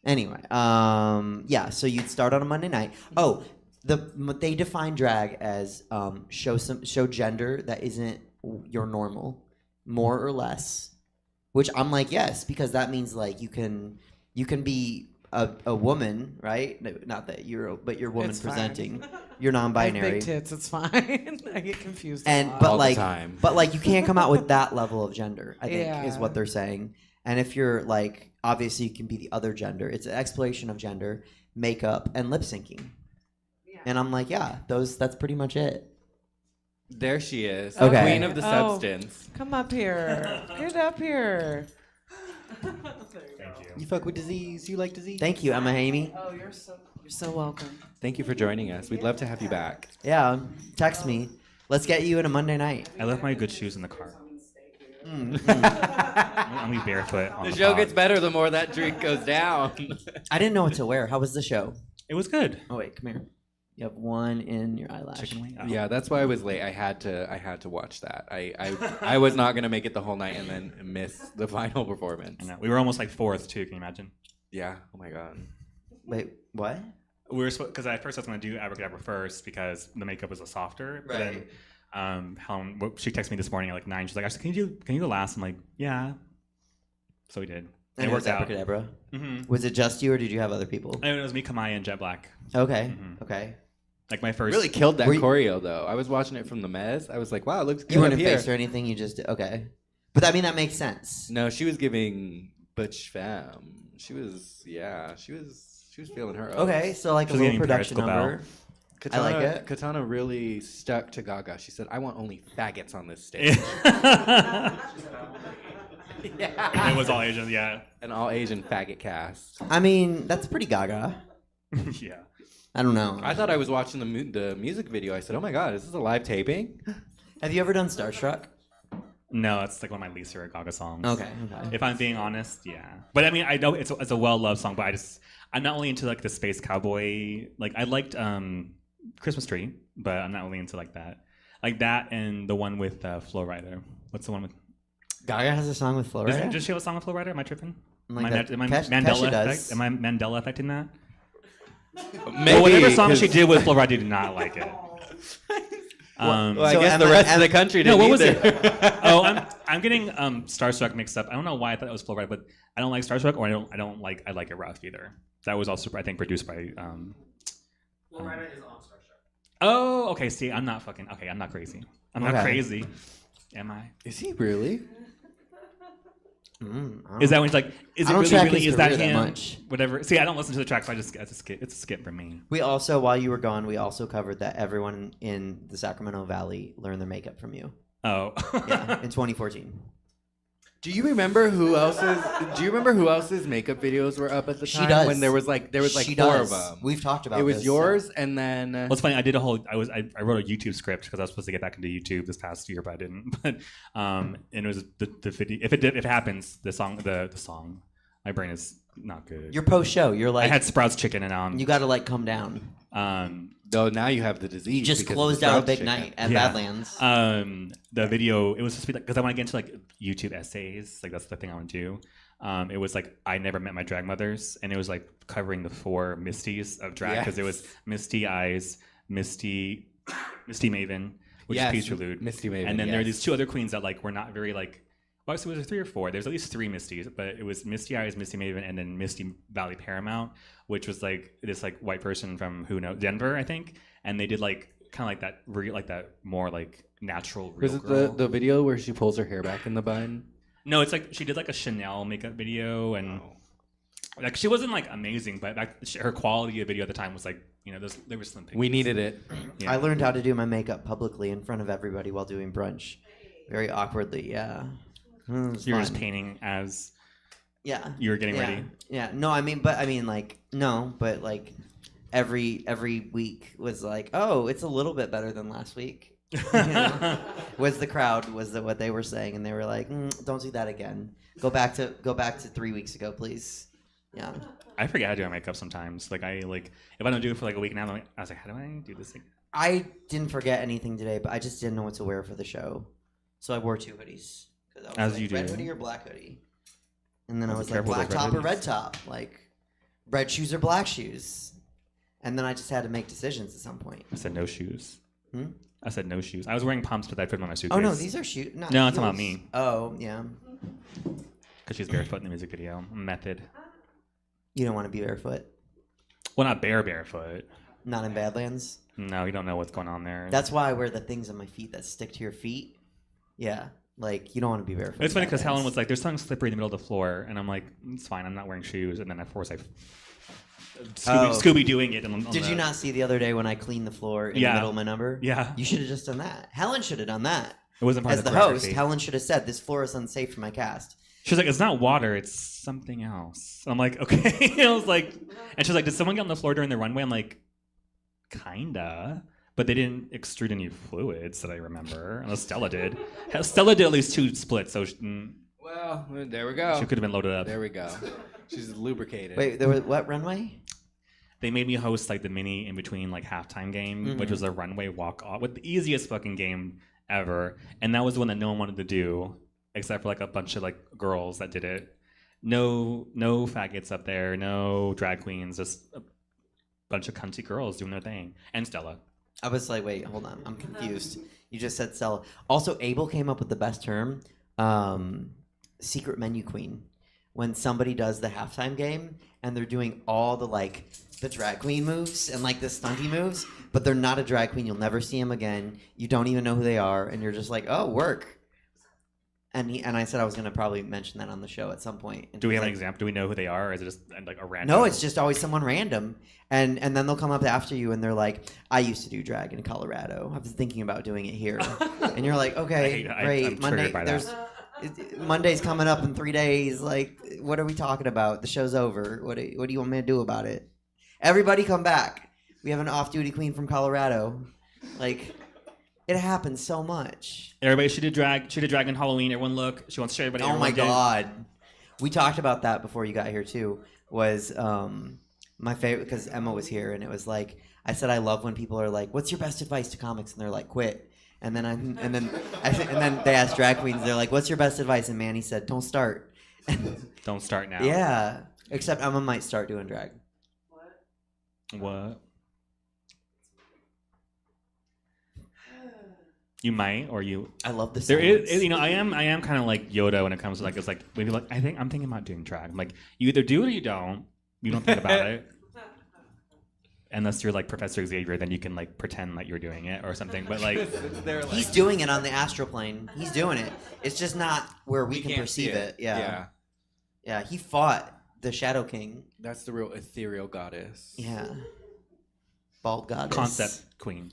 Anyway, yeah. So you'd start on a Monday night. Oh, they define drag as show gender that isn't your normal, more or less. Which I'm like, yes, because that means like you can be a woman, right? No, not that but you're woman It's fine. presenting. You're I have non-binary. big tits. It's fine. I get confused. And a lot. but like you can't come out with that level of gender, I think is Yeah. what they're saying. And if you're like, obviously you can be the other gender. It's an exploration of gender, makeup, and lip syncing. And I'm like, yeah, that's pretty much it. There she is. Okay. Queen of the substance. Come up here. Get up here. You fuck with disease. You like disease. Thank you, Emma Hamey. Oh, you're so welcome. Thank you for joining us. We'd love to have you back. Yeah, text me. Let's get you in a Monday night. I left my good shoes in the car. Mm. I'm gonna be barefoot on The the show pod. gets better the more that drink goes down. I didn't know what to wear. How was the show? It was good. Oh wait, come here. You have one in your eyelash. Yeah, that's why I was late. I had to watch that. I was not gonna make it the whole night and then miss the final performance. I know. We were almost like fourth too. Can you imagine? Yeah. Oh my god. Wait, what? We were because at first I was gonna do Abracadabra first because the makeup was a softer. But then, Helen, she texted me this morning at like 9. She's like, "Can you go last?" I'm like, "Yeah." So we did. And it was Abracadabra. Mhm. Was it just you, or did you have other people? And it was me, Kamaya, and Jet Black. Okay. Mhm. Okay. Like my first. Really killed that Were you- choreo though. I was watching it from the mez. I was like, wow, it looks good. You weren't up in here. face or anything. You just okay. But I mean that makes sense. No, she was giving butch femme. She was feeling her. Okay, oats. so like a little production number. I like it. Katana really stuck to Gaga. She said, "I want only faggots on this stage." And it was all Asian, yeah. An all Asian faggot cast. I mean that's pretty Gaga. Yeah. I don't know. I thought I was watching the music video. I said, "Oh my god, is this a live taping?" Have you ever done Starstruck? No, it's like one of my least favorite Gaga songs. Okay. If I'm being honest, yeah. But I mean, I know it's a well-loved song, but I'm not only into like the space cowboy. Like I liked Christmas Tree, but I'm not really into like that and the one with Flo Rida. What's the one with? Gaga has a song with Flo Rida. Does she have a song with Flo Rida? Am I tripping? Like Am I, that- am I Kesha Mandela does. effect? Am I Mandela affecting that? Maybe, Well, whatever song 'cause- she did with Flo Rida, I did not like it. Well, I guess the rest of the country didn't No, what was either. it? Oh, I'm getting Starstruck mixed up. I don't know why I thought it was Flo Rida, but I don't like Starstruck, or I like it rough either. That was also I think produced by. Flo Rida is on Starstruck. Oh, okay. See, I'm not crazy. I'm not Okay. crazy. Am I? Is he really? Is that when he's like? Is I it don't really? track Really? his Is that career that him? much. Whatever. See, I don't listen to the tracks. So it's a skip for me. We also, while you were gone, we also covered that everyone in the Sacramento Valley learned their makeup from you. Oh. Yeah, in 2014. Do you remember who else's makeup videos were up at the She time does. when there was like She four does. of them? We've talked about it was this, yours, and then Well, it's funny. I did a whole. I wrote a YouTube script because I was supposed to get back into YouTube this past year, but I didn't. But and it was the video. If it happens, the song. My brain is not good. Your post show, you're like I had Sprouts chicken and you got to like come down. though now you have the disease. You just because of closed the out a Sprouts big chicken. night at Yeah. Badlands. The video, it was supposed to be like, because I want to get into like YouTube essays, like that's the thing I want to do. It was like I never met my drag mothers, and it was like covering the 4 Misties of drag because it was Misty Eyes, Misty Maven, which Yes, is Peach Prelude, Misty Maven, and then there are yes. these 2 other queens that like were not very like. Well, so was there 3 or 4? There's at least 3 Misties, but it was Misty Eyes, Misty Maven, and then Misty Valley Paramount, which was like this like white person from Denver, I think, and they did like kind of like that more like natural real Was it girl. the video where she pulls her hair back in the bun? No, it's like she did like a Chanel makeup video, and like she wasn't like amazing, but her quality of video at the time was like there was some. We needed it. Yeah. I learned how to do my makeup publicly in front of everybody while doing brunch, very awkwardly. Yeah. It was You're just fun. painting as. Yeah. You were getting Yeah. ready. Yeah. No, I mean, like no, but like every week was like, oh, it's a little bit better than last week. You know? Was the crowd what they were saying, and they were like, don't do that again. Go back to 3 weeks ago, please. Yeah. I forget how to do my makeup sometimes. Like if I don't do it for like a week now, I was like, how do I do this again? I didn't forget anything today, but I just didn't know what to wear for the show, so I wore 2 hoodies. I was As like, you do. red hoodie or black hoodie, and then I Be was like careful black with red top or hoodies. red top, like red shoes or black shoes, and then I just had to make decisions at some point. I said no shoes. Hmm? I said no shoes. I was wearing pumps, but I put them on my suitcase. Oh no, these are shoes. No, it's about me. Oh yeah. Because she's barefoot in the music video. Method. You don't want to be barefoot. Well, not barefoot. Not in Badlands. No, you don't know what's going on there. That's why I wear the things on my feet that stick to your feet. Yeah, like you don't want to be barefoot. It's in funny because Helen Badlands. was like, "There's something slippery in the middle of the floor," and I'm like, "It's fine. I'm not wearing shoes." And then of course I Scooby doing it. Did you not see the other day when I cleaned the floor in the middle of my number? Yeah. You should have just done that. Helen should have done that. It wasn't part As of the the host, choreography. Helen should have said, "This floor is unsafe for my cast." She's like, "It's not water. It's something else." I'm like, "Okay." I was like, and she's like, "Did someone get on the floor during the runway?" I'm like, "Kinda." But they didn't extrude any fluids that I remember. Unless Stella did. Stella did at least 2 splits, so Well, there we go. she could have been loaded up. There we go. She's lubricated. Wait, there was what runway? They made me host like the mini in between like halftime game, which Mhm. was a runway walk off with the easiest fucking game ever. And that was the one that no one wanted to do, except for like a bunch of like girls that did it. No faggots up there, no drag queens, just a bunch of cunty girls doing their thing. And Stella. I was like, wait, hold on. I'm confused. You just said Stella. Also, Abel came up with the best term, secret menu queen. When somebody does the halftime game and they're doing all the like the drag queen moves and like the stunty moves, but they're not a drag queen. You'll never see them again. You don't even know who they are, and you're just like, oh, work. And I said I was gonna probably mention that on the show at some point. And Do we he's have an like, example? Do we know who they are, or is it just like a random? No, it's just always someone random. And then they'll come up after you and they're like, I used to do drag in Colorado. I was thinking about doing it here. And you're like, okay, great. I'm triggered by that. Monday's coming up in 3 days. Like, what are we talking about? The show's over. What do you want me to do about it? Everybody come back. We have an off-duty queen from Colorado. Like, it happens so much. Everybody should do drag in Halloween. Everyone look. She wants to show everybody. Oh my everyone did. god. We talked about that before you got here too. Was my favorite because Emma was here and it was like I said I love when people are like, "What's your best advice to comics?" and they're like, "Quit." And then they asked drag queens. They're like, "What's your best advice?" And Manny said, "Don't start." Don't start now. Yeah. Except Emma might start doing drag. What? You might, or you. I love the There silence. is, I am kind of like Yoda when it comes to like, it's like maybe like I'm thinking about doing drag. I'm like, you either do it or you don't. You don't think about it. Unless you're like Professor Xavier, then you can like pretend like you're doing it or something. But like, He's doing it on the astral plane. He's doing it. It's just not where we can can't perceive see it. it. Yeah. Yeah. He fought the Shadow King. That's the real ethereal goddess. Yeah. Bald goddess. concept queen,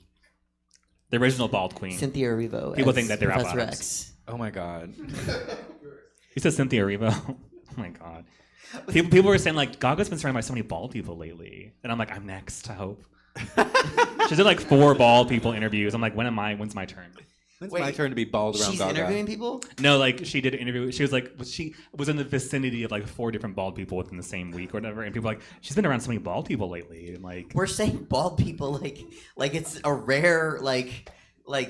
the original bald queen. Cynthia Erivo People as think that they're Professor out X. Oh my god. He said Cynthia Erivo. Oh my god. People were saying like Gaga's been surrounded by so many bald people lately, and I'm like, I'm next. I hope. She's did like 4 bald people interviews. I'm like, when's my turn? When's my turn to be bald around She's Gaga? interviewing people? No, like she did an interview. She was like, she was in the vicinity of like 4 different bald people within the same week or whatever. And people were like, she's been around so many bald people lately. And like, We're saying bald people like it's a rare like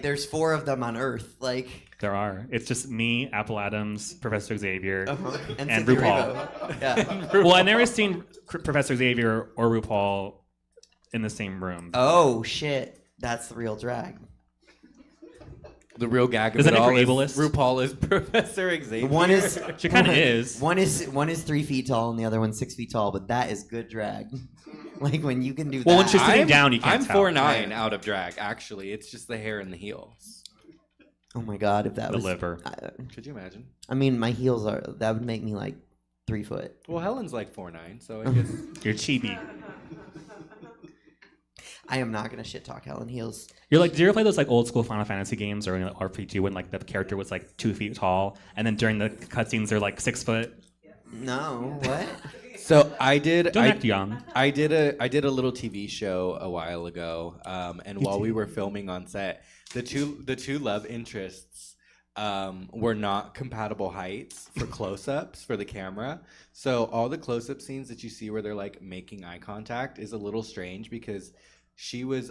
there's 4 of them on Earth. Like there are. It's just me, Apple Adams, Professor Xavier, And and Cynthia RuPaul. Erivo. Yeah. Well, I've never seen Professor Xavier or RuPaul in the same room. Oh shit. That's the real drag. The real gag of Isn't it it all for is ableist? RuPaul is Professor Xavier. One is She kinda is. One is 3 feet tall and the other one's 6 feet tall, but that is good drag. Like when you can do that. Well, when she's sitting down, you can't I'm tell. 4'9" out of drag. Actually, it's just the hair and the heels. Oh my god, if that The was liver. Could you imagine? I mean, my heels that would make me like 3 foot. Well, Helen's like 4'9", so I guess You're chibi. I am not gonna shit talk Helen Heels. You're like, do you ever play those like old school Final Fantasy games or RPG when like the character was like 2 feet tall and then during the cutscenes they're like 6 foot? No, what? So I did. Don't act young. I did a little TV show a while ago, and while we were filming on set, the two love interests were not compatible heights for close-ups for the camera. So all the close-up scenes that you see where they're like making eye contact is a little strange because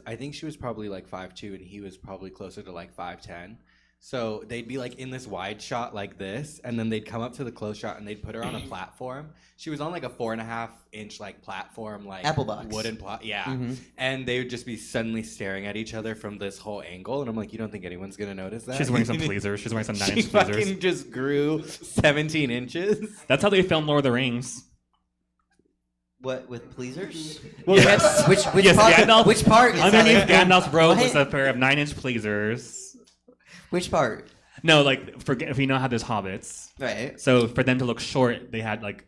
I think she was probably like 5'2" and he was probably closer to like 5'10". So they'd be like in this wide shot like this, and then they'd come up to the close shot and they'd put her on a platform. She was on like a 4.5 inch like platform, like Apple box. wooden yeah. Mhm. And they would just be suddenly staring at each other from this whole angle, and I'm like, you don't think anyone's gonna notice that? She's wearing some pleasers. She's wearing some 9-inch She pleasers. fucking just grew 17 inches. That's how they filmed Lord of the Rings. What with pleasers? Well, yes. Which yes, part? Gandalf, Which part? Is underneath that Gandalf's robe What? was a pair of 9-inch pleasers. Which part? No, like if you know how there's hobbits, right? So for them to look short, they had like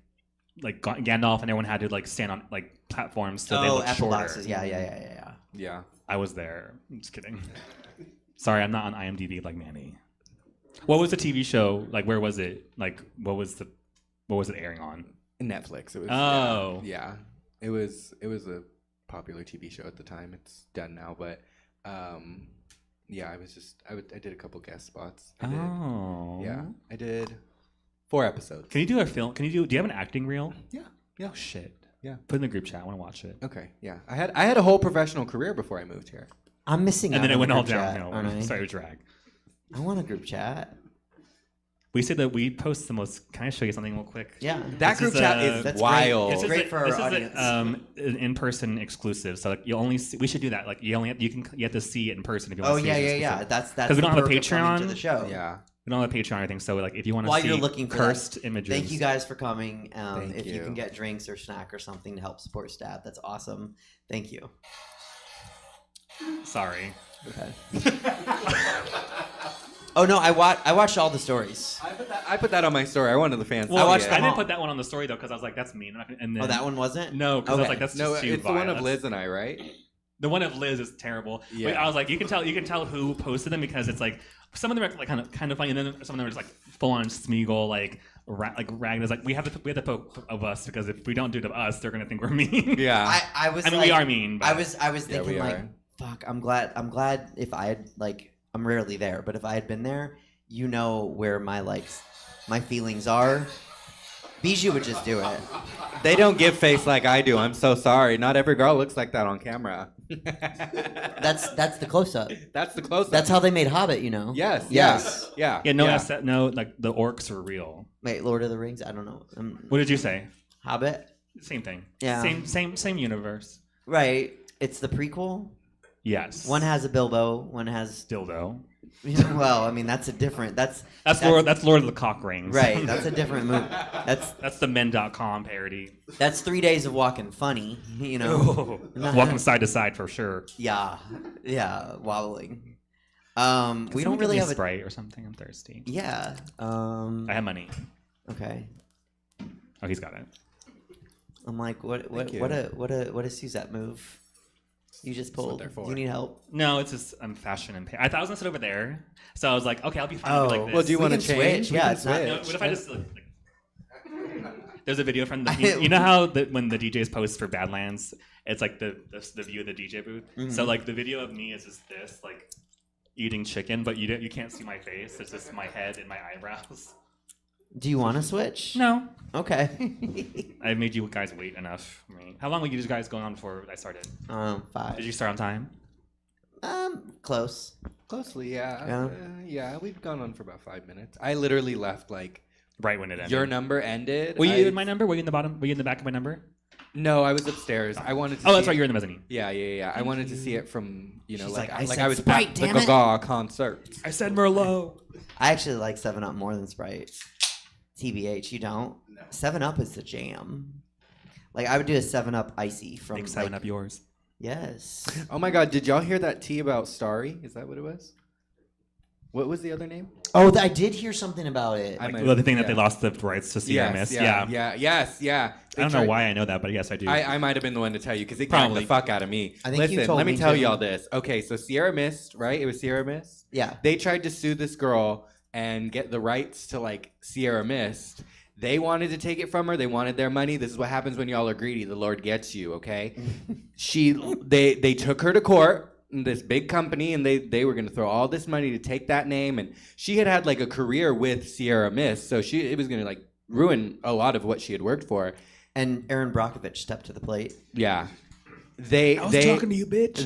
Gandalf and everyone had to like stand on like platforms so they look apple shorter. boxes. Yeah. Yeah. I was there. I'm just kidding. Sorry, I'm not on IMDb like Manny. What was the TV show? Like, where was it? Like, what was it airing on? Netflix. It was. Oh. Yeah. It was a popular TV show at the time. It's done now, but yeah, I did a couple guest spots. I did 4 episodes. Can you do a film? Do you have an acting reel? Yeah. Oh shit. Yeah. Put it in the group chat. I want to watch it. Okay. Yeah. I had a whole professional career before I moved here. I'm missing. And out then it on went the all group chat, downhill. aren't I? Started to drag. I want a group chat. We said that we post the most. Can I show you something real quick? Yeah. That group chat is wild. It's great for our audience. An in-person exclusive. So like you only see, we should do that. Like you have to see it in person if you want to see it. Yeah. That's because we don't have a the perk of coming to Patreon. the show. Yeah. We don't have a Patreon or anything. So like if you want to While see you're looking for cursed that, images, thank you guys for coming. Thank if you you. can get drinks or snack or something to help support Stab, that's awesome. Thank you. Sorry. Okay. Oh no, I watched all the stories. I put that on my story. I wanted the fans. Well, to I see it. didn't put that one on the story though because I was like, that's mean. And then, That one wasn't. No, because I was like, that's No, just too it's the one of vile. Liz and I, right? The one of Liz is terrible. Yeah. But I was like, you can tell who posted them because it's like some of them are like kind of funny, and then some of them are just like full on Smeagol, like ragged. It's like we have to poke of us because if we don't do it to us, they're gonna think we're mean. Yeah. I was. I mean, like, we are mean. But I was Yeah, thinking we like, are. fuck. I'm glad if I had like. I'm rarely there, but if I had been there, you know where my feelings are. Bijou would just do it. They don't give face like I do. I'm so sorry. Not every girl looks like that on camera. That's the close up. That's the close up. That's how they made Hobbit, you know. Yes. Yes. Yeah. Yeah, no, like the orcs were real. Wait, Lord of the Rings. I don't know. What did you say? Hobbit. Same thing. Yeah. Same universe. Right. It's the prequel. Yes. One has a Bilbo. One has dildo. Well, I mean that's a different. That's Lord of the Cock Rings. Right. That's a different movie. That's the men.com parody. That's 3 days of walking funny. You know. Walking side to side for sure. Yeah. Wobbling. We Can don't someone really give me have a Sprite or something. I'm thirsty. Yeah. I have money. Okay. Oh, he's got it. I'm like, what a Suzette move. You just pulled. Do you need help? No, it's just fashion and I thought I was gonna sit over there, so I was like, okay, I'll be fine. Oh, like this. well, do you want to change? Switch. Yeah, it's not. No, what if I just there's a video from the you know how when the DJs post for Badlands, it's like the view of the DJ booth. Mm-hmm. So like the video of me is just this like eating chicken, but you can't see my face. It's just my head and my eyebrows. Do you want to switch? No. Okay. I made you guys wait enough. I mean, how long were you guys going on before I started? 5. Did you start on time? Close. Closely, yeah. Yeah. Yeah, we've gone on for about 5 minutes. I literally left like right when it ended. Your number ended. Were you in my number? Were you in the bottom? Were you in the back of my number? No, I was upstairs. I wanted to. Oh, that's see right. it. You're in the mezzanine. Yeah. I wanted to see it from She's like like, I I said was Sprite, at the damn it. Gaga concert. I said Merlot. I actually like 7-Up more than Sprite. TBH, you don't? No. 7-Up is the jam. Like I would do a 7-Up icy from Make 7-Up yours. Yes. Oh my God! Did y'all hear that tea about Starry? Is that what it was? What was the other name? Oh, I did hear something about it. Well, the thing that they lost the rights to Sierra Mist. Yeah. I don't know why I know that, but yes, I do. I might have been the one to tell you because it got the fuck out of me. I think you Listen, told let me me tell too. y'all this. Okay, so Sierra Mist, right? It was Sierra Mist. Yeah. They tried to sue this girl and get the rights to like Sierra Mist. They wanted to take it from her. They wanted their money. This is what happens when y'all are greedy. The Lord gets you. Okay. They took her to court. This big company, and they were going to throw all this money to take that name, and she had like a career with Sierra Mist, so it was going to like ruin a lot of what she had worked for. And Aaron Brockovich stepped to the plate. Yeah, I was talking to you, bitch.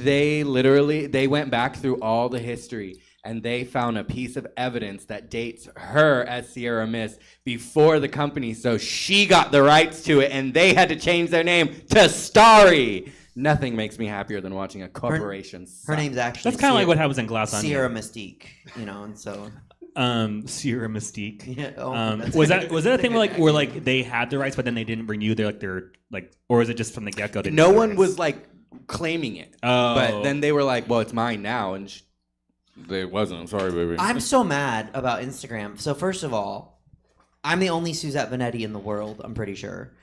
They went back through all the history, and they found a piece of evidence that dates her as Sierra Mist before the company, so she got the rights to it, and they had to change their name to Starry. Nothing makes me happier than watching a corporation. Her name's actually. That's kind of like what happens in Glass Onion. Sierra Mystique, you know, and so. Sierra Mystique. Yeah, oh, Was that a thing where like they had the rights, but then they didn't renew? They're like, or is it just from the get go? No one was like claiming it. Oh. But then they were like, "Well, it's mine now," and they wasn't. Sorry, baby. I'm so mad about Instagram. So first of all, I'm the only Suzette Vanetti in the world, I'm pretty sure.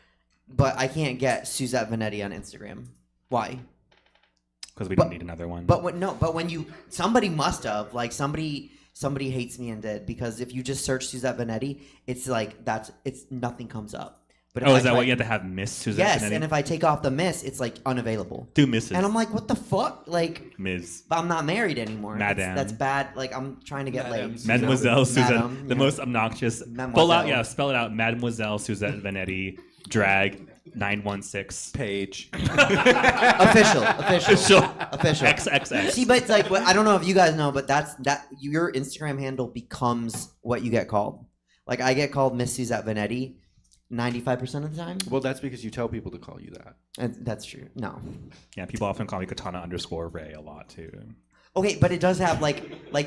But I can't get Suzette Vanetti on Instagram. Why? Because we don't need another one. But when somebody must have, like, somebody hates me and did, because if you just search Suzette Vanetti, it's like nothing comes up. But is that what you have to have Miss Suzette Yes, Vanetti? and if I take off the Miss, it's like unavailable. Do Mrs. And I'm like, what the fuck? Like, Ms. I'm not married anymore. Madame. That's bad. Like, I'm trying to get laid. Mademoiselle Suzette, Madame, the most obnoxious. Mademoiselle. Spell it out. Mademoiselle Suzette Vanetti, drag 916 page. Official. XXX. See, but it's like, I don't know if you guys know, but your Instagram handle becomes what you get called. Like, I get called Miss Suzette Vanetti 95% of the time. Well, that's because you tell people to call you that. And that's true. No. Yeah, people often call me Katana_Ray a lot too. Okay, but it does have like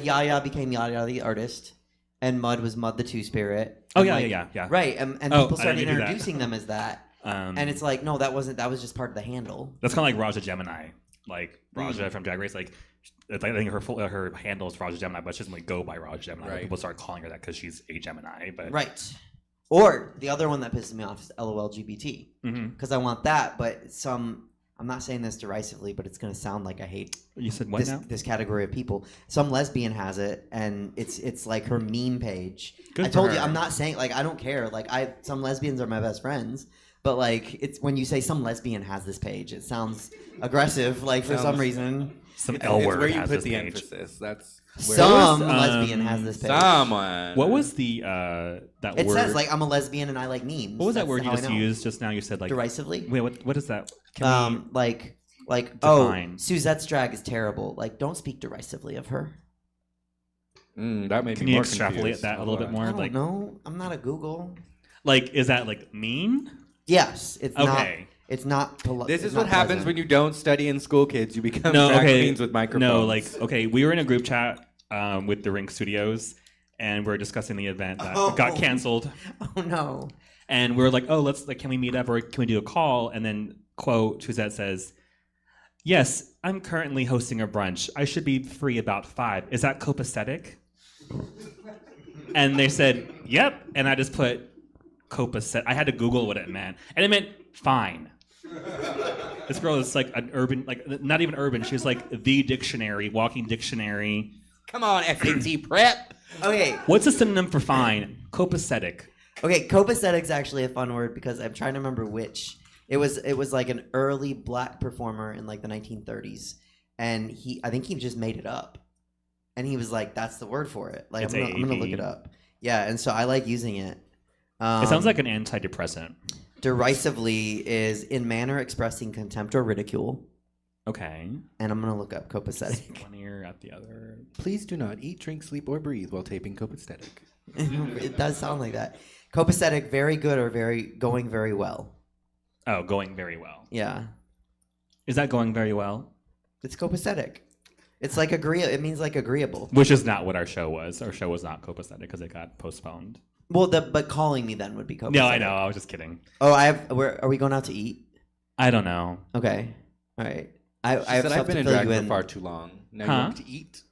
Yaya became Yaya the artist, and Mud was Mud the Two Spirit. Oh and yeah. Right, and people started introducing them as that. And it's like, no, that was just part of the handle. That's kind of like Raja Gemini, like Raja from Drag Race. Like, I think her handle is Raja Gemini, but she doesn't like go by Raja Gemini. Right. People start calling her that because she's a Gemini. But right. Or the other one that pisses me off is lolgbt, because I want that, but I'm not saying this derisively, but it's going to sound like I hate you said what now? This category of people. Some lesbian has it, and it's like her meme page. Good I told for you, her. I'm not saying, like, I don't care. Like, some lesbians are my best friends, but like, it's when you say some lesbian has this page, it sounds aggressive, like, for some reason. Some L word where you has put this the page. emphasis. That's where Some lesbian has this page. Someone. What was the that It word? says, like, I'm a lesbian and I like memes. What was that That's word you how I just know. used just now? You said like Derisively? Wait, what is that? Can Like define. Suzette's drag is terrible. Like, don't speak derisively of her. That made Can me you more extrapolate confused. that a little bit more? I don't Like, know. I'm not a Google. like, is that like mean? Yes, it's not. Okay. It's not. This is what happens when you don't study in school, kids. You become No, drag okay. queens with microphones. No, like, okay, we were in a group chat with the Rink Studios, and we are discussing the event that got canceled. Oh no! And we are like, oh, can we meet up or can we do a call? And then quote Suzette says, "Yes, I'm currently hosting a brunch. I should be free about 5. Is that copacetic?" And they said, "Yep." And I just put copacetic. I had to Google what it meant, and it meant fine. This girl is like an urban, like not even urban. She's like the dictionary, walking dictionary. Come on, SAT prep. Okay. What's a synonym for fine? Copacetic. Okay, copacetic's actually a fun word because I'm trying to remember which. It was like an early black performer in like the 1930s, and I think he just made it up, and he was like, "That's the word for it." Like, It's I'm gonna look AAP. it up. Yeah, and so I like using it. It sounds like an antidepressant. Derisively is in manner expressing contempt or ridicule. Okay. And I'm gonna look up copacetic. One ear at the other. Please do not eat, drink, sleep, or breathe while taping copacetic. It does sound like that. Copacetic, very good or going very well. Oh, going very well. Yeah. Is that going very well? It's copacetic. It's like it means like agreeable. Which is not what our show was. Our show was not copacetic because it got postponed. Well, but calling me then would be copacetic. No, I know. I was just kidding. Oh, are we going out to eat? I don't know. Okay. All right. She said, I've been in drag for far too long. Now you want to eat?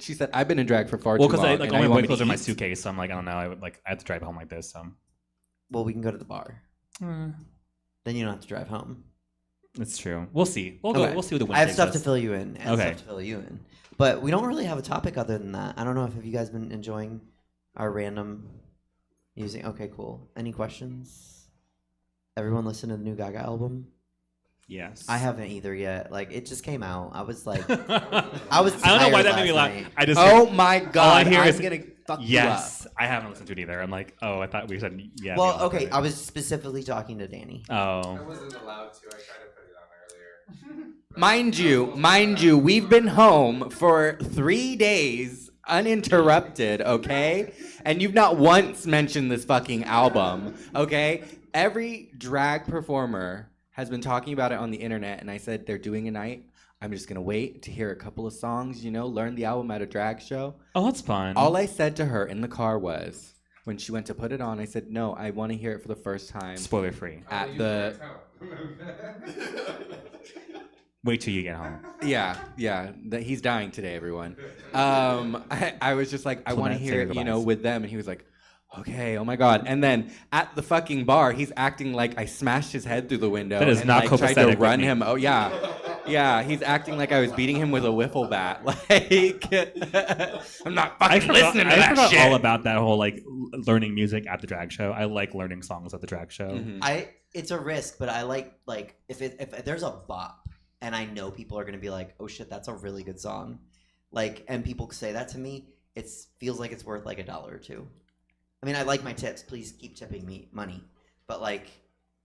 She said, I've been in drag for far too long. Well, because and all now my you want boy me clothes to are in my eat? suitcase, so I'm like, I don't know. I have to drive home like this. So. Well, we can go to the bar. Hmm. Then you don't have to drive home. That's true. We'll see. We'll Okay. We'll see what the wind I have takes stuff us. to fill you in. But we don't really have a topic other than that. I don't know if you guys been enjoying our random using. Okay, cool. Any questions? Everyone listen to the new Gaga album? Yes. I haven't either yet. Like, it just came out. I was like, I don't know why that made me laugh. I just Oh my God, all I hear I'm is gonna fuck you yes. I haven't listened to it either. I'm like, oh, I thought we said yeah. Well, we all okay. heard it. I was specifically talking to Danny. Oh. I wasn't allowed to. I tried to put it on earlier. Mind you, we've been home for 3 days uninterrupted, okay? And you've not once mentioned this fucking album, okay? Every drag performer has been talking about it on the internet, and I said they're doing a night. I'm just gonna wait to hear a couple of songs, learn the album at a drag show. Oh, that's fun. All I said to her in the car was, when she went to put it on, I said, no, I want to hear it for the first time. Spoiler free. At the... Wait till you get home. Yeah. He's dying today, everyone. I was just like, I want to hear it, with them. And he was like, okay, oh my God. And then at the fucking bar, he's acting like I smashed his head through the window. That is and not like, tried to copacetic run with me. him. Oh, yeah. Yeah, he's acting like I was beating him with a wiffle bat. Like, I'm not fucking listening to I that forgot shit. all about that whole like learning music at the drag show. I like learning songs at the drag show. Mm-hmm. It's a risk, but I like if there's a bop and I know people are gonna be like, oh shit, that's a really good song, like, and people say that to me, it feels like it's worth like $1 or $2. I mean, I like my tips. Please keep tipping me money, but like,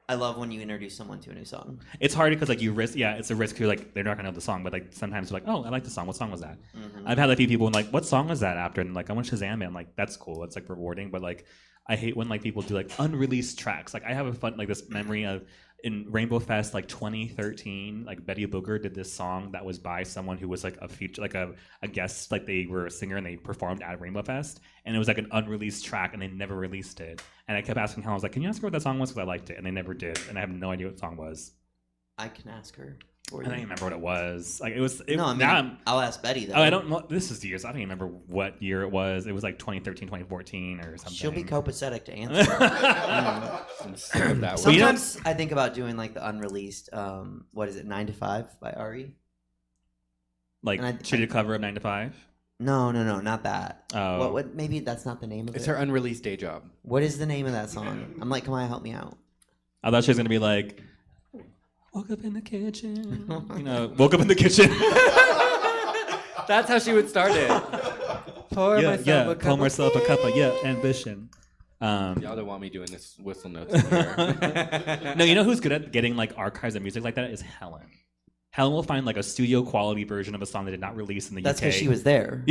I love when you introduce someone to a new song. It's hard because like you risk, it's a risk. You're like they're not gonna know the song, but like sometimes you're like, oh, I like the song. What song was that? Mm-hmm. I've had a few people and like, what song was that after? And like, I want to Shazam it. I'm like, that's cool. It's like rewarding, but like, I hate when like people do like unreleased tracks. Like I have a fun like this memory of in Rainbow Fest like 2013, like Betty Booger did this song that was by someone who was like a feature, like a guest, like they were a singer and they performed at Rainbow Fest, and it was like an unreleased track and they never released it. And I kept asking Helen, I was like, can you ask her what that song was? Because I liked it, and they never did, and I have no idea what the song was. I can ask her. I don't even remember what it was. Like it was. No, I mean, now I'll ask Betty though. Oh, I don't know. This is years. I don't even remember what year it was. It was like 2013, 2014 or something. She'll be copacetic to answer. That Sometimes I think about doing like the unreleased, what is it, 9 to 5 by Ari? Like she did a cover of 9 to 5? No, not that. Oh. What? Maybe that's not the name of it. It's her unreleased day job. What is the name of that song? I'm like, come on, help me out. I thought she was gonna be like, woke up in the kitchen. Woke up in the kitchen. That's how she would start it. Pour myself a cup of ambition. Y'all don't want me doing this whistle notes in here. No, you know who's good at getting like archives of music like that is Helen. Helen will find like a studio quality version of a song they did not release in the That's UK. because she was there.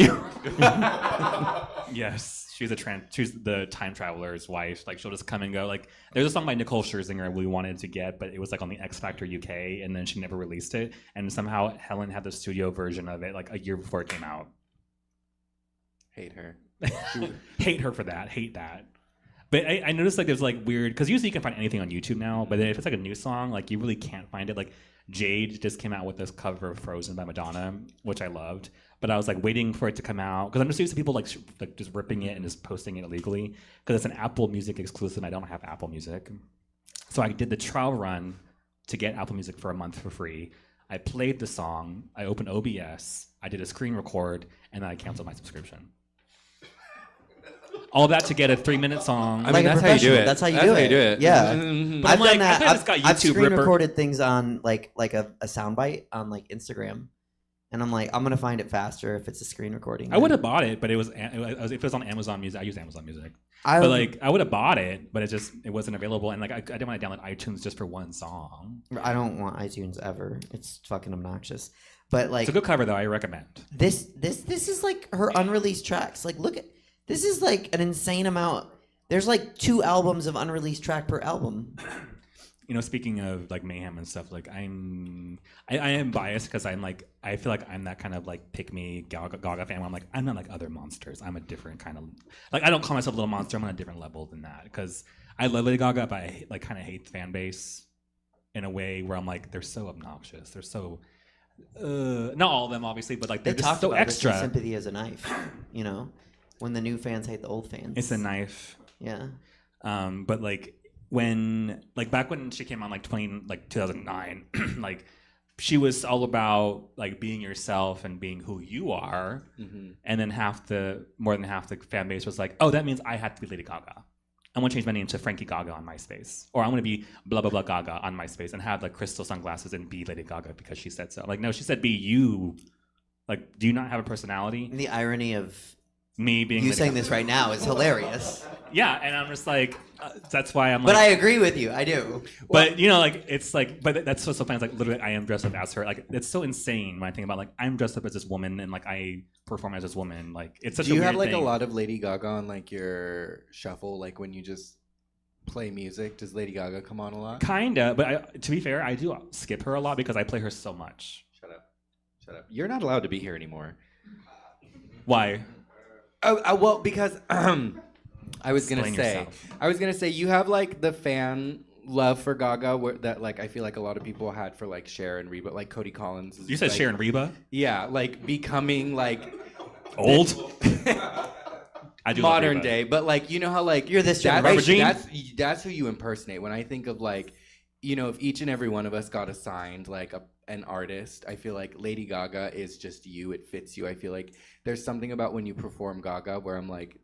Yes, she's the time traveler's wife. Like she'll just come and go. Like there's a song by Nicole Scherzinger we wanted to get, but it was like on the X Factor UK, and then she never released it. And somehow Helen had the studio version of it like a year before it came out. Hate her. Hate her for that. Hate that. But I noticed like there's like weird, because usually you can find anything on YouTube now, but then if it's like a new song, like you really can't find it. Like Jade just came out with this cover of Frozen by Madonna, which I loved. But I was like waiting for it to come out because I'm just used to people like just ripping it and just posting it illegally because it's an Apple Music exclusive. And I don't have Apple Music, so I did the trial run to get Apple Music for a month for free. I played the song. I opened OBS. I did a screen record, and then I canceled my subscription. All that to get a 3-minute song. I mean, that's how you do it. That's how you do it. Yeah, But I've done that. I've YouTube screen recorded things on like a soundbite on like Instagram, and I'm like, I'm gonna find it faster if it's a screen recording. I would have bought it, but if it was on Amazon Music, I use Amazon Music. But like, I would have bought it, but it wasn't available, and like, I didn't want to download iTunes just for one song. I don't want iTunes ever. It's fucking obnoxious. But like, it's a good cover though. I recommend. This is like her unreleased tracks. Like, look at this is like an insane amount. There's like 2 albums of unreleased track per album. Speaking of like mayhem and stuff, like I am biased because I'm like, I feel like I'm that kind of like pick me Gaga fan where I'm like, I'm not like other monsters. I'm a different kind of, like, I don't call myself a little monster. I'm on a different level than that because I love Lady Gaga, but I like kind of hate the fan base in a way where I'm like, they're so obnoxious. They're so, not all of them obviously, but like they're just so extra. Sympathy as a knife, when the new fans hate the old fans. It's a knife. Yeah. But like, back when she came on like 2009, like she was all about like being yourself and being who you are, and then more than half the fan base was like, oh, that means I have to be Lady Gaga. I want to change my name to Frankie Gaga on MySpace, or I'm going to be blah blah blah Gaga on MySpace and have like crystal sunglasses and be Lady Gaga because she said so. Like, no, she said be you. Like, do you not have a personality? The irony of me being you saying this right now is hilarious. Yeah, and I'm just like, that's why I'm like. But I agree with you. I do. But like, it's like, but that's what's so funny. It's like literally, I am dressed up as her. Like, it's so insane when I think about like I'm dressed up as this woman and like I perform as this woman. Like, it's such. Do you a weird have like thing. a lot of Lady Gaga on like your shuffle? Like when you just play music? Does Lady Gaga come on a lot? Kinda, but to be fair, I do skip her a lot because I play her so much. Shut up. You're not allowed to be here anymore. Why? Oh, well, because I was gonna Explain say you have like the fan love for Gaga that like I feel like a lot of people had for like Cher and Reba, like Cody Collins. You said like, Cher and Reba? Yeah, like becoming like old. I do modern love Reba. day, but like you know how like you're this generation. That's who you impersonate. When I think of like, you know, if each and every one of us got assigned like an artist, I feel like Lady Gaga is just you. It fits you. I feel like there's something about when you perform Gaga where I'm like,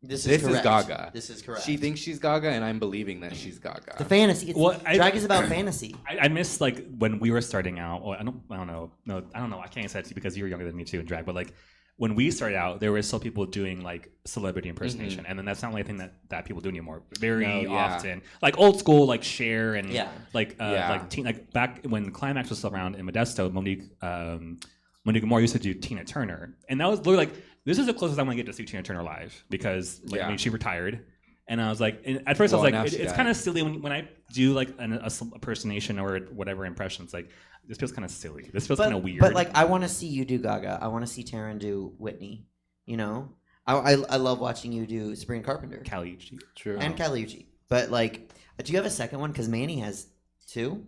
This is correct. Gaga. This is correct. She thinks she's Gaga, and I'm believing that she's Gaga. The fantasy. Drag is about fantasy. I miss like when we were starting out. Well, I don't know. No, I don't know. I can't say it because you're younger than me too in drag. But like when we started out, there were still people doing like celebrity impersonation, and then that's not really a thing that people do anymore. Very often, like old school, like Cher and like back when Climax was still around in Modesto, Monique Moore used to do Tina Turner, and that was literally like. This is the closest I'm gonna get to see Tina Turner live because, like, I mean, she retired, and I was like, at first I was like, it's kind of silly when I do like a impersonation or whatever impression. It's like this feels kind of silly. This feels kind of weird. But like, I want to see you do Gaga. I want to see Taryn do Whitney. You know, I love watching you do Sabrina Carpenter, Caliucci, true, and Caliucci. But like, do you have a second one? Because Manny has two.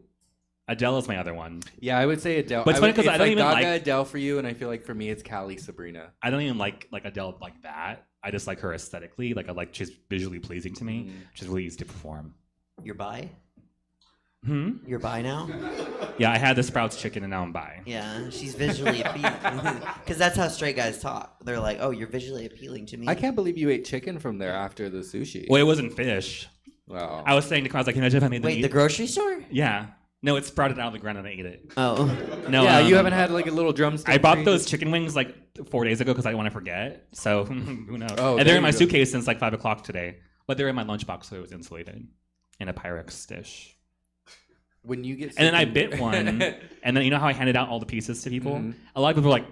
Adele is my other one. Yeah, I would say Adele. But it's funny because I don't even Gaga, like Adele for you, and I feel like for me it's Callie, Sabrina. I don't even like Adele like that. I just like her aesthetically. Like I like she's visually pleasing to me. She's really easy to perform. You're bi? You're bi now? Yeah, I had the Sprouts chicken and now I'm bi. Yeah, she's visually appealing. Because that's how straight guys talk. They're like, oh, you're visually appealing to me. I can't believe you ate chicken from there after the sushi. Well, it wasn't fish. Wow. I was saying to Carl, I was like, imagine if I made them Wait, the grocery store? Yeah. No, it sprouted out of the ground and I ate it. Oh. No. Yeah, you haven't had like a little drumstick. I bought those chicken wings like 4 days ago because I didn't want to forget. So who knows? Oh, and they're in my suitcase since like 5 o'clock today. But they're in my lunchbox, so it was insulated in a Pyrex dish. When you get and then I bit one, and then you know how I handed out all the pieces to people? A lot of people were like,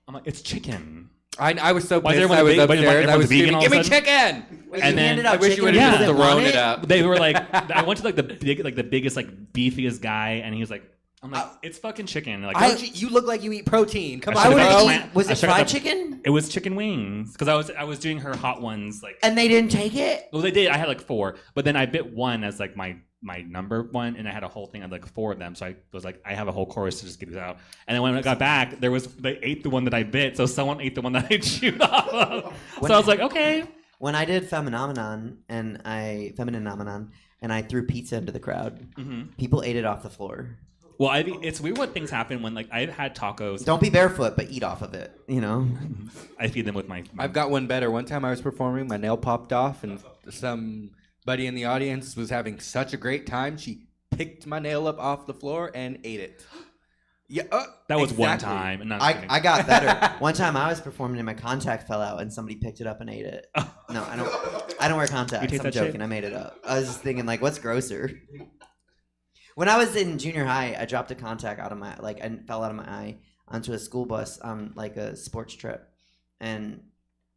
I'm like, it's chicken. I was so Why is pissed. everyone I was vegan? upstairs. I was vegan screaming, all give of me a sudden?" chicken! Wait, And you then handed out I wish you chicken would have to just people that thrown want it up. They were like, I went to like the biggest, like beefiest guy, and he was like, I'm like, it's fucking chicken. Like, you look like you eat protein. Come Why on, would bro. they eat? Was it fried chicken? It was chicken wings because I was doing her hot ones like. And they didn't take it? Well, they did. I had like 4, but then I bit one as like my number one, and I had a whole thing of like 4 of them. So I was like, I have a whole course to just give this out. And then when I got back, they ate the one that I bit, so someone ate the one that I chewed off of. So I was like, okay. When I did Femininomenon and I threw pizza into the crowd, people ate it off the floor. Well, it's weird what things happen when like I've had tacos. Don't be barefoot, but eat off of it. You know. I feed them with my. I've got one better. One time I was performing, my nail popped off, and somebody in the audience was having such a great time. She picked my nail up off the floor and ate it. Yeah, that was exactly. one time. And I got better. One time I was performing and my contact fell out, and somebody picked it up and ate it. No, I don't wear contacts. I'm joking. Shit? I made it up. I was just thinking, like, what's grosser? When I was in junior high, I dropped a contact out of my and fell out of my eye onto a school bus on like a sports trip, and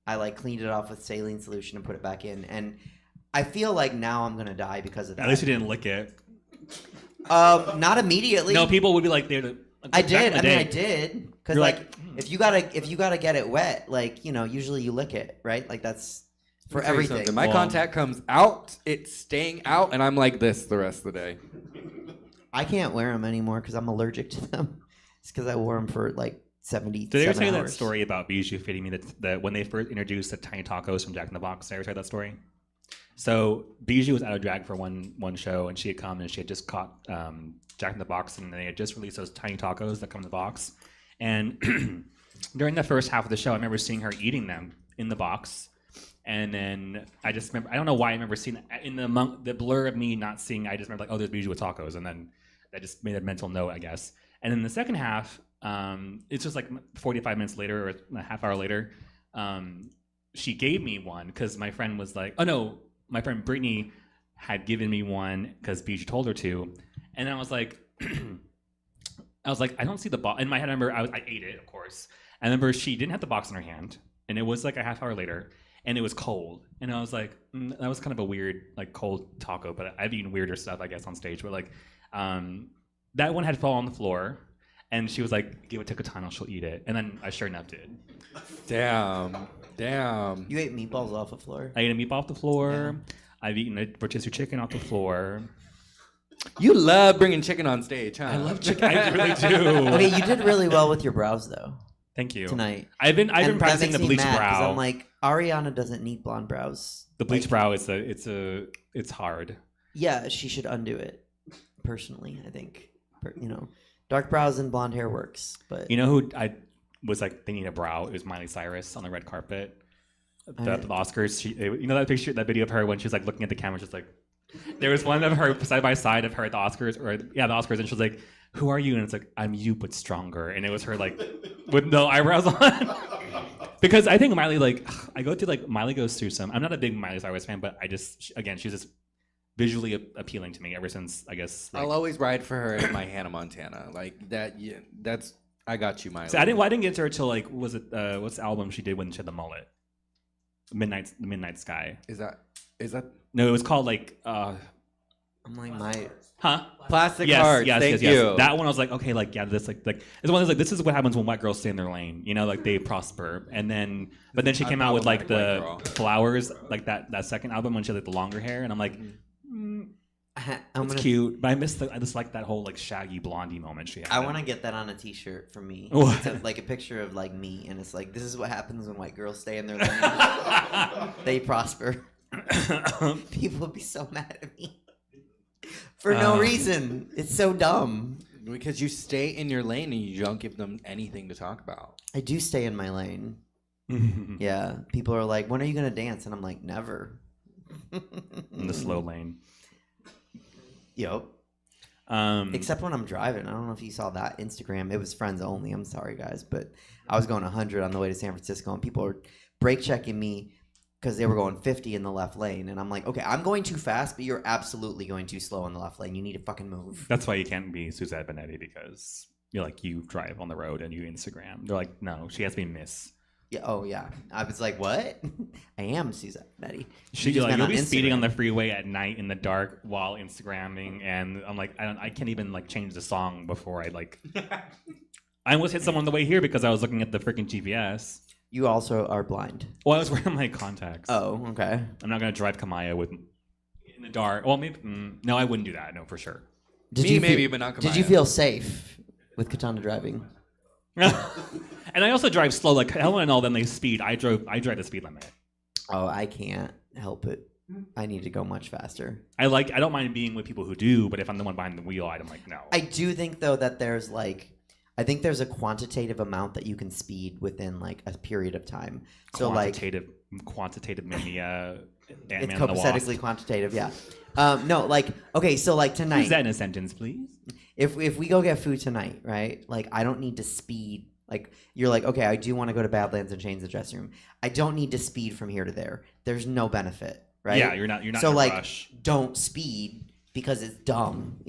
I like cleaned it off with saline solution and put it back in. And I feel like now I'm gonna die because of that. At least you didn't lick it. Not immediately. No, people would be like, they're. I did. I mean, I did. Because like, if you gotta get it wet, like, you know, usually you lick it, right? Like that's for everything. My contact comes out, it's staying out, and I'm like this the rest of the day. I can't wear them anymore because I'm allergic to them. It's because I wore them for like 70. Did I ever tell you that story about Bijou feeding me that when they first introduced the tiny tacos from Jack in the Box? Did I ever tell you that story? So Bijou was out of drag for one show, and she had come and she had just caught Jack in the Box, and they had just released those tiny tacos that come in the box. And during the first half of the show, I remember seeing her eating them in the box. And then I just remember, I don't know why I remember seeing in the blur of me not seeing, I just remember like, oh, there's Bijou with tacos. And then I just made a mental note, I guess. And in the second half, it's just like 45 minutes later or a half hour later, she gave me one because my friend was like, oh no, my friend Brittany had given me one because Bijou told her to. And I was like, I don't see the box. In my head, I remember I ate it, of course. I remember she didn't have the box in her hand. And it was like a half hour later. and it was cold. And I was like, that was kind of a weird, like, cold taco. But I've eaten weirder stuff, I guess, on stage. But like, that one had fallen on the floor, and she was like, "Give it to Katana, she'll eat it." And then I sure enough did. Damn. You ate meatballs off the floor? I ate a meatball off the floor. I've eaten a rotisserie chicken off the floor. You love bringing chicken on stage, huh? I love chicken. I really do. Okay, you did really well with your brows, though. Thank you. Tonight. I've been And that practicing makes the me bleach mad, 'cause brow. I'm like, Ariana doesn't need blonde brows. The bleach brow it's hard. Yeah, she should undo it. Personally, I think. Dark brows and blonde hair works, but You know who I was like thinking a brow? It was Miley Cyrus on the red carpet. The Oscars. You know that picture, that video of her when she was like looking at the camera, just like. There was one of her side by side of her at the Oscars, the Oscars, and she was like, "Who are you?" And it's like, "I'm you, but stronger." And it was her like with no eyebrows on. Because I think Miley, like, I go through like Miley goes through some. I'm not a big Miley Cyrus fan, but I just she's just visually appealing to me ever since I guess. Like, I'll always ride for her as my Hannah Montana. Like that. Yeah, that's I got you, Miley. So I didn't get to her till like what's the album she did when she had the mullet? The Midnight Sky. Is that? No, it was called like. I'm like my. Huh? Plastic Hearts. Thank you. That one I was like, okay, like yeah, this like it's one of those like this is what happens when white girls stay in their lane. You know, like they prosper, and then but then she came out with like the Flowers, like that second album when she had like the longer hair, and I'm like, it's cute, but I just like that whole like shaggy blondie moment she had. I want to get that on a T-shirt for me. It's like a picture of like me, and it's like this is what happens when white girls stay in their lane. They prosper. People would be so mad at me for no reason. It's so dumb. Because you stay in your lane and you don't give them anything to talk about. I do stay in my lane. Yeah, people are like, "When are you gonna dance?" And I'm like, "Never." In the slow lane. Yep. Except when I'm driving. I don't know if you saw that Instagram. It was friends only. I'm sorry, guys, but I was going 100 on the way to San Francisco, and people were brake checking me because they were going 50 in the left lane, and I'm like, okay, I'm going too fast, but you're absolutely going too slow in the left lane. You need to fucking move. That's why you can't be Suzette Benetti, because you drive on the road and you Instagram. They're like, no, she has to be Miss. Yeah. Oh yeah. I was like, what? I am Suzette Benetti. You'll be speeding on the freeway at night in the dark while Instagramming, and I'm like, I can't even like change the song before I like. I almost hit someone on the way here because I was looking at the freaking GPS. You also are blind. Well, I was wearing my contacts. Oh, okay. I'm not gonna drive Kamaya in the dark. Well, maybe no, I wouldn't do that. No, for sure. But not Kamaya. Did you feel safe with Katana driving? And I also drive slow. Like Helen and all them, they speed. I drive the speed limit. Oh, I can't help it. I need to go much faster. I don't mind being with people who do, but if I'm the one behind the wheel, I'm like, no. I do think though that there's I think there's a quantitative amount that you can speed within like a period of time. So quantitative mania. It's copacetically quantitative, yeah. No, okay, so tonight. Use that in a sentence, please. If we go get food tonight, right? Like I don't need to speed. Like you're like, okay, I do want to go to Badlands and change the dressing room. I don't need to speed from here to there. There's no benefit, right? Yeah, you're not so in a like rush. Don't speed because it's dumb,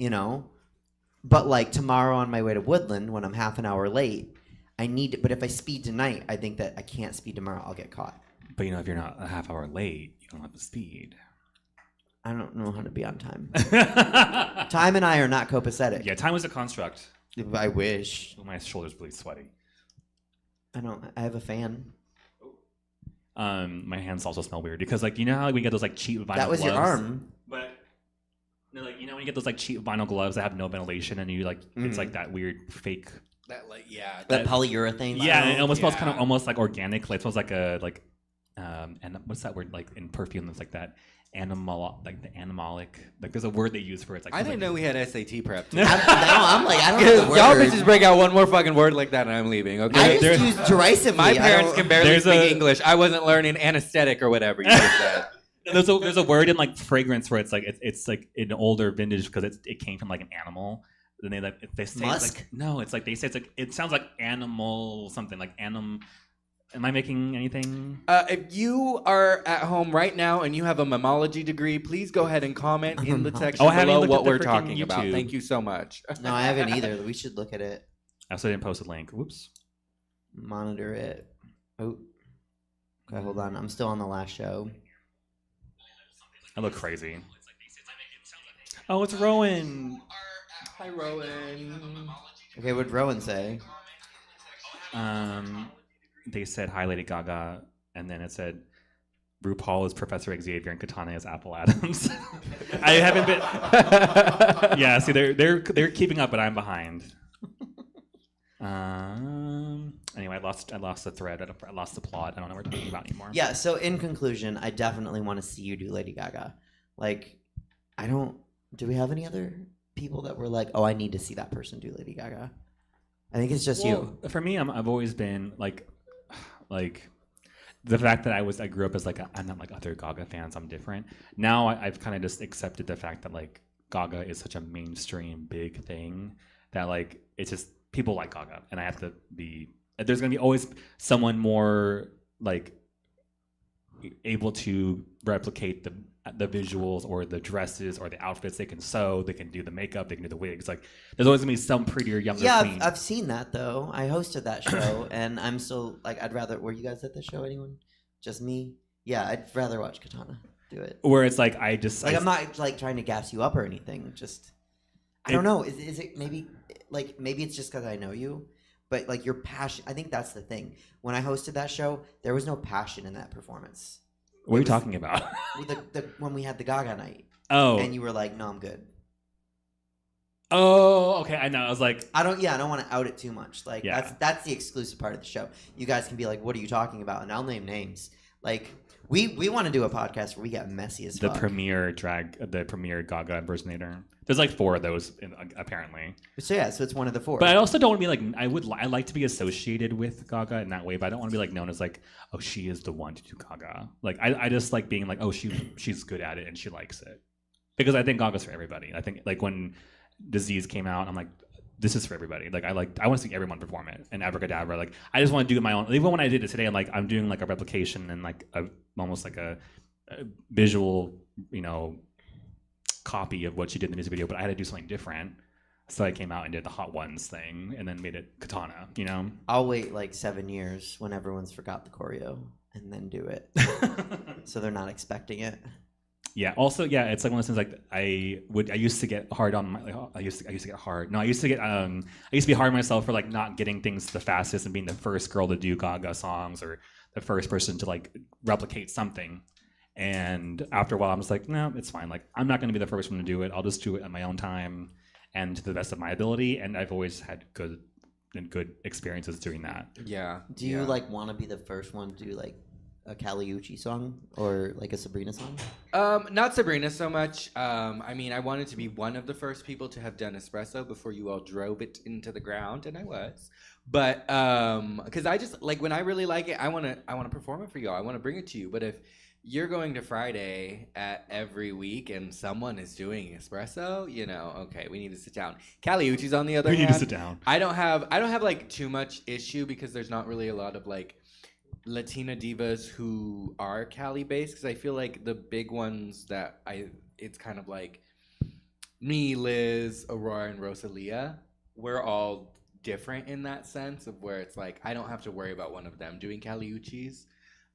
But like tomorrow on my way to Woodland when I'm half an hour late, but if I speed tonight, I think that I can't speed tomorrow, I'll get caught. But if you're not a half hour late, you don't have to speed. I don't know how to be on time. Time and I are not copacetic. Yeah, time is a construct. I wish. Oh, my shoulder's really sweaty. I have a fan. My hands also smell weird because you know how we get those cheap vinyl gloves? That was your arm. But no, when you get those cheap vinyl gloves that have no ventilation and you it's like that weird fake that polyurethane. Yeah, and it almost smells kind of almost like organic. It smells like a and what's that word in perfume that's like that animal, like the animalic, there's a word they use for it. It's I didn't know we had SAT prep. I'm like, I don't know the word. Y'all bitches break out one more fucking word like that and I'm leaving. Okay. I just use derisively. My parents can barely speak English. I wasn't learning anesthetic or whatever you just said. There's a word in fragrance where it's it's an older vintage because it came from an animal. Then they say musk? They say it sounds like animal something like anim. Am I making anything? If you are at home right now and you have a mammology degree, please go ahead and comment in the section below what we're talking about. Thank you so much. No, I haven't either. We should look at it. I also didn't post a link. Whoops. Monitor it. Oh. Okay, hold on. I'm still on the last show. I look crazy. Oh, it's Rowan. Hi, Rowan. Okay, what'd Rowan say? They said hi, Lady Gaga, and then it said RuPaul is Professor Xavier and Katana is Apple Adams. I haven't been. Yeah, see, they're keeping up, but I'm behind. Anyway, I lost the thread. I lost the plot. I don't know what we're talking about anymore. Yeah. So in conclusion, I definitely want to see you do Lady Gaga. Like, I don't. Do we have any other people that were like, oh, I need to see that person do Lady Gaga? I think it's just you. For me, I've always been like the fact that I grew up as like I'm not like other Gaga fans. I'm different. Now I've kind of just accepted the fact that like Gaga is such a mainstream big thing that like it's just people like Gaga, and I have to be. There's gonna be always someone more like able to replicate the visuals or the dresses or the outfits. They can sew, they can do the makeup, they can do the wigs. Like there's always gonna be some prettier younger queen. I've seen that though. I hosted that show, and I'm still like, I'd rather. Were you guys at the show? Anyone? Just me? Yeah, I'd rather watch Katana do it. Where it's like I'm not like trying to gas you up or anything. Just I don't know. Is it maybe it's just because I know you, but like your passion. I think that's the thing. When I hosted that show, there was no passion in that performance. What are you talking about? When we had the Gaga night. Oh. And you were like, no, I'm good. Oh, okay. I know. I was like, I don't want to out it too much. Like that's the exclusive part of the show. You guys can be like, what are you talking about? And I'll name names. Like we want to do a podcast where we get messy as fuck. The premier Gaga impersonator. There's like 4 of those apparently. So it's one of the 4. But I also don't want to be like I like to be associated with Gaga in that way, but I don't want to be like known as like, oh, she is the one to do Gaga. Like I just like being like, oh, she's good at it and she likes it. Because I think Gaga's for everybody. I think like when Disease came out, I'm like, this is for everybody. Like I want to see everyone perform it. And Abracadabra, like I just want to do it my own. Even when I did it today, I'm doing like a replication and like almost like a visual, copy of what she did in the music video, but I had to do something different. So I came out and did the Hot Ones thing and then made it Katana, I'll wait like 7 years when everyone's forgot the choreo and then do it. So they're not expecting it. Yeah. Also, yeah, it's like one of those things. Like I used to get hard on my. I used to get hard. No, I used to be hard on myself for like not getting things the fastest and being the first girl to do Gaga songs or the first person to like replicate something. And after a while, I'm just like, no, it's fine. Like I'm not going to be the first one to do it. I'll just do it at my own time and to the best of my ability. And I've always had good experiences doing that. Yeah. Do you like want to be the first one to do like a Caliucci song or like a Sabrina song? Not Sabrina so much. I mean, I wanted to be one of the first people to have done espresso before you all drove it into the ground, and I was. But because I just like when I really like it, I want to perform it for y'all. I want to bring it to you. But if you're going to Friday every week and someone is doing espresso, okay, we need to sit down. Caliucci's on the other hand. We need to sit down. I don't have like too much issue because there's not really a lot of like Latina divas who are Cali based, because I feel like the big ones that it's kind of like me, Liz, Aurora, and Rosalia. We're all different in that sense of where it's like I don't have to worry about one of them doing Caliucci's.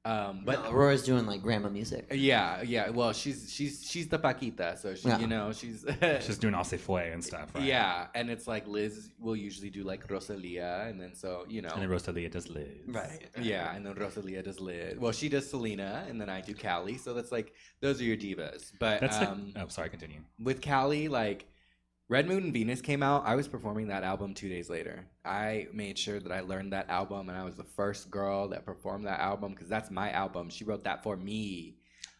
But no, Aurora's doing like grandma music. Yeah. Well, she's the Paquita, so she's she's doing all se fue and stuff, right? Yeah, and it's like Liz will usually do like Rosalia, and then and then Rosalia does Liz, right? Yeah, and then Rosalia does Liz. Well, she does Selena, and then I do Cali. So that's like those are your divas. But that's sorry, continue. With Cali, like Red Moon and Venus came out. I was performing that album 2 days later. I made sure that I learned that album, and I was the first girl that performed that album because that's my album. She wrote that for me.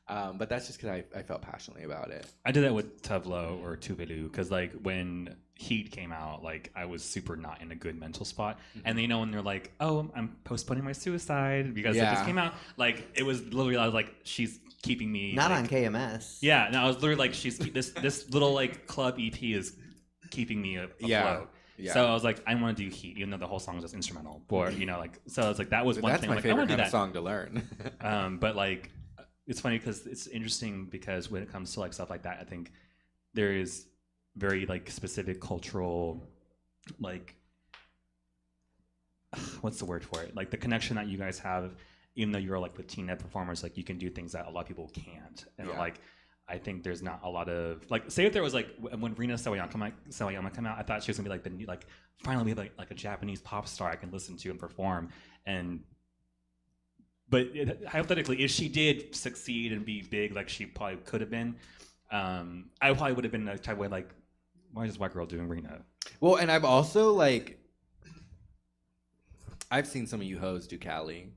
But that's just because I felt passionately about it. I did that with Tuvlo or Tuvalu because like when Heat came out, like I was super not in a good mental spot. Mm-hmm. And when they're like, oh, I'm postponing my suicide because it just came out. Like it was literally, I was like, she's keeping me. Not on KMS. Yeah, no, I was literally like, she's this little like club EP is keeping me afloat. Yeah. So I was like, I want to do Heat, even though the whole song is just instrumental. But so it's like that was one thing. That's my favorite kind of song to learn. But like, it's funny because it's interesting because when it comes to like stuff like that, I think there is very like specific cultural, like, what's the word for it? Like the connection that you guys have even though you're like with teen performers, like you can do things that a lot of people can't, and like I think there's not a lot of like, say if there was like when Rina Sawayama came out, I thought she was gonna be like the new, like finally we have like a Japanese pop star I can listen to and perform, but hypothetically, if she did succeed and be big like she probably could have been, I probably would have been the type of like, why is this white girl doing Rina? Well, and I've also like, I've seen some of you hoes do Cali.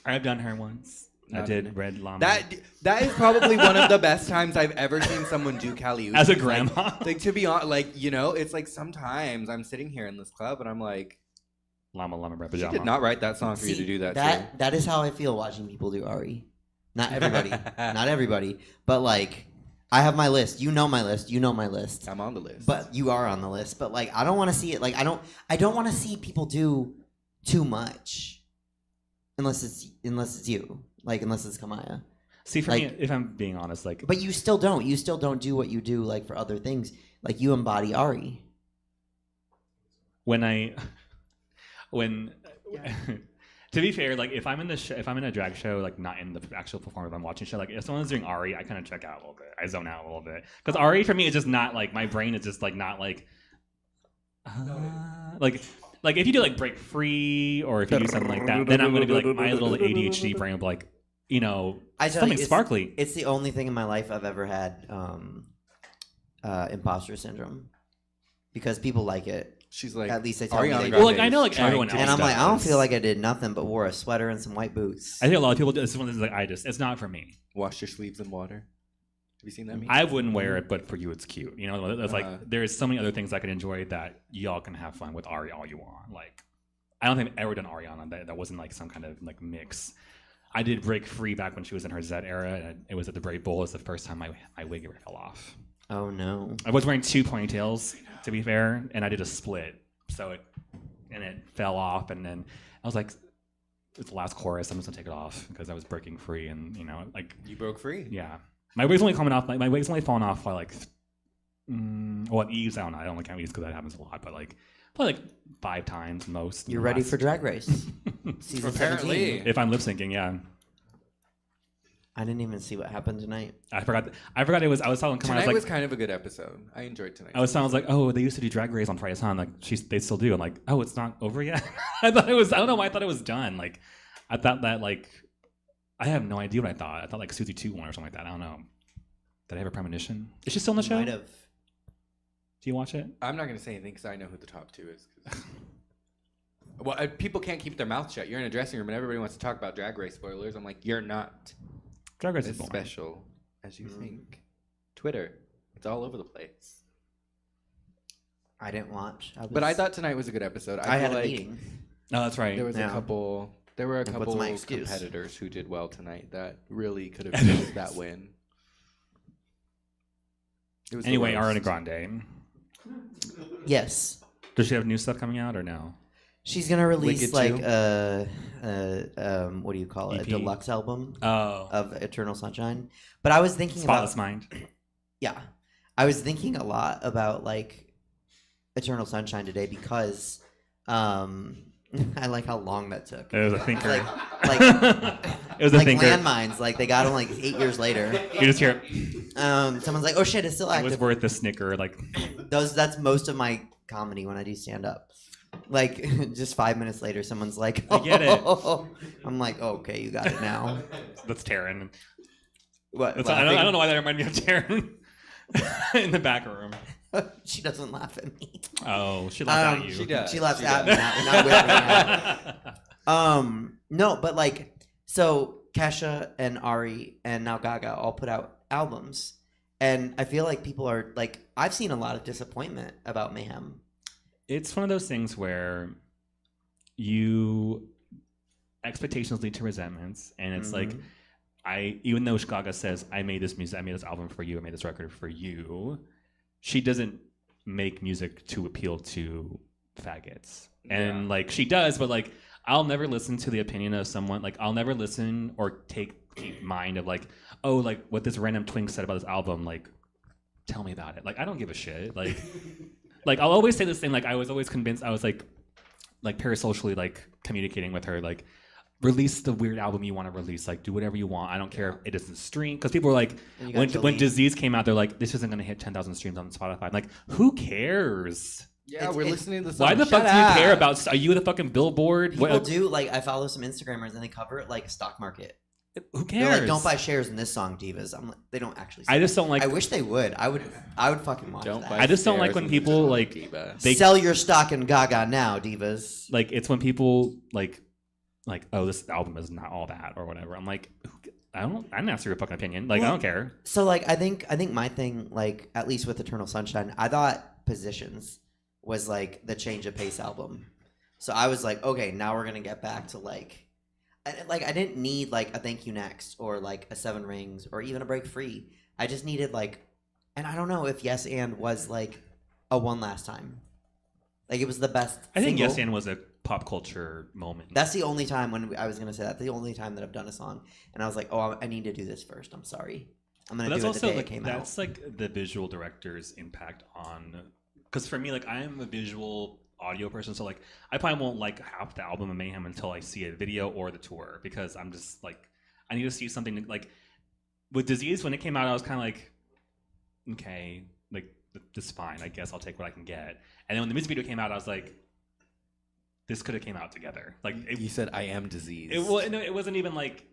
I've done her once. I did Red Llama. That is probably one of the best times I've ever seen someone do Cali. As a grandma. Like to be honest, like, you know, it's like sometimes I'm sitting here in this club and I'm like, Llama Llama Red she Pajama. did not write that song for you to do that. That is how I feel watching people do Ari. Not everybody. Not everybody. But like, I have my list. You know my list. You know my list. I'm on the list. But you are on the list. But like, I don't want to see it. Like, I don't want to see people do too much. Unless it's you. Like, unless it's Kamaya. See, for like, me, if I'm being honest, like... But you still don't. You still don't do what you do, like, for other things. Like, you embody Ari. To be fair, like, if I'm in if I'm in a drag show, like, not in the actual performance, I'm watching show, like, if someone's doing Ari, I kind of check out a little bit. I zone out a little bit. Because Ari, for me, is just not, like, my brain is just, like, not, like... Like, if you do, like, Break Free, or if you do something like that, then I'm going to be, like, my little ADHD brain will be, like, you know, something sparkly. It's the only thing in my life I've ever had imposter syndrome. Because people like it. She's like, at least they tell me they well, like, I know, like, everyone else and I'm like, does. I don't feel like I did nothing but wore a sweater and some white boots. I think a lot of people do. This is one of the things, like, it's not for me. Wash your sleeves in water. Have you seen that meme? I wouldn't wear it, but for you, it's cute. You know, it's like there's so many other things I can enjoy that y'all can have fun with Ari all you want. Like, I don't think I've ever done Ariana that wasn't like some kind of like mix. I did Break Free back when she was in her Z era, and it was at the Brave Bowl. It's the first time my wig ever fell off. Oh no! I was wearing 2 ponytails, to be fair, and I did a split, it fell off, and then I was like, it's the last chorus. I'm just gonna take it off because I was breaking free, and you know, like you broke free. Yeah. My wig's only coming off. Like, my wig's only falling off by like, well, Eves. I don't know. I don't like Eves because that happens a lot. But like, probably like 5 times most. You're ready for Drag Race. Season Apparently. 17. If I'm lip syncing, yeah. I didn't even see what happened tonight. I forgot it was. I was telling. Tonight was, was kind of a good episode. I enjoyed tonight. I was like, oh, they used to do Drag Race on Fridays, huh? Like, they still do. I'm like, oh, it's not over yet. I thought it was. I don't know why I thought it was done. Like, I thought that like, I have no idea what I thought. I thought like Susie 2 won or something like that. I don't know. Did I have a premonition? Is she still on the show? Might have. Do you watch it? I'm not going to say anything because I know who the top 2 is. Well, people can't keep their mouth shut. You're in a dressing room and everybody wants to talk about Drag Race spoilers. I'm like, you're not. Drag Race as is boring. special as you think. Twitter, it's all over the place. I didn't watch. But I thought tonight was a good episode. I had feel a like meeting. Oh, that's right. There was Yeah. a couple. There were a What's couple my excuse? competitors who did well tonight that really could have used that win. It was the Anyway, roast. Ariana Grande. Yes. Does she have new stuff coming out or no? She's gonna release Wicked like 2? What do you call it? EP? A deluxe album Oh. of Eternal Sunshine. But I was thinking Spotless about Mind. Yeah, I was thinking a lot about like Eternal Sunshine today because I like how long that took. It was a thinker. Like It was a like thinker. landmines. Like they got them like 8 years later. You just hear. Someone's like, "Oh shit, it's still It active." was worth the snicker. Like That's most of my comedy when I do stand up. Like just 5 minutes later, someone's like, I get it. I'm like, oh, okay, you got it now. That's Taryn. What? I don't know why that reminded me of Taryn in the back room. She doesn't laugh at me. Oh, she laughs at you. She does. She laughs She at me, does. not with me. No, but like, so Kesha and Ari and now Gaga all put out albums, and I feel like people are like, I've seen a lot of disappointment about Mayhem. It's one of those things where expectations lead to resentments, and it's like, even though Gaga says, I made this music, I made this album for you, I made this record for you, she doesn't make music to appeal to faggots. And like, she does, but like, I'll never listen to the opinion of someone, like, I'll never listen or keep mind of like, oh, like what this random twink said about this album, like, tell me about it. Like, I don't give a shit. Like, like I'll always say this thing, like, I was always convinced, I was like parasocially, like, communicating with her, like, release the weird album you want to release. Like, do whatever you want. I don't care if it doesn't stream. Because people were like, And you got when delete. Disease came out, they're like, this isn't going to hit 10,000 streams on Spotify. I'm like, who cares? Yeah, we're listening to the song. Why the fuck Shut do you up. care about? Are you the fucking Billboard? People do, like, I follow some Instagrammers and they cover it like a stock market. Who They're like, cares? don't buy shares in this song, divas. I'm like, they don't actually. I just don't like. I wish they would. I would fucking watch that. I just don't like when people like they sell your stock in Gaga now, divas. Like it's when people like, oh, this album is not all that or whatever. I'm like, I didn't ask for your fucking opinion. Like I don't care. So like, I think my thing, like at least with Eternal Sunshine, I thought Positions was like the Change of Pace album. So I was like, okay, now we're gonna get back to like I didn't need like a Thank You Next or like a Seven Rings or even a Break Free. I just needed like, and I don't know if Yes and was like a One Last Time. Like it was the best. I think single. Yes and was a pop culture moment. That's the only time when I was gonna say that. The only time that I've done a song, and I was like, oh, I need to do this first. I'm sorry. I'm gonna But do it that's the also day like it came out. that's like the visual director's impact on. Because for me, like I am a visual audio person, so like I probably won't like half the album of Mayhem until I see a video or the tour, because I'm just like I need to see something like with Disease. When it came out, I was kind of like, okay, like this is fine, I guess I'll take what I can get. And then when the music video came out, I was like, this could have came out together. Like You said I am Disease. it wasn't even like,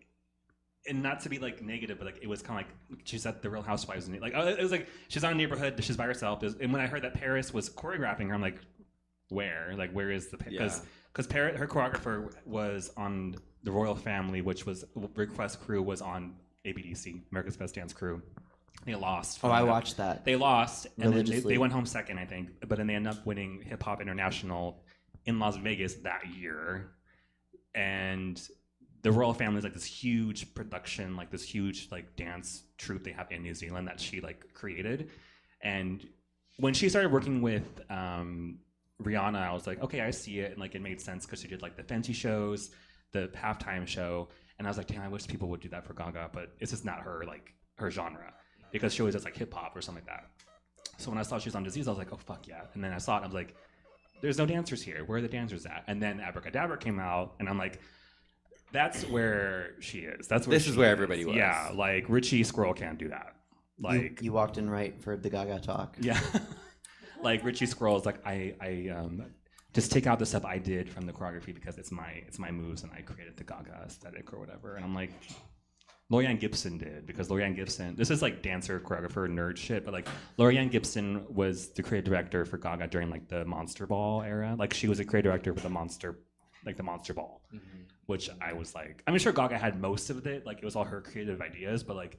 and not to be like negative, but like it was kind of like she's at the Real Housewives, and like it was like she's on a neighborhood, she's by herself. And when I heard that Paris was choreographing her, I'm like, where is the because Paris, her choreographer was on the Royal Family, which was Rick Quest crew was on ABDC, America's Best Dance Crew. They lost. Oh, I watched that. They lost, and then Religiously. they went home second, I think. But then they ended up winning Hip Hop International in Las Vegas that year. And the Royal Family is like this huge production, like this huge like dance troupe they have in New Zealand that she like created. And when she started working with Rihanna, I was like, okay, I see it, and like it made sense because she did like the Fenty shows, the halftime show, and I was like, damn, I wish people would do that for Gaga, but it's just not her genre, because she always does like hip hop or something like that. So when I saw she was on Disease, I was like, oh fuck yeah, and then I saw it, and I was like, there's no dancers here. Where are the dancers at? And then Abracadabra came out, and I'm like, that's where she is. That's where This is where everybody was. Yeah, like Richie Squirrel can't do that. Like you walked in right for the Gaga talk. Yeah. Like Richie Squirrel is like I just take out the stuff I did from the choreography because it's my moves and I created the Gaga aesthetic or whatever. And I'm like, Lorianne Gibson did, because Lorianne Gibson, this is like dancer, choreographer, nerd shit, but like Lorianne Gibson was the creative director for Gaga during like the Monster Ball era. Like she was a creative director for the Monster Ball, which I was like, I'm sure Gaga had most of it. Like it was all her creative ideas, but like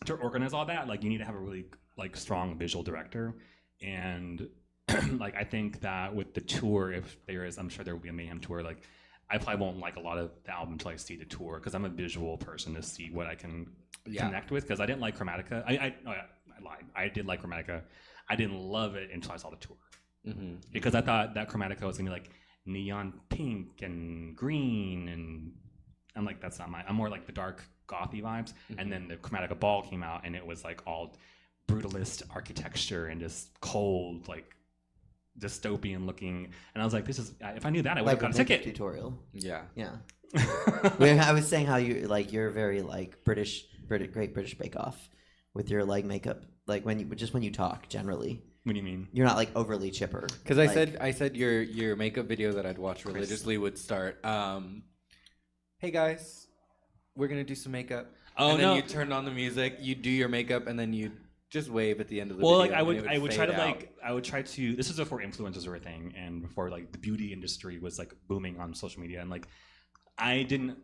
to organize all that, like you need to have a really like strong visual director. And like I think that with the tour, if there is, I'm sure there will be a Mayhem tour. Like I probably won't like a lot of the album until I see the tour, because I'm a visual person to see what I can connect with. Because I didn't like Chromatica. I lied. I did like Chromatica. I didn't love it until I saw the tour, because I thought that Chromatica was gonna be like neon pink and green, and I'm like, that's not my. I'm more like the dark gothy vibes. And then the Chromatica Ball came out, and it was like all brutalist architecture and just cold, like dystopian looking, and I was like, this is, if I knew that, I would have got a ticket. Tutorial. Yeah. I was saying how you're very like Great British Bake Off with your like makeup, like when you talk generally. What do you mean? You're not like overly chipper. Because I said your makeup video that I'd watch religiously would start, hey guys, we're gonna do some makeup. Oh, and then no. you turn on the music, you do your makeup, and then you just wave at the end of the Well, video. like I would try to this is before influencers were a thing, and before like the beauty industry was like booming on social media, and like I didn't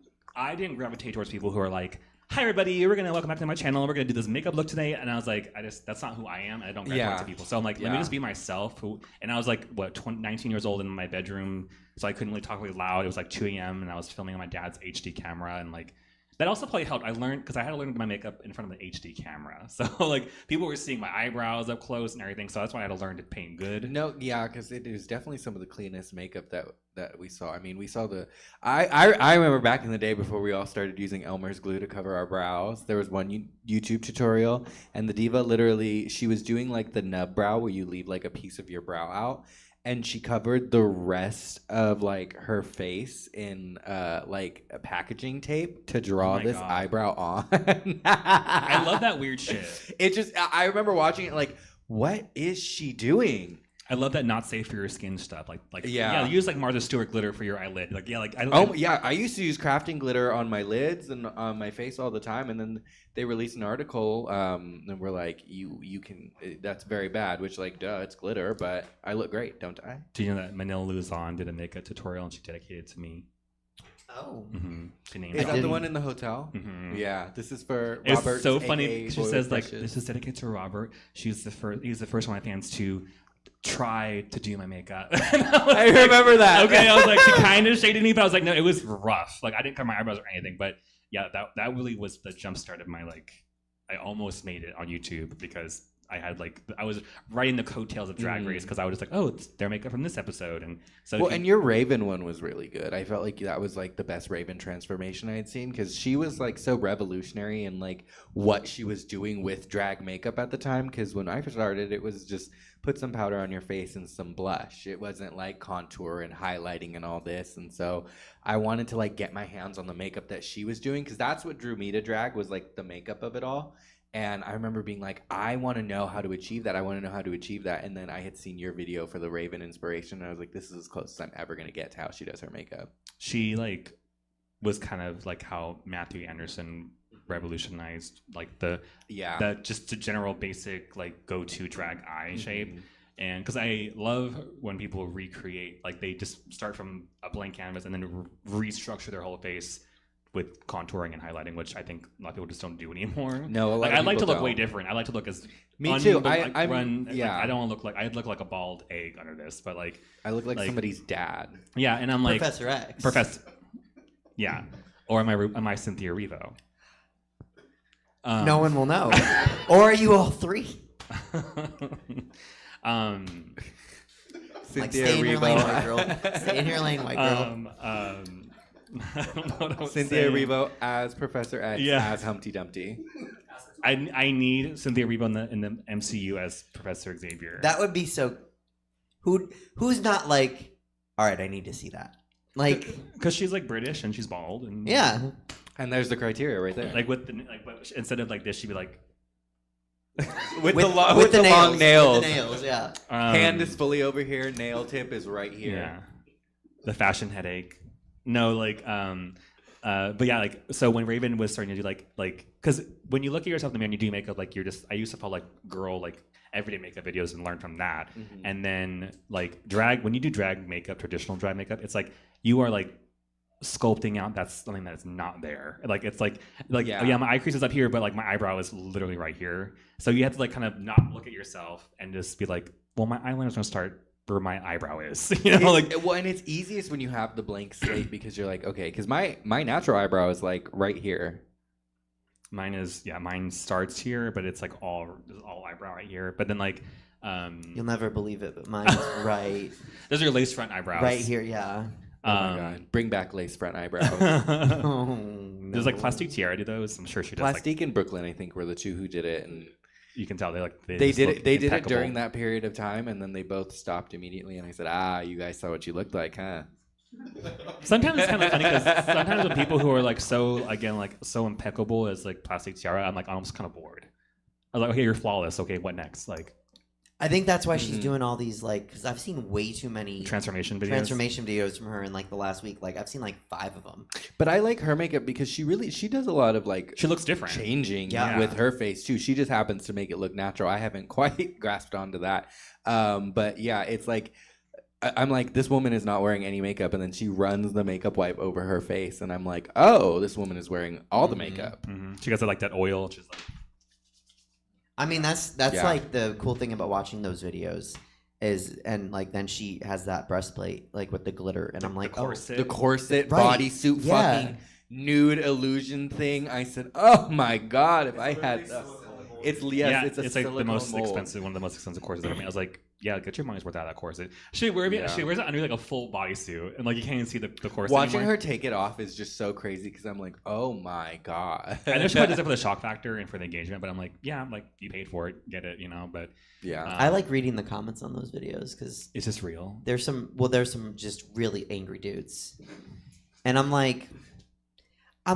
gravitate towards people who are like, hi everybody, we're gonna welcome back to my channel, we're gonna do this makeup look today. And I was like, that's not who I am, and I don't gravitate to people. So I'm like, let me just be myself. And I was like, 19 years old in my bedroom, so I couldn't really talk really loud. It was like 2 a.m. and I was filming on my dad's HD camera, and like that also probably helped. I learned, because I had to learn my makeup in front of the HD camera. So like people were seeing my eyebrows up close and everything. So that's why I had to learn to paint good. No, yeah, because it is definitely some of the cleanest makeup that we saw. I mean, we saw I remember back in the day before we all started using Elmer's glue to cover our brows. There was one YouTube tutorial, and the diva literally, she was doing like the nub brow where you leave like a piece of your brow out. and she covered the rest of like her face in like packaging tape to draw this eyebrow on. I love that weird shit. It just, I remember watching it like, what is she doing? I love that not safe for your skin stuff. Yeah. Use like Martha Stewart glitter for your eyelid. I used to use crafting glitter on my lids and on my face all the time, and then they released an article and we're like, you can, that's very bad, which like, duh, it's glitter, but I look great, don't I? Do you know that Manila Luzon did a makeup tutorial and she dedicated it to me? Oh. Mm-hmm. Is that the one in the hotel? Mm-hmm. Yeah, this is for it's Robert. So funny. She says like, this is dedicated to Robert. He's the first one of my fans to try to do my makeup. I remember that. Okay, I was like, she kind of shaded me, but I was like, no, it was rough. Like I didn't cover my eyebrows or anything, but yeah, that really was the jump start of my like. I almost made it on YouTube because I had like I was writing the coattails of Drag Race because I was just like, oh, it's their makeup from this episode, and so. Well, and your Raven one was really good. I felt like that was like the best Raven transformation I had seen because she was like so revolutionary in like what she was doing with drag makeup at the time. Because when I first started, it was just put some powder on your face and some blush. It wasn't like contour and highlighting and all this. And so I wanted to like get my hands on the makeup that she was doing because that's what drew me to drag was like the makeup of it all. And I remember being like, I want to know how to achieve that. I want to know how to achieve that. And then I had seen your video for the Raven inspiration. And I was like, this is as close as I'm ever going to get to how she does her makeup. She like was kind of like how Matthew Anderson revolutionized like the just the general basic like go-to drag eye shape. And because I love when people recreate, like they just start from a blank canvas and then restructure their whole face with contouring and highlighting, which I think a lot of people just don't do anymore. No, a lot like, of I like to people look way don't. different. I like to look as Me too. I I don't want to look like I look like a bald egg under this, but like I look like somebody's dad. Yeah, and I'm like Professor X. Yeah, or am I Cynthia Erivo? No one will know. Or are you all three? Cynthia like, stay in your lane, white girl. Erivo. Stay in your lane, white girl. I don't know what I was Cynthia saying. Erivo as Professor X as Humpty Dumpty. I need Cynthia Erivo in the MCU as Professor Xavier. That would be so. Who's not like? All right, I need to see that. Like, because she's like British and she's bald and yeah, and there's the criteria right there. Like with the but instead of like this, she'd be like with the long nails. With the nails, yeah. Hand is fully over here. Nail tip is right here. Yeah. The fashion headache. No, like, but yeah, like, so when Raven was starting to do like, because when you look at yourself in the mirror and you do makeup, like, I used to follow like girl, like everyday makeup videos and learn from that. And then like when you do drag makeup, traditional drag makeup, it's like you are like sculpting out that's something that's not there. Like, it's like yeah, my eye crease is up here, but like my eyebrow is literally right here. So you have to like kind of not look at yourself and just be like, well, my eyeliner's gonna start where my eyebrow is, you know, and it's easiest when you have the blank slate because you're like, okay, because my natural eyebrow is like right here. Mine starts here, but it's like all eyebrow right here. But then like, you'll never believe it, but mine's right. Those are your lace front eyebrows. Right here, yeah. Oh my god, bring back lace front eyebrows. Oh, no. There's like Plastique Tiara do those. I'm sure she does. Plastique and Brooklyn, I think, were the two who did it, and you can tell they did it. They did it during that period of time, and then they both stopped immediately. And I said, you guys saw what you looked like, huh? Sometimes it's kind of funny because sometimes with people who are like so impeccable as like Plastique Tiara, I'm like almost kind of bored. I was like, okay, you're flawless. Okay, what next? Like, I think that's why she's doing all these like, because I've seen way too many transformation videos from her in like the last week. Like I've seen like 5 of them. But I like her makeup because she does a lot of like, she looks different, changing with her face too. She just happens to make it look natural. I haven't quite grasped onto that. But yeah, it's like, I'm like, this woman is not wearing any makeup, and then she runs the makeup wipe over her face, and I'm like, oh, this woman is wearing all the makeup. She got like that oil. She's like, I mean, that's like the cool thing about watching those videos is, and like then she has that breastplate like with the glitter, and I'm like, the corset right. bodysuit fucking nude illusion thing. I said, oh my god, if I had it's it's a like the most mold. expensive, one of the most expensive courses ever made. I was like, yeah, get your money's worth out of that corset. She wears it under like a full bodysuit, and like you can't even see the corset. Watching anymore. her take it off is just so crazy because I'm like, oh my god. I know she probably does it for the shock factor and for the engagement, but I'm like, yeah, I'm like, you paid for it, get it, But I like reading the comments on those videos because it's just real. There's some just really angry dudes, and I'm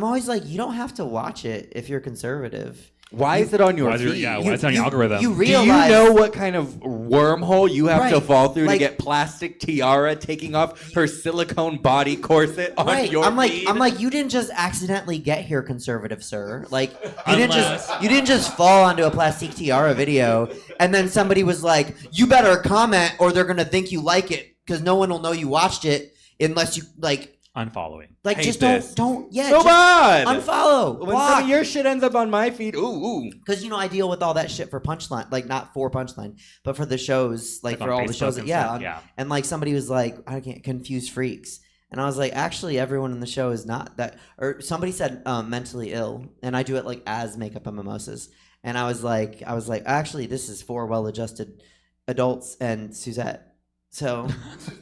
always like, you don't have to watch it if you're conservative. Why is it on your feed? Yeah, why is it on your algorithm? You realize, do you know what kind of wormhole you have to Right, fall through like- to get plastic tiara taking off her silicone body corset on Right. your I'm feed? like, you didn't just accidentally get here, conservative sir. Like, you didn't just fall onto a plastic tiara video, and then somebody was like, you better comment or they're gonna think you like it because no one will know you watched it unless you like. Unfollowing. Like, Hate just this. don't. Yeah, so just bad. unfollow. When block. some of your shit ends up on my feed, ooh. Because I deal with all that shit for Punchline, like not for Punchline, but for the shows, like Like for on all the Facebook shows. and Yeah, stuff, yeah. And like somebody was like, I can't confuse freaks, and I was like, actually, everyone in the show is not that. Or somebody said mentally ill, and I do it like as makeup and mimosas, and I was like, actually, this is for well-adjusted adults and Suzette. So,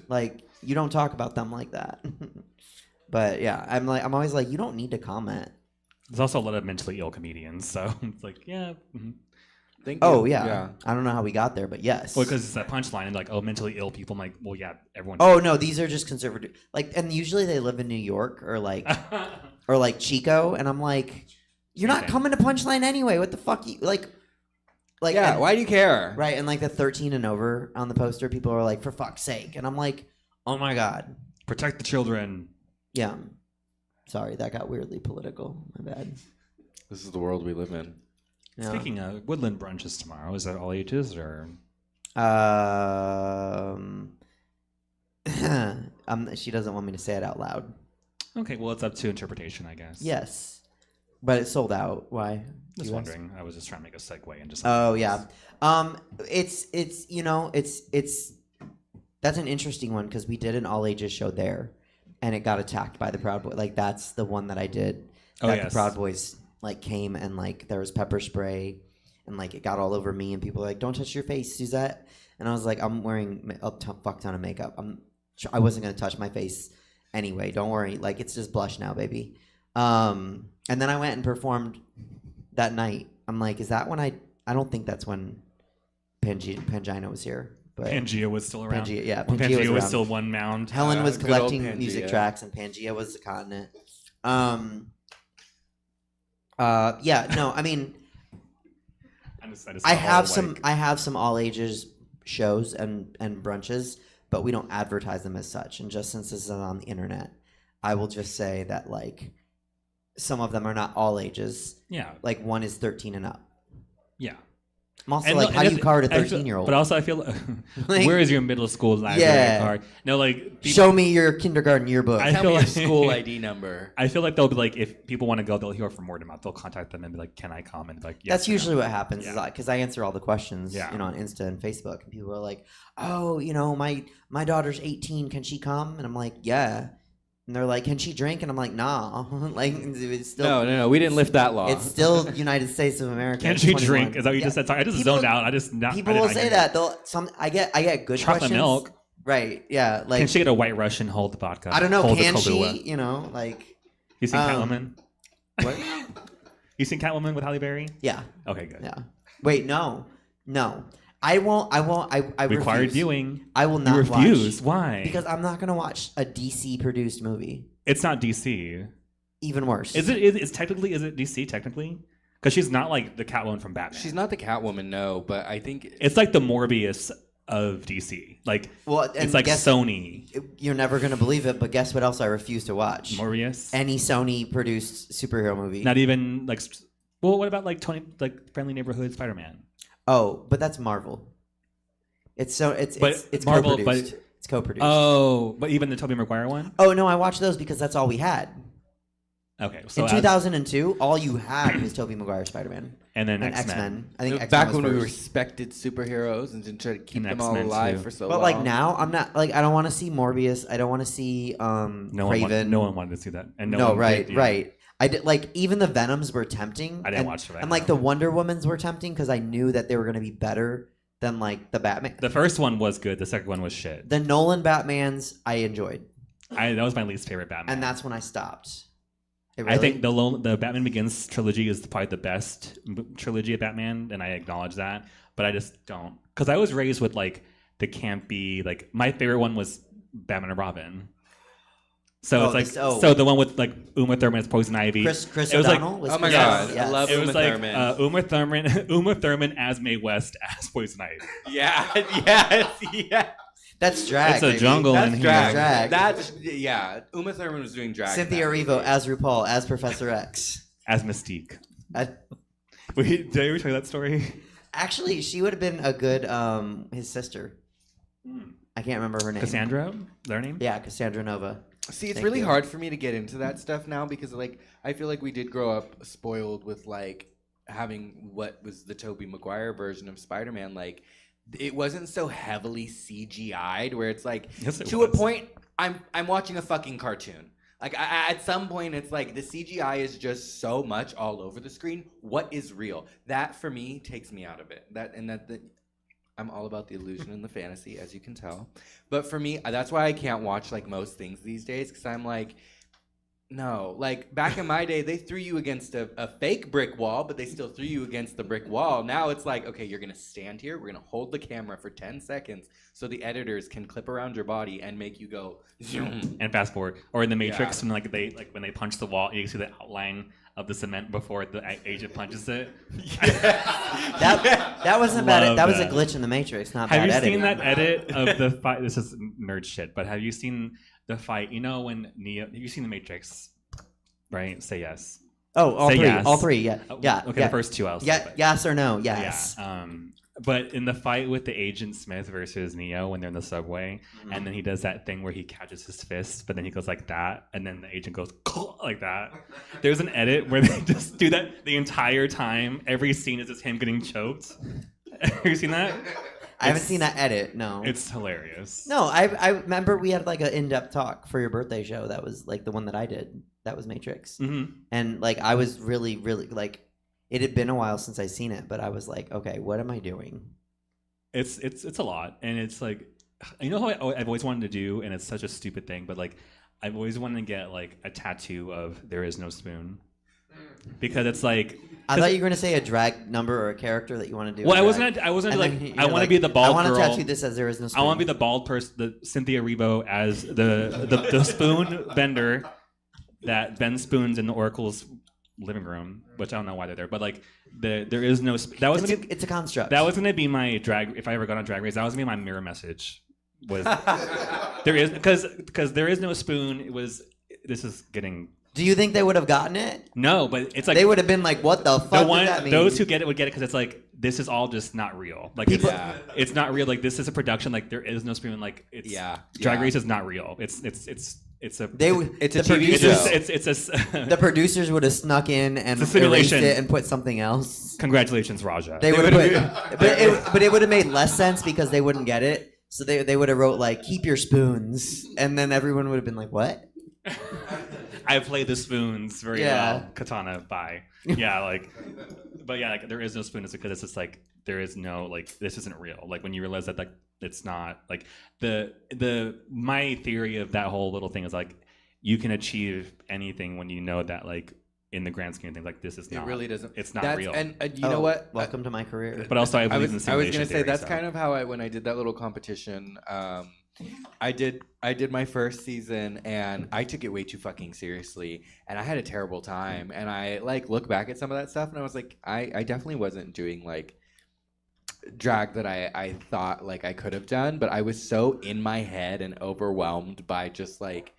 like, you don't talk about them like that. But yeah, I'm always like, you don't need to comment. There's also a lot of mentally ill comedians, so it's like, yeah. Mm-hmm. Thank Oh you. yeah. I don't know how we got there, but yes. Well, because it's that punchline and like, oh, mentally ill people. I'm like, well, yeah, everyone. Oh no, these are just conservative. Like, and usually they live in New York or like Chico, and I'm like, you're not coming to Punchline anyway. What the fuck? You like? Yeah, and- why do you care? Right, and like the 13 and over on the poster, people are like, for fuck's sake, and I'm like, oh my god, protect the children. Yeah. Sorry, that got weirdly political. My bad. This is the world we live in. Yeah. Speaking of Woodland brunches tomorrow, is that all ages or? She doesn't want me to say it out loud. Okay, well, it's up to interpretation, I guess. Yes, but it's sold out. Why? Just You ask? wondering. I was just trying to make a segue into something. Oh else. yeah. It's that's an interesting one because we did an all ages show there, and it got attacked by the Proud Boys. Like that's the one that I did. Oh, That yes. the Proud Boys like came and like there was pepper spray, and like it got all over me, and people were like, "Don't touch your face, Suzette." And I was like, "I'm wearing a fuck ton of makeup. I wasn't gonna touch my face anyway. Don't worry. Like it's just blush now, baby." And then I went and performed that night. I'm like, is that when I don't think that's when Pangina was here. But Pangea was still around. Pangea, When Pangea Pangea was around. still one mound. Helen was good old collecting music Pangea. tracks, and Pangea was the continent. Yeah, no, I mean, I have some all ages shows and brunches, but we don't advertise them as such. And just since this is on the internet, I will just say that like some of them are not all ages. Yeah. Like one is 13 and up. Yeah. I'm also like, how do you card a 13-year-old? But also, I feel Like- where is your middle school library Yeah. card? No, like Show me your kindergarten yearbook. I feel like school ID number. I feel like they'll be like, if people want to go, they'll hear from word of mouth. They'll contact them and be like, "Can I come?" And be like, yes, That's or no. usually what happens Yeah. because I answer all the questions, Yeah. on Insta and Facebook, and people are like, "Oh, my daughter's 18. Can she come?" And I'm like, "Yeah." And they're like, "Can she drink?" And I'm like, "Nah." Like it's still No, we didn't lift that law. It's still United States of America. Can she 21. drink? Is that what you just said? Sorry, I just zoned out. I just not. People I did will not say hear that. I get good Chocolate questions. milk. Right? Yeah. Like Can she get a White Russian? Hold the vodka. I don't know. Hold Can the Kahlua? she? Like. You seen Catwoman? What? You seen Catwoman with Halle Berry? Yeah. Okay, good. Yeah. Wait, no. I won't. I Required refuse. viewing. I will You not refuse. watch. Why? Because I'm not going to watch a DC produced movie. It's not DC. Even worse. Is it? Is it DC technically? Because she's not like the Catwoman from Batman. She's not the Catwoman, no, but I think It's like the Morbius of DC. Like, and it's like guess- Sony. You're never going to believe it, but guess what else I refuse to watch? Morbius. Any Sony produced superhero movie. Not even like. Well, what about like Friendly Neighborhood Spider-Man? Oh, but that's Marvel. It's Marvel, co-produced. but It's co-produced. Oh, but even the Tobey Maguire one. Oh no, I watched those because that's all we had. Okay, so in 2002, all you had was Tobey Maguire Spider-Man, and then X-Men. I think X-Men back was when we first. respected superheroes and didn't try to keep And them all X-Men alive too. for so But long. like now, I'm not like I don't want to see Morbius. I don't want to see Craven. No one wanted to see that. And No, one right, did, yeah. right. I did like even the Venoms were tempting. I didn't watch the Venom. And like the Wonder Womans were tempting because I knew that they were going to be better than like the Batman. The first one was good. The second one was shit. The Nolan Batmans I enjoyed. That was my least favorite Batman. And that's when I stopped. I think the Batman Begins trilogy is probably the best trilogy of Batman, and I acknowledge that. But I just don't, because I was raised with like the campy. Like my favorite one was Batman and Robin. So it's like so the one with like Uma Thurman as Poison Ivy. Chris it was O'Donnell like, was my god, I love it was Uma like Thurman. Uma Thurman as Mae West as Poison Ivy. Yeah. That's drag. It's a jungle That's in drag. here. That's Uma Thurman was doing drag. Cynthia Erivo as RuPaul as Professor X as Mystique. Wait, did I ever tell you that story? Actually, she would have been a good his sister. I can't remember her name. Cassandra? Their name? Yeah, Cassandra Nova. See, it's Thank really you. hard for me to get into that stuff now because like I feel like we did grow up spoiled with like having what was the Tobey Maguire version of Spider-Man. Like it wasn't so heavily CGI'd where it's like to a point I'm watching a fucking cartoon. Like at some point it's like the CGI is just so much all over the screen. What is real? That for me takes me out of it. I'm all about the illusion and the fantasy, as you can tell. But for me, that's why I can't watch like most things these days, because I'm like, no. Like back in my day, they threw you against a fake brick wall, but they still threw you against the brick wall. Now it's like, okay, you're gonna stand here, we're gonna hold the camera for 10 seconds so the editors can clip around your body and make you go zoom. And fast forward. Or in the Matrix, when when they punch the wall, you can see the outline of the cement before the agent punches it. That wasn't bad. That was a glitch in the Matrix, not bad editing. Have you editing. seen that edit of the fight? This is nerd shit, but have you seen the fight? You know when Neo? Have you seen the Matrix? Right? Say yes. Oh, all Say three. yes. All three. Yeah. Yeah. Okay, yeah. the first two I'll say. Yeah. Yes or no? Yes. Yeah. But in the fight with the Agent Smith versus Neo when they're in the subway, and then he does that thing where he catches his fist, but then he goes like that, and then the agent goes like that. There's an edit where they just do that the entire time. Every scene is just him getting choked. Have you seen that? I haven't seen that edit. No. It's hilarious. No, I remember we had like an in-depth talk for your birthday show. That was like the one that I did. That was Matrix. Mm-hmm. And like I was really like. It had been a while since I seen it, but I was like, okay, what am I doing? It's a lot, and it's like, you know how I've always wanted to do, and it's such a stupid thing, but like, I've always wanted to get like a tattoo of "There is no spoon," because it's like. I thought you were gonna say a drag number or a character that you want to do. Well, I wasn't like I want to be the bald girl. I want to tattoo this as "There is no spoon." I want to be the bald person, the Cynthia Erivo as the spoon bender that bends spoons in the Oracle's living room, which I don't know why they're there, but like there is no that was it's a construct. That was gonna be my drag if I ever got on Drag Race. That was gonna be my mirror message. Was there is because there is no spoon. This is getting. Do you think they would have gotten it? No, but it's like they would have been like, "What the fuck does that mean?" Those who get it would get it because it's like this is all just not real. Like it's not real. Like this is a production. Like there is no spoon. Like it's Drag Race is not real. It's a the producers would have snuck in and erased it and put something else. Congratulations, Raja. They would have but it would have made less sense because they wouldn't get it. So they would have wrote like "keep your spoons," and then everyone would have been like, "What?" I play the spoons very well. Katana, bye. Yeah, like, but yeah, like there is no spoon. It's because it's just like there is no like this isn't real. Like when you realize that like it's not like my theory of that whole little thing is like you can achieve anything when you know that like in the grand scheme of things like this is not. It really doesn't. It's not real. And you know what? Welcome to my career. But also I believe in I was simulation gonna say theory, that's so. kind of how when I did that little competition. I did my first season and I took it way too fucking seriously and I had a terrible time and I like look back at some of that stuff and I was like I definitely wasn't doing like drag that I thought like I could have done, but I was so in my head and overwhelmed by just like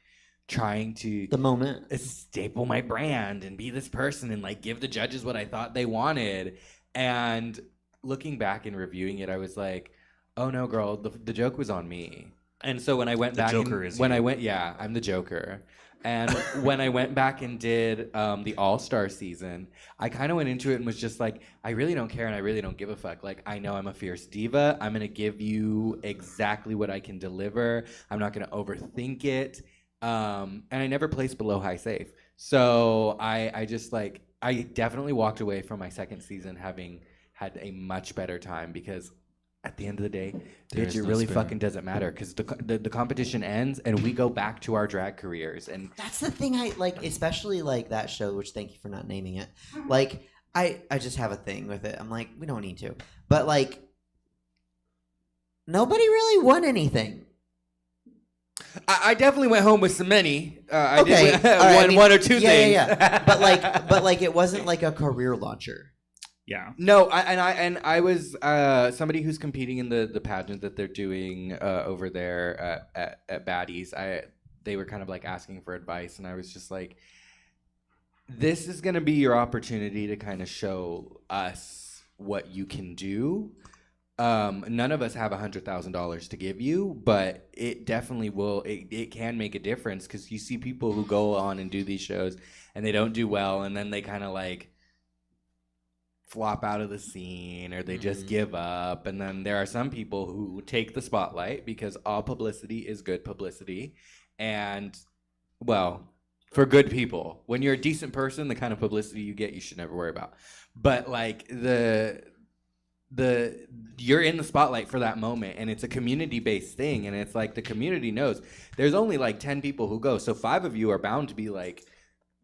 trying to the moment staple my brand and be this person and like give the judges what I thought they wanted. And looking back and reviewing it, I was like, oh no, girl, the joke was on me. And so when I went back, I'm the Joker. And when I went back and did the All-Star season, I kind of went into it and was just like, I really don't care and I really don't give a fuck. Like, I know I'm a fierce diva. I'm going to give you exactly what I can deliver. I'm not going to overthink it. And I never placed below high safe. So I just like, I definitely walked away from my second season having had a much better time because at the end of the day, There bitch, is it no really spoon. fucking doesn't matter because the competition ends and we go back to our drag careers. And That's the thing I like, especially like that show, which thank you for not naming it. Like, I just have a thing with it. I'm like, we don't need to. But like, nobody really won anything. I definitely went home with some money. I Okay, did all right, I mean, one or two yeah, things. Yeah. but like, it wasn't like a career launcher. Yeah. No, I was somebody who's competing in the pageant that they're doing over there at Baddies. They were kind of like asking for advice, and I was just like, this is gonna be your opportunity to kind of show us what you can do. None of us have $100,000 to give you, but it definitely will. It can make a difference because you see people who go on and do these shows and they don't do well, and then they kind of like flop out of the scene or they just give up. And then there are some people who take the spotlight because all publicity is good publicity. And well, for good people, when you're a decent person, the kind of publicity you get, you should never worry about. But like you're in the spotlight for that moment, and it's a community-based thing, and it's like the community knows there's only like 10 people who go, so 5 of you are bound to be like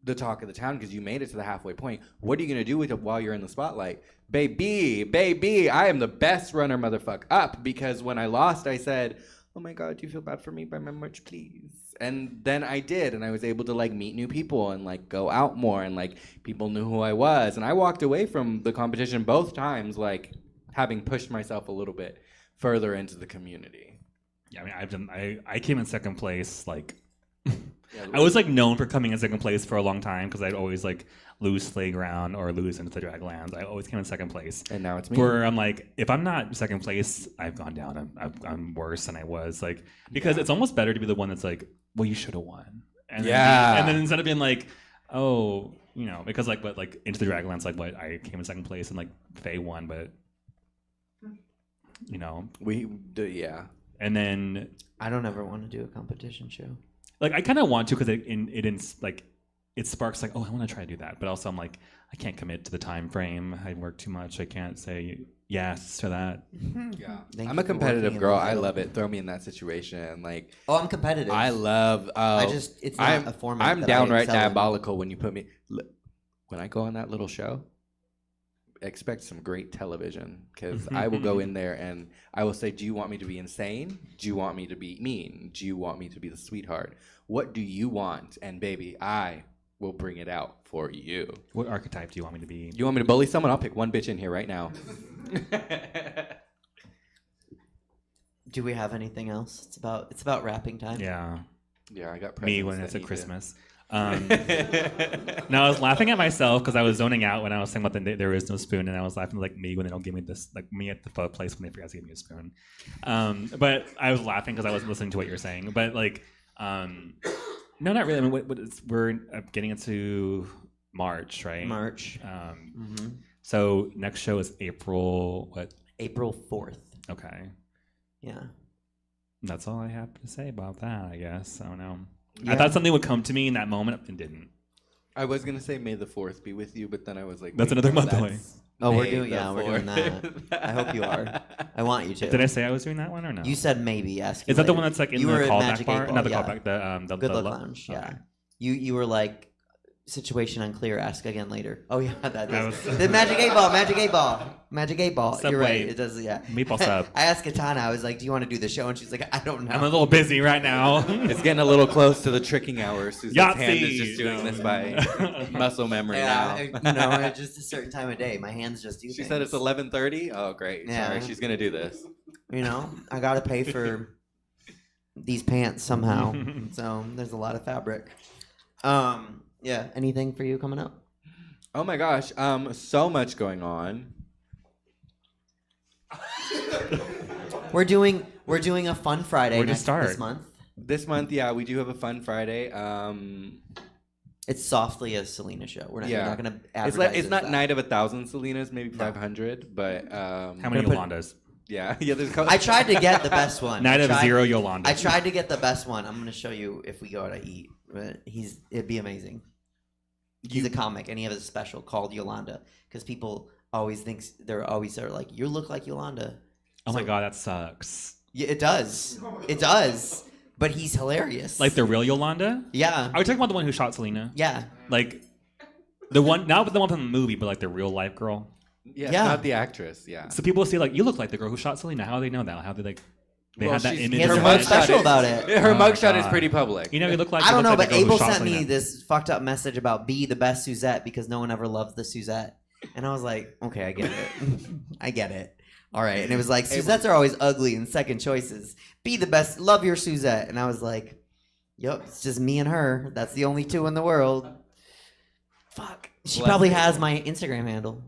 the talk of the town because you made it to the halfway point. What are you gonna do with it while you're in the spotlight? Baby, I am the best runner, motherfucker, up, because when I lost, I said, oh my god, do you feel bad for me? Buy my merch, please. And then I did, and I was able to like meet new people and like go out more, and like people knew who I was, and I walked away from the competition both times like having pushed myself a little bit further into the community. Yeah, I mean, I came in second place. Like, I was like known for coming in second place for a long time because I'd always like lose sleigh ground or lose into the drag lands. I always came in second place. And now it's me. Where I'm like, if I'm not second place, I've gone down. I'm worse than I was. Like, because it's almost better to be the one that's like, well, you should have won. And then instead of being like, oh, you know, because like, but like into the drag lands, like what I came in second place and like Faye won, but you know, and then I don't ever want to do a competition show. Like I kind of want to because it sparks like, oh, I want to try to do that, but also I'm like, I can't commit to the time frame. I work too much. I can't say yes to that. Yeah, I'm a competitive girl. I love it. Throw me in that situation. Like, oh, I'm competitive. I love. It's not a format. I'm that downright excel in. diabolical when you put me. When I go on that little show, expect some great television because I will go in there and I will say, do you want me to be insane? Do you want me to be mean? Do you want me to be the sweetheart? What do you want? And baby, I will bring it out for you. What archetype do you want me to be? You want me to bully someone? I'll pick one bitch in here right now. Do we have anything else? It's about wrapping time. Yeah. Yeah, I got me presents when it's that a need Christmas. No, I was laughing at myself because I was zoning out when I was saying about there is no spoon, and I was laughing like me when they don't give me this, like me at the pho place when they forgot to give me a spoon. But I was laughing because I wasn't listening to what you were saying. But like, no, not really. I mean, we're getting into March, right? March. So next show is April what? April 4th. Okay. Yeah. That's all I have to say about that, I guess. I don't know. Yeah. I thought something would come to me in that moment and didn't. I was gonna say May the 4th be with you, but then I was like, That's wait, another no, month away. that's Oh, we're May doing the we're doing 4th. that. I hope you are. I want you to. Did I say I was doing that one or no? You said maybe. Ask. Is that the one that's like in you the were at callback Magic bar? 8 Ball, Not the yeah. callback. The Good Luck lo- Lounge. okay. Yeah. You were like, situation unclear. Ask again later. Oh yeah, that was- the Magic 8 Ball. Magic 8 Ball. Magic 8 Ball. Subway. You're right. It does. Yeah. Meatball sub. I asked Katana. I was like, "Do you want to do the show?" And she's like, "I don't know." I'm a little busy right now. It's getting a little close to the tricking hour. Susan's Yahtzee! hand is just doing this by muscle memory now. You know, at just a certain time of day, my hands just do. She said it's 11:30. Oh, great. Yeah. Sorry, she's gonna do this. You know, I gotta pay for these pants somehow. So there's a lot of fabric. Yeah. Anything for you coming up? Oh my gosh. So much going on. We're doing a fun Friday Where'd you next start? this month. This month, yeah, we do have a fun Friday. It's softly a Selena show. We're not gonna It's advertise it's as not that. Night of 1,000 Selenas, maybe 500, but How many Yolandas? Yeah, there's. I tried to get the best one. Night I of tried- 0 Yolanda. I tried to get the best one. I'm gonna show you if we go out to eat. But it'd be amazing. He's a comic and he has a special called Yolanda because people always are like, you look like Yolanda. Oh my god, that sucks. Yeah, it does. It does. But he's hilarious. Like the real Yolanda? Yeah. Are we talking about the one who shot Selena? Yeah. Like the one, not the one from the movie, but like the real life girl. Yeah, not the actress. Yeah. So people see like, you look like the girl who shot Selena. How do they know that? How do they had that image? He has a mug special about it. Her mugshot is pretty public. You know, you look like I don't know, like but the girl who Abel shot sent me Selena. this fucked up message about be the best Suzette because no one ever loves the Suzette. And I was like, okay, I get it. I get it. All right. And it was like, Suzettes are always ugly and second choices. Be the best. Love your Suzette. And I was like, yep, it's just me and her. That's the only two in the world. Fuck. She probably has my Instagram handle.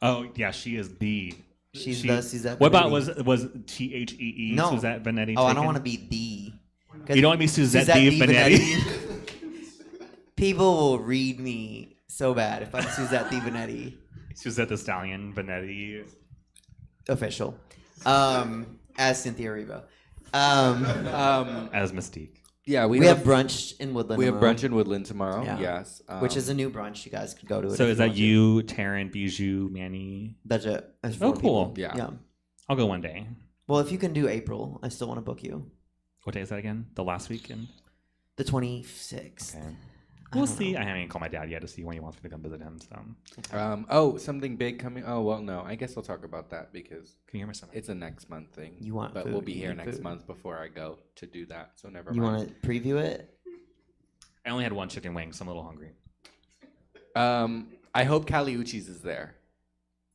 Oh yeah, she is the. She's the Suzette. What about Benetti. was THEE? No. Suzette Benetti? Oh, I don't taken? want to be the. You don't want to be Suzette D. Benetti? People will read me so bad if I'm Suzette D. Benetti. Suzette the Stallion Benetti. Official. As Cynthia Erivo. As Mystique. Yeah, we have brunch in Woodland. We have tomorrow. brunch in Woodland tomorrow. Yeah. Yes, which is a new brunch. You guys could go to it. So if is that want to. you, Taryn, Bijou, Manny? That's it. That's Oh, 4 cool. people. Yeah. I'll go one day. Well, if you can do April, I still want to book you. What day is that again? The last weekend? The 26th. Okay. We'll see. I haven't called my dad yet to see when he wants me to come visit him. So. Oh, something big coming. Oh well, no. I guess I'll talk about that because can you hear me something? It's a next month thing. You want but food, we'll be you here need next food. month before I go to do that. So never You mind. want to preview it? I only had one chicken wing, so I'm a little hungry. I hope Caliucci's is there.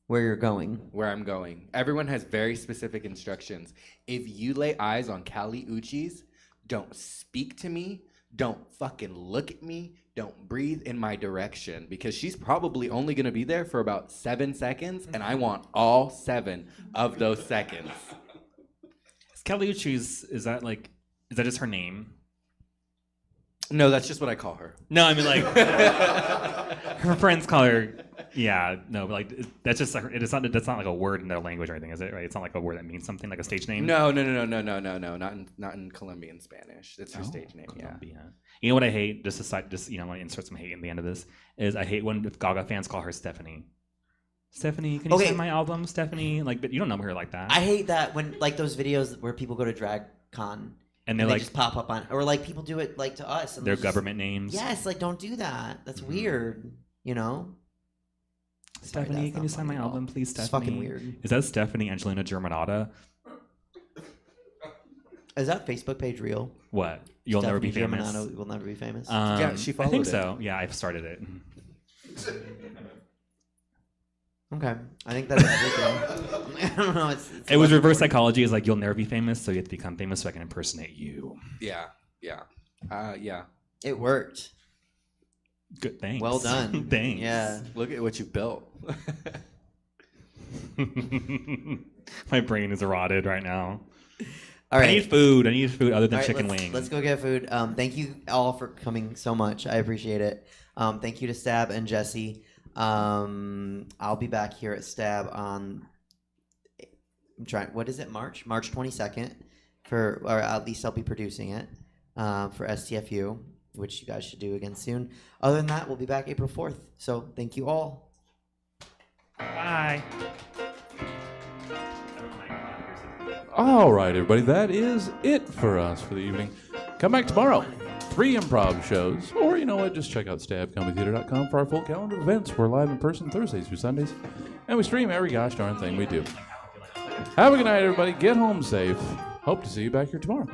Where you're going? Where I'm going. Everyone has very specific instructions. If you lay eyes on Caliucci's, don't speak to me. Don't fucking look at me. Don't breathe in my direction because she's probably only going to be there for about 7 seconds, and I want all 7 of those seconds. Caliucci's, is that just her name? No, that's just what I call her. No, I mean like her friends call her. Yeah, no, but like that's just it's not. That's not like a word in their language or anything, is it? Right? It's not like a word that means something, like a stage name. No. Not in Colombian Spanish. That's her stage name. Colombia. Yeah. You know what I hate? Just aside, I want to insert some hate in the end of this. Is I hate when Gaga fans call her Stephanie. Stephanie, can you send my album, Stephanie? Like, but you don't know her like that. I hate that when like those videos where people go to drag con and they like just pop up on, or like people do it like to us. And their just- government names. Yes, like don't do that. That's weird. You know. Stephanie, can you sign my album, please, Stephanie? It's fucking weird. Is that Stephanie Angelina Germanata? Is that Facebook page real? What? You'll never be Stephanie famous. Germanato will never be famous. Yeah, she I followed think it. so. Yeah, I've started it. Okay, I think that's everything. I don't know. It's It was reverse psychology. Is like you'll never be famous, so you have to become famous so I can impersonate you. Yeah. It worked. Good, thanks. Well done. Thanks. Yeah. Look at what you built. My brain is rotted right now. All right. I need food. I need food other than All right, chicken let's, wings. Let's go get food. Thank you all for coming so much. I appreciate it. Thank you to Stab and Jesse. I'll be back here at Stab on. I'm trying. What is it? March 22nd, or at least I'll be producing it for STFU, which you guys should do again soon. Other than that, we'll be back April 4th. So thank you all. Bye. All right, everybody, that is it for us for the evening. Come back tomorrow. 3 improv shows. Or, you know what, just check out stabcomedytheater.com for our full calendar of events. We're live in person Thursdays through Sundays. And we stream every gosh darn thing we do. Have a good night, everybody. Get home safe. Hope to see you back here tomorrow.